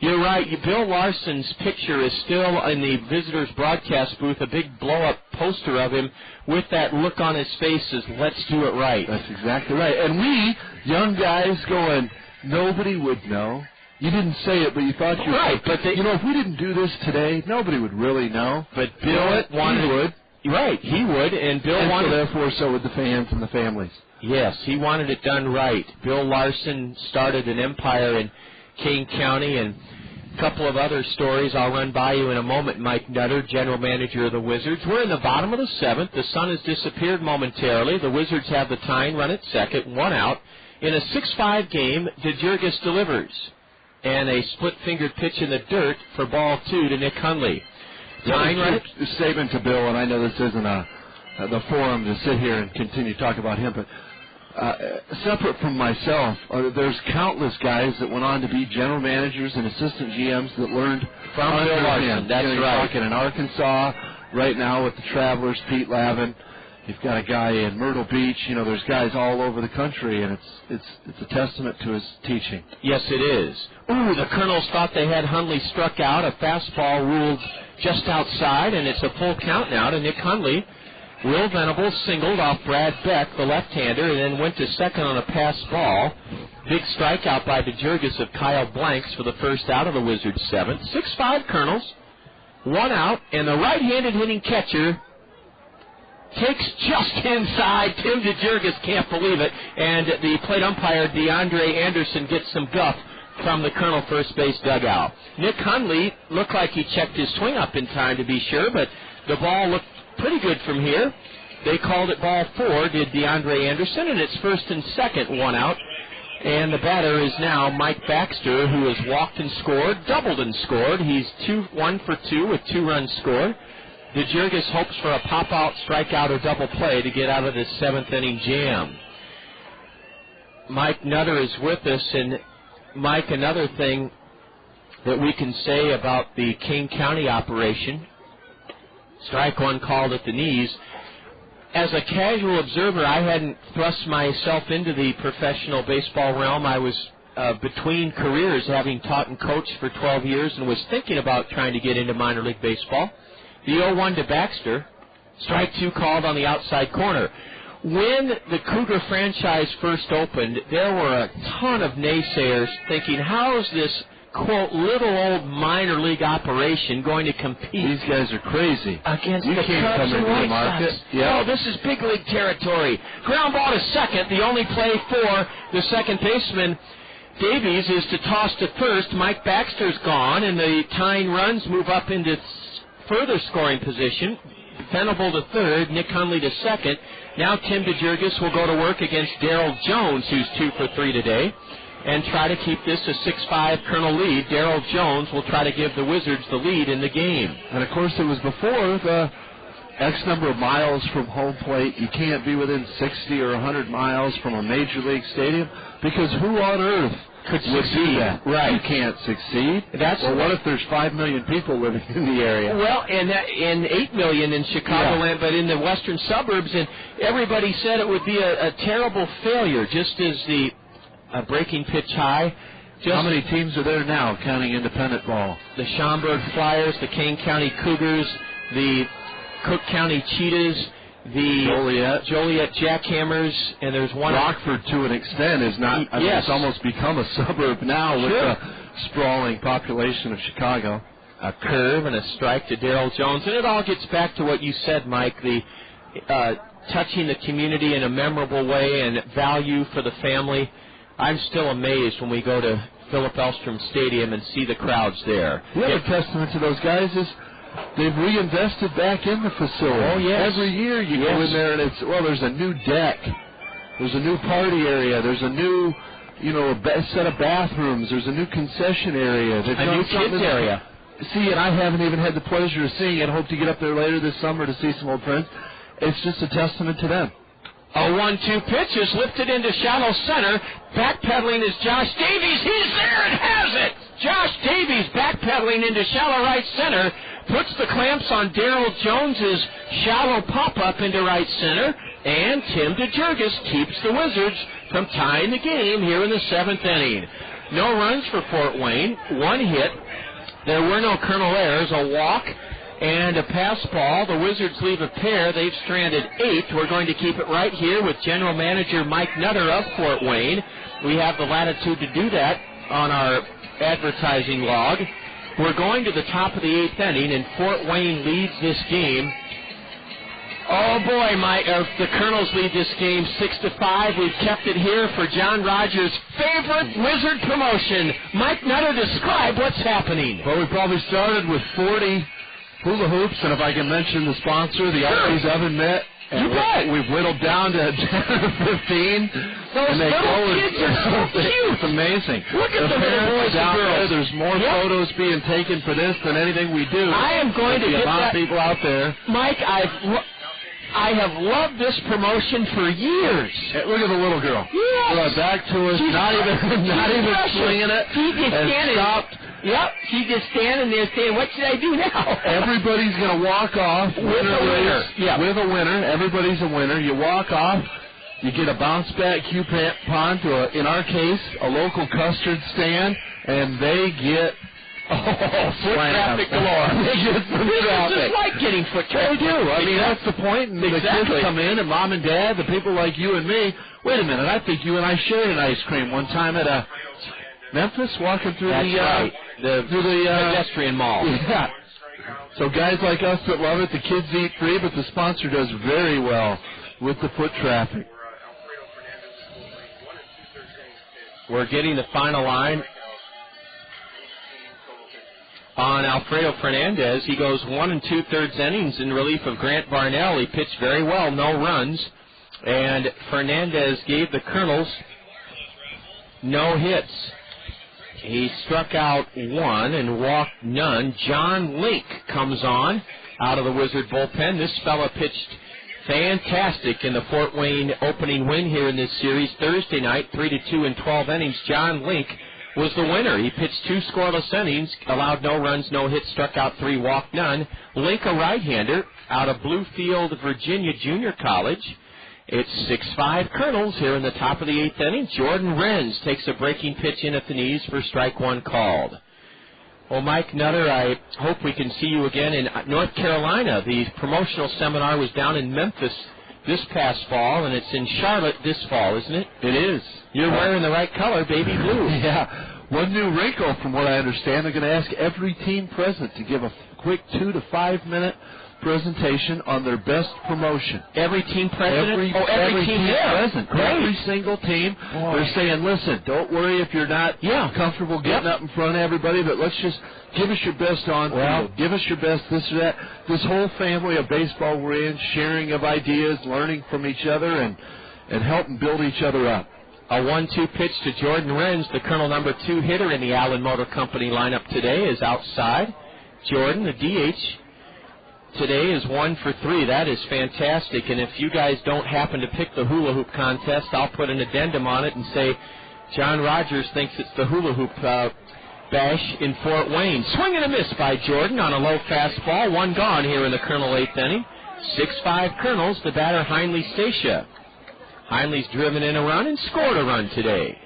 You're right, Bill Larson's picture is still in the visitors' broadcast booth, a big blow-up poster of him with that look on his face as, let's do it right. That's exactly right. And we, young guys, going, nobody would know. You didn't say it, but you thought you right. But if we didn't do this today, nobody would really know. But Bill wanted, he would. Right, he would, and Bill wanted. So therefore, so would the fans and the families. Yes, he wanted it done right. Bill Larson started an empire in Kane County, and a couple of other stories I'll run by you in a moment. Mike Nutter, general manager of the Wizards. We're in the bottom of the 7th. The sun has disappeared momentarily. The Wizards have the tying run at second, 1 out. In a 6-5 game, DeJurgis delivers. And a split-fingered pitch in the dirt for ball 2 to Nick Hundley. Tying run. A statement to Bill, and I know this isn't the forum to sit here and continue to talk about him, but separate from myself, there's countless guys that went on to be general managers and assistant GMs that learned from Bill Larson. That's right. Talking in Arkansas right now with the Travelers, Pete Lavin. You've got a guy in Myrtle Beach. There's guys all over the country, and it's a testament to his teaching. Yes, it is. Ooh, the Kernels thought they had Hundley struck out. A fastball ruled just outside, and it's a full count now to Nick Hundley. Will Venable singled off Brad Beck, the left-hander, and then went to second on a pass ball. Big strikeout by DeJurgis of Kyle Blanks for the first out of the Wizards' 7th. 6-5 Kernels, 1 out, and the right-handed hitting catcher takes just inside. Tim DeJurgis can't believe it, and the plate umpire, DeAndre Anderson, gets some guff from the Colonel first base dugout. Nick Hundley looked like he checked his swing up in time to be sure, but the ball looked pretty good from here. They called it ball 4, did DeAndre Anderson, and it's first and second, 1 out. And the batter is now Mike Baxter, who has walked and scored, doubled and scored. He's 1 for 2 with 2 runs scored. DeJurgis hopes for a pop-out, strikeout, or double play to get out of this 7th-inning jam. Mike Nutter is with us, and Mike, another thing that we can say about the Kane County operation, strike 1 called at the knees. As a casual observer, I hadn't thrust myself into the professional baseball realm. I was between careers, having taught and coached for 12 years, and was thinking about trying to get into minor league baseball. The 0-1 to Baxter, strike 2 called on the outside corner. When the Cougar franchise first opened, there were a ton of naysayers thinking, how is this, quote, little old minor league operation going to compete? These guys are crazy. Against you the can't Cubs come and into White the market. Sox. Yeah. Oh, this is big league territory. Ground ball to second. The only play for the second baseman, Davies, is to toss to first. Mike Baxter's gone, and the tying runs move up into further scoring position. Venable to third, Nick Hundley to second. Now Tim DeJurgis will go to work against Darrell Jones, who's 2 for 3 today, and try to keep this a 6-5 Colonel lead. Darrell Jones will try to give the Wizards the lead in the game. And, of course, it was before the X number of miles from home plate. You can't be within 60 or 100 miles from a major league stadium, because who on earth could would succeed? do that? Right. You can't succeed. Well, what if there's 5 million people living in the area? Well, and 8 million in Chicagoland, but in the western suburbs, and everybody said it would be a terrible failure, just as the breaking pitch high. How many teams are there now, counting independent ball? The Schaumburg Flyers, the Kane County Cougars, the Cook County Cheetahs, the Joliet Jackhammers, and there's one. Rockford, to an extent, is not. I mean, it's almost become a suburb now with the sprawling population of Chicago. A curve and a strike to Darrell Jones, and it all gets back to what you said, Mike. The touching the community in a memorable way and value for the family. I'm still amazed when we go to Philip Elstrom Stadium and see the crowds there. The other testament to those guys is they've reinvested back in the facility. Oh, yes. Every year you go in there and there's a new deck. There's a new party area. There's a new, a set of bathrooms. There's a new concession area. A new kids area. See, and I haven't even had the pleasure of seeing it. I hope to get up there later this summer to see some old friends. It's just a testament to them. A 1-2 pitch is lifted into shallow center. Backpedaling is Josh Davies. He's there and has it. Josh Davies backpedaling into shallow right center. Puts the clamps on Darrell Jones's shallow pop-up into right center. And Tim DeJurgis keeps the Wizards from tying the game here in the 7th inning. No runs for Fort Wayne. 1 hit. There were no Colonel errors. A walk and a pass ball. The Wizards leave a pair. They've stranded 8. We're going to keep it right here with General Manager Mike Nutter of Fort Wayne. We have the latitude to do that on our advertising log. We're going to the top of the 8th inning, and Fort Wayne leads this game. Oh, boy, the Kernels lead this game 6-5. We've kept it here for John Rogers' favorite Wizard promotion. Mike Nutter, describe what's happening. Well, we probably started with 40 hula hoops, and if I can mention the sponsor, the Arby's Oven Mitt. And we've whittled down to 10 or 15. Those little kids are so cute. It's amazing. Look at the little boys and girls. There's more photos being taken for this than anything we do. I am going to get that. People out there. Mike, I have loved this promotion for years. Hey, look at the little girl. Yes. Back to us, not even swinging it. She's just standing. Stopped. Yep, she's just standing there saying, what should I do now? Everybody's going to walk off with a winner. Yeah. With a winner. Everybody's a winner. You walk off. You get a bounce-back coupon to, in our case, a local custard stand, and they get... foot traffic galore. It's just like getting foot traffic. They do. I mean, that's the point. And the kids come in, and Mom and Dad, the people like you and me, wait a minute, I think you and I shared an ice cream one time at a Memphis, walking through the pedestrian mall. Yeah. So guys like us that love it, the kids eat free, but the sponsor does very well with the foot traffic. We're getting the final line on Alfredo Fernandez. He goes 1 2/3 innings in relief of Grant Barnell. He pitched very well, no runs. And Fernandez gave the Kernels no hits. He struck out 1 and walked none. Jon Link comes on out of the Wizard bullpen. This fella pitched fantastic in the Fort Wayne opening win here in this series Thursday night, 3-2 in 12 innings. Jon Link was the winner. He pitched 2 scoreless innings, allowed no runs, no hits, struck out 3, walked none. Link, a right-hander out of Bluefield, Virginia Junior College. It's 6-5 Kernels here in the top of the 8th inning. Jordan Renz takes a breaking pitch in at the knees for strike 1 called. Well, Mike Nutter, I hope we can see you again in North Carolina. The promotional seminar was down in Memphis this past fall, and it's in Charlotte this fall, isn't it? It is. You're wearing the right color, baby blue. Yeah. One new wrinkle, from what I understand, they're going to ask every team present to give a quick 2 to 5 minute presentation on their best promotion. Every team president? Every team present. Great. Every single team. Boy. They're saying, listen, don't worry if you're not comfortable getting up in front of everybody, but let's just give us your best on field. Give us your best this or that. This whole family of baseball we're in, sharing of ideas, learning from each other, and helping build each other up. A 1-2 pitch to Jordan Renz, the Colonel number 2 hitter in the Allen Motor Company lineup today, is outside. Jordan, the DH, today is 1 for 3. That is fantastic. And if you guys don't happen to pick the hula hoop contest, I'll put an addendum on it and say John Rogers thinks it's the hula hoop bash in Fort Wayne. Swing and a miss by Jordan on a low fastball. 1 gone here in the Colonel 8th inning. 6-5 Kernels, the batter Hundley Stacia. Hundley's driven in a run and scored a run today.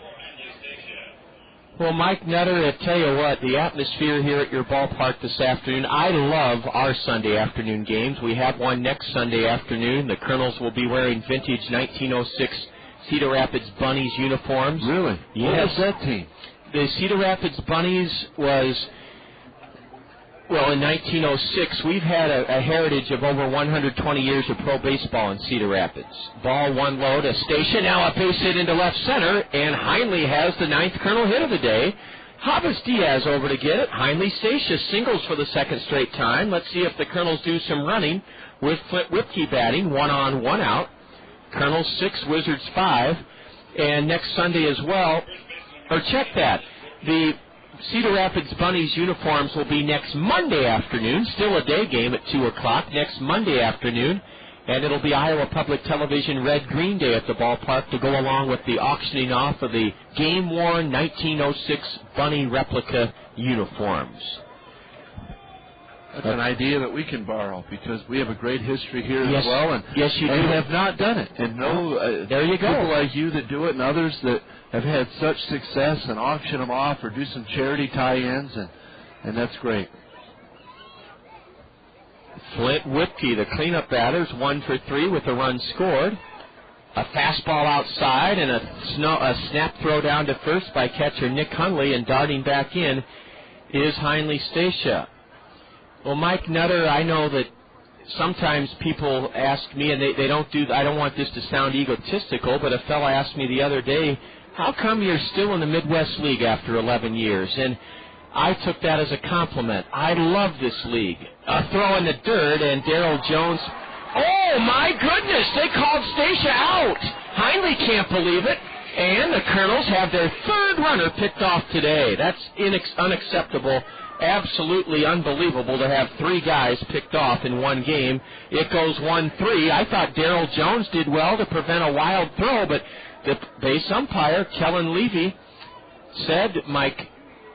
Well, Mike Nutter, I tell you what, the atmosphere here at your ballpark this afternoon, I love our Sunday afternoon games. We have one next Sunday afternoon. The Kernels will be wearing vintage 1906 Cedar Rapids Bunnies uniforms. Really? Yes. What was that team? The Cedar Rapids Bunnies was, well, in 1906, we've had a heritage of over 120 years of pro baseball in Cedar Rapids. Ball 1 low to Station, now a base hit into left center, and Hundley has the 9th Colonel hit of the day. Havas Diaz over to get it. Hundley Stacia singles for the 2nd straight time. Let's see if the Kernels do some running with Flint Whipke batting, 1 on, 1 out. Kernels 6, Wizards 5, and next Sunday as well, or check that, the Cedar Rapids Bunnies uniforms will be next Monday afternoon, still a day game at 2 o'clock, next Monday afternoon And it'll be Iowa Public Television Red Green Day at the ballpark to go along with the auctioning off of the game-worn 1906 Bunny replica uniforms. That's an idea that we can borrow because we have a great history here Yes. as well. And, yes, you do. And have not done it. And there you go. People like you that do it and others that have had such success and auction them off or do some charity tie-ins, and that's great. Flint Whipke, the cleanup batters, 1 for 3 with a run scored. A fastball outside and a snap throw down to first by catcher Nick Hundley, and darting back in is Heinle Stacia. Well, Mike Nutter, I know that sometimes people ask me, and they don't do. I don't want this to sound egotistical, but a fella asked me the other day, how come you're still in the Midwest League after 11 years? And I took that as a compliment. I love this league. A throw in the dirt, and Darryl Jones. Oh, my goodness, they called Stacia out. Heinle can't believe it. And the Kernels have their third runner picked off today. That's unacceptable. Absolutely unbelievable to have 3 guys picked off in one game. It goes 1-3. I thought Darryl Jones did well to prevent a wild throw, but the base umpire, Kellen Levy, said, Mike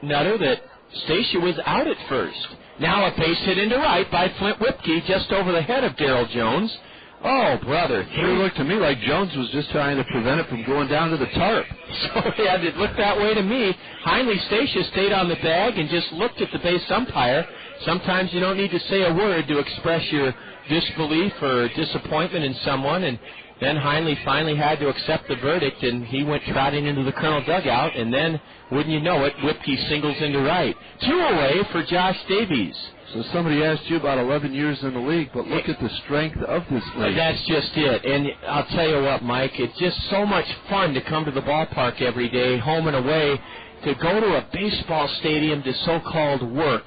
Nutter, that Stacia was out at first. Now a base hit into right by Flint Whipke just over the head of Darryl Jones. Oh, brother. It looked to me like Jones was just trying to prevent it from going down to the tarp. So, yeah, it looked that way to me. Heinle Stacia stayed on the bag and just looked at the base umpire. Sometimes you don't need to say a word to express your disbelief or disappointment in someone, and then Heinle finally had to accept the verdict, and he went trotting into the Colonel dugout, and then, wouldn't you know it, Whipke singles into right. 2 away for Josh Davies. So somebody asked you about 11 years in the league, but look at the strength of this league. That's just it. And I'll tell you what, Mike, it's just so much fun to come to the ballpark every day, home and away, to go to a baseball stadium to so-called work.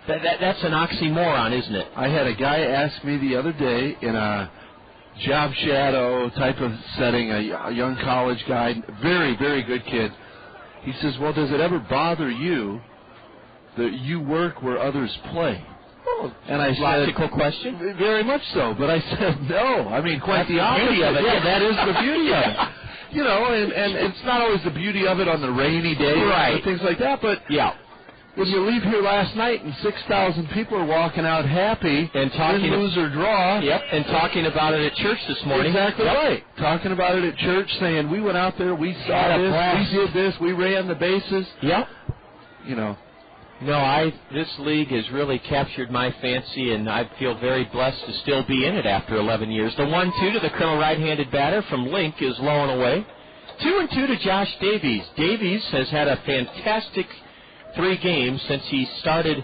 That's an oxymoron, isn't it? I had a guy ask me the other day in a job shadow type of setting, a young college guy, very, very good kid. He says, well, does it ever bother you that you work where others play? And I said, logical question. Very much so, but I said no. I mean, quite the opposite of it. Yeah, that is the beauty of it. You know, and it's not always the beauty of it on the rainy day, right, and things like that. But yeah, when you leave here last night and 6,000 people are walking out happy and talking, win, lose or draw, yep, and talking about it at church this morning. Exactly yep. right. Talking about it at church, saying we went out there, we saw this, we did this, we ran the bases. Yep. You know. No, this league has really captured my fancy, and I feel very blessed to still be in it after 11 years. The 1-2 to the Colonel right-handed batter from Link is low and away. 2-2 to Josh Davies. Davies has had a fantastic 3 games since he started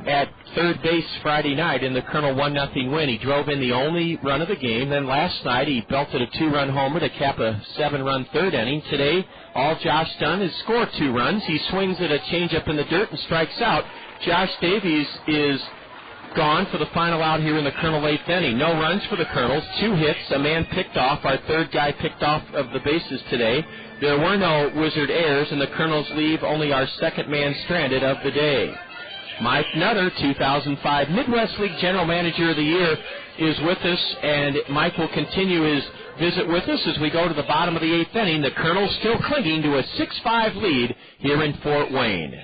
at third base Friday night in the Colonel 1-0 win. He drove in the only run of the game. Then last night he belted a 2-run homer to cap a 7-run third inning. Today, all Josh done is score 2 runs. He swings at a changeup in the dirt and strikes out. Josh Davies is gone for the final out here in the Colonel 8th inning. No runs for the Colonels, 2 hits, a man picked off. Our third guy picked off of the bases today. There were no Wizard errors, and the Colonels leave only our second man stranded of the day. Mike Nutter, 2005 Midwest League General Manager of the Year, is with us, and Mike will continue his visit with us as we go to the bottom of the 8th inning. The Colonels still clinging to a 6-5 lead here in Fort Wayne.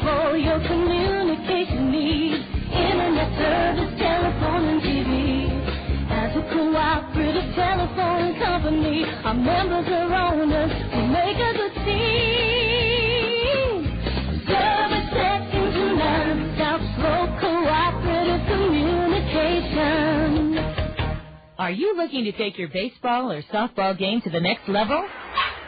For your communication needs, internet service, telephone, and TV. As a cooperative telephone company, our members are owners, we make a good team. Service second to none, South Slope Cooperative Communication. Are you looking to take your baseball or softball game to the next level?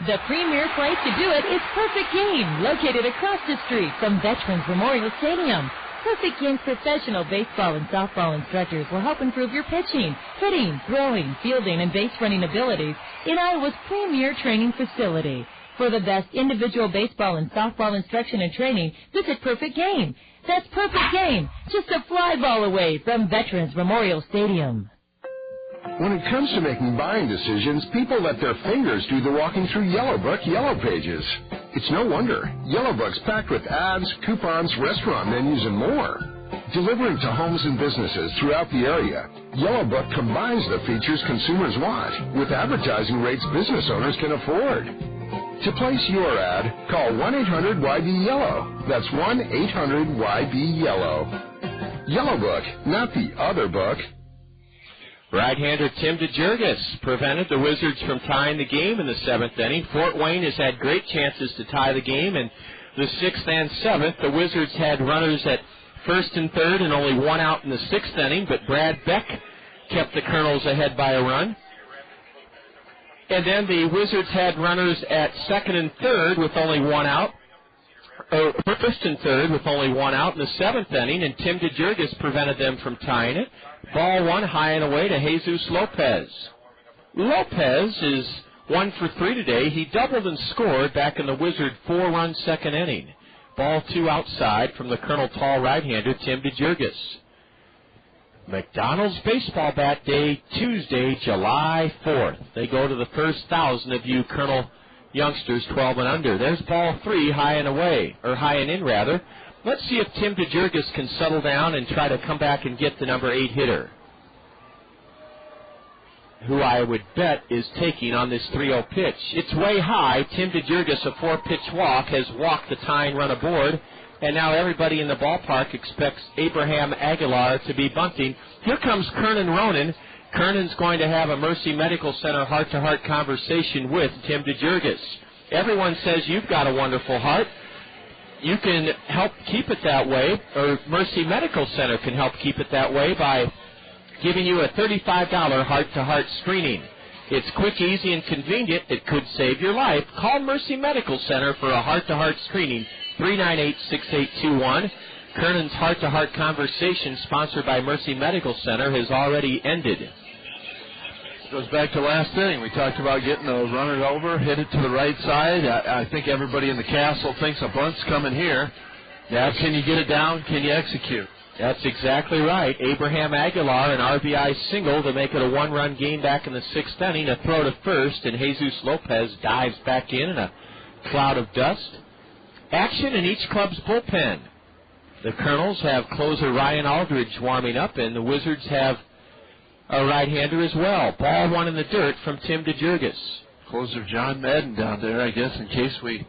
The premier place to do it is Perfect Game, located across the street from Veterans Memorial Stadium. Perfect Game's professional baseball and softball instructors will help improve your pitching, hitting, throwing, fielding, and base running abilities in Iowa's premier training facility. For the best individual baseball and softball instruction and training, visit Perfect Game. That's Perfect Game, just a fly ball away from Veterans Memorial Stadium. When it comes to making buying decisions, people let their fingers do the walking through Yellow Book Yellow Pages. It's no wonder. Yellow Book's packed with ads, coupons, restaurant menus, and more. Delivering to homes and businesses throughout the area, Yellow Book combines the features consumers want with advertising rates business owners can afford. To place your ad, call 1-800-YB-YELLOW. That's 1-800-YB-YELLOW. Yellow Book, not the other book. Right-hander Tim DeJurgis prevented the Wizards from tying the game in the 7th inning. Fort Wayne has had great chances to tie the game in the 6th and 7th. The Wizards had runners at 1st and 3rd and only 1 out in the 6th inning, but Brad Beck kept the Kernels ahead by a run. And then the Wizards had runners at 2nd and 3rd with only 1 out. First and 3rd with only 1 out in the 7th inning, and Tim DeJurgis prevented them from tying it. Ball 1 high and away to Jesus Lopez. Lopez is 1 for 3 today. He doubled and scored back in the Wizard 4-run 2nd inning. Ball 2 outside from the Colonel Tall right-hander Tim DeJurgis. McDonald's Baseball Bat Day, Tuesday, July 4th. They go to the first 1,000 of you Colonel youngsters 12 and under. There's ball 3 high and away, or high and in rather. Let's see if Tim DeJurgis can settle down and try to come back and get the number 8 hitter, who I would bet is taking on this 3-0 pitch. It's way high. Tim DeJurgis, a 4-pitch walk, has walked the tying run aboard, and now everybody in the ballpark expects Abraham Aguilar to be bunting. Here comes Kernan Ronan. Kernan's going to have a Mercy Medical Center heart-to-heart conversation with Tim DeJurgis. Everyone says you've got a wonderful heart. You can help keep it that way, or Mercy Medical Center can help keep it that way by giving you a $35 heart-to-heart screening. It's quick, easy, and convenient. It could save your life. Call Mercy Medical Center for a heart-to-heart screening, 398-6821. Kernan's heart-to-heart conversation, sponsored by Mercy Medical Center, has already ended. Goes back to last inning. We talked about getting a runner over, hit it to the right side. I think everybody in the castle thinks a bunt's coming here. Yeah, can you get it down? Can you execute? That's exactly right. Abraham Aguilar, an RBI single to make it a 1-run game back in the 6th inning. A throw to first, and Jesus Lopez dives back in a cloud of dust. Action in each club's bullpen. The Kernels have closer Ryan Aldridge warming up, and the Wizards have a right-hander as well. Ball 1 in the dirt from Tim DeJurgis. Closer John Madden down there, I guess, in case you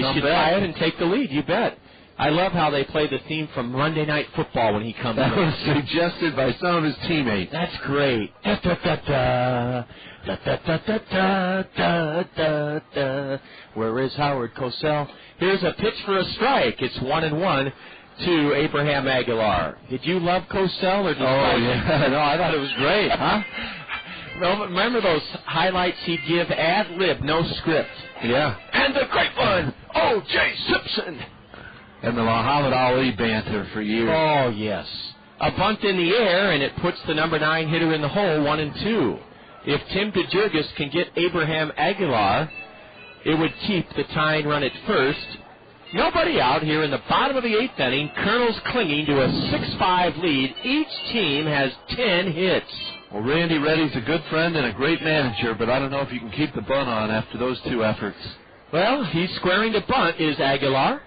tie it and take the lead. You bet. I love how they play the theme from Monday Night Football when he comes in. That was suggested by some of his teammates. That's great. Da, da, da, da. Da, da, da, da, da, da, da. Where is Howard Cosell? Here's a pitch for a strike. It's 1-1 to Abraham Aguilar. Did you love Cosell or did yeah. No, I thought it was great. Huh? Remember those highlights he'd give ad-lib, no script. Yeah. And the great one, O.J. Simpson. And the Muhammad Ali banter for years. Oh, yes. A bunt in the air, and it puts the number 9 hitter in the hole, 1-2. If Tim DeJurgis can get Abraham Aguilar, it would keep the tying run at first. Nobody out here in the bottom of the 8th inning. Kernels clinging to a 6-5 lead. Each team has 10 hits. Well, Randy Reddy's a good friend and a great manager, but I don't know if you can keep the bunt on after those 2 efforts. Well, he's squaring to bunt is Aguilar.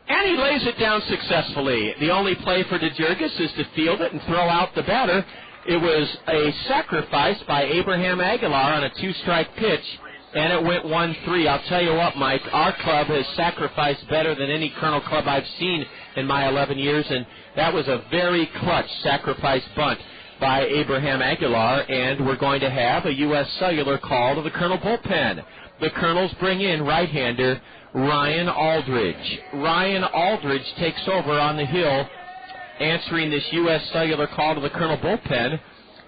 And he lays it down successfully. The only play for DeJurgis is to field it and throw out the batter. It was a sacrifice by Abraham Aguilar on a 2-strike pitch, and it went 1-3. I'll tell you what, Mike, our club has sacrificed better than any Colonel club I've seen in my 11 years, and that was a very clutch sacrifice bunt by Abraham Aguilar, and we're going to have a U.S. Cellular call to the Colonel bullpen. The Kernels bring in right-hander Ryan Aldridge. Ryan Aldridge takes over on the hill, answering this U.S. Cellular call to the Colonel bullpen.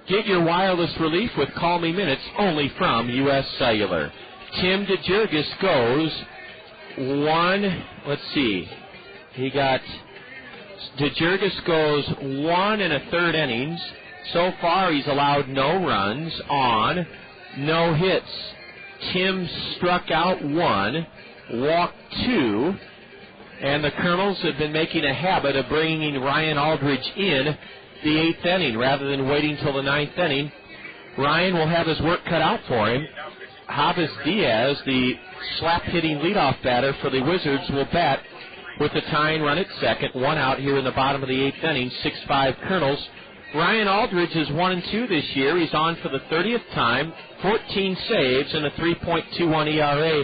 Get your wireless relief with Call Me Minutes only from U.S. Cellular. Tim DeJurgis goes 1. Let's see. DeJurgis goes 1 1/3 innings. So far, he's allowed no runs on, no hits. Tim struck out 1, walked 2, and the Kernels have been making a habit of bringing Ryan Aldridge in the 8th inning rather than waiting till the 9th inning. Ryan will have his work cut out for him. Javis Diaz, the slap-hitting leadoff batter for the Wizards, will bat with the tying run at second. 1 out here in the bottom of the 8th inning, 6-5 Kernels. Ryan Aldridge is 1-2 this year. He's on for the 30th time, 14 saves and a 3.21 ERA.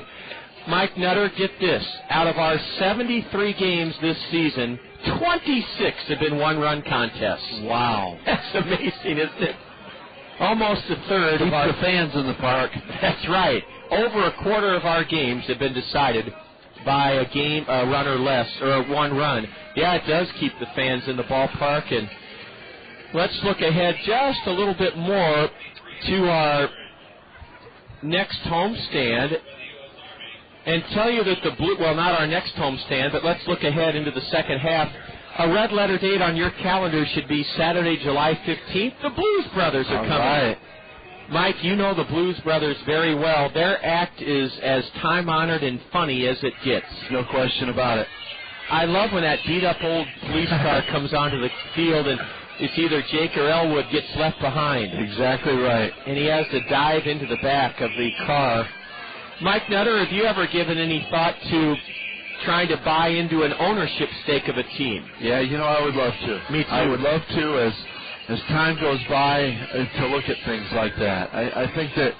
Mike Nutter, get this. Out of our 73 games this season, 26 have been one-run contests. Wow. That's amazing, isn't it? Almost a third of our fans in the park. That's right. Over a quarter of our games have been decided by a run or less, or a 1 run. Yeah, it does keep the fans in the ballpark. And let's look ahead just a little bit more to our next homestand and tell you that not our next homestand, but let's look ahead into the second half. A red letter date on your calendar should be Saturday, July 15th. The Blues Brothers are coming. Right. Mike, you know the Blues Brothers very well. Their act is as time-honored and funny as it gets. No question about it. I love when that beat-up old police car comes onto the field and it's either Jake or Elwood gets left behind. Exactly right. And he has to dive into the back of the car. Mike Nutter, have you ever given any thought to trying to buy into an ownership stake of a team? Yeah, I would love to. Me too. I would love to as time goes by to look at things like that. I think that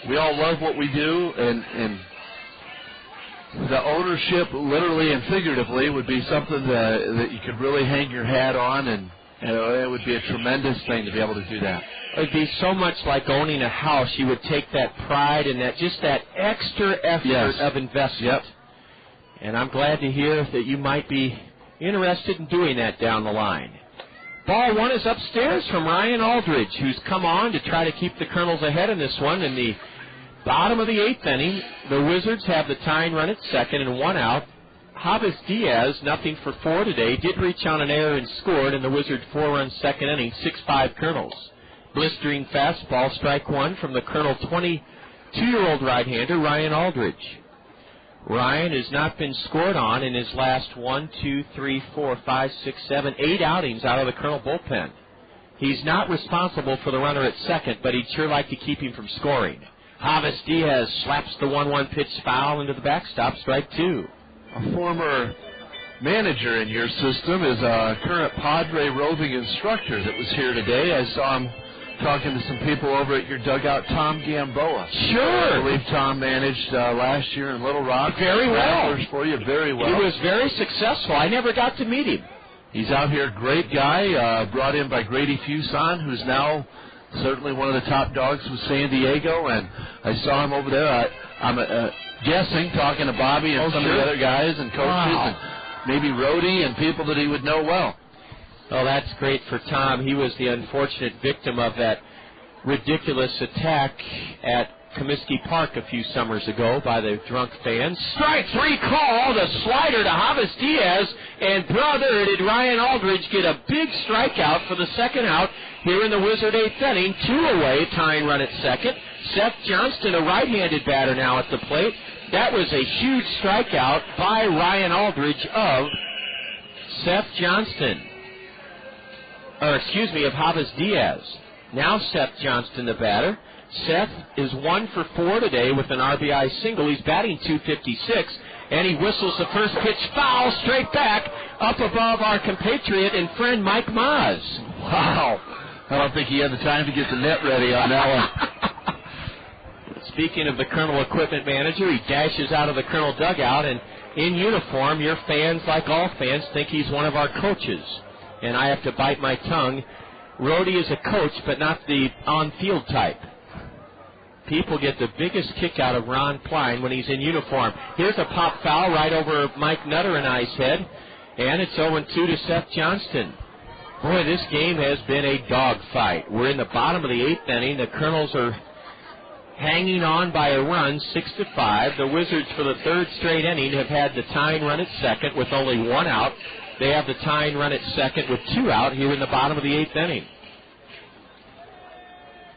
we all love what we do, and the ownership, literally and figuratively, would be something that you could really hang your hat on, and it would be a tremendous thing to be able to do that. It would be so much like owning a house. You would take that pride and that extra effort of investment. Yep. And I'm glad to hear that you might be interested in doing that down the line. Ball 1 is upstairs from Ryan Aldridge, who's come on to try to keep the Kernels ahead in this one. In the bottom of the 8th inning, the Wizards have the tying run at second and 1 out. Javis Diaz, nothing for 4 today, did reach on an error and scored in the Wizard 4-run second inning, 6-5 Kernels. Blistering fastball, strike 1 from the Kernel 22-year-old right-hander, Ryan Aldridge. Ryan has not been scored on in his last 8 outings out of the Kernel bullpen. He's not responsible for the runner at second, but he'd sure like to keep him from scoring. Javis Diaz slaps the 1-1 pitch foul into the backstop, strike 2. A former manager in your system is a current Padre roving instructor that was here today. I saw him talking to some people over at your dugout, Tom Gamboa. Sure. I believe Tom managed last year in Little Rock. Very well. For you, very well. He was very successful. I never got to meet him. He's out here, great guy, brought in by Grady Fuson, who's now certainly one of the top dogs with San Diego, and I saw him over there. I'm guessing, talking to Bobby and some of the other guys and coaches and maybe Rhodey and people that he would know well. Oh, that's great for Tom. He was the unfortunate victim of that ridiculous attack at Comiskey Park a few summers ago by the drunk fans. Strike 3 call, the slider to Javis Diaz, and brother, did Ryan Aldridge get a big strikeout for the second out here in the Wizard 8th inning. 2 away, tying run at second. Seth Johnston, a right-handed batter now at the plate. That was a huge strikeout by Ryan Aldridge of Seth Johnston. Of Javis Diaz. Now Seth Johnston, the batter. Seth is 1 for 4 today with an RBI single. He's batting .256, and he whistles the first pitch foul straight back up above our compatriot and friend Mike Maz. Wow. I don't think he had the time to get the net ready on that one. Speaking of the Kernel equipment manager, he dashes out of the Kernel dugout, and in uniform, your fans, like all fans, think he's one of our coaches. And I have to bite my tongue. Rhodey is a coach, but not the on-field type. People get the biggest kick out of Ron Pline when he's in uniform. Here's a pop foul right over Mike Nutter and I's head, and it's 0-2 to Seth Johnston. Boy, this game has been a dogfight. We're in the bottom of the 8th inning. The Kernels are hanging on by a run, 6-5. The Wizards, for the 3rd straight inning, have had the tying run at second with only 1 out. They have the tying run at second with 2 out here in the bottom of the 8th inning.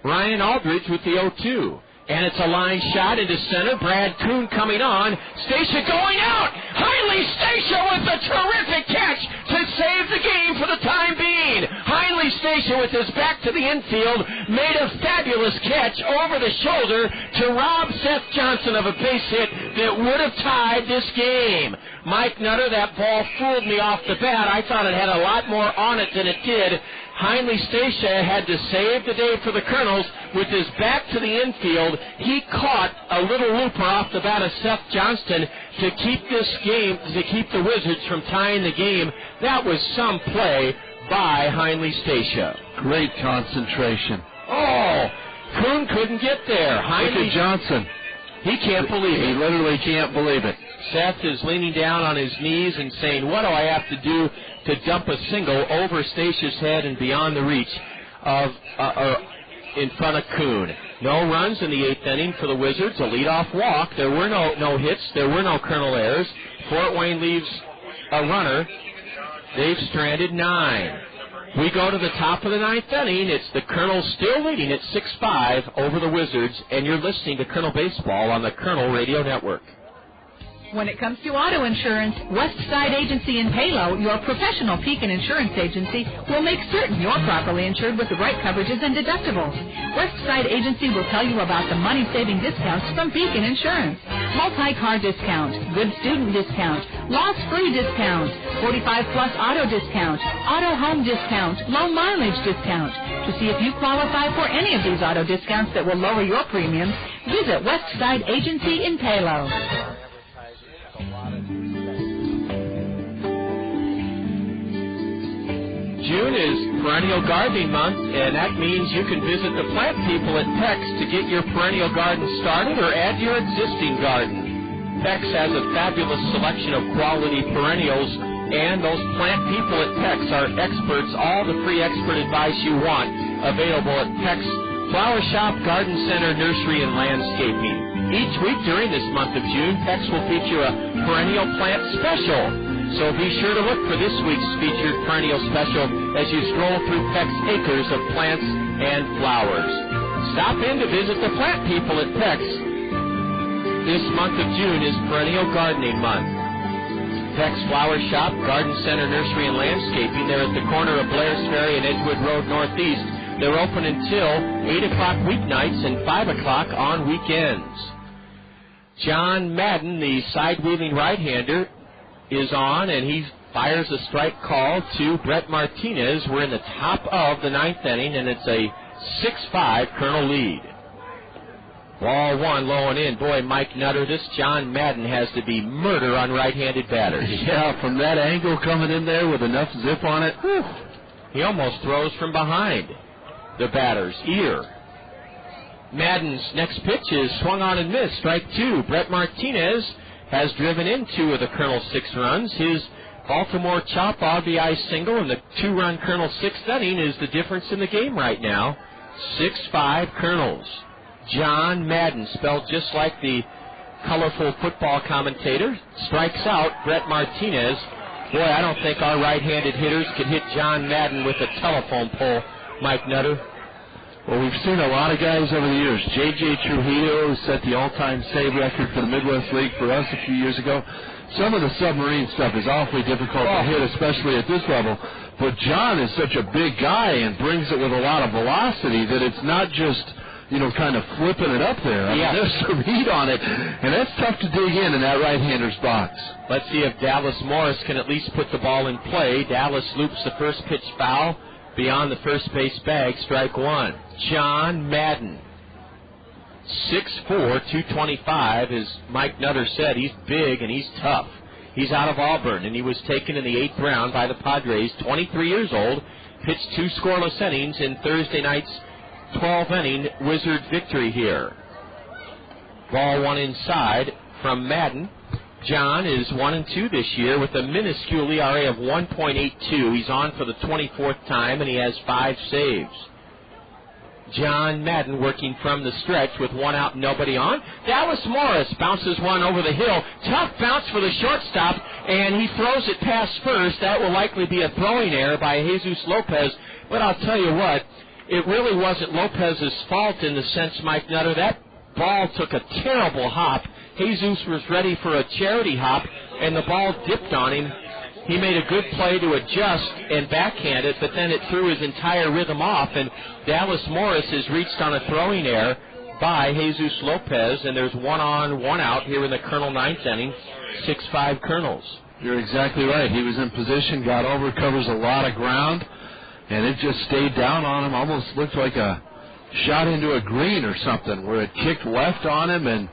Ryan Aldridge with the 0-2. And it's a line shot into center. Brad Kuhn coming on. Stacia going out. Hundley Stacia with a terrific catch to save the game for the time being. Hundley Stacia with his back to the infield made a fabulous catch over the shoulder to rob Seth Johnson of a base hit that would have tied this game. Mike Nutter, that ball fooled me off the bat. I thought it had a lot more on it than it did. Hundley Stacia had to save the day for the Kernels with his back to the infield. He caught a little looper off the bat of Seth Johnston to keep this game, to keep the Wizards from tying the game. That was some play by Hundley Stacia. Great concentration. Oh, Kuhn couldn't get there. Look at Johnson. He can't believe it. He literally can't believe it. Seth is leaning down on his knees and saying, what do I have to do to dump a single over Stacia's head and beyond the reach of in front of Kuhn? No runs in the 8th inning for the Wizards. A leadoff walk. There were no hits. There were no Kernel errors. Fort Wayne leaves a runner. They've stranded 9. We go to the top of the 9th inning. It's the Kernels still leading at 6-5 over the Wizards, and you're listening to Kernel Baseball on the Kernel Radio Network. When it comes to auto insurance, Westside Agency in Palo, your professional Pekin insurance agency, will make certain you're properly insured with the right coverages and deductibles. Westside Agency will tell you about the money-saving discounts from Pekin Insurance. Multi-car discount, good student discount, loss-free discount, 45-plus auto discount, auto home discount, low mileage discount. To see if you qualify for any of these auto discounts that will lower your premiums, visit Westside Agency in Palo. June is perennial gardening month, and that means you can visit the plant people at PEX to get your perennial garden started or add to your existing garden. PEX has a fabulous selection of quality perennials, and those plant people at PEX are experts, all the free expert advice you want, available at PEX Flower Shop, Garden Center, Nursery, and Landscaping. Each week during this month of June, PEX will feature a perennial plant special. So be sure to look for this week's featured perennial special as you stroll through PEX acres of plants and flowers. Stop in to visit the plant people at PEX. This month of June is Perennial Gardening Month. PEX Flower Shop, Garden Center, Nursery, and Landscaping. They're at the corner of Blair's Ferry and Edgewood Road Northeast. They're open until 8 o'clock weeknights and 5 o'clock on weekends. John Madden, the side-wheeling right-hander, is on, and he fires a strike call to Brett Martinez. We're in the top of the 9th inning, and it's a 6-5 Kernel lead. Ball 1 low and in. Boy, Mike Nutter, this John Madden has to be murder on right-handed batters. Yeah, from that angle coming in there with enough zip on it. Whew. He almost throws from behind the batter's ear. Madden's next pitch is swung on and missed. Strike 2. Brett Martinez has driven in 2 of the Kernel's 6 runs. His Baltimore chop RBI single in the 2-run Kernel 6th inning is the difference in the game right now. 6-5 Kernels. John Madden, spelled just like the colorful football commentator, strikes out Brett Martinez. Boy, I don't think our right-handed hitters could hit John Madden with a telephone pole, Mike Nutter. Well, we've seen a lot of guys over the years. J.J. Trujillo set the all-time save record for the Midwest League for us a few years ago. Some of the submarine stuff is awfully difficult to hit, especially at this level. But John is such a big guy and brings it with a lot of velocity that it's not just, kind of flipping it up there. I mean, there's some heat on it, and that's tough to dig in that right-hander's box. Let's see if Dallas Morris can at least put the ball in play. Dallas loops the first pitch foul beyond the first base bag, strike 1. John Madden, 6'4", 225, as Mike Nutter said. He's big and he's tough. He's out of Auburn, and he was taken in the 8th round by the Padres, 23 years old, pitched 2 scoreless innings in Thursday night's 12-inning Wizard victory here. Ball 1 inside from Madden. John is 1-2 this year with a minuscule ERA of 1.82. He's on for the 24th time, and he has 5 saves. John Madden working from the stretch with 1 out and nobody on. Dallas Morris bounces one over the hill. Tough bounce for the shortstop, and he throws it past first. That will likely be a throwing error by Jesus Lopez. But I'll tell you what, it really wasn't Lopez's fault in the sense, Mike Nutter. That ball took a terrible hop. Jesus was ready for a charity hop, and the ball dipped on him. He made a good play to adjust and backhand it, but then it threw his entire rhythm off, and Dallas Morris has reached on a throwing error by Jesus Lopez, and there's 1 on, 1 out here in the Kernel 9th inning, 6-5 Kernels. You're exactly right. He was in position, got over, covers a lot of ground, and it just stayed down on him. Almost looked like a shot into a green or something, where it kicked left on him, and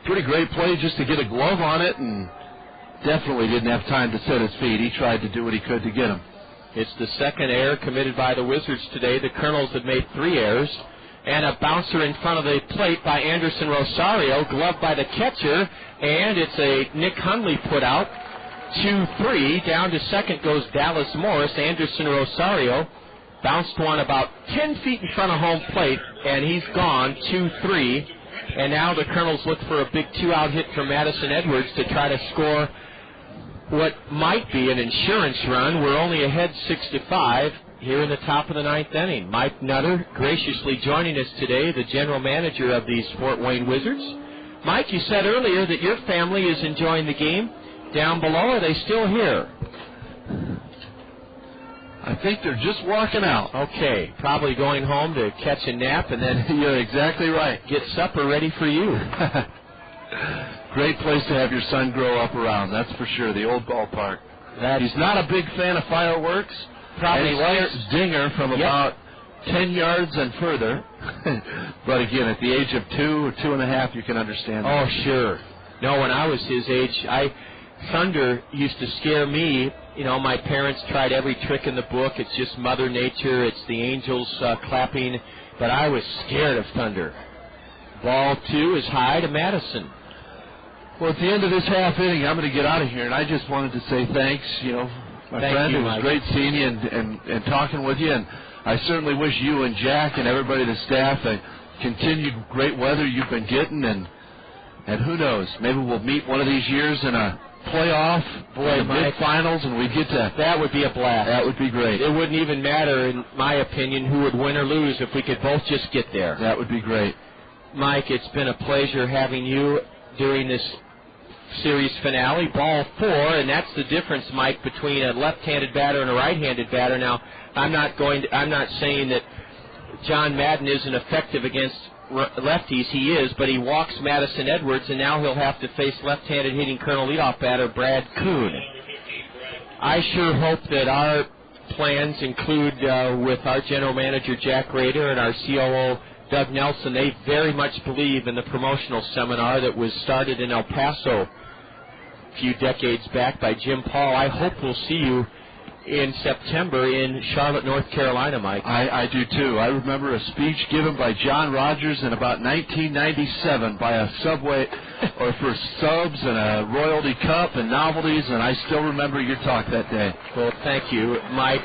pretty great play just to get a glove on it, and definitely didn't have time to set his feet. He tried to do what he could to get him. It's the second error committed by the Wizards today. The Kernels have made 3 errors. And a bouncer in front of the plate by Anderson Rosario, gloved by the catcher, and it's a Nick Hundley put out. 2-3, down to second goes Dallas Morris. Anderson Rosario bounced one about 10 feet in front of home plate, and he's gone, 2-3. And now the Kernels look for a big 2-out hit from Madison Edwards to try to score what might be an insurance run. We're only ahead 6-5. Here in the top of the 9th inning. Mike Nutter graciously joining us today, the general manager of these Fort Wayne Wizards. Mike, you said earlier that your family is enjoying the game. Down below, are they still here? I think they're just walking out. Okay, probably going home to catch a nap, and then you're exactly right. Get supper ready for you. Great place to have your son grow up around, that's for sure, the old ballpark. He's not a big fan of fireworks. Probably likes Dinger from about 10 yards and further. But again, at the age of 2 or 2.5, you can understand that. Oh, sure. No, when I was his age, Thunder used to scare me. You know, my parents tried every trick in the book. It's just Mother Nature. It's the angels clapping. But I was scared of Thunder. Ball 2 is high to Madison. Well, at the end of this half inning, I'm going to get out of here, and I just wanted to say thanks, my friend. It was great seeing you and talking with you, and I certainly wish you and Jack and everybody, the staff, a continued great weather you've been getting, and who knows, maybe we'll meet one of these years in a playoff, big finals, and we get to. That would be a blast. That would be great. It wouldn't even matter, in my opinion, who would win or lose if we could both just get there. That would be great. Mike, it's been a pleasure having you during this series finale, ball 4, and that's the difference, Mike, between a left-handed batter and a right-handed batter. Now, I'm not saying that John Madden isn't effective against lefties. He is, but he walks Madison Edwards, and now he'll have to face left-handed hitting Kernel leadoff batter Brad Kuhn. I sure hope that our plans include with our general manager Jack Rader and our COO Doug Nelson. They very much believe in the promotional seminar that was started in El Paso a few decades back by Jim Paul. I hope we'll see you in September in Charlotte, North Carolina, Mike. I do too. I remember a speech given by John Rogers in about 1997 by a Subway or for subs and a royalty cup and novelties, and I still remember your talk that day. Well, thank you, Mike.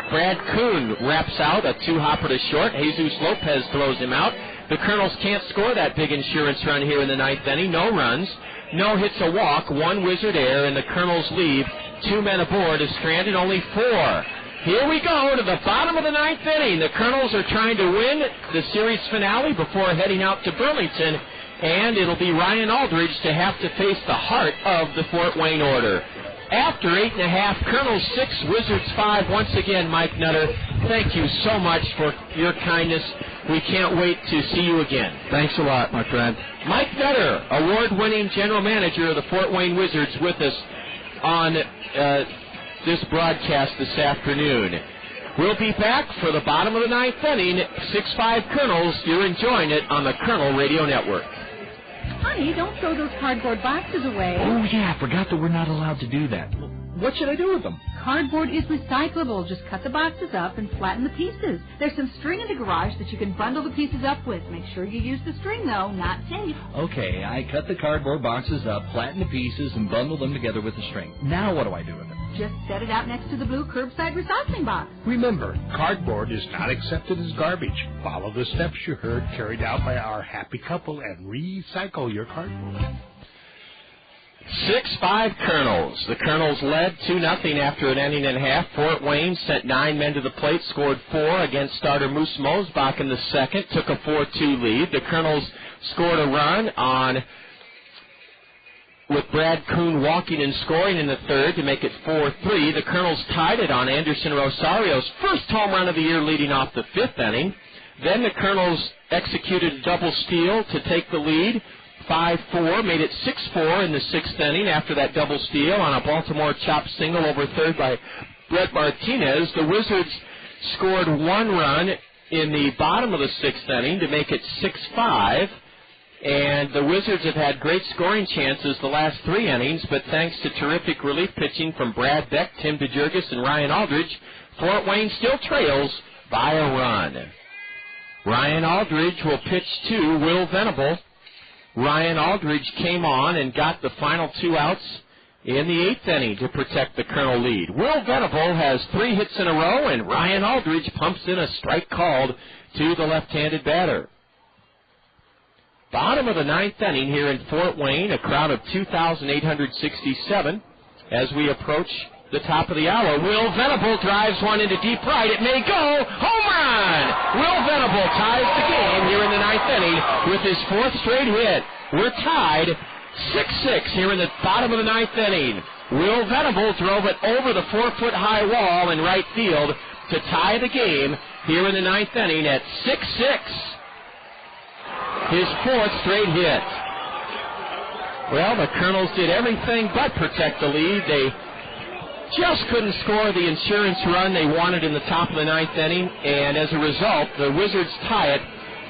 Brad Kuhn wraps out a 2-hopper to short. Jesus Lopez throws him out. The Kernels can't score that big insurance run here in the 9th inning. No runs, no hits, a walk, 1 Wizard error, and the Kernels lead. 2 men aboard, is stranded, only 4. Here we go to the bottom of the 9th inning. The Kernels are trying to win the series finale before heading out to Burlington, and it'll be Ryan Aldridge to have to face the heart of the Fort Wayne order. After 8.5, Kernels 6, Wizards 5. Once again, Mike Nutter, thank you so much for your kindness. We can't wait to see you again. Thanks a lot, my friend. Mike Nutter, award-winning general manager of the Fort Wayne Wizards, with us on this broadcast this afternoon. We'll be back for the bottom of the 9th inning, 6-5 Kernels. You're enjoying it on the Kernel Radio Network. Honey, don't throw those cardboard boxes away. Oh, yeah, I forgot that we're not allowed to do that. What should I do with them? Cardboard is recyclable. Just cut the boxes up and flatten the pieces. There's some string in the garage that you can bundle the pieces up with. Make sure you use the string, though, not tape. Okay, I cut the cardboard boxes up, flatten the pieces, and bundle them together with the string. Now what do I do with it? Just set it out next to the blue curbside recycling box. Remember, cardboard is not accepted as garbage. Follow the steps you heard carried out by our happy couple and recycle your cardboard. 6-5 Kernels. The Kernels led 2-0 after an inning and a half. Fort Wayne sent 9 men to the plate, scored 4 against starter Moose Mosebach in the second, took a 4-2 lead. The Kernels scored a run on with Brad Kuhn walking and scoring in the third to make it 4-3. The Kernels tied it on Anderson Rosario's first home run of the year leading off the fifth inning. Then the Kernels executed a double steal to take the lead, 5-4, made it 6-4 in the sixth inning after that double steal on a Baltimore chop single over third by Brett Martinez. The Wizards scored one run in the bottom of the sixth inning to make it 6-5. And the Wizards have had great scoring chances the last three innings, but thanks to terrific relief pitching from Brad Beck, Tim DeJurgis, and Ryan Aldridge, Fort Wayne still trails by a run. Ryan Aldridge will pitch to Will Venable. Ryan Aldridge came on and got the final two outs in the eighth inning to protect the Colonel lead. Will Venable has 3 hits in a row, and Ryan Aldridge pumps in a strike called to the left-handed batter. Bottom of the ninth inning here in Fort Wayne, a crowd of 2,867 as we approach the top of the hour. Will Venable drives one into deep right. It may go. Home run! Will Venable ties the game here in the ninth inning with his 4th straight hit. We're tied 6-6 here in the bottom of the ninth inning. Will Venable drove it over the 4-foot-high wall in right field to tie the game here in the ninth inning at 6-6. His 4th straight hit. Well, the Kernels did everything but protect the lead. They just couldn't score the insurance run they wanted in the top of the ninth inning, and as a result, the Wizards tie it.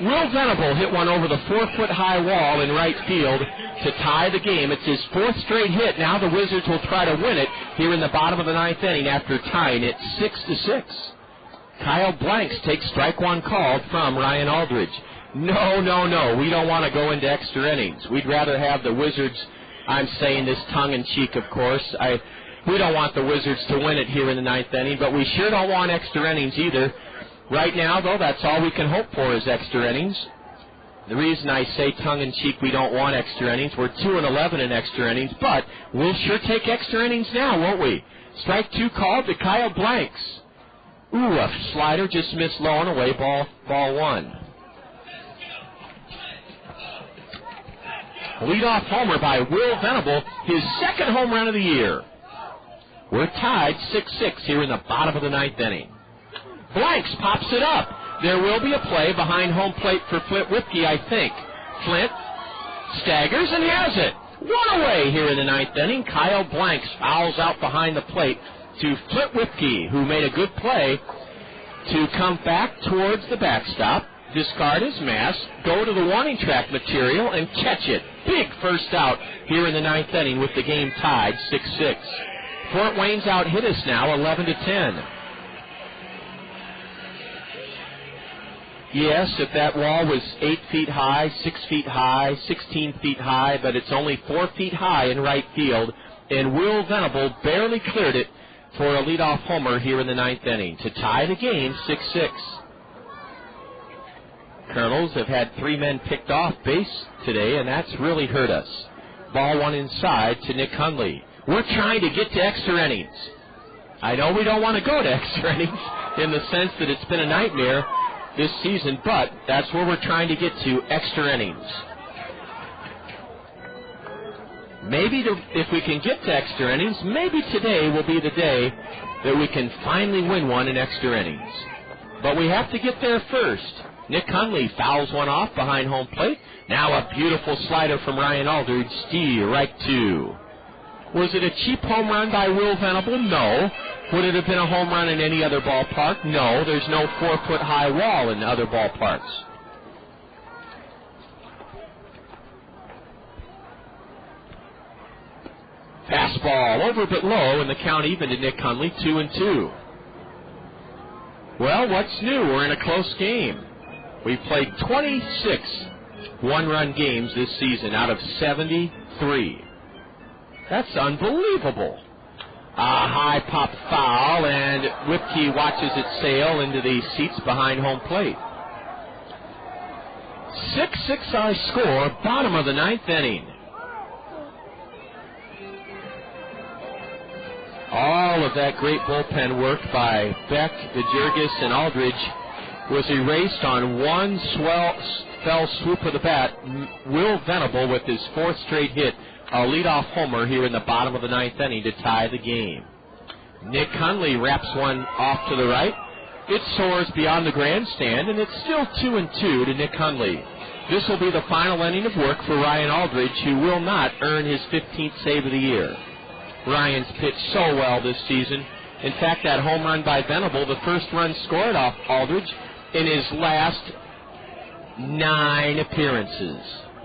Will Venable hit one over the 4-foot-high wall in right field to tie the game. It's his 4th straight hit. Now the Wizards will try to win it here in the bottom of the ninth inning after tying it 6-6. Kyle Blanks takes strike one called from Ryan Aldridge. No. We don't want to go into extra innings. We'd rather have the Wizards, I'm saying this tongue-in-cheek, of course. We don't want the Wizards to win it here in the ninth inning, but we sure don't want extra innings either. Right now, though, that's all we can hope for is extra innings. The reason I say tongue-in-cheek we don't want extra innings, we're 2-11 in extra innings, but we'll sure take extra innings now, won't we? Strike 2 called to Kyle Blanks. Ooh, a slider just missed low and away, ball 1. Leadoff homer by Will Venable, his 2nd home run of the year. We're tied 6-6 here in the bottom of the ninth inning. Blanks pops it up. There will be a play behind home plate for Flint Whipke, I think. Flint staggers and has it. One away here in the ninth inning. Kyle Blanks fouls out behind the plate to Flint Whipke, who made a good play to come back towards the backstop, discard his mask, go to the warning track material, and catch it. Big first out here in the ninth inning with the game tied 6-6. Fort Wayne's out hit us now 11-10. Yes, if that wall was 8 feet high, 6 feet high, 16 feet high, but it's only 4 feet high in right field, and Will Venable barely cleared it for a leadoff homer here in the ninth inning to tie the game 6-6. Kernels have had 3 men picked off base today, and that's really hurt us. Ball 1 inside to Nick Hundley. We're trying to get to extra innings. I know we don't want to go to extra innings in the sense that it's been a nightmare this season, but that's where we're trying to get to, extra innings. Maybe if we can get to extra innings, maybe today will be the day that we can finally win one in extra innings. But we have to get there first. Nick Hundley fouls one off behind home plate. Now a beautiful slider from Ryan Aldridge, steal right 2. Was it a cheap home run by Will Venable? No. Would it have been a home run in any other ballpark? No. There's no 4-foot-high wall in other ballparks. Fastball over but low, and the count even to Nick Hundley, 2-2. Well, what's new? We're in a close game. We've played 26 one-run games this season out of 73. That's unbelievable. A high pop foul, and Whipke watches it sail into the seats behind home plate. 6-6 our score, bottom of the ninth inning. All of that great bullpen work by Beck, DeJurgis, and Aldridge was erased on one fell swoop of the bat, Will Venable with his 4th straight hit, a leadoff homer here in the bottom of the 9th inning to tie the game. Nick Hundley wraps one off to the right. It soars beyond the grandstand, and it's still 2-2 to Nick Hundley. This will be the final inning of work for Ryan Aldridge, who will not earn his 15th save of the year. Ryan's pitched so well this season. In fact, that home run by Venable, the first run scored off Aldridge in his last 9 appearances.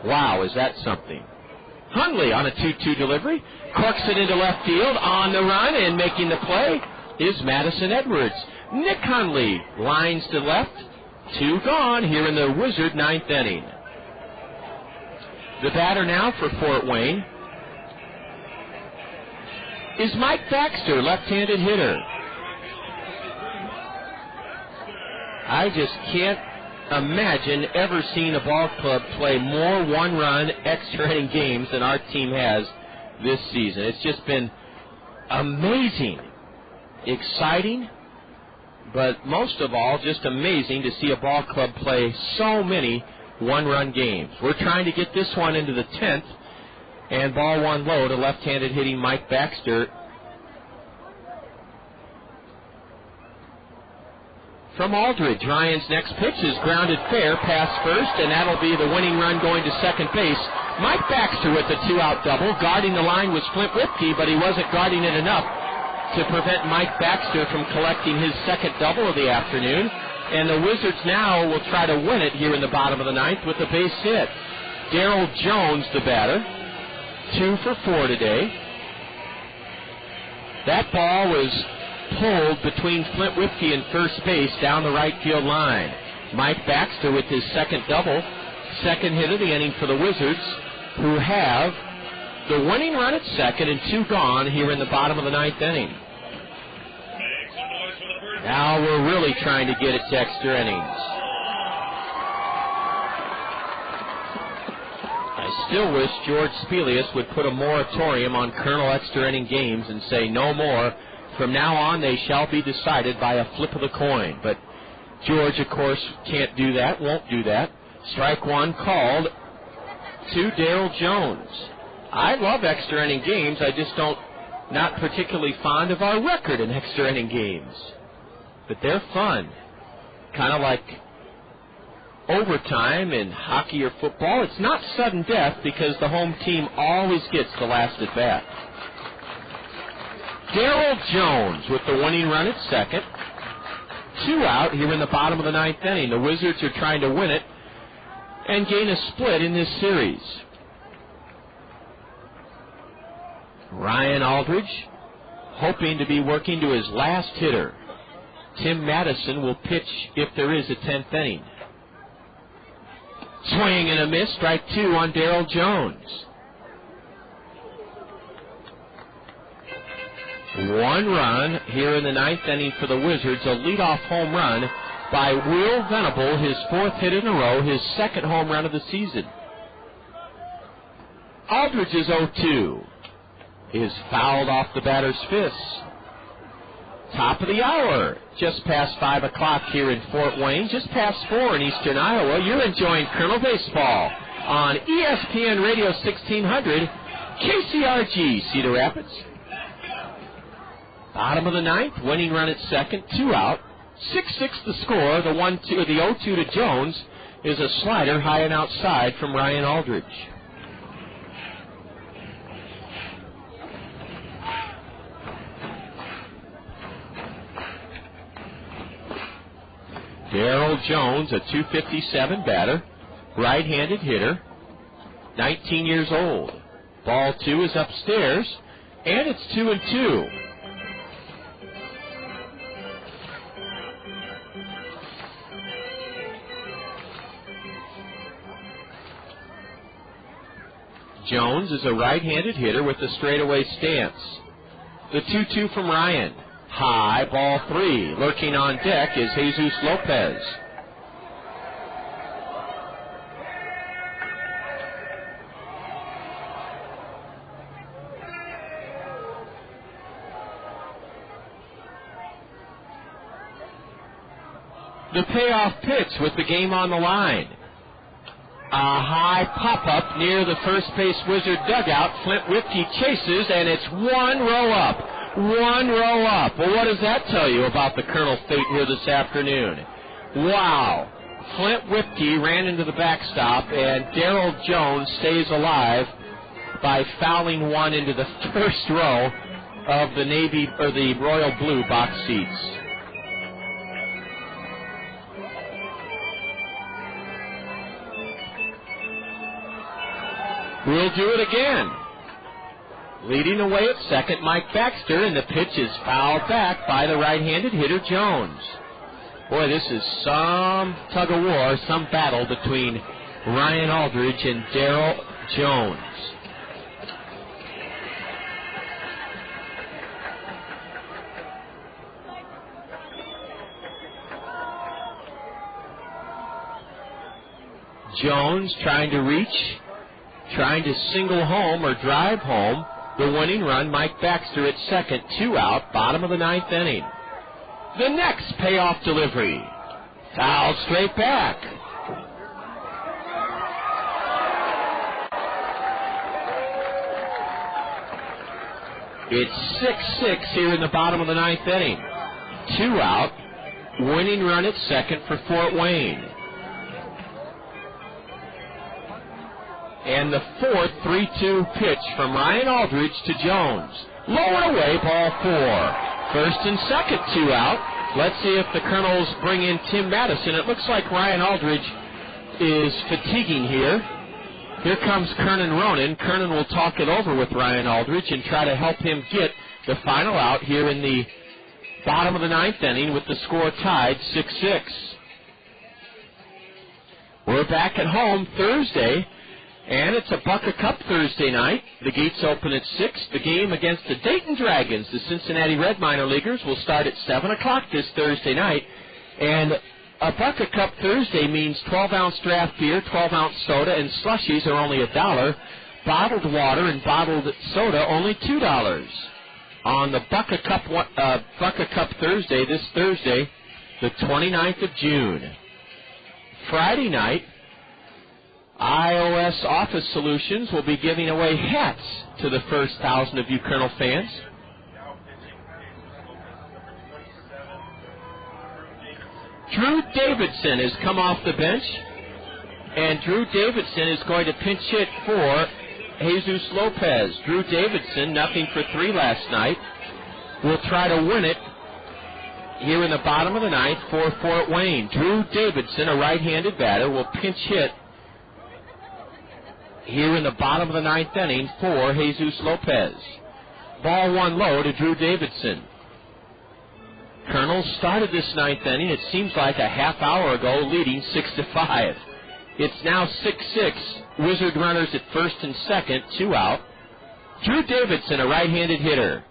Wow, is that something? Hundley on a 2-2 delivery, corks it into left field. On the run and making the play is Madison Edwards. Nick Hundley lines to left. 2 gone here in the Wizard 9th inning. The batter now for Fort Wayne is Mike Baxter, left-handed hitter. I just can't imagine ever seeing a ball club play more one-run extra inning games than our team has this season. It's just been amazing, exciting, but most of all, just amazing to see a ball club play so many one-run games. We're trying to get this one into the 10th, and ball 1 low to left-handed hitting Mike Baxter. From Aldridge, Ryan's next pitch is grounded fair past first, and that'll be the winning run going to second base. Mike Baxter with the 2-out double. Guarding the line was Flint Whipke, but he wasn't guarding it enough to prevent Mike Baxter from collecting his second double of the afternoon. And the Wizards now will try to win it here in the bottom of the 9th with a base hit. Darryl Jones, the batter, 2 for 4 today. That ball was pulled between Flint Whipke and first base down the right field line. Mike Baxter with his second double, second hit of the inning for the Wizards, who have the winning run at second and 2 gone here in the bottom of the 9th inning. Now we're really trying to get it to extra innings. I still wish George Spelius would put a moratorium on Kernel extra inning games and say no more. From now on, they shall be decided by a flip of the coin. But George, of course, can't do that, won't do that. Strike 1 called to Darryl Jones. I love extra inning games. I just not particularly fond of our record in extra inning games. But they're fun. Kind of like overtime in hockey or football. It's not sudden death because the home team always gets the last at bat. Darryl Jones with the winning run at second. 2 out here in the bottom of the 9th inning. The Wizards are trying to win it and gain a split in this series. Ryan Aldridge hoping to be working to his last hitter. Tim Madison will pitch if there is a 10th inning. Swing and a miss, strike 2 on Darryl Jones. 1 run here in the 9th inning for the Wizards, a leadoff home run by Will Venable, his 4th hit in a row, his 2nd home run of the season. Aldridge's 0-2 is fouled off the batter's fists. Top of the hour, just past 5 o'clock here in Fort Wayne, just past 4 in eastern Iowa. You're enjoying Kernel Baseball on ESPN Radio 1600, KCRG, Cedar Rapids. Bottom of the 9th, winning run at second, 2 out. 6-6 the score. The 0-2 to Jones is a slider high and outside from Ryan Aldridge. Darryl Jones, a .257 batter, right-handed hitter, 19 years old. Ball 2 is upstairs, and it's 2-2. Jones is a right-handed hitter with a straightaway stance. The 2-2 from Ryan. High, ball 3. Lurking on deck is Jesus Lopez. The payoff pitch with the game on the line. A high pop-up near the first base Wizard dugout. Flint Whipke chases, and it's one row up. One row up. Well, what does that tell you about the Kernel fate here this afternoon? Wow. Flint Whipke ran into the backstop, and Darrell Jones stays alive by fouling one into the first row of the Navy or the Royal Blue box seats. We'll do it again. Leading away at second, Mike Baxter, and the pitch is fouled back by the right-handed hitter, Jones. Boy, this is some tug-of-war, some battle between Ryan Aldridge and Darrell Jones. Jones trying to reach, trying to single home or drive home the winning run. Mike Baxter at second, 2 out, bottom of the 9th inning. The next payoff delivery. Foul straight back. It's 6-6 here in the bottom of the 9th inning. 2 out, winning run at second for Fort Wayne. And the fourth 3-2 pitch from Ryan Aldridge to Jones. Low away, ball 4. First and second, 2 out. Let's see if the Kernels bring in Tim Madison. It looks like Ryan Aldridge is fatiguing here. Here comes Kernan Ronan. Kernan will talk it over with Ryan Aldridge and try to help him get the final out here in the bottom of the 9th inning with the score tied 6-6. We're back at home Thursday. And it's a Bucket Cup Thursday night. The gates open at 6. The game against the Dayton Dragons, the Cincinnati Red minor leaguers, will start at 7 o'clock this Thursday night. And a Bucket Cup Thursday means 12-ounce draft beer, 12-ounce soda, and slushies are only $1. Bottled water and bottled soda only $2. On the Bucket Cup Thursday, this Thursday, the 29th of June. Friday night, iOS Office Solutions will be giving away hats to the first 1,000 of you Kernel fans. Drew Davidson has come off the bench, and Drew Davidson is going to pinch hit for Jesus Lopez. Drew Davidson, 0-for-3 last night, will try to win it here in the bottom of the 9th for Fort Wayne. Drew Davidson, a right-handed batter, will pinch hit here in the bottom of the 9th inning for Jesus Lopez. Ball 1 low to Drew Davidson. Kernels started this 9th inning, it seems like a half hour ago, leading 6-5. It's now 6-6. Wizard runners at first and second, 2 out. Drew Davidson, a right-handed hitter.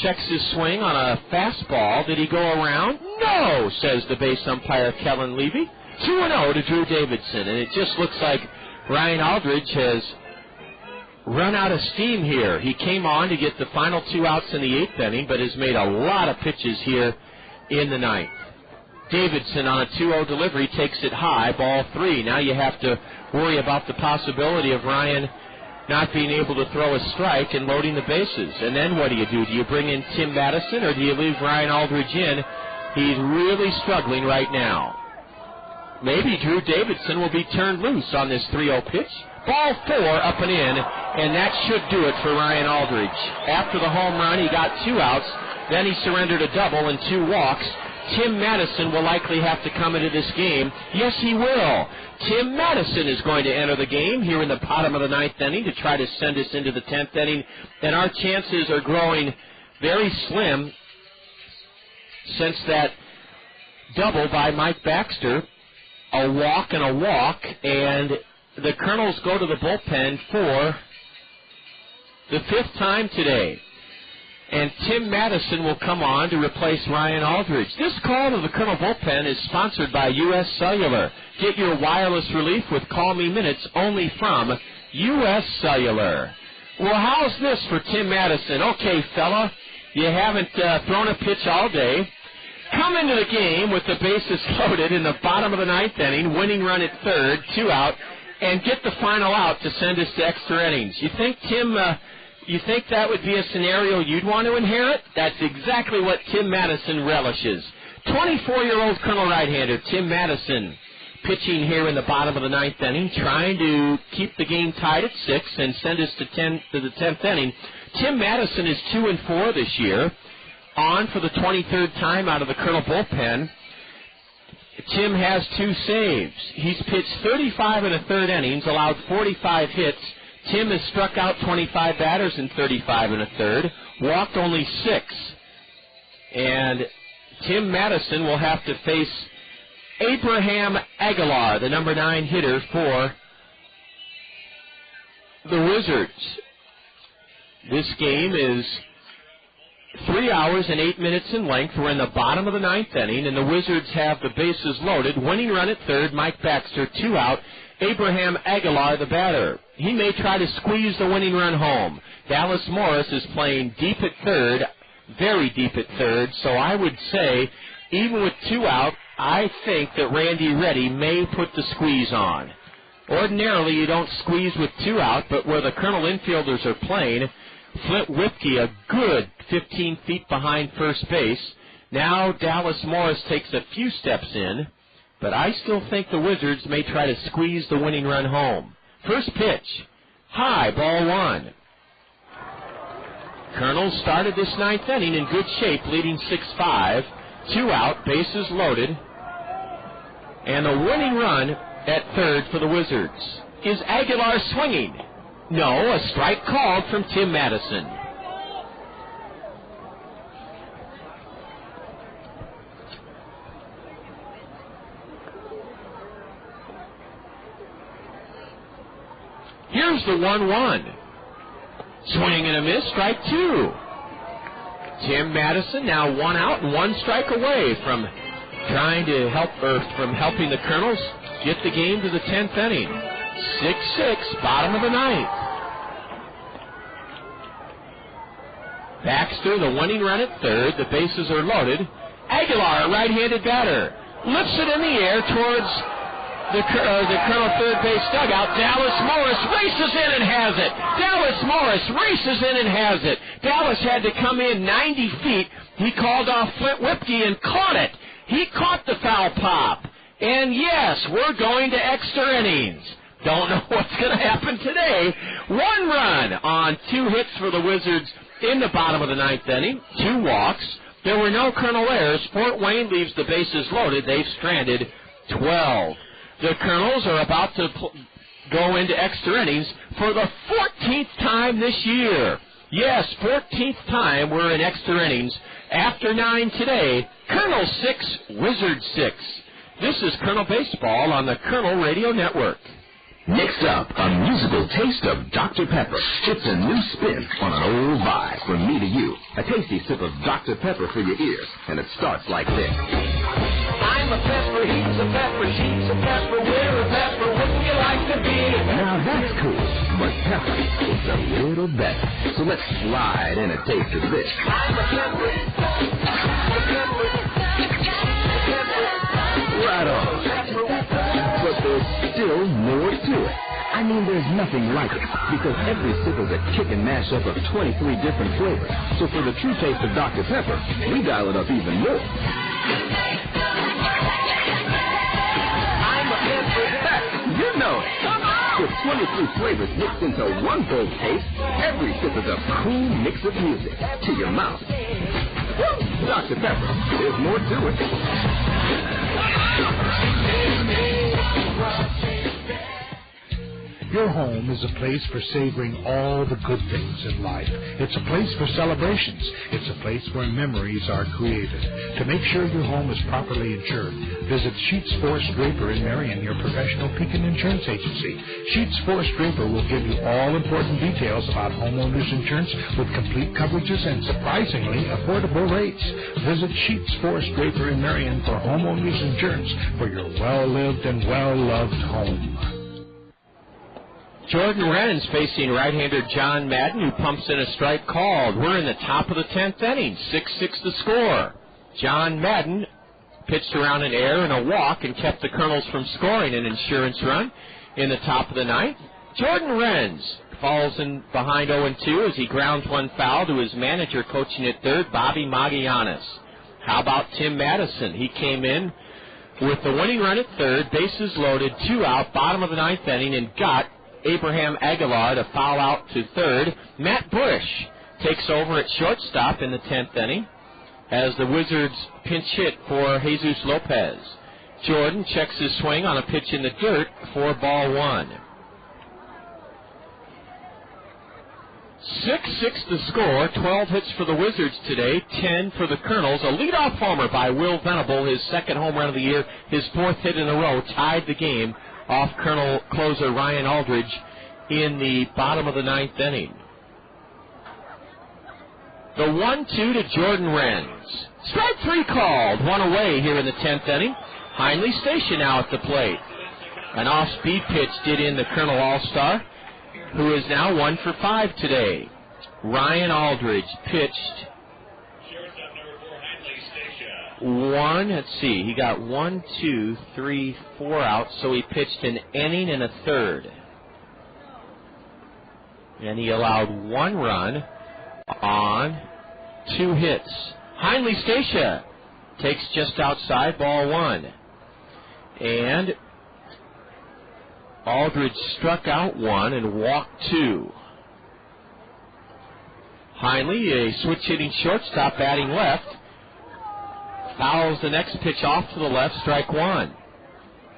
Checks his swing on a fastball. Did he go around? No, says the base umpire, Kellen Levy. 2-0 to Drew Davidson, and it just looks like Ryan Aldridge has run out of steam here. He came on to get the final 2 outs in the 8th inning, but has made a lot of pitches here in the 9th. Davidson on a 2-0 delivery takes it high, ball 3. Now you have to worry about the possibility of Ryan not being able to throw a strike and loading the bases. And then what do? Do you bring in Tim Madison, or do you leave Ryan Aldridge in? He's really struggling right now. Maybe Drew Davidson will be turned loose on this 3-0 pitch. Ball 4 up and in, and that should do it for Ryan Aldridge. After the home run, he got 2 outs. Then he surrendered a double and 2 walks. Tim Madison will likely have to come into this game. Yes, he will. Tim Madison is going to enter the game here in the bottom of the 9th inning to try to send us into the 10th inning. And our chances are growing very slim since that double by Mike Baxter. A walk and a walk, and the Kernels go to the bullpen for the 5th time today. And Tim Madison will come on to replace Ryan Aldridge. This call to the Kernel bullpen is sponsored by U.S. Cellular. Get your wireless relief with Call Me Minutes only from U.S. Cellular. Well, how's this for Tim Madison? Okay, fella, you haven't thrown a pitch all day. come into the game with the bases loaded in the bottom of the ninth inning, winning run at third, 2 out, and get the final out to send us to extra innings. You think, Tim, you think that would be a scenario you'd want to inherit? That's exactly what Tim Madison relishes. 24-year-old Colonel right-hander Tim Madison pitching here in the bottom of the ninth inning, trying to keep the game tied at 6 and send us to the 10th inning. Tim Madison is 2-4 this year, on for the 23rd time out of the Colonel bullpen. Tim has 2 saves. He's pitched 35 1/3 innings, allowed 45 hits. Tim has struck out 25 batters in 35 1/3, walked only 6. And Tim Madison will have to face Abraham Aguilar, the number 9 hitter for the Wizards. This game is 3 hours and 8 minutes in length. We're in the bottom of the ninth inning, and the Wizards have the bases loaded. Winning run at third, Mike Baxter, 2 out. Abraham Aguilar, the batter. He may try to squeeze the winning run home. Dallas Morris is playing deep at third, very deep at third, so I would say, even with 2 out, I think that Randy Reddy may put the squeeze on. Ordinarily, you don't squeeze with 2 out, but where the Colonel infielders are playing, Flint Whipke, a good 15 feet behind first base. Now Dallas Morris takes a few steps in, but I still think the Wizards may try to squeeze the winning run home. First pitch, high, ball 1. Colonel started this ninth inning in good shape, leading 6-5. 2 out, bases loaded, and the winning run at third for the Wizards. Is Aguilar swinging? No, a strike called from Tim Madison. Here's the 1-1. Swing and a miss, strike 2. Tim Madison now 1 out and 1 strike away from trying to from helping the Colonels get the game to the 10th inning. 6-6, bottom of the ninth. Baxter, the winning run at third. The bases are loaded. Aguilar, a right-handed batter, lifts it in the air towards the Colonel third base dugout. Dallas Morris races in and has it. Dallas Morris races in and has it. Dallas had to come in 90 feet. He called off Flint Whipke and caught it. He caught the foul pop. And yes, we're going to extra innings. Don't know what's going to happen today. 1 run on 2 hits for the Wizards in the bottom of the ninth inning. 2 walks. There were no Colonel errors. Fort Wayne leaves the bases loaded. They've stranded 12. The Colonels are about to go into extra innings for the 14th time this year. Yes, 14th time we're in extra innings. After 9 today, Colonel 6, Wizards 6. This is Colonel Baseball on the Colonel Radio Network. Next up, a musical taste of Dr. Pepper. It's a new spin on an old vibe from me to you. A tasty sip of Dr. Pepper for your ears, and it starts like this. I'm a pepper, he's a pepper, she's a pepper, we're a pepper, wouldn't you like to be? Now that's cool, but pepper is a little better. So let's slide in a taste of this. I'm a pepper, right on. But there's still more to it. I mean, there's nothing like it, because every sip is a kick and mash up of 23 different flavors. So for the true taste of Dr. Pepper, we dial it up even more. I'm a pepper. You know it. With 23 flavors mixed into one bold taste, every sip is a cool mix of music to your mouth. Woo! Dr. Pepper, there's more to it. Your home is a place for savoring all the good things in life. It's a place for celebrations. It's a place where memories are created. To make sure your home is properly insured, visit Sheets Forest Draper in Marion, your professional Pekin insurance agency. Sheets Forest Draper will give you all important details about homeowners insurance with complete coverages and surprisingly affordable rates. Visit Sheets Forest Draper in Marion for homeowners insurance for your well-lived and well-loved home. Jordan Wren's facing right-hander John Madden, who pumps in a strike called. We're in the top of the 10th inning, 6-6 the score. John Madden pitched around an error and a walk and kept the Kernels from scoring an insurance run in the top of the ninth. Jordan Renz falls in behind 0-2 as he grounds one foul to his manager coaching at third, Bobby Magallanes. How about Tim Madison? He came in with the winning run at third, bases loaded, 2 out, bottom of the ninth inning, and got Abraham Aguilar to foul out to third. Matt Bush takes over at shortstop in the 10th inning as the Wizards pinch hit for Jesus Lopez. Jordan checks his swing on a pitch in the dirt for ball 1. 6-6 the score, 12 hits for the Wizards today, 10 for the Kernels. A leadoff homer by Will Venable, his second home run of the year, his 4th hit in a row, tied the game off Kernel closer Ryan Aldridge in the bottom of the 9th inning. The 1-2 to Jordan Renz. Strike 3 called, 1 away here in the 10th inning. Hundley Station now at the plate. An off-speed pitch did in the Kernel All-Star, who is now 1 for 5 today. Ryan Aldridge pitched he got 1, 2, 3, 4 outs, so he pitched an inning and a third. And he allowed 1 run on 2 hits. Hundley Station takes just outside, ball 1. And Aldridge struck out 1 and walked 2. Hundley, a switch-hitting shortstop, batting left, fouls the next pitch off to the left, strike 1.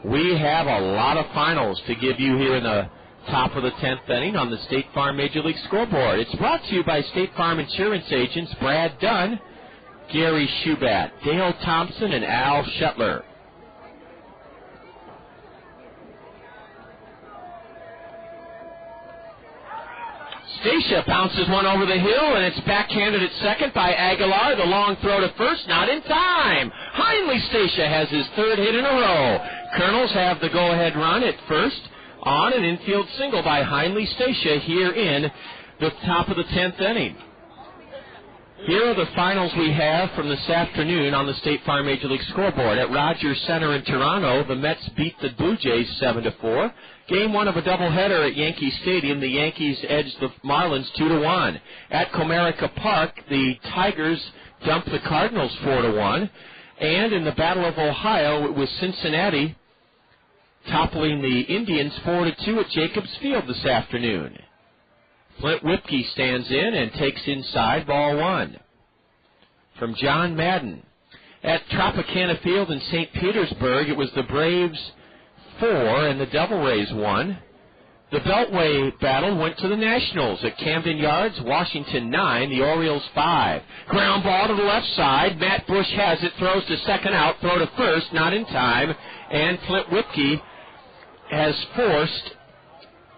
We have a lot of finals to give you here in the top of the 10th inning on the State Farm Major League Scoreboard. It's brought to you by State Farm Insurance agents Brad Dunn, Gary Schubat, Dale Thompson, and Al Shetler. Stacia bounces one over the hill, and it's backhanded at second by Aguilar. The long throw to first, not in time. Hundley Stacia has his 3rd hit in a row. Kernels have the go-ahead run at first on an infield single by Hundley Stacia here in the top of the 10th inning. Here are the finals we have from this afternoon on the State Farm Major League Scoreboard. At Rogers Center in Toronto, the Mets beat the Blue Jays 7-4. Game 1 of a doubleheader at Yankee Stadium, the Yankees edged the Marlins 2-1. At Comerica Park, the Tigers dumped the Cardinals 4-1. And in the Battle of Ohio, it was Cincinnati toppling the Indians 4-2 at Jacobs Field this afternoon. Flint Whipke stands in and takes inside, ball 1. From John Madden. At Tropicana Field in St. Petersburg, it was the Braves 4 and the Devil Rays 1. The Beltway battle went to the Nationals at Camden Yards, Washington 9, the Orioles 5. Ground ball to the left side. Matt Bush has it, throws to second out, throw to first, not in time. And Flint Whipke has forced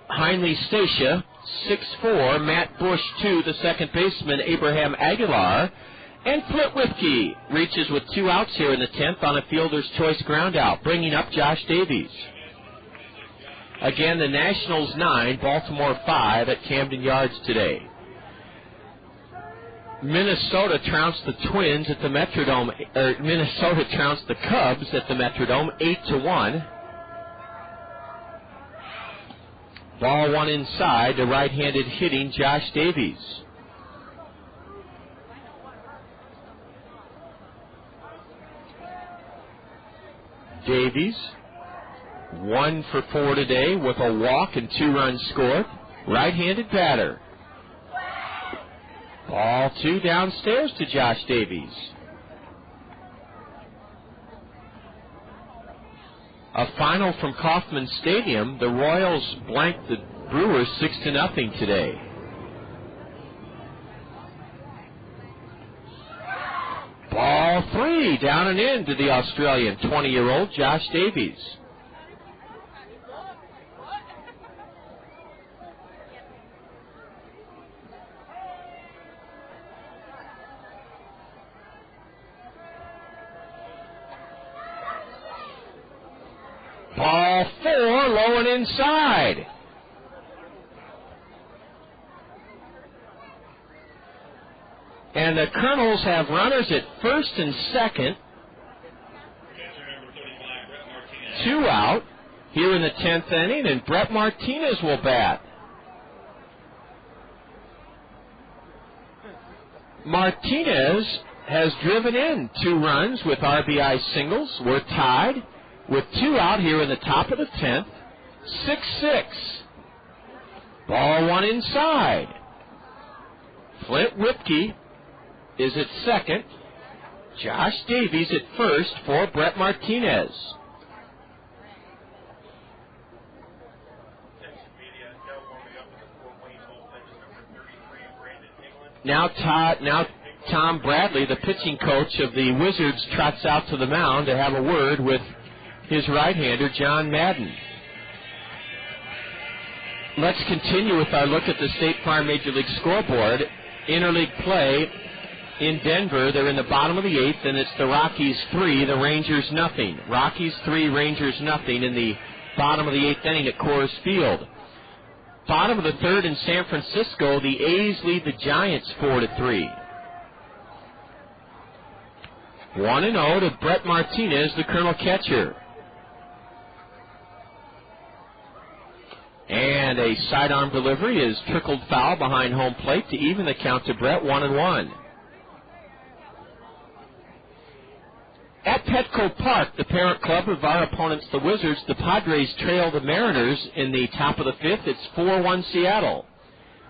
Hundley Stacia 6-4, Matt Bush 2, the second baseman, Abraham Aguilar. And Flint Whipke reaches with 2 outs here in the 10th on a fielder's choice ground out, bringing up Josh Davies. Again, the Nationals 9, Baltimore 5 at Camden Yards today. Minnesota trounced the Twins at the Metrodome, Minnesota trounced the Cubs at the Metrodome 8-1. Ball 1 inside to right-handed hitting Josh Davies. Davies, 1 for 4 today with a walk and 2 runs scored. Right-handed batter. Ball 2 downstairs to Josh Davies. A final from Kauffman Stadium. The Royals blanked the Brewers 6-0 today. Ball 3 down and in to the Australian 20-year-old Josh Davies. Ball 4, low and inside. And the Kernels have runners at first and second. 2 out here in the 10th inning, and Brett Martinez will bat. Martinez has driven in 2 runs with RBI singles. We're tied with 2 out here in the top of the 10th. 6-6. Ball 1 inside. Flint Whipke is at second. Josh Davies at first for Brett Martinez. Now Tom Bradley, the pitching coach of the Wizards, trots out to the mound to have a word with his right-hander, John Madden. Let's continue with our look at the State Farm Major League scoreboard. Interleague play in Denver. They're in the bottom of the 8th, and it's the Rockies 3, the Rangers nothing. Rockies 3, Rangers nothing in the bottom of the 8th inning at Coors Field. Bottom of the 3rd in San Francisco, the A's lead the Giants 4-3. 1-0 to Brett Martinez, the Colonel catcher. And a sidearm delivery is trickled foul behind home plate to even the count to Brett, 1-1. At Petco Park, the parent club of our opponents, the Wizards, the Padres trail the Mariners in the top of the 5th. It's 4-1 Seattle.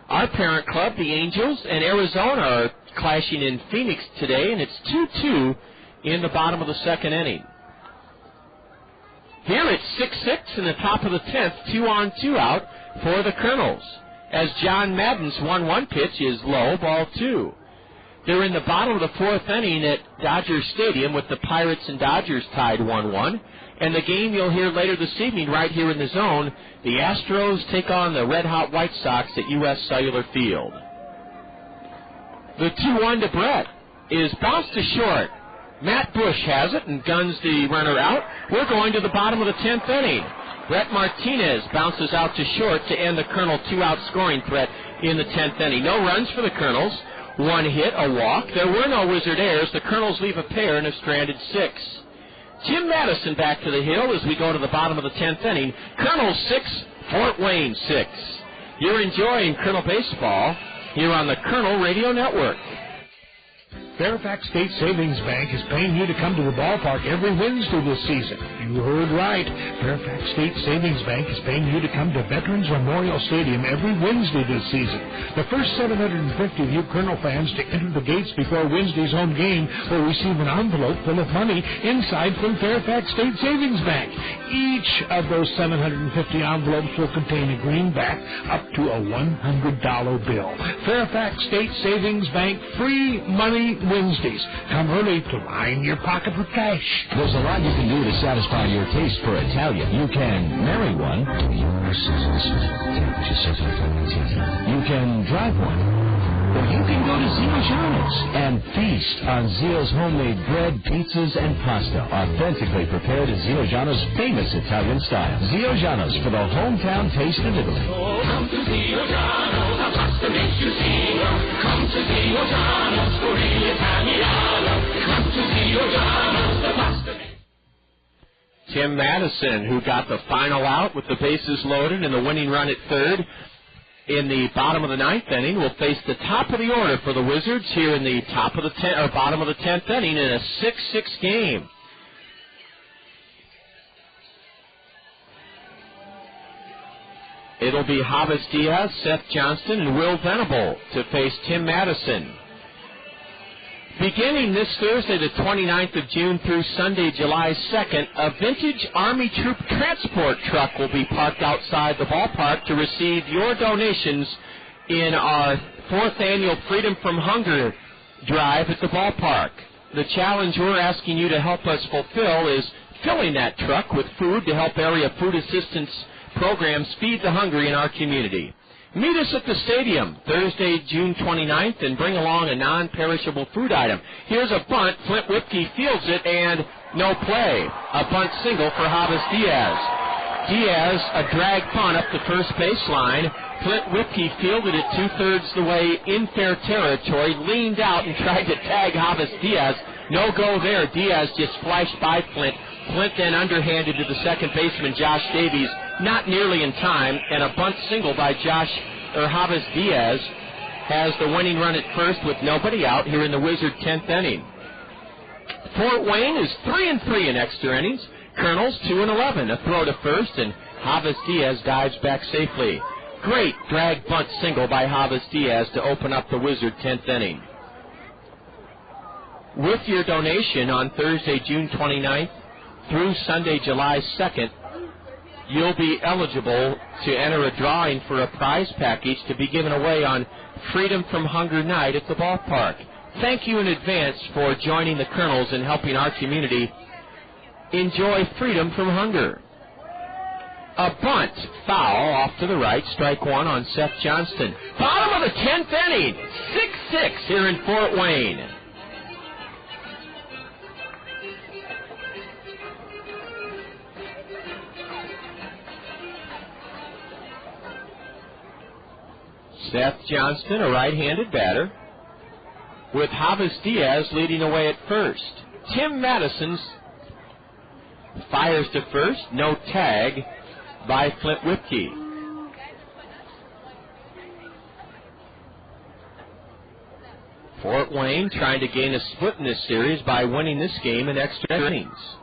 Our parent club, the Angels, and Arizona are clashing in Phoenix today, and it's 2-2 in the bottom of the 2nd inning. Here it's 6-6 in the top of the 10th, 2-on-2 out for the Kernels, as John Madden's 1-1 pitch is low, ball 2. They're in the bottom of the 4th inning at Dodger Stadium with the Pirates and Dodgers tied 1-1. And the game you'll hear later this evening right here in the zone, the Astros take on the red-hot White Sox at U.S. Cellular Field. The 2-1 to Brett is bounced to short. Matt Bush has it and guns the runner out. We're going to the bottom of the 10th inning. Brett Martinez bounces out to short to end the Colonel 2-out scoring threat in the 10th inning. No runs for the Colonels. 1 hit, a walk. There were no Wizard errors. The Colonels leave a pair and have stranded 6. Tim Madison back to the hill as we go to the bottom of the 10th inning. Colonels 6, Fort Wayne 6. You're enjoying Colonel Baseball here on the Colonel Radio Network. Fairfax State Savings Bank is paying you to come to the ballpark every Wednesday this season. You heard right. Fairfax State Savings Bank is paying you to come to Veterans Memorial Stadium every Wednesday this season. The first 750 of you Colonel fans to enter the gates before Wednesday's home game will receive an envelope full of money inside from Fairfax State Savings Bank. Each of those 750 envelopes will contain a greenback up to a $100 bill. Fairfax State Savings Bank, free money Wednesdays. Come early to line your pocket with cash. There's a lot you can do to satisfy your taste for Italian. You can marry one. You can drive one. Or you can go to Zio Giano's and feast on Zio's homemade bread, pizzas, and pasta, authentically prepared in Zio Giano's famous Italian style. Zio Giano's for the hometown taste of Italy. Oh, come to Zio Giano's, the pasta makes you Zio. Come to Zio Giano's for real Italiano. Come to Zio Giano's, the pasta makes Tim Madison, who got the final out with the bases loaded and the winning run at third, in the bottom of the 9th inning, will face the top of the order for the Wizards here in the top of the bottom of the 10th inning in a 6-6 game. It'll be Javis Diaz, Seth Johnston, and Will Venable to face Tim Madison. Beginning this Thursday, the 29th of June, through Sunday, July 2nd, a vintage Army Troop transport truck will be parked outside the ballpark to receive your donations in our 4th annual Freedom from Hunger drive at the ballpark. The challenge we're asking you to help us fulfill is filling that truck with food to help area food assistance programs feed the hungry in our community. Meet us at the stadium Thursday, June 29th, and bring along a non-perishable food item. Here's a bunt. Flint Whipke fields it, and no play. A bunt single for Javis Diaz. Diaz, a drag punt up the first baseline. Flint Whipkey fielded it 2/3 the way in fair territory, leaned out and tried to tag Javis Diaz. No go there. Diaz just flashed by Flint. Flint then underhanded to the second baseman, Josh Davies, not nearly in time, and a bunt single by Javis Diaz has the winning run at first with nobody out here in the Wizard 10th inning. Fort Wayne is 3-3 in extra innings. Kernels 2-11. A throw to first, and Javis Diaz dives back safely. Great drag bunt single by Javis Diaz to open up the Wizard 10th inning. With your donation on Thursday, June 29th through Sunday, July 2nd, you'll be eligible to enter a drawing for a prize package to be given away on Freedom from Hunger night at the ballpark. Thank you in advance for joining the Kernels and helping our community enjoy freedom from hunger. A bunt foul off to the right, strike one on Seth Johnston. Bottom of the 10th inning, 6-6 here in Fort Wayne. Seth Johnston, a right-handed batter, with Javis Diaz leading away at first. Tim Madison fires to first, no tag by Flint Whipkey. Fort Wayne trying to gain a split in this series by winning this game in extra innings.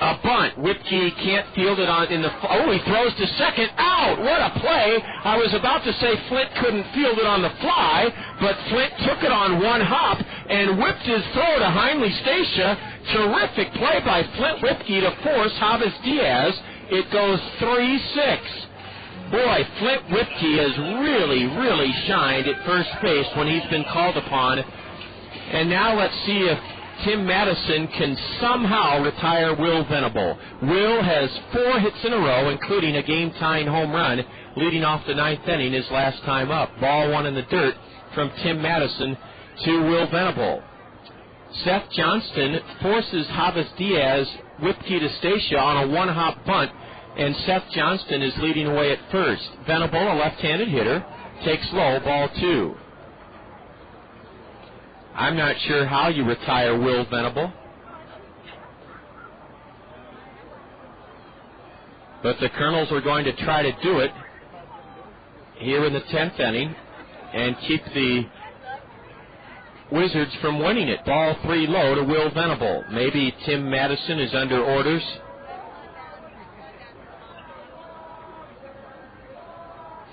A bunt. Whipkey can't field it on in the... Oh, he throws to second. Out! What a play. I was about to say Flint couldn't field it on the fly, but Flint took it on one hop and whipped his throw to Hundley Stacia. Terrific play by Flint Whipkey to force Javis Diaz. It goes 3-6. Boy, Flint Whipkey has really, really shined at first base when he's been called upon. And now let's see if Tim Madison can somehow retire Will Venable. Will has 4 hits in a row, including a game-tying home run, leading off the 9th inning his last time up. Ball one in the dirt from Tim Madison to Will Venable. Seth Johnston forces Javis Diaz, Whipkey to Stacia on a one-hop bunt, and Seth Johnston is leading away at first. Venable, a left-handed hitter, takes low, ball 2. I'm not sure how you retire Will Venable, but the Kernels are going to try to do it here in the 10th inning and keep the Wizards from winning it. Ball 3 low to Will Venable. Maybe Tim Madison is under orders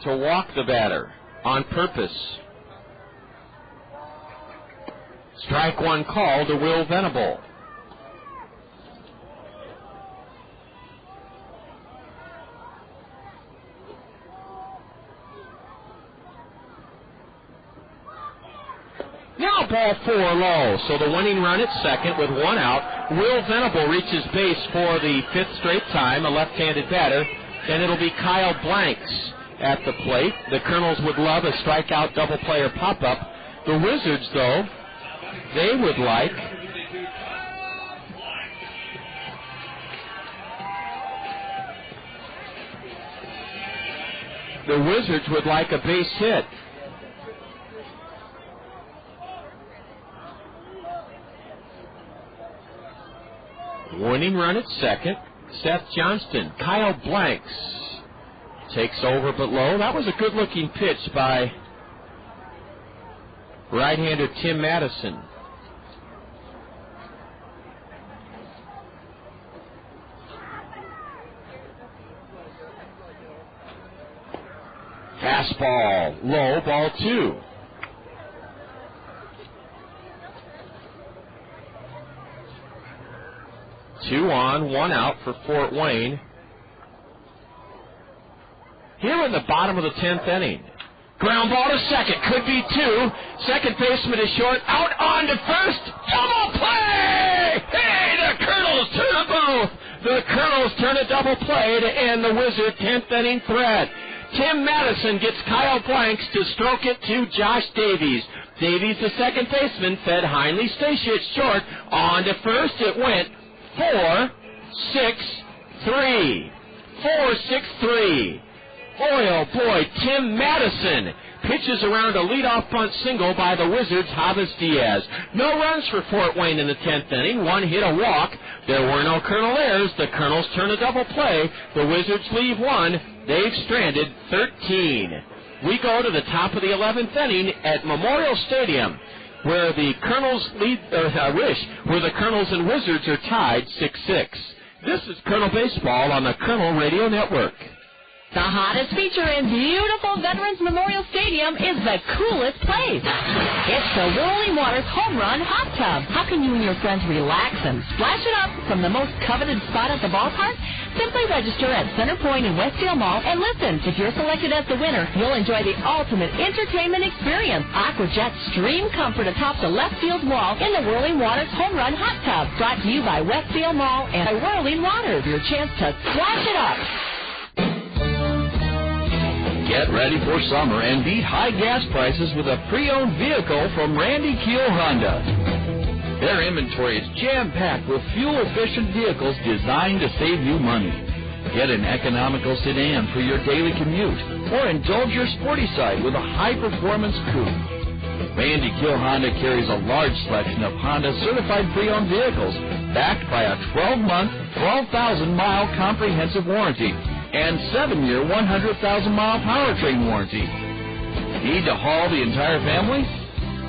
to walk the batter on purpose. Strike one call to Will Venable. Now ball 4 low. So the winning run at second with one out. Will Venable reaches base for the 5th straight time, a left-handed batter, and it'll be Kyle Blanks at the plate. The Kernels would love a strikeout double play or pop-up. The Wizards, though, they would like a base hit. Winning run at second, Seth Johnston. Kyle Blanks takes over but low. That was a good-looking pitch by right-hander Tim Madison. Fastball, low, ball 2. Two on, one out for Fort Wayne. Here in the bottom of the 10th inning. Ground ball to second. Could be 2. Second baseman is short. Out on to first. Double play! Hey, the Kernels turn a both. The Kernels turn a double play to end the Wizard 10th inning threat. Tim Madison gets Kyle Blanks to stroke it to Josh Davies. Davies, the second baseman, fed Hundley Stacia short. On to first. It went 4, 6, 3, 4, 6, 3. Boy, oh boy, Tim Madison pitches around a leadoff bunt single by the Wizards' Javis Diaz. No runs for Fort Wayne in the 10th inning. 1 hit, a walk. There were no Colonel errors. The Colonels turn a double play. The Wizards leave 1. They've stranded 13. We go to the top of the 11th inning at Memorial Stadium, where the Colonels where the Colonels and Wizards are tied 6-6. This is Colonel Baseball on the Colonel Radio Network. The hottest feature in beautiful Veterans Memorial Stadium is the coolest place. It's the Whirling Waters Home Run Hot Tub. How can you and your friends relax and splash it up from the most coveted spot at the ballpark? Simply register at Center Point in Westfield Mall and listen. If you're selected as the winner, you'll enjoy the ultimate entertainment experience. AquaJet Stream Comfort atop the left field wall in the Whirling Waters Home Run Hot Tub. Brought to you by Westfield Mall and Whirling Waters. Your chance to splash it up. Get ready for summer and beat high gas prices with a pre-owned vehicle from Randy Keel Honda. Their inventory is jam-packed with fuel-efficient vehicles designed to save you money. Get an economical sedan for your daily commute, or indulge your sporty side with a high-performance coupe. Randy Keel Honda carries a large selection of Honda certified pre-owned vehicles, backed by a 12-month, 12,000-mile comprehensive warranty and 7-year, 100,000-mile powertrain warranty. Need to haul the entire family?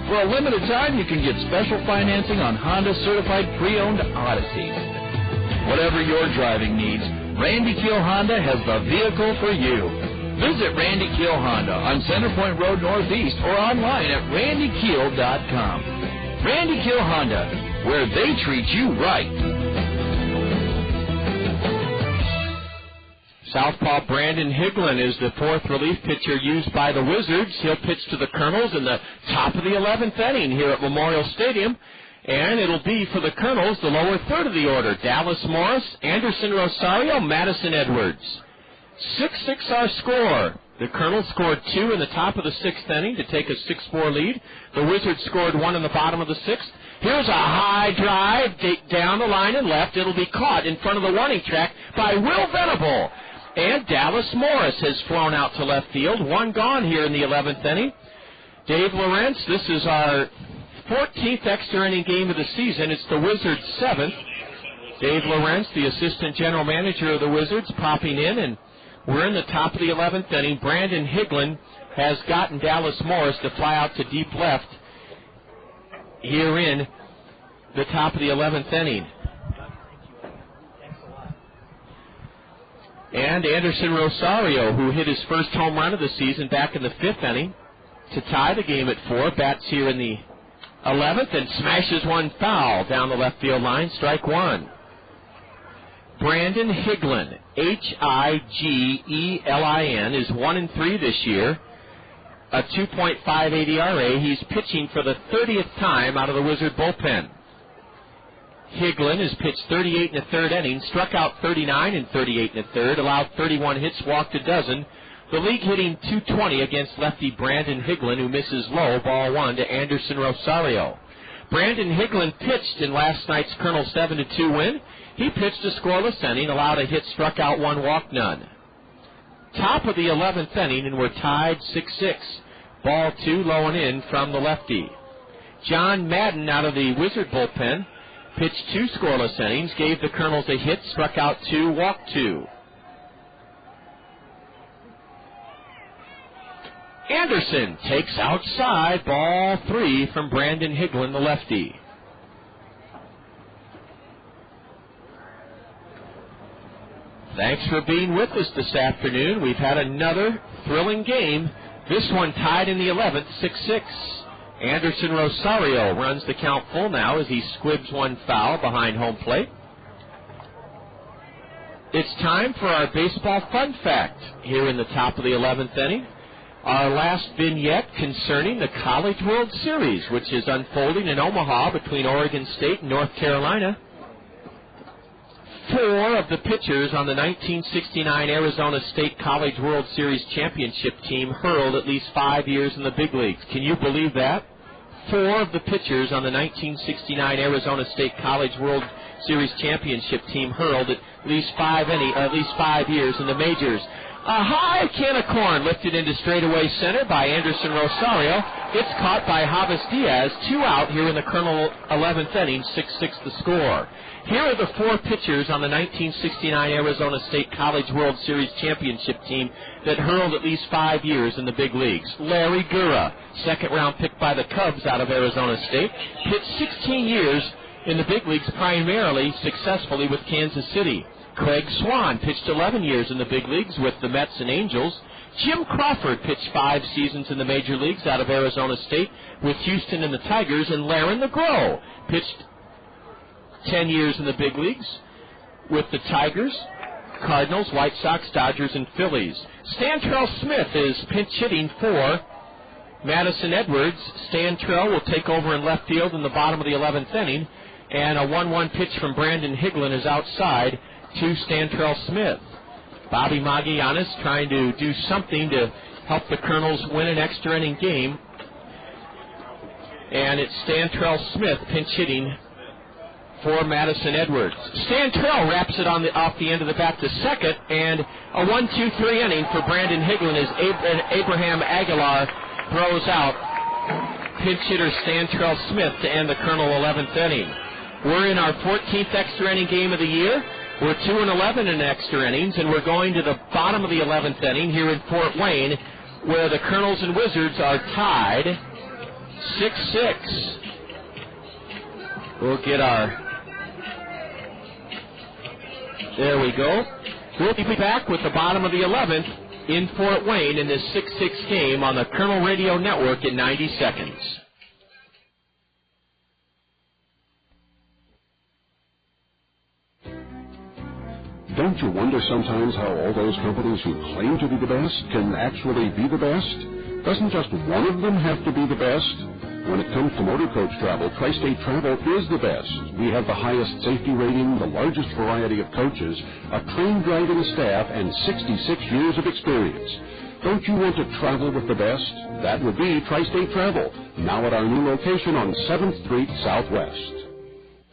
For a limited time, you can get special financing on Honda certified pre-owned Odyssey. Whatever your driving needs, Randy Keel Honda has the vehicle for you. Visit Randy Keel Honda on Centerpoint Road Northeast or online at randykeel.com. Randy Keel Honda, where they treat you right. Southpaw Brandon Higlin is the fourth relief pitcher used by the Wizards. He'll pitch to the Colonels in the top of the 11th inning here at Memorial Stadium. And it'll be for the Colonels, the lower third of the order. Dallas Morris, Anderson Rosario, Madison Edwards. 6-6 our score. The Colonels scored 2 in the top of the 6th inning to take a 6-4 lead. The Wizards scored 1 in the bottom of the 6th. Here's a high drive down the line and left. It'll be caught in front of the warning track by Will Venable. And Dallas Morris has flown out to left field. 1 gone here in the 11th inning. Dave Lawrence, this is our 14th extra inning game of the season. It's the Wizards' 7th. Dave Lawrence, the assistant general manager of the Wizards, popping in, and we're in the top of the 11th inning. Brandon Higlin has gotten Dallas Morris to fly out to deep left here in the top of the 11th inning. And Anderson Rosario, who hit his first home run of the season back in the 5th inning to tie the game at 4, bats here in the 11th and smashes one foul down the left field line, strike 1. Brandon Higlin, Higelin, is 1-3 this year, a 2.58 ERA. He's pitching for the 30th time out of the Wizard bullpen. Higlin has pitched 38 in the 3rd inning, struck out 39 in 38 in the 3rd, allowed 31 hits, walked a dozen. The league hitting .220 against lefty Brandon Higlin, who misses low, ball 1 to Anderson Rosario. Brandon Higlin pitched in last night's Colonel 7-2 win. He pitched a scoreless inning, allowed a hit, struck out 1, walked none. Top of the 11th inning, and we're tied 6-6. Ball 2, low and in from the lefty. John Madden out of the Wizard bullpen pitched 2 scoreless innings, gave the Colonels a hit, struck out 2, walked 2. Anderson takes outside, ball 3 from Brandon Higlin, the lefty. Thanks for being with us this afternoon. We've had another thrilling game. This one tied in the 11th, 6-6. Anderson Rosario runs the count full now as he squibs one foul behind home plate. It's time for our baseball fun fact here in the top of the 11th inning. Our last vignette concerning the College World Series, which is unfolding in Omaha between Oregon State and North Carolina. 4 of the pitchers on the 1969 Arizona State College World Series championship team hurled at least 5 years in the big leagues. Can you believe that? 4 of the pitchers on the 1969 Arizona State College World Series championship team hurled at least 5 years in the majors. A high can of corn lifted into straightaway center by Anderson Rosario. It's caught by Javis Diaz. 2 out here in the Colonel 11th inning, 6-6 the score. Here are the 4 pitchers on the 1969 Arizona State College World Series championship team that hurled at least 5 years in the big leagues. Larry Gura, second-round pick by the Cubs out of Arizona State, pitched 16 years in the big leagues, primarily successfully with Kansas City. Craig Swan pitched 11 years in the big leagues with the Mets and Angels. Jim Crawford pitched 5 seasons in the major leagues out of Arizona State with Houston and the Tigers. And Laren LeGros pitched 10 years in the big leagues with the Tigers, Cardinals, White Sox, Dodgers, and Phillies. Stantrell Smith is pinch hitting for Madison Edwards. Stantrell will take over in left field in the bottom of the 11th inning. And a 1-1 pitch from Brandon Higlin is outside to Stantrell Smith. Bobby Magallanes trying to do something to help the Kernels win an extra inning game. And it's Stantrell Smith pinch hitting for Madison Edwards. Stantrell wraps it off the end of the bat to second, and a 1-2-3 inning for Brandon Higlin as Abraham Aguilar throws out pinch hitter Stantrell Smith to end the Colonel 11th inning. We're in our 14th extra inning game of the year. We're 2-11 in extra innings, and we're going to the bottom of the 11th inning here in Fort Wayne, where the Kernels and Wizards are tied 6-6. We'll get our... There we go. We'll be back with the bottom of the 11th in Fort Wayne in this 6-6 game on the Kernel Radio Network in 90 seconds. Don't you wonder sometimes how all those companies who claim to be the best can actually be the best? Doesn't just one of them have to be the best? When it comes to motor coach travel, Tri-State Travel is the best. We have the highest safety rating, the largest variety of coaches, a trained driving staff, and 66 years of experience. Don't you want to travel with the best? That would be Tri-State Travel, now at our new location on 7th Street Southwest.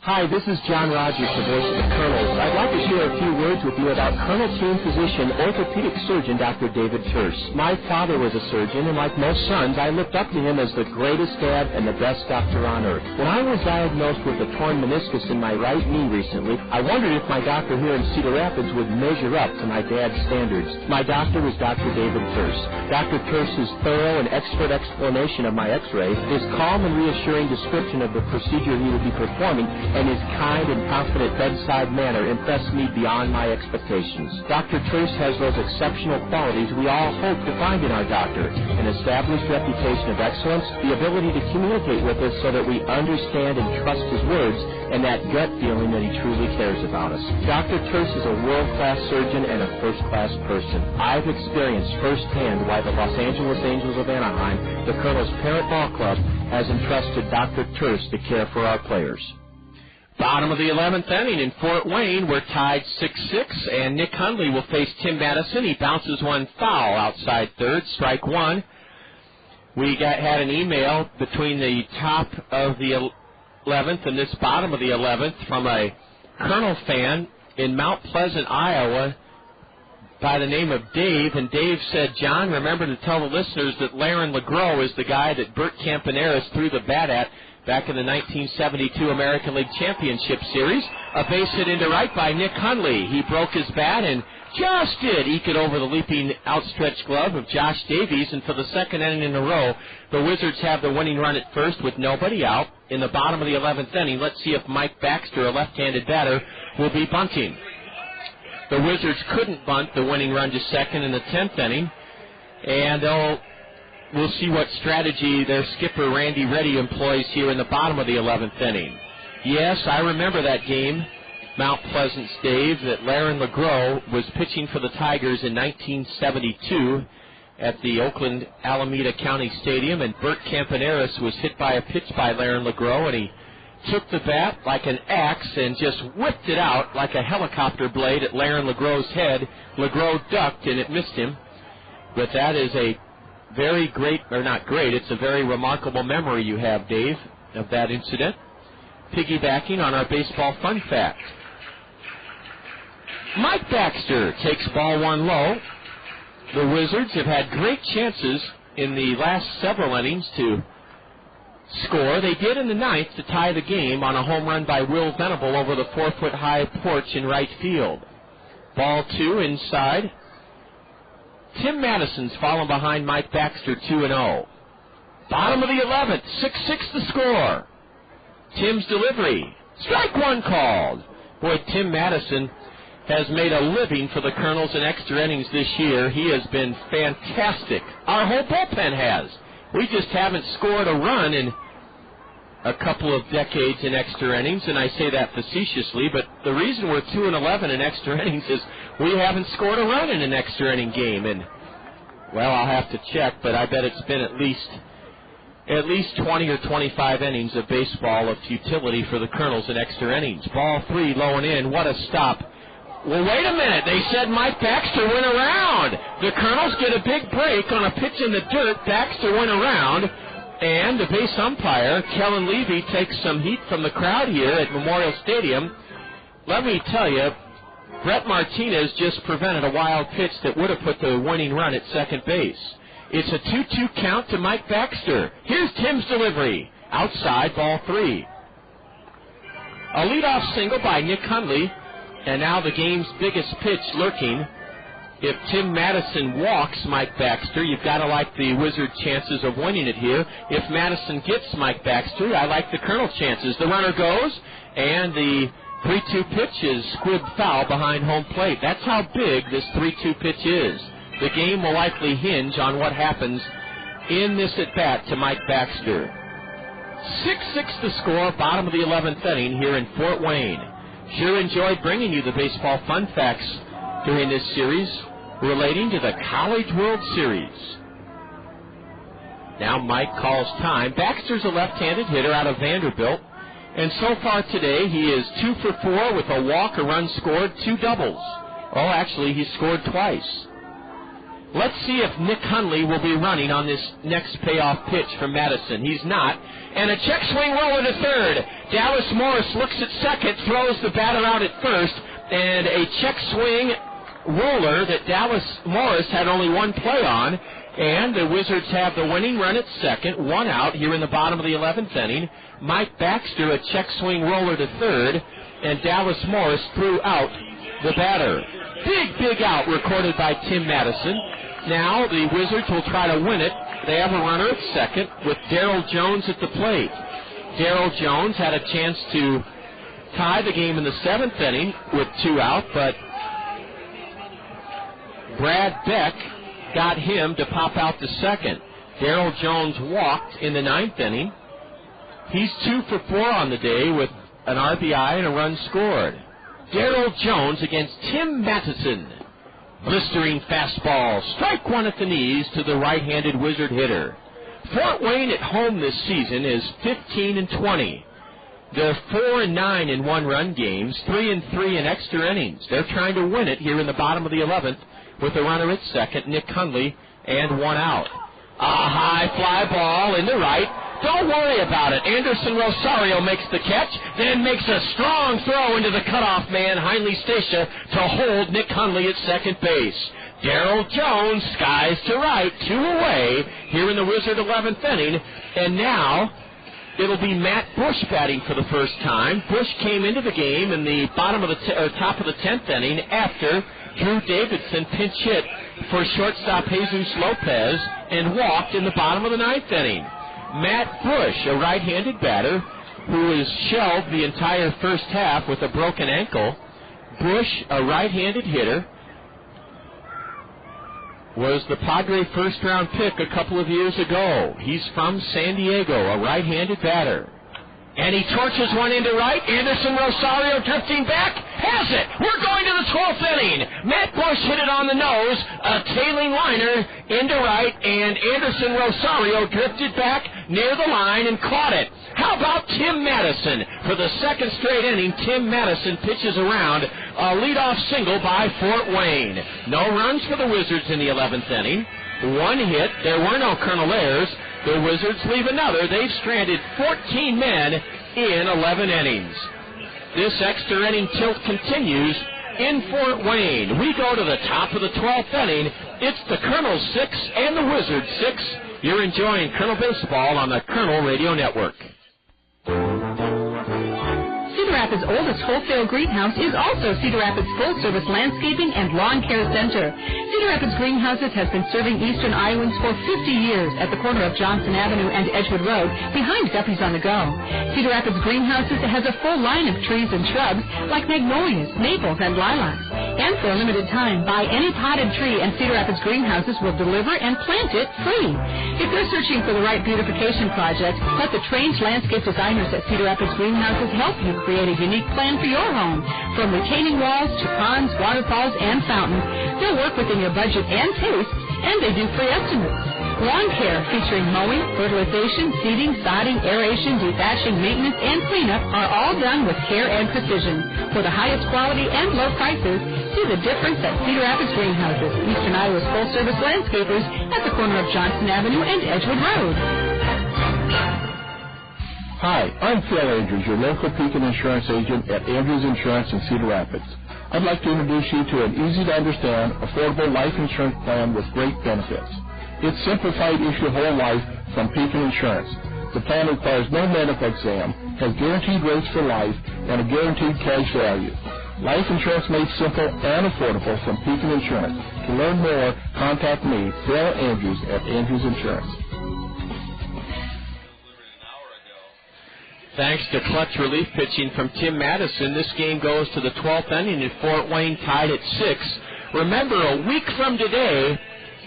Hi, this is John Rogers, the voice of the Kernels. I'd like to share a few words with you about Colonel team physician, orthopedic surgeon Dr. David Terse. My father was a surgeon, and like most sons, I looked up to him as the greatest dad and the best doctor on earth. When I was diagnosed with a torn meniscus in my right knee recently, I wondered if my doctor here in Cedar Rapids would measure up to my dad's standards. My doctor was Dr. David Terse. Dr. Terse's thorough and expert explanation of my x-ray, his calm and reassuring description of the procedure he would be performing, and his kind and confident bedside manner impressed me beyond my expectations. Dr. Terse has those exceptional qualities we all hope to find in our doctor: an established reputation of excellence, the ability to communicate with us so that we understand and trust his words, and that gut feeling that he truly cares about us. Dr. Terse is a world-class surgeon and a first-class person. I've experienced firsthand why the Los Angeles Angels of Anaheim, the Colonel's parent ball club, has entrusted Dr. Terse to care for our players. Bottom of the 11th inning in Fort Wayne, we're tied 6-6, and Nick Hundley will face Tim Madison. He bounces one foul outside third, strike one. We had an email between the top of the 11th and this bottom of the 11th from a Colonel fan in Mount Pleasant, Iowa, by the name of Dave, and Dave said, John, remember to tell the listeners that Laren LeGros is the guy that Bert Campaneris threw the bat at back in the 1972 American League Championship Series. A base hit into right by Nick Hundley. He broke his bat and just did eke it over the leaping outstretched glove of Josh Davies, and for the second inning in a row, the Wizards have the winning run at first with nobody out. In the bottom of the 11th inning, let's see if Mike Baxter, a left-handed batter, will be bunting. The Wizards couldn't bunt the winning run to second in the 10th inning, and we'll see what strategy their skipper, Randy Reddy, employs here in the bottom of the 11th inning. Yes, I remember that game, Mount Pleasant's Dave, that Laren LeGros was pitching for the Tigers in 1972 at the Oakland Alameda County Stadium, and Bert Campaneris was hit by a pitch by Laren LeGros, and he took the bat like an axe and just whipped it out like a helicopter blade at Laren LeGros' head. LeGros ducked, and it missed him. But that is a very great, or not great, it's a very remarkable memory you have, Dave, of that incident. piggybacking on our baseball fun fact. Mike Baxter takes ball one low. The Wizards have had great chances in the last several innings to score. They did in the ninth to tie the game on a home run by Will Venable over the 4-foot-high porch in right field. Ball 2 inside. Tim Madison's fallen behind Mike Baxter 2-0. Bottom of the 11th, 6-6 the score. Tim's delivery. Strike one called. Boy, Tim Madison has made a living for the Kernels in extra innings this year. He has been fantastic. Our whole bullpen has. We just haven't scored a run in a couple of decades in extra innings, and I say that facetiously, but the reason we're 2-11 in extra innings is we haven't scored a run in an extra inning game. And, well, I'll have to check, but I bet it's been at least 20 or 25 innings of baseball of futility for the Kernels in extra innings. Ball 3, low and in. What a stop. Well, wait a minute. They said Mike Baxter went around. The Kernels get a big break on a pitch in the dirt. Baxter went around, and the base umpire, Kellen Levy, takes some heat from the crowd here at Memorial Stadium. Let me tell you, Brett Martinez just prevented a wild pitch that would have put the winning run at second base. It's a 2-2 count to Mike Baxter. Here's Tim's delivery. Outside, ball 3. A leadoff single by Nick Hundley. And now the game's biggest pitch lurking. If Tim Madison walks Mike Baxter, you've got to like the Wizard chances of winning it here. If Madison gets Mike Baxter, I like the Colonel chances. The runner goes, and the 3-2 pitch is squibbed foul behind home plate. That's how big this 3-2 pitch is. The game will likely hinge on what happens in this at-bat to Mike Baxter. 6-6 the score, bottom of the 11th inning here in Fort Wayne. Sure enjoyed bringing you the baseball fun facts during this series relating to the College World Series. Now Mike calls time. Baxter's a left-handed hitter out of Vanderbilt, and so far today he is 2 for 4 with a walk, a run scored, 2 doubles. Oh, actually, he scored twice. Let's see if Nick Hundley will be running on this next payoff pitch from Madison. He's not. And a check swing roller to third. Dallas Morris looks at second, throws the batter out at first, and a check swing roller that Dallas Morris had only one play on, and the Wizards have the winning run at second, 1 out here in the bottom of the 11th inning. Mike Baxter, a check swing roller to third, and Dallas Morris threw out the batter. Big out recorded by Tim Madison. Now the Wizards will try to win it. They have a runner at second with Darrell Jones at the plate. Darrell Jones had a chance to tie the game in the 7th inning with 2 out, but Brad Beck got him to pop out to second. Darrell Jones walked in the 9th inning. He's 2 for 4 on the day with an RBI and a run scored. Darrell Jones against Tim Madison. Blistering fastball. Strike one at the knees to the right-handed Wizard hitter. Fort Wayne at home this season is 15-20. They're 4-9 in one-run games, 3-3 in extra innings. They're trying to win it here in the bottom of the 11th with a runner at second, Nick Hundley, and 1 out. A high fly ball in the right. Don't worry about it. Anderson Rosario makes the catch, then makes a strong throw into the cutoff man, Heinle Stacia, to hold Nick Hundley at second base. Darrell Jones skies to right, 2 away here in the Wizard 11th inning, and now it'll be Matt Bush batting for the first time. Bush came into the game in the top of the 10th inning after Drew Davidson pinch hit for shortstop Jesus Lopez and walked in the bottom of the 9th inning. Matt Bush, a right-handed batter who is shelved the entire first half with a broken ankle. Bush, a right-handed hitter, was the Padre first-round pick a couple of years ago. He's from San Diego, a right-handed batter. And he torches one into right. Anderson Rosario drifting back. Has it. We're going to the 12th inning. Matt Bush hit it on the nose. A tailing liner into right. And Anderson Rosario drifted back near the line and caught it. How about Tim Madison? For the second straight inning, Tim Madison pitches around a leadoff single by Fort Wayne. No runs for the Wizards in the 11th inning. 1 hit. There were no Colonel errors. The Wizards leave another. They've stranded 14 men in 11 innings. This extra inning tilt continues in Fort Wayne. We go to the top of the 12th inning. It's the Kernels 6 and the Wizards 6. You're enjoying Kernel Baseball on the Kernel Radio Network. Cedar Rapids' oldest wholesale greenhouse is also Cedar Rapids' full-service landscaping and lawn care center. Cedar Rapids Greenhouses has been serving eastern Iowans for 50 years at the corner of Johnson Avenue and Edgewood Road behind Duffy's on the Go. Cedar Rapids Greenhouses has a full line of trees and shrubs like magnolias, maples, and lilacs. And for a limited time, buy any potted tree and Cedar Rapids Greenhouses will deliver and plant it free. If you're searching for the right beautification project, let the trained landscape designers at Cedar Rapids Greenhouses help you create a unique plan for your home. From retaining walls to ponds, waterfalls, and fountains, they'll work within your budget and taste, and they do free estimates. Lawn care featuring mowing, fertilization, seeding, sodding, aeration, dethatching, maintenance, and cleanup are all done with care and precision. For the highest quality and low prices, see the difference at Cedar Rapids Greenhouses, Eastern Iowa's full-service landscapers at the corner of Johnson Avenue and Edgewood Road. Hi, I'm Phil Andrews, your local Pekin insurance agent at Andrews Insurance in Cedar Rapids. I'd like to introduce you to an easy-to-understand, affordable life insurance plan with great benefits. It's simplified issue whole life from Pekin Insurance. The plan requires no medical exam, has guaranteed rates for life, and a guaranteed cash value. Life insurance made simple and affordable from Pekin Insurance. To learn more, contact me, Phil Andrews, at Andrews Insurance. Thanks to clutch relief pitching from Tim Madison, this game goes to the 12th inning and Fort Wayne tied at 6. Remember, a week from today,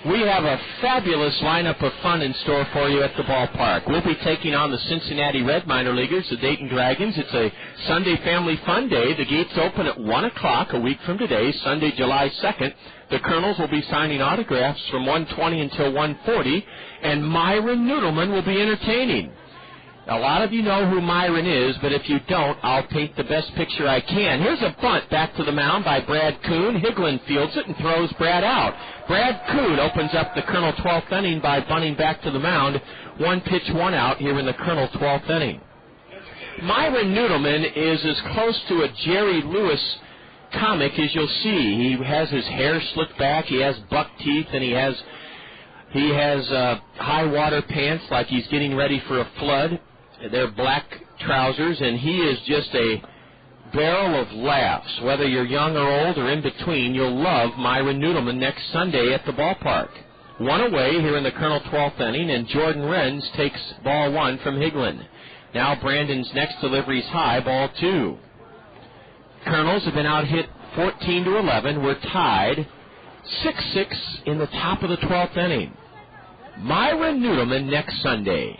we have a fabulous lineup of fun in store for you at the ballpark. We'll be taking on the Cincinnati Red minor leaguers, the Dayton Dragons. It's a Sunday family fun day. The gates open at 1 o'clock a week from today, Sunday, July 2nd. The Kernels will be signing autographs from 1:20 until 1:40, and Myron Noodleman will be entertaining. A lot of you know who Myron is, but if you don't, I'll paint the best picture I can. Here's a bunt back to the mound by Brad Kuhn. Higlin fields it and throws Brad out. Brad Kuhn opens up the Kernel 12th inning by bunting back to the mound. 1 pitch, 1 out here in the Kernel 12th inning. Myron Noodleman is as close to a Jerry Lewis comic as you'll see. He has his hair slicked back, he has buck teeth, and he has high water pants like he's getting ready for a flood. They're black trousers, and he is just a barrel of laughs. Whether you're young or old or in between, you'll love Myron Noodleman next Sunday at the ballpark. 1 away here in the Kernel 12th inning, and Jordan Renz takes ball 1 from Higlin. Now Brandon's next delivery's high, ball 2. Kernels have been out hit 14-11. We're tied 6-6 in the top of the 12th inning. Myron Noodleman next Sunday.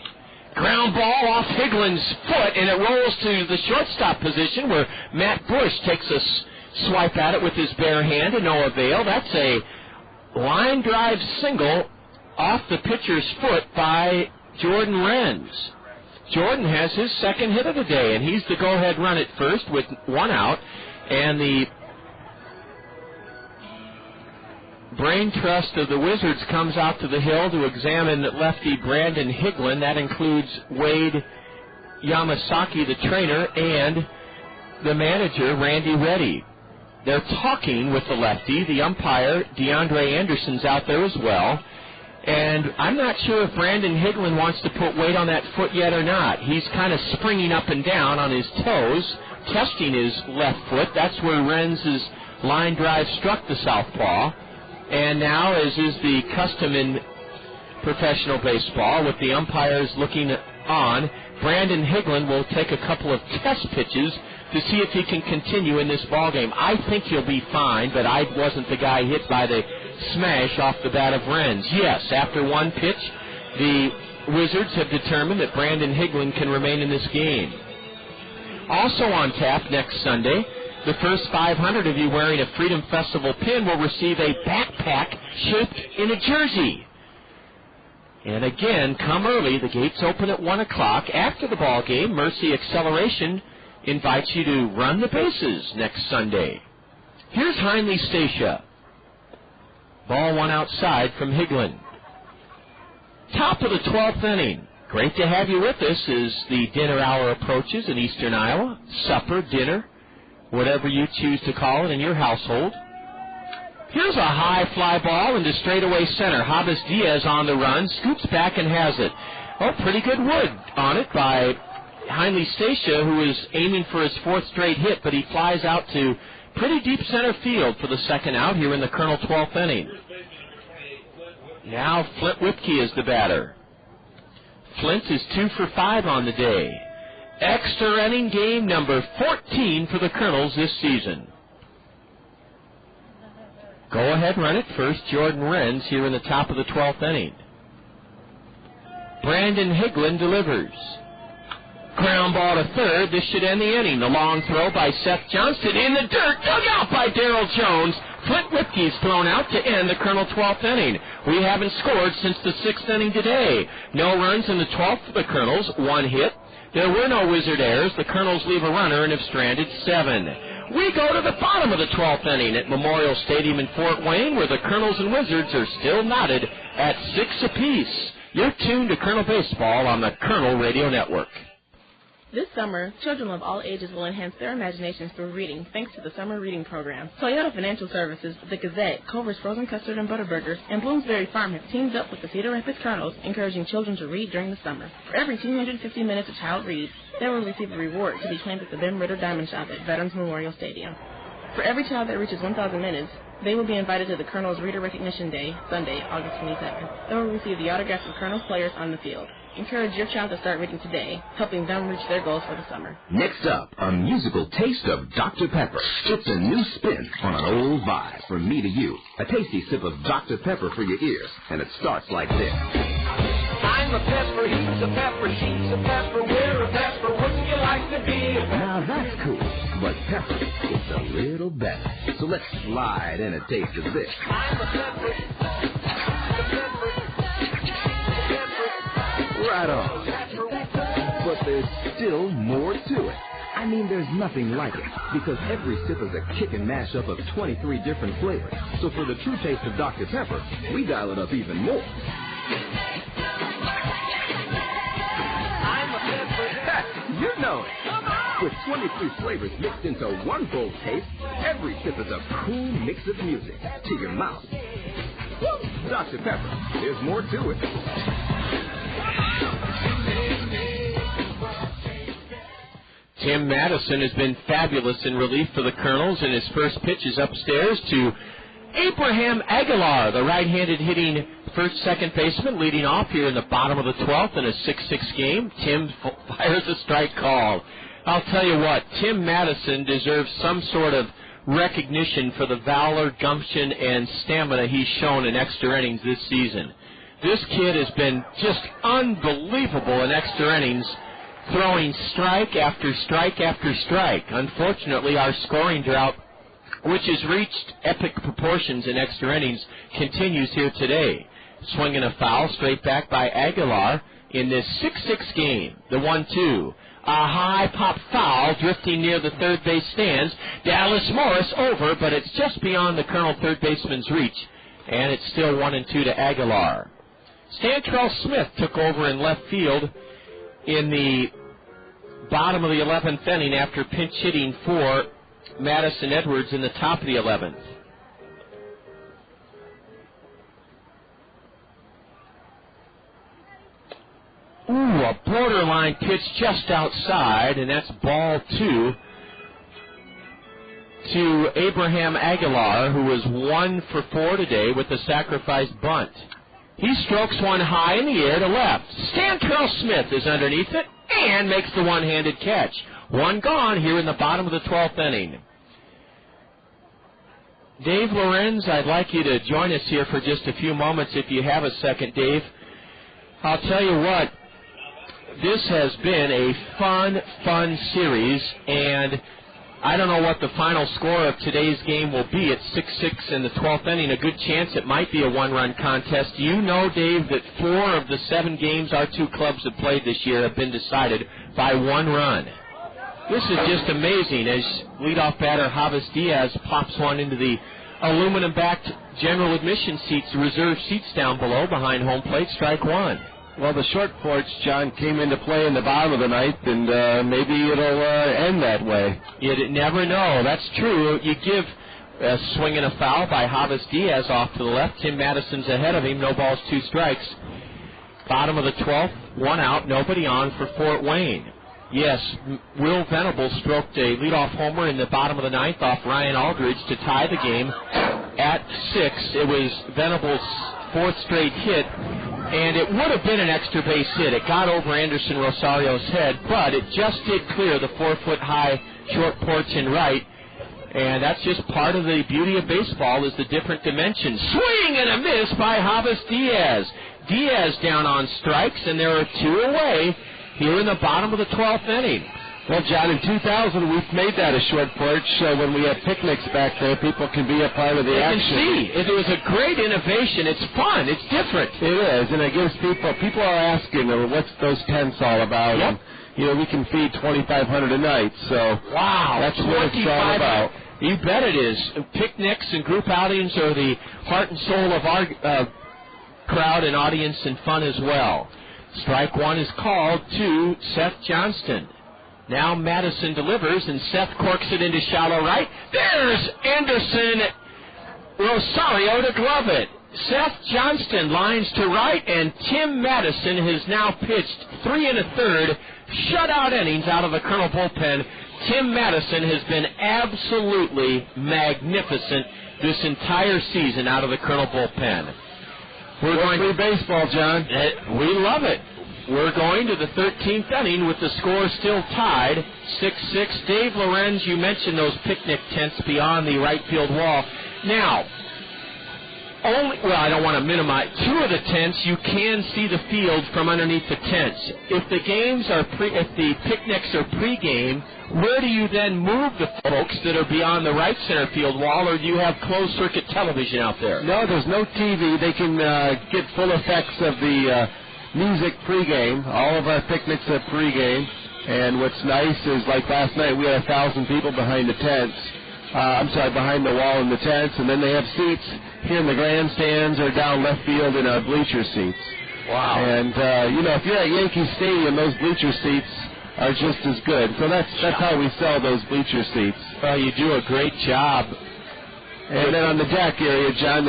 Ground ball off Higlin's foot, and it rolls to the shortstop position where Matt Bush takes a swipe at it with his bare hand to no avail. That's a line drive single off the pitcher's foot by Jordan Renz. Jordan has his second hit of the day, and he's the go-ahead run at first with 1 out, and the brain trust of the Wizards comes out to the hill to examine lefty Brandon Higlin. That includes Wade Yamasaki, the trainer, and the manager, Randy Reddy. They're talking with the lefty. The umpire, DeAndre Anderson's out there as well. And I'm not sure if Brandon Higlin wants to put weight on that foot yet or not. He's kind of springing up and down on his toes, testing his left foot. That's where Renz's line drive struck the southpaw. And now, as is the custom in professional baseball, with the umpires looking on, Brandon Higlin will take a couple of test pitches to see if he can continue in this ballgame. I think he'll be fine, but I wasn't the guy hit by the smash off the bat of Renz. Yes, after 1 pitch, the Wizards have determined that Brandon Higlin can remain in this game. Also on tap next Sunday, the first 500 of you wearing a Freedom Festival pin will receive a backpack shaped in a jersey. And again, come early. The gates open at 1 o'clock. After the ball game, Mercy Acceleration invites you to run the bases next Sunday. Here's Hundley Stacia. Ball 1 outside from Higlin. Top of the 12th inning. Great to have you with us as the dinner hour approaches in eastern Iowa. Supper, dinner, whatever you choose to call it in your household. Here's a high fly ball into straightaway center. Javis Diaz on the run, scoops back and has it. Oh, pretty good wood on it by Hundley Stacia, who is aiming for his 4th straight hit, but he flies out to pretty deep center field for the second out here in the Colonel 12th inning. Now Flint Whipke is the batter. Flint is 2 for 5 on the day. Extra inning game number 14 for the Kernels this season. Go ahead, run it first. Jordan Renz here in the top of the 12th inning. Brandon Higlin delivers. Ground ball to third. This should end the inning. The long throw by Seth Johnston in the dirt. Dug out by Darrell Jones. Flint Whipke's thrown out to end the Colonel 12th inning. We haven't scored since the 6th inning today. No runs in the 12th for the Colonels. 1 hit. There were no Wizard errors. The Colonels leave a runner and have stranded 7. We go to the bottom of the 12th inning at Memorial Stadium in Fort Wayne, where the Colonels and Wizards are still knotted at 6 apiece. You're tuned to Colonel Baseball on the Colonel Radio Network. This summer, children of all ages will enhance their imaginations through reading thanks to the Summer Reading Program. Toyota Financial Services, The Gazette, Culver's Frozen Custard and Butterburgers, and Bloomsbury Farm have teamed up with the Cedar Rapids Kernels, encouraging children to read during the summer. For every 250 minutes a child reads, they will receive a reward to be claimed at the Ben Ritter Diamond Shop at Veterans Memorial Stadium. For every child that reaches 1,000 minutes, they will be invited to the Colonel's Reader Recognition Day, Sunday, August 27th. They will receive the autographs of Colonel's players on the field. Encourage your child to start reading today, helping them reach their goals for the summer. Next up, a musical taste of Dr. Pepper. It's a new spin on an old vibe from me to you. A tasty sip of Dr. Pepper for your ears, and it starts like this. I'm a pepper, he's a pepper, she's a pepper, we're a pepper, wouldn't you like to be a pepper? Now that's cool, but pepper is a little better. So let's slide in a taste of this. I'm a pepper, right on. But there's still more to it. I mean, there's nothing like it, because every sip is a kick and mash up of 23 different flavors. So for the true taste of Dr. Pepper, we dial it up even more. I'm a pepper. You know it. With 23 flavors mixed into one bold taste, every sip is a cool mix of music to your mouth. Woo! Dr. Pepper, there's more to it. Tim Madison has been fabulous in relief for the Colonels, and his first pitch is upstairs to Abraham Aguilar, the right-handed hitting second baseman, leading off here in the bottom of the 12th in a 6-6 game. Tim fires a strike call. I'll tell you what, Tim Madison deserves some sort of recognition for the valor, gumption, and stamina he's shown in extra innings this season. This kid has been just unbelievable in extra innings, throwing strike after strike after strike. Unfortunately, our scoring drought, which has reached epic proportions in extra innings, continues here today. Swinging a foul straight back by Aguilar in this 6-6 game. The 1-2. A high pop foul drifting near the third base stands. Dallas Morris over, but it's just beyond the Colonel third baseman's reach, and it's still 1-2 to Aguilar. Stantrell Smith took over in left field in the bottom of the 11th inning after pinch hitting for Madison Edwards in the top of the 11th. Ooh, a borderline pitch just outside, and that's ball 2 to Abraham Aguilar, who was 1 for 4 today with the sacrifice bunt. He strokes one high in the air to left. Stantrell Smith is underneath it and makes the one-handed catch. One gone here in the bottom of the 12th inning. Dave Lorenz, I'd like you to join us here for just a few moments if you have a second, Dave. I'll tell you what, this has been a fun series, and I don't know what the final score of today's game will be. It's 6-6 in the 12th inning. A good chance it might be a one-run contest. Do you know, Dave, that 4 of the 7 games our two clubs have played this year have been decided by 1 run? This is just amazing as leadoff batter Javis Diaz pops one into the aluminum-backed general admission seats, the reserve seats down below behind home plate, strike 1. Well, the short porch, John, came into play in the bottom of the ninth, and maybe it'll end that way. You never know. That's true. You give a swing and a foul by Javis Diaz off to the left. Tim Madison's ahead of him. No balls, 2 strikes. Bottom of the 12th, 1 out, nobody on for Fort Wayne. Yes, Will Venable stroked a leadoff homer in the bottom of the 9th off Ryan Aldridge to tie the game at 6. It was Venable's 4th straight hit, and it would have been an extra base hit. It got over Anderson Rosario's head, but it just did clear the 4-foot-high short porch in right, and that's just part of the beauty of baseball is the different dimensions. Swing and a miss by Javis Diaz. Diaz down on strikes, and there are 2 away here in the bottom of the 12th inning. Well, John, in 2000, we've made that a short porch. When we have picnics back there, people can be a part of the action. You can see. It was a great innovation. It's fun. It's different. It is, and it gives people are asking, what's those tents all about? Yep. And, we can feed 2,500 a night, so wow, that's what it's all about. You bet it is. Picnics and group outings are the heart and soul of our crowd and audience and fun as well. Strike 1 is called to Seth Johnston. Now Madison delivers, and Seth corks it into shallow right. There's Anderson Rosario to glove it. Seth Johnston lines to right, and Tim Madison has now pitched 3 1/3 shutout innings out of the Colonel bullpen. Tim Madison has been absolutely magnificent this entire season out of the Colonel bullpen. We're going to baseball, John. We love it. We're going to the 13th inning with the score still tied, 6-6. Dave Lorenz, you mentioned those picnic tents beyond the right field wall. Now, I don't want to minimize. 2 of the tents, you can see the field from underneath the tents. If the picnics are pregame, where do you then move the folks that are beyond the right center field wall, or do you have closed circuit television out there? No, there's no TV. They can get full effects of the music pregame. All of our picnics are pregame, and what's nice is, like last night, we had 1,000 people behind the tents. Behind the wall in the tents, and then they have seats here in the grandstands or down left field in our bleacher seats. Wow. And, if you're at Yankee Stadium, those bleacher seats are just as good. So that's how we sell those bleacher seats. You do a great job. And then on the deck area, John,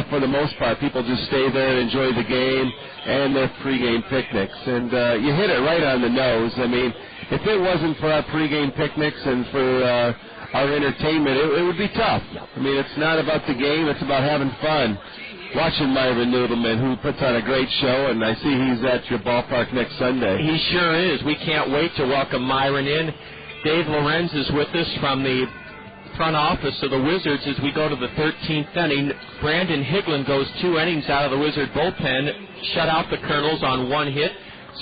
for the most part, people just stay there and enjoy the game and their pregame picnics. And you hit it right on the nose. I mean, if it wasn't for our pregame picnics and for our entertainment, it would be tough. I mean, it's not about the game, it's about having fun. Watching Myron Noodleman, who puts on a great show, and I see he's at your ballpark next Sunday. He sure is. We can't wait to welcome Myron in. Dave Lorenz is with us from the front office of the Wizards as we go to the 13th inning. Brandon Higlin goes 2 innings out of the Wizard bullpen, shut out the Kernels on 1 hit,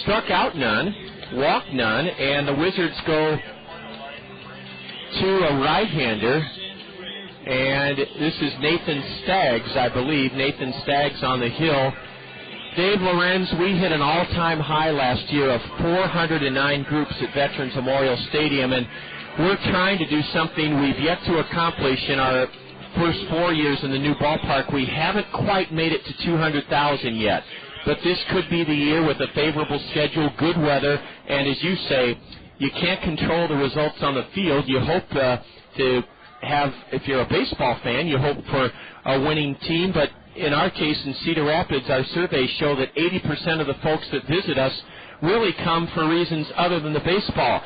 struck out none, walked none, and the Wizards go to a right-hander, and this is Nathan Staggs, I believe. Nathan Staggs on the hill. Dave Lorenz, we hit an all-time high last year of 409 groups at Veterans Memorial Stadium, and we're trying to do something we've yet to accomplish in our first 4 years in the new ballpark. We haven't quite made it to 200,000 yet, but this could be the year with a favorable schedule, good weather, and as you say, you can't control the results on the field. You hope to have, if you're a baseball fan, you hope for a winning team. But in our case in Cedar Rapids, our surveys show that 80% of the folks that visit us really come for reasons other than the baseball.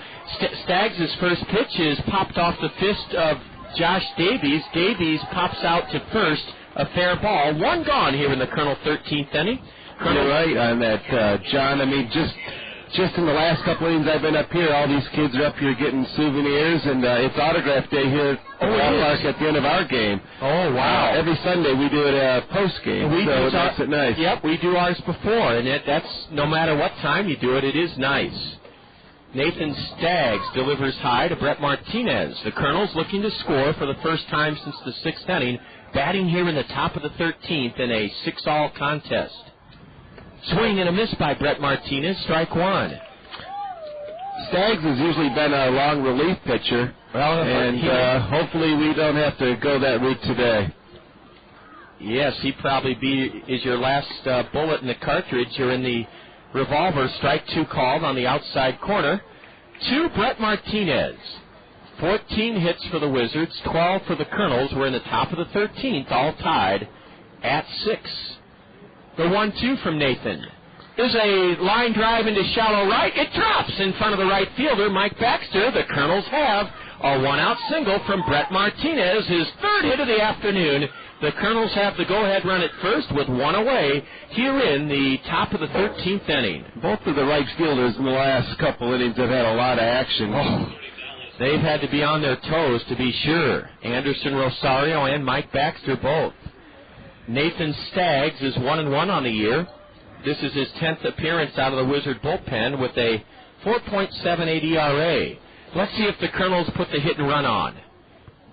Staggs' first pitch is popped off the fist of Josh Davies. Davies pops out to first, a fair ball. 1 gone here in the Colonel 13th inning. You're right on that, John. I mean, just in the last couple of innings I've been up here, all these kids are up here getting souvenirs, and it's autograph day here at the ballpark at the end of our game. Oh, wow. Every Sunday we do it post-game, so it makes it nice. Yep, we do ours before, and that's no matter what time you do it, it is nice. Nathan Staggs delivers high to Brett Martinez. The Colonels looking to score for the first time since the 6th inning, batting here in the top of the 13th in a 6-all contest. Swing and a miss by Brett Martinez, strike 1. Staggs has usually been a long relief pitcher, and hopefully we don't have to go that route today. Yes, he probably is your last bullet in the cartridge. You're in the Revolver, strike 2 called on the outside corner to Brett Martinez. 14 hits for the Wizards, 12 for the Kernels. We're in the top of the 13th, all tied at 6. The 1-2 from Nathan is a line drive into shallow right. It drops in front of the right fielder, Mike Baxter. The Kernels have a one-out single from Brett Martinez, his third hit of the afternoon. The Kernels have the go-ahead run at first with one away here in the top of the 13th inning. Both of the right fielders in the last couple innings have had a lot of action. Oh, they've had to be on their toes to be sure. Anderson Rosario and Mike Baxter both. Nathan Staggs is 1-1 on the year. This is his 10th appearance out of the Wizard bullpen with a 4.78 ERA. Let's see if the Kernels put the hit and run on.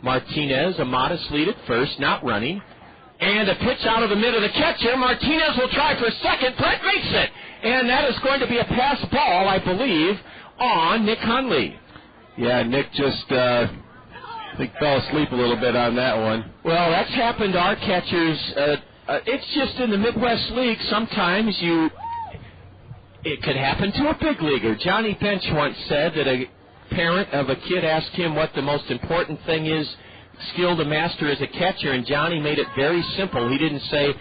Martinez, a modest lead at first, not running. And a pitch out of the mid of the catcher. Martinez will try for second. Brett makes it. And that is going to be a pass ball, I believe, on Nick Hundley. Yeah, Nick just, I think, fell asleep a little bit on that one. Well, that's happened to our catchers. It's just in the Midwest League, sometimes it could happen to a big leaguer. Johnny Bench once said that a parent of a kid asked him what the most important thing is, skill to master as a catcher, and Johnny made it very simple. He didn't say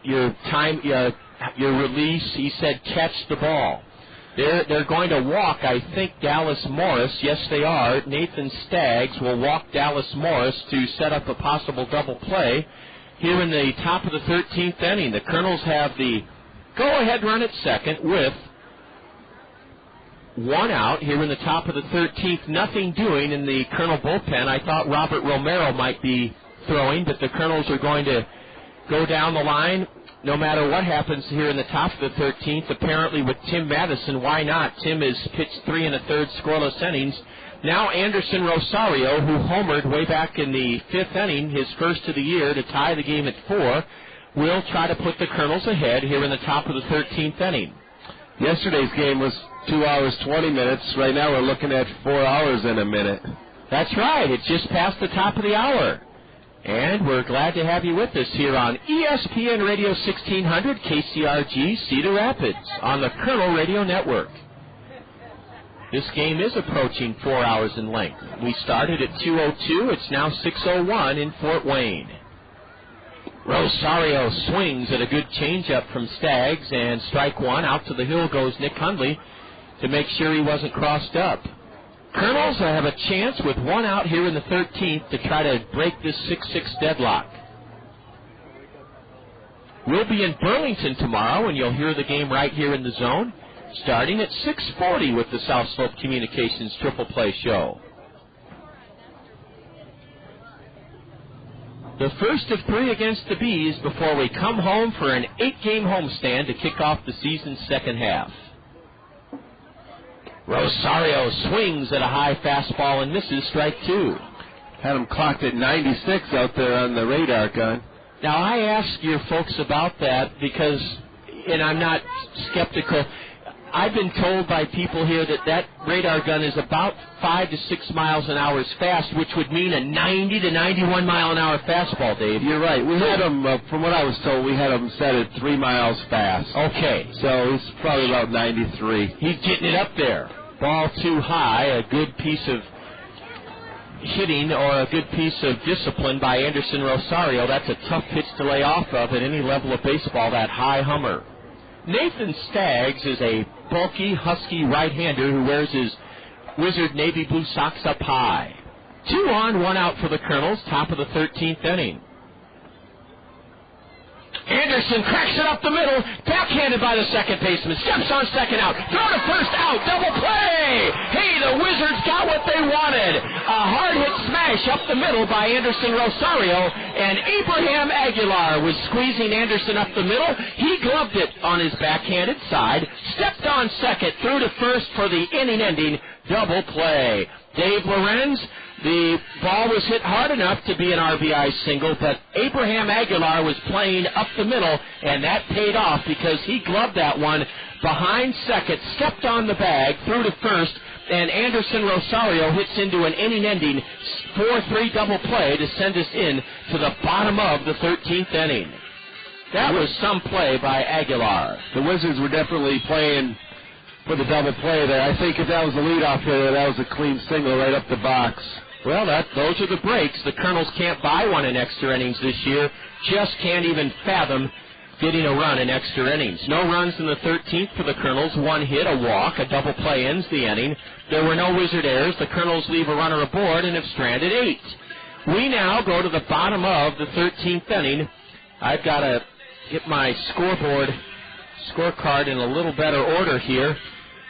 your time, your release. He said catch the ball. They're going to walk, I think, Dallas Morris. Yes, they are. Nathan Staggs will walk Dallas Morris to set up a possible double play here in the top of the 13th inning. The Kernels have the go-ahead run at second with one out here in the top of the 13th. Nothing doing in the Kernel bullpen. I thought Robert Romero might be throwing, but the Kernels are going to go down the line no matter what happens here in the top of the 13th, apparently with Tim Madison. Why not? Tim has pitched 3 1/3 scoreless innings. Now Anderson Rosario, who homered way back in the 5th inning, his first of the year, to tie the game at 4, will try to put the Kernels ahead here in the top of the 13th inning. Yesterday's game was 2 hours, 20 minutes. Right now we're looking at 4 hours and a minute. That's right. It's just past the top of the hour. And we're glad to have you with us here on ESPN Radio 1600, KCRG, Cedar Rapids, on the Kernel Radio Network. This game is approaching 4 hours in length. We started at 2:02. It's now 6:01 in Fort Wayne. Rosario swings at a good changeup from Staggs, and strike one. Out to the hill goes Nick Hundley to make sure he wasn't crossed up. Kernels have a chance with one out here in the 13th to try to break this 6-6 deadlock. We'll be in Burlington tomorrow, and you'll hear the game right here in the zone, starting at 6:40 with the South Slope Communications Triple Play Show. The first of 3 against the Bees before we come home for an 8-game homestand to kick off the season's second half. Rosario swings at a high fastball and misses, strike 2. Had him clocked at 96 out there on the radar gun. Now, I ask your folks about that because, and I'm not skeptical, I've been told by people here that radar gun is about 5 to 6 miles an hour fast, which would mean a 90 to 91 mile an hour fastball, Dave. You're right. We had him, from what I was told, we had him set at 3 miles fast. Okay. So he's probably about 93. He's getting it up there. Ball too high, a good piece of hitting or a good piece of discipline by Anderson Rosario. That's a tough pitch to lay off of at any level of baseball, that high hummer. Nathan Staggs is a bulky, husky right-hander who wears his Wizard navy blue socks up high. 2 on, 1 out for the Kernels, top of the 13th inning. Anderson cracks it up the middle, backhanded by the second baseman, steps on second out, throw to first out, double play! Hey, the Wizards got what they wanted. A hard-hit smash up the middle by Anderson Rosario, and Abraham Aguilar was squeezing Anderson up the middle. He gloved it on his backhanded side, stepped on second, threw to first for the inning-ending double play. Dave Lorenz, the ball was hit hard enough to be an RBI single, but Abraham Aguilar was playing up the middle, and that paid off because he gloved that one behind second, stepped on the bag, threw to first, and Anderson Rosario hits into an inning-ending 4-3 double play to send us in to the bottom of the 13th inning. That was some play by Aguilar. The Wizards were definitely playing for the double play there. I think if that was a leadoff hitter, that was a clean single right up the box. Well, those are the breaks. The Kernels can't buy one in extra innings this year. Just can't even fathom getting a run in extra innings. No runs in the 13th for the Kernels. 1 hit, a walk, a double play ends the inning. There were no Wizard errors. The Kernels leave a runner aboard and have stranded 8. We now go to the bottom of the 13th inning. I've got to get my scorecard in a little better order here.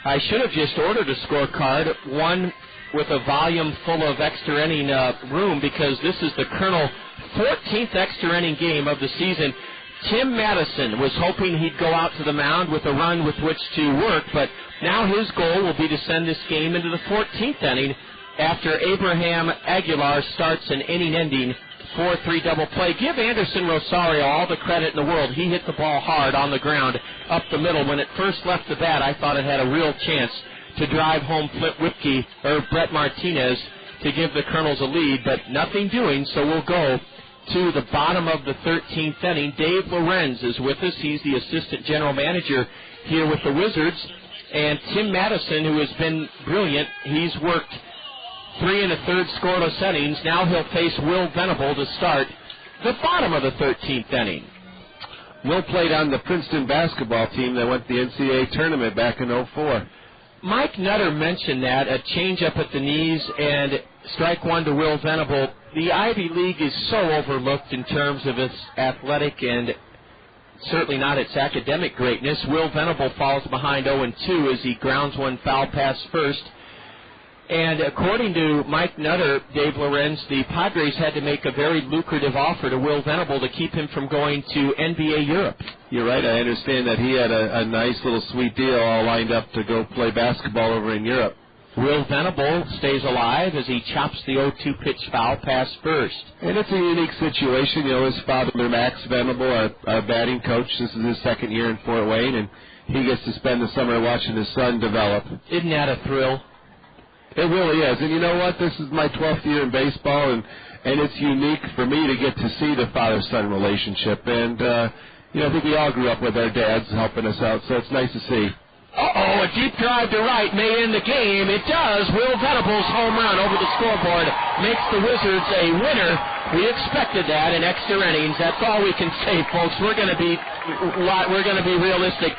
I should have just ordered a scorecard, one with a volume full of extra inning room, because this is the Kernel 14th extra inning game of the season. Tim Madison was hoping he'd go out to the mound with a run with which to work, but now his goal will be to send this game into the 14th inning after Abraham Aguilar starts an inning-ending 4-3 double play. Give Anderson Rosario all the credit in the world. He hit the ball hard on the ground up the middle. When it first left the bat, I thought it had a real chance to drive home Brett Martinez to give the Kernels a lead, but nothing doing, so we'll go to the bottom of the 13th inning. Dave Lorenz is with us. He's the assistant general manager here with the Wizards. And Tim Madison, who has been brilliant, he's worked 3 1/3 scoreless innings. Now he'll face Will Venable to start the bottom of the 13th inning. Will played on the Princeton basketball team that went to the NCAA tournament back in 2004. Mike Nutter mentioned that, a change-up at the knees and strike one to Will Venable. The Ivy League is so overlooked in terms of its athletic and certainly not its academic greatness. Will Venable falls behind 0-2 as he grounds one foul past first. And according to Mike Nutter, Dave Lorenz, the Padres had to make a very lucrative offer to Will Venable to keep him from going to NBA Europe. You're right. I understand that he had a nice little sweet deal all lined up to go play basketball over in Europe. Will Venable stays alive as he chops the 0-2 pitch foul past first. And it's a unique situation. You know, his father, Max Venable, our batting coach, this is his second year in Fort Wayne, and he gets to spend the summer watching his son develop. Isn't that a thrill? It really is. And you know what? This is my 12th year in baseball, and it's unique for me to get to see the father-son relationship. And, you know, I think we all grew up with our dads helping us out, so it's nice to see. Uh-oh, a deep drive to right may end the game. It does. Will Venable's home run over the scoreboard makes the Wizards a winner. We expected that in extra innings. That's all we can say, folks. We're going to be realistic.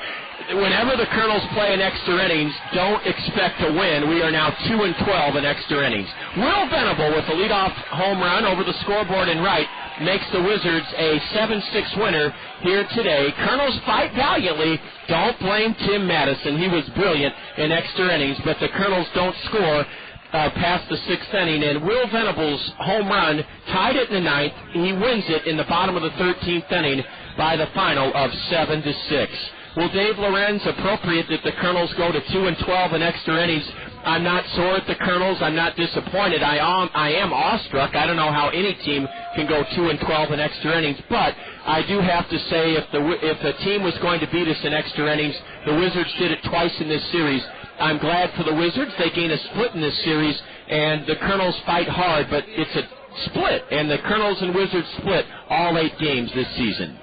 Whenever the Kernels play in extra innings, don't expect to win. We are now 2-12 in extra innings. Will Venable with a leadoff home run over the scoreboard in right makes the Wizards a 7-6 winner here today. Kernels fight valiantly. Don't blame Tim Madison. He was brilliant in extra innings, but the Kernels don't score past the 6th inning, and Will Venable's home run tied it in the 9th. He wins it in the bottom of the 13th inning by the final of 7-6. Will Dave Lorenz appropriate that the Kernels go to 2-12 in extra innings? I'm not sore at the Kernels. I'm not disappointed. I am awestruck. I don't know how any team can go 2-12 in extra innings, but I do have to say if a team was going to beat us in extra innings, the Wizards did it twice in this series. I'm glad for the Wizards. They gain a split in this series, and the Kernels fight hard, but it's a split, and the Kernels and Wizards split all 8 games this season.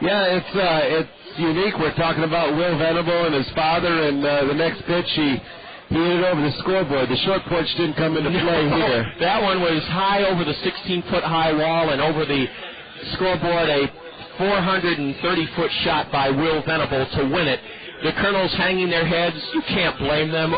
Yeah, it's unique. We're talking about Will Venable and his father, and the next pitch he hit it over the scoreboard. The short porch didn't come into play here. That one was high over the 16-foot high wall and over the scoreboard, a 430-foot shot by Will Venable to win it. The Kernels hanging their heads, you can't blame them.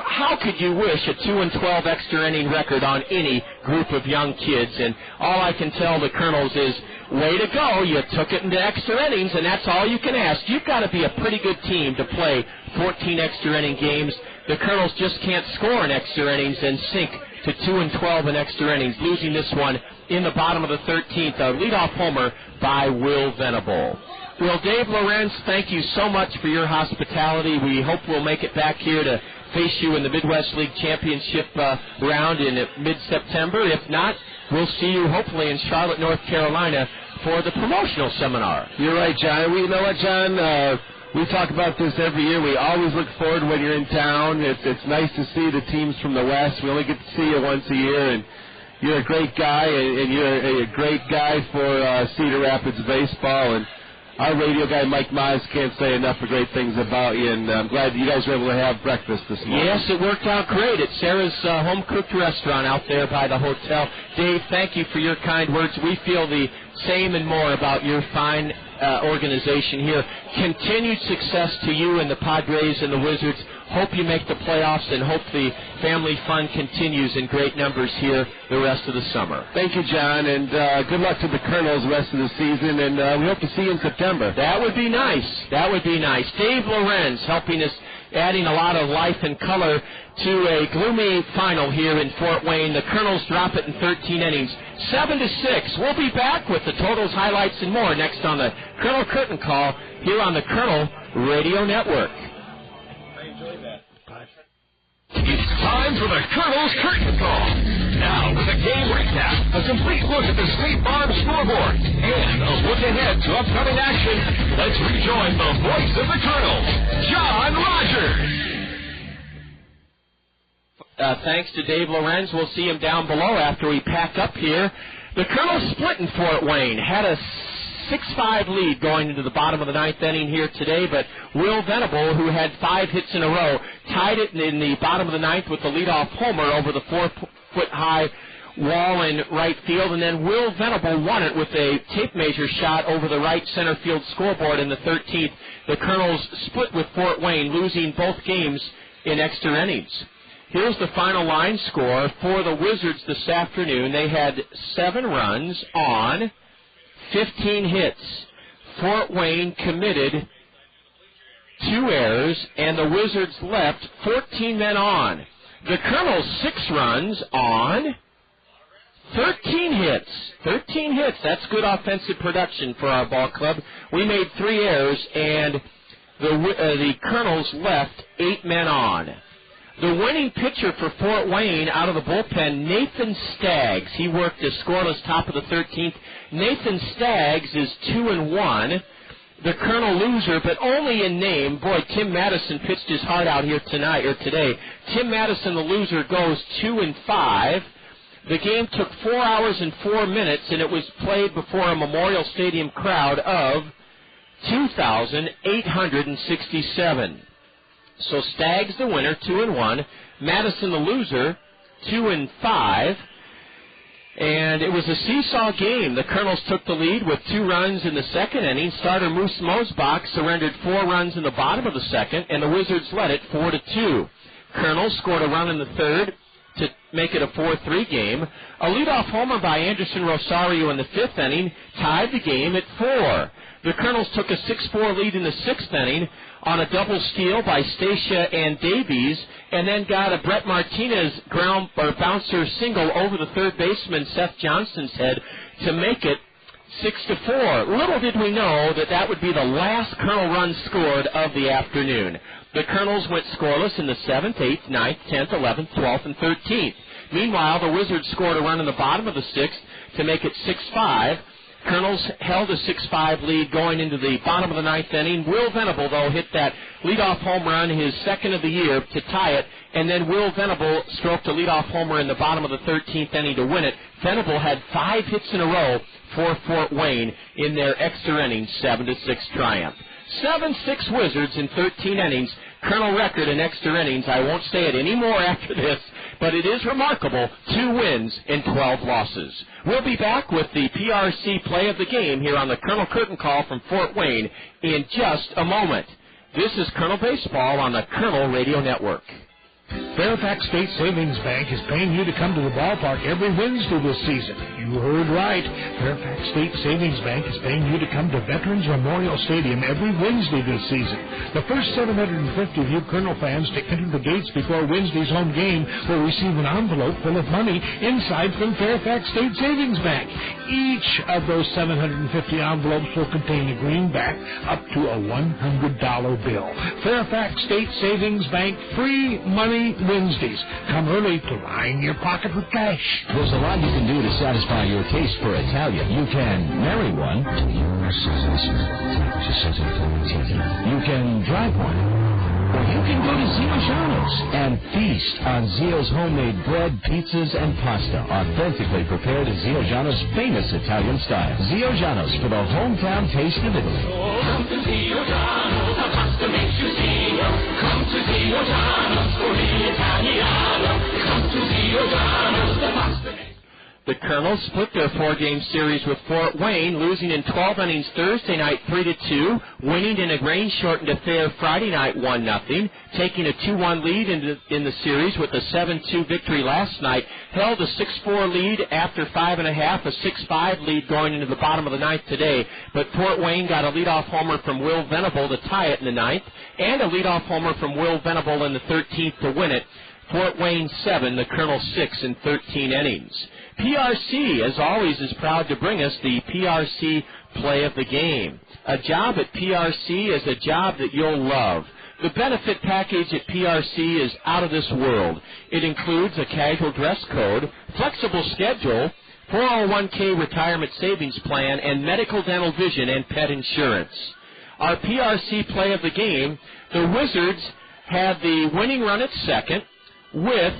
How could you wish a 2-12 extra inning record on any group of young kids? And all I can tell the Kernels is, way to go, you took it into extra innings, and that's all you can ask. You've got to be a pretty good team to play 14 extra inning games. The Kernels just can't score in extra innings and sink to 2-12 in extra innings, losing this one in the bottom of the 13th. A leadoff homer by Will Venable. Well, Dave Lorenz, thank you so much for your hospitality. We hope we'll make it back here to face you in the Midwest League Championship round in mid-September. If not, we'll see you hopefully in Charlotte, North Carolina for the promotional seminar. You're right, John. You know what, John? We talk about this every year. We always look forward when you're in town. It's nice to see the teams from the West. We only get to see you once a year, and you're a great guy, and you're a great guy for Cedar Rapids baseball. And our radio guy, Mike Mize, can't say enough of great things about you, and I'm glad you guys were able to have breakfast this morning. Yes, it worked out great at Sarah's home-cooked restaurant out there by the hotel. Dave, thank you for your kind words. We feel the same and more about your fine organization here. Continued success to you and the Padres and the Wizards. Hope you make the playoffs and hope the family fun continues in great numbers here the rest of the summer. Thank you, John, and good luck to the Kernels the rest of the season, and we hope to see you in September. That would be nice. That would be nice. Dave Lorenz helping us, adding a lot of life and color to a gloomy final here in Fort Wayne. The Kernels drop it in 13 innings, 7-6. We'll be back with the totals, highlights, and more next on the Colonel Curtain Call here on the Kernel Radio Network. It's time for the Colonel's Curtain Call. Now with a game recap, a complete look at the State Farm scoreboard, and a look ahead to upcoming action, let's rejoin the voice of the Colonel, Jon Rogers. Thanks to Dave Lorenz. We'll see him down below after we pack up here. The Colonels split in Fort Wayne. Had a 6-5 lead going into the bottom of the ninth inning here today, but Will Venable, who had 5 hits in a row, tied it in the bottom of the ninth with the leadoff homer over the 4-foot-high wall in right field, and then Will Venable won it with a tape measure shot over the right center field scoreboard in the 13th. The Colonels split with Fort Wayne, losing both games in extra innings. Here's the final line score for the Wizards this afternoon. They had 7 runs on 15 hits. Fort Wayne committed 2 errors, and the Wizards left 14 men on. The Colonels 6 runs on 13 hits. 13 hits. That's good offensive production for our ball club. We made 3 errors, and the Colonels left 8 men on. The winning pitcher for Fort Wayne out of the bullpen, Nathan Staggs. He worked as scoreless top of the 13th. Nathan Staggs is 2-1. The Colonel loser, but only in name. Boy, Tim Madison pitched his heart out here today. Tim Madison, the loser, goes 2-5. The game took 4 hours and 4 minutes, and it was played before a Memorial Stadium crowd of 2,867. So Staggs the winner, 2-1. Madison the loser, 2-5. And it was a seesaw game. The Colonels took the lead with 2 runs in the second inning. Starter Moose Mosebach surrendered 4 runs in the bottom of the second, and the Wizards led it 4-2. Colonels scored a run in the third to make it a 4-3 game. A leadoff homer by Anderson Rosario in the 5th inning tied the game at 4. The Colonels took a 6-4 lead in the 6th inning on a double steal by Stacia and Davies, and then got a Brett Martinez bouncer single over the third baseman Seth Johnson's head to make it 6-4. Little did we know that would be the last Colonel run scored of the afternoon. The Colonels went scoreless in the 7th, 8th, 9th, 10th, 11th, 12th, and 13th. Meanwhile, the Wizards scored a run in the bottom of the 6th to make it 6-5. Colonels held a 6-5 lead going into the bottom of the 9th inning. Will Venable, though, hit that leadoff home run, his second of the year, to tie it, and then Will Venable stroked a leadoff homer in the bottom of the 13th inning to win it. Venable had 5 hits in a row for Fort Wayne in their extra innings 7-6 triumph. 7-6 Wizards in 13 innings. Colonel record in extra innings. I won't say it anymore after this, but it is remarkable. 2 wins and 12 losses. We'll be back with the PRC play of the game here on the Colonel Curtain Call from Fort Wayne in just a moment. This is Colonel Baseball on the Colonel Radio Network. Fairfax State Savings Bank is paying you to come to the ballpark every Wednesday this season. You heard right. Fairfax State Savings Bank is paying you to come to Veterans Memorial Stadium every Wednesday this season. The first 750 of you Colonel fans to enter the gates before Wednesday's home game will receive an envelope full of money inside from Fairfax State Savings Bank. Each of those 750 envelopes will contain a greenback up to a $100 bill. Fairfax State Savings Bank, free money Wednesdays. Come early to line your pocket with cash. There's a lot you can do to satisfy your taste for Italian. You can marry one. You can drive one. or you can go to Zio Giano's and feast on Zio's homemade bread, pizzas, and pasta, authentically prepared to Zio Giano's famous Italian style. Zio Giano's for the hometown taste of Italy. Come to Zio Giano's, the pasta makes you Zio. Come to Zio Giano's for the Italiano. Come to Zio Giano's, the pasta makes. The Kernels split their four-game series with Fort Wayne, losing in 12 innings Thursday night 3-2, winning in a rain-shortened affair Friday night 1-0, taking a 2-1 lead in the series with a 7-2 victory last night, held a 6-4 lead after 5.5, a 6-5 lead going into the bottom of the ninth today, but Fort Wayne got a leadoff homer from Will Venable to tie it in the ninth, and a leadoff homer from Will Venable in the 13th to win it. Fort Wayne 7, the Kernels 6 in 13 innings. PRC, as always, is proud to bring us the PRC play of the game. A job at PRC is a job that you'll love. The benefit package at PRC is out of this world. It includes a casual dress code, flexible schedule, 401k retirement savings plan, and medical, dental, vision, and pet insurance. Our PRC play of the game, the Wizards had the winning run at second with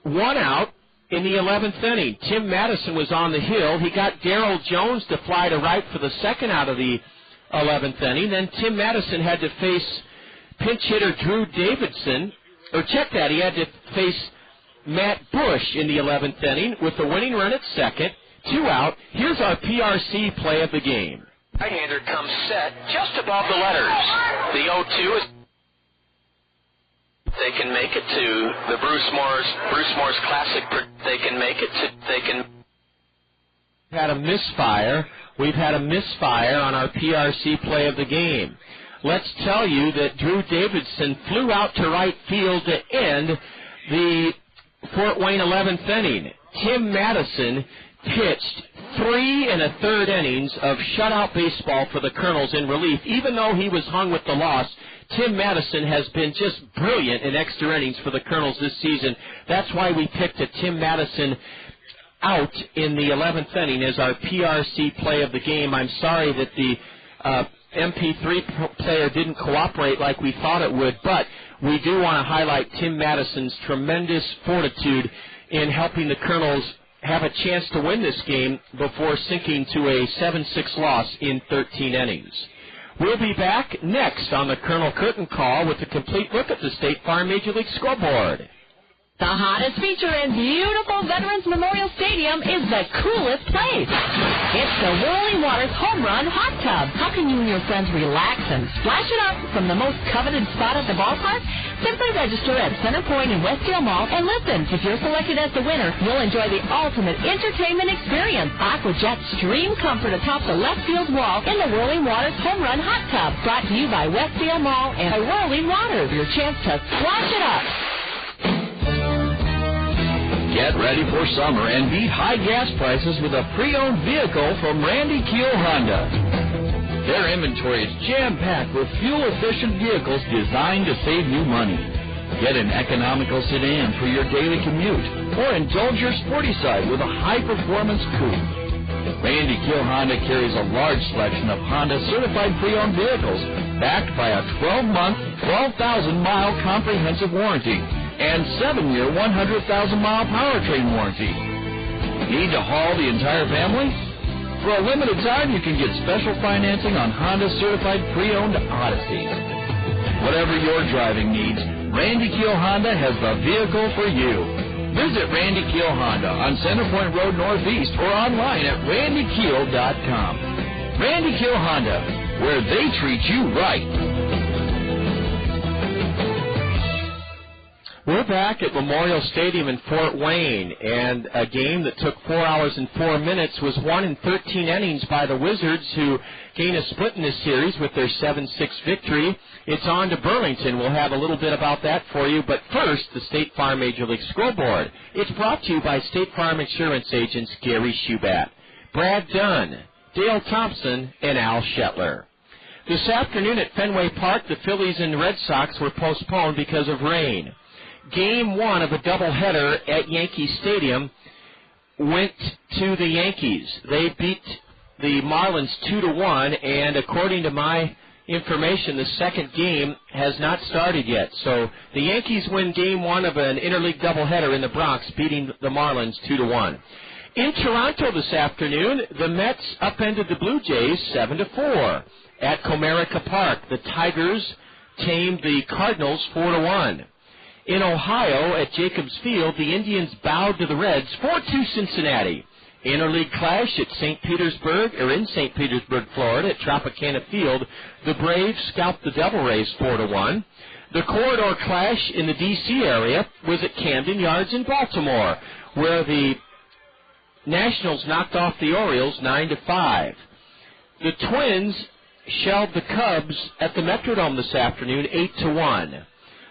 one out in the 11th inning. Tim Madison was on the hill. He got Darryl Jones to fly to right for the second out of the 11th inning. Then Tim Madison had to face pinch hitter Drew Davidson. Or check that, he had to face Matt Bush in the 11th inning with the winning run at second. 2 out. Here's our PRC play of the game. Right-hander comes set just above the letters. The 0-2 is... They can make it to the Bruce Moore's Classic. They can make it to. They can. Had a misfire. We've had a misfire on our PRC play of the game. Let's tell you that Drew Davidson flew out to right field to end the Fort Wayne 11th inning. Tim Madison pitched 3 1/3 innings of shutout baseball for the Kernels in relief. Even though he was hung with the loss, Tim Madison has been just brilliant in extra innings for the Kernels this season. That's why we picked a Tim Madison out in the 11th inning as our PRC play of the game. I'm sorry that the MP3 player didn't cooperate like we thought it would, but we do want to highlight Tim Madison's tremendous fortitude in helping the Kernels have a chance to win this game before sinking to a 7-6 loss in 13 innings. We'll be back next on the Colonel Curtain Call with a complete look at the State Farm Major League scoreboard. The hottest feature in beautiful Veterans Memorial Stadium is the coolest place. It's the Whirling Waters Home Run Hot Tub. How can you and your friends relax and splash it up from the most coveted spot at the ballpark? Simply register at Center Point in Westfield Mall, and listen, if you're selected as the winner, you'll enjoy the ultimate entertainment experience. AquaJet Stream Comfort atop the left field wall in the Whirling Waters Home Run Hot Tub. Brought to you by Westfield Mall and Whirling Waters. Your chance to splash it up. Get ready for summer and beat high gas prices with a pre-owned vehicle from Randy Keel Honda. Their inventory is jam-packed with fuel-efficient vehicles designed to save you money. Get an economical sedan for your daily commute, or indulge your sporty side with a high-performance coupe. Randy Keel Honda carries a large selection of Honda certified pre-owned vehicles, backed by a 12-month, 12,000-mile comprehensive warranty and 7-year, 100,000-mile powertrain warranty. Need to haul the entire family? For a limited time, you can get special financing on Honda certified pre-owned Odyssey. Whatever your driving needs, Randy Keel Honda has the vehicle for you. Visit Randy Keel Honda on Centerpoint Road Northeast or online at randykeel.com. Randy Keel Honda, where they treat you right. We're back at Memorial Stadium in Fort Wayne, and a game that took 4 hours and 4 minutes was won in 13 innings by the Wizards, who gained a split in this series with their 7-6 victory. It's on to Burlington. We'll have a little bit about that for you, but first, the State Farm Major League scoreboard. It's brought to you by State Farm Insurance agents Gary Schubat, Brad Dunn, Dale Thompson, and Al Shetler. This afternoon at Fenway Park, the Phillies and Red Sox were postponed because of rain. Game 1 of a doubleheader at Yankee Stadium went to the Yankees. They beat the Marlins 2-1, and according to my information, the second game has not started yet. So the Yankees win Game 1 of an interleague doubleheader in the Bronx, beating the Marlins 2-1. In Toronto this afternoon, the Mets upended the Blue Jays 7-4 at Comerica Park. The Tigers tamed the Cardinals 4-1. In Ohio, at Jacobs Field, the Indians bowed to the Reds 4-2 Cincinnati. Interleague clash at in St. Petersburg, Florida, at Tropicana Field, the Braves scalped the Devil Rays 4-1. The corridor clash in the D.C. area was at Camden Yards in Baltimore, where the Nationals knocked off the Orioles 9-5. The Twins shelled the Cubs at the Metrodome this afternoon 8-1.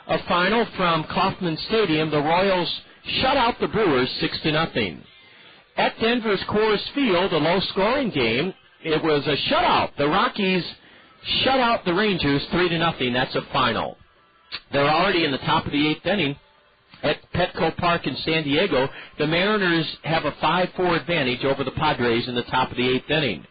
A final from Kauffman Stadium, the Royals shut out the Brewers 6-0. At Denver's Coors Field, a low-scoring game, it was a shutout. The Rockies shut out the Rangers 3-0. That's a final. They're already in the top of the 8th inning. At Petco Park in San Diego, the Mariners have a 5-4 advantage over the Padres in the top of the 8th inning.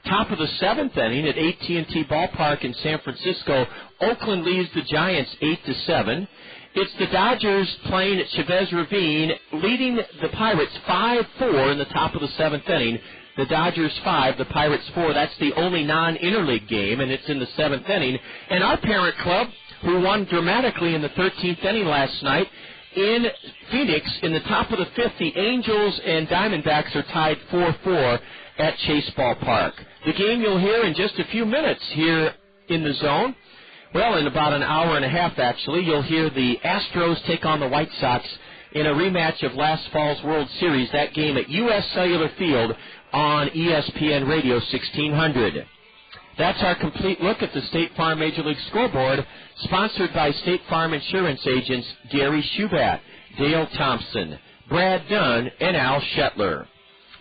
Top of the 7th inning at AT&T Ballpark in San Francisco, Oakland leads the Giants 8-7. It's the Dodgers playing at Chavez Ravine, leading the Pirates 5-4 in the top of the 7th inning. The Dodgers 5, the Pirates 4. That's the only non-interleague game, and it's in the 7th inning. And our parent club, who won dramatically in the 13th inning last night, in Phoenix, in the top of the 5th, the Angels and Diamondbacks are tied 4-4 at Chase Ballpark. The game you'll hear in just a few minutes here in the zone. Well, in about an hour and a half, actually, you'll hear the Astros take on the White Sox in a rematch of last fall's World Series, that game at U.S. Cellular Field on ESPN Radio 1600. That's our complete look at the State Farm Major League Scoreboard, sponsored by State Farm Insurance agents Gary Shubat, Dale Thompson, Brad Dunn, and Al Shetler.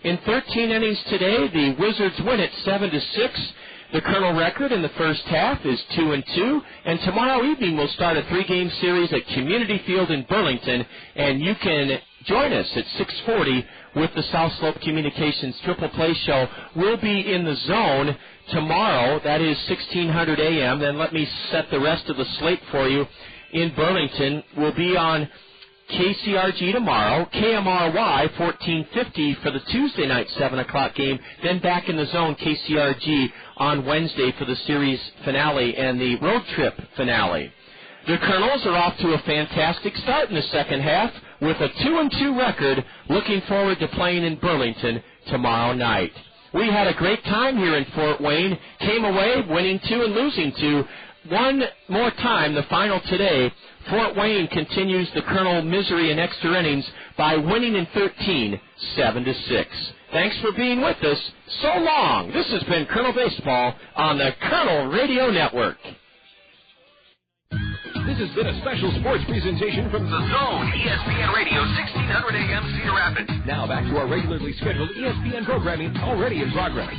In 13 innings today, the Wizards win it 7-6. The Colonel record in the first half is 2-2, and tomorrow evening we'll start a 3-game series at Community Field in Burlington, and you can join us at 6:40 with the South Slope Communications Triple Play Show. We'll be in the zone tomorrow, that is 1600 a.m. Then let me set the rest of the slate for you. In Burlington, we'll be on KCRG tomorrow, KMRY 1450 for the Tuesday night 7 o'clock game, then back in the zone, KCRG on Wednesday for the series finale and the road trip finale. The Kernels are off to a fantastic start in the second half with a 2-2 record, looking forward to playing in Burlington tomorrow night. We had a great time here in Fort Wayne, came away winning 2 and losing 2. One more time, the final today, Fort Wayne continues the Colonel misery in extra innings by winning in 13, 7-6. Thanks for being with us. So long. This has been Colonel Baseball on the Colonel Radio Network. This has been a special sports presentation from The Zone, ESPN Radio, 1600 AM, Cedar Rapids. Now back to our regularly scheduled ESPN programming already in progress.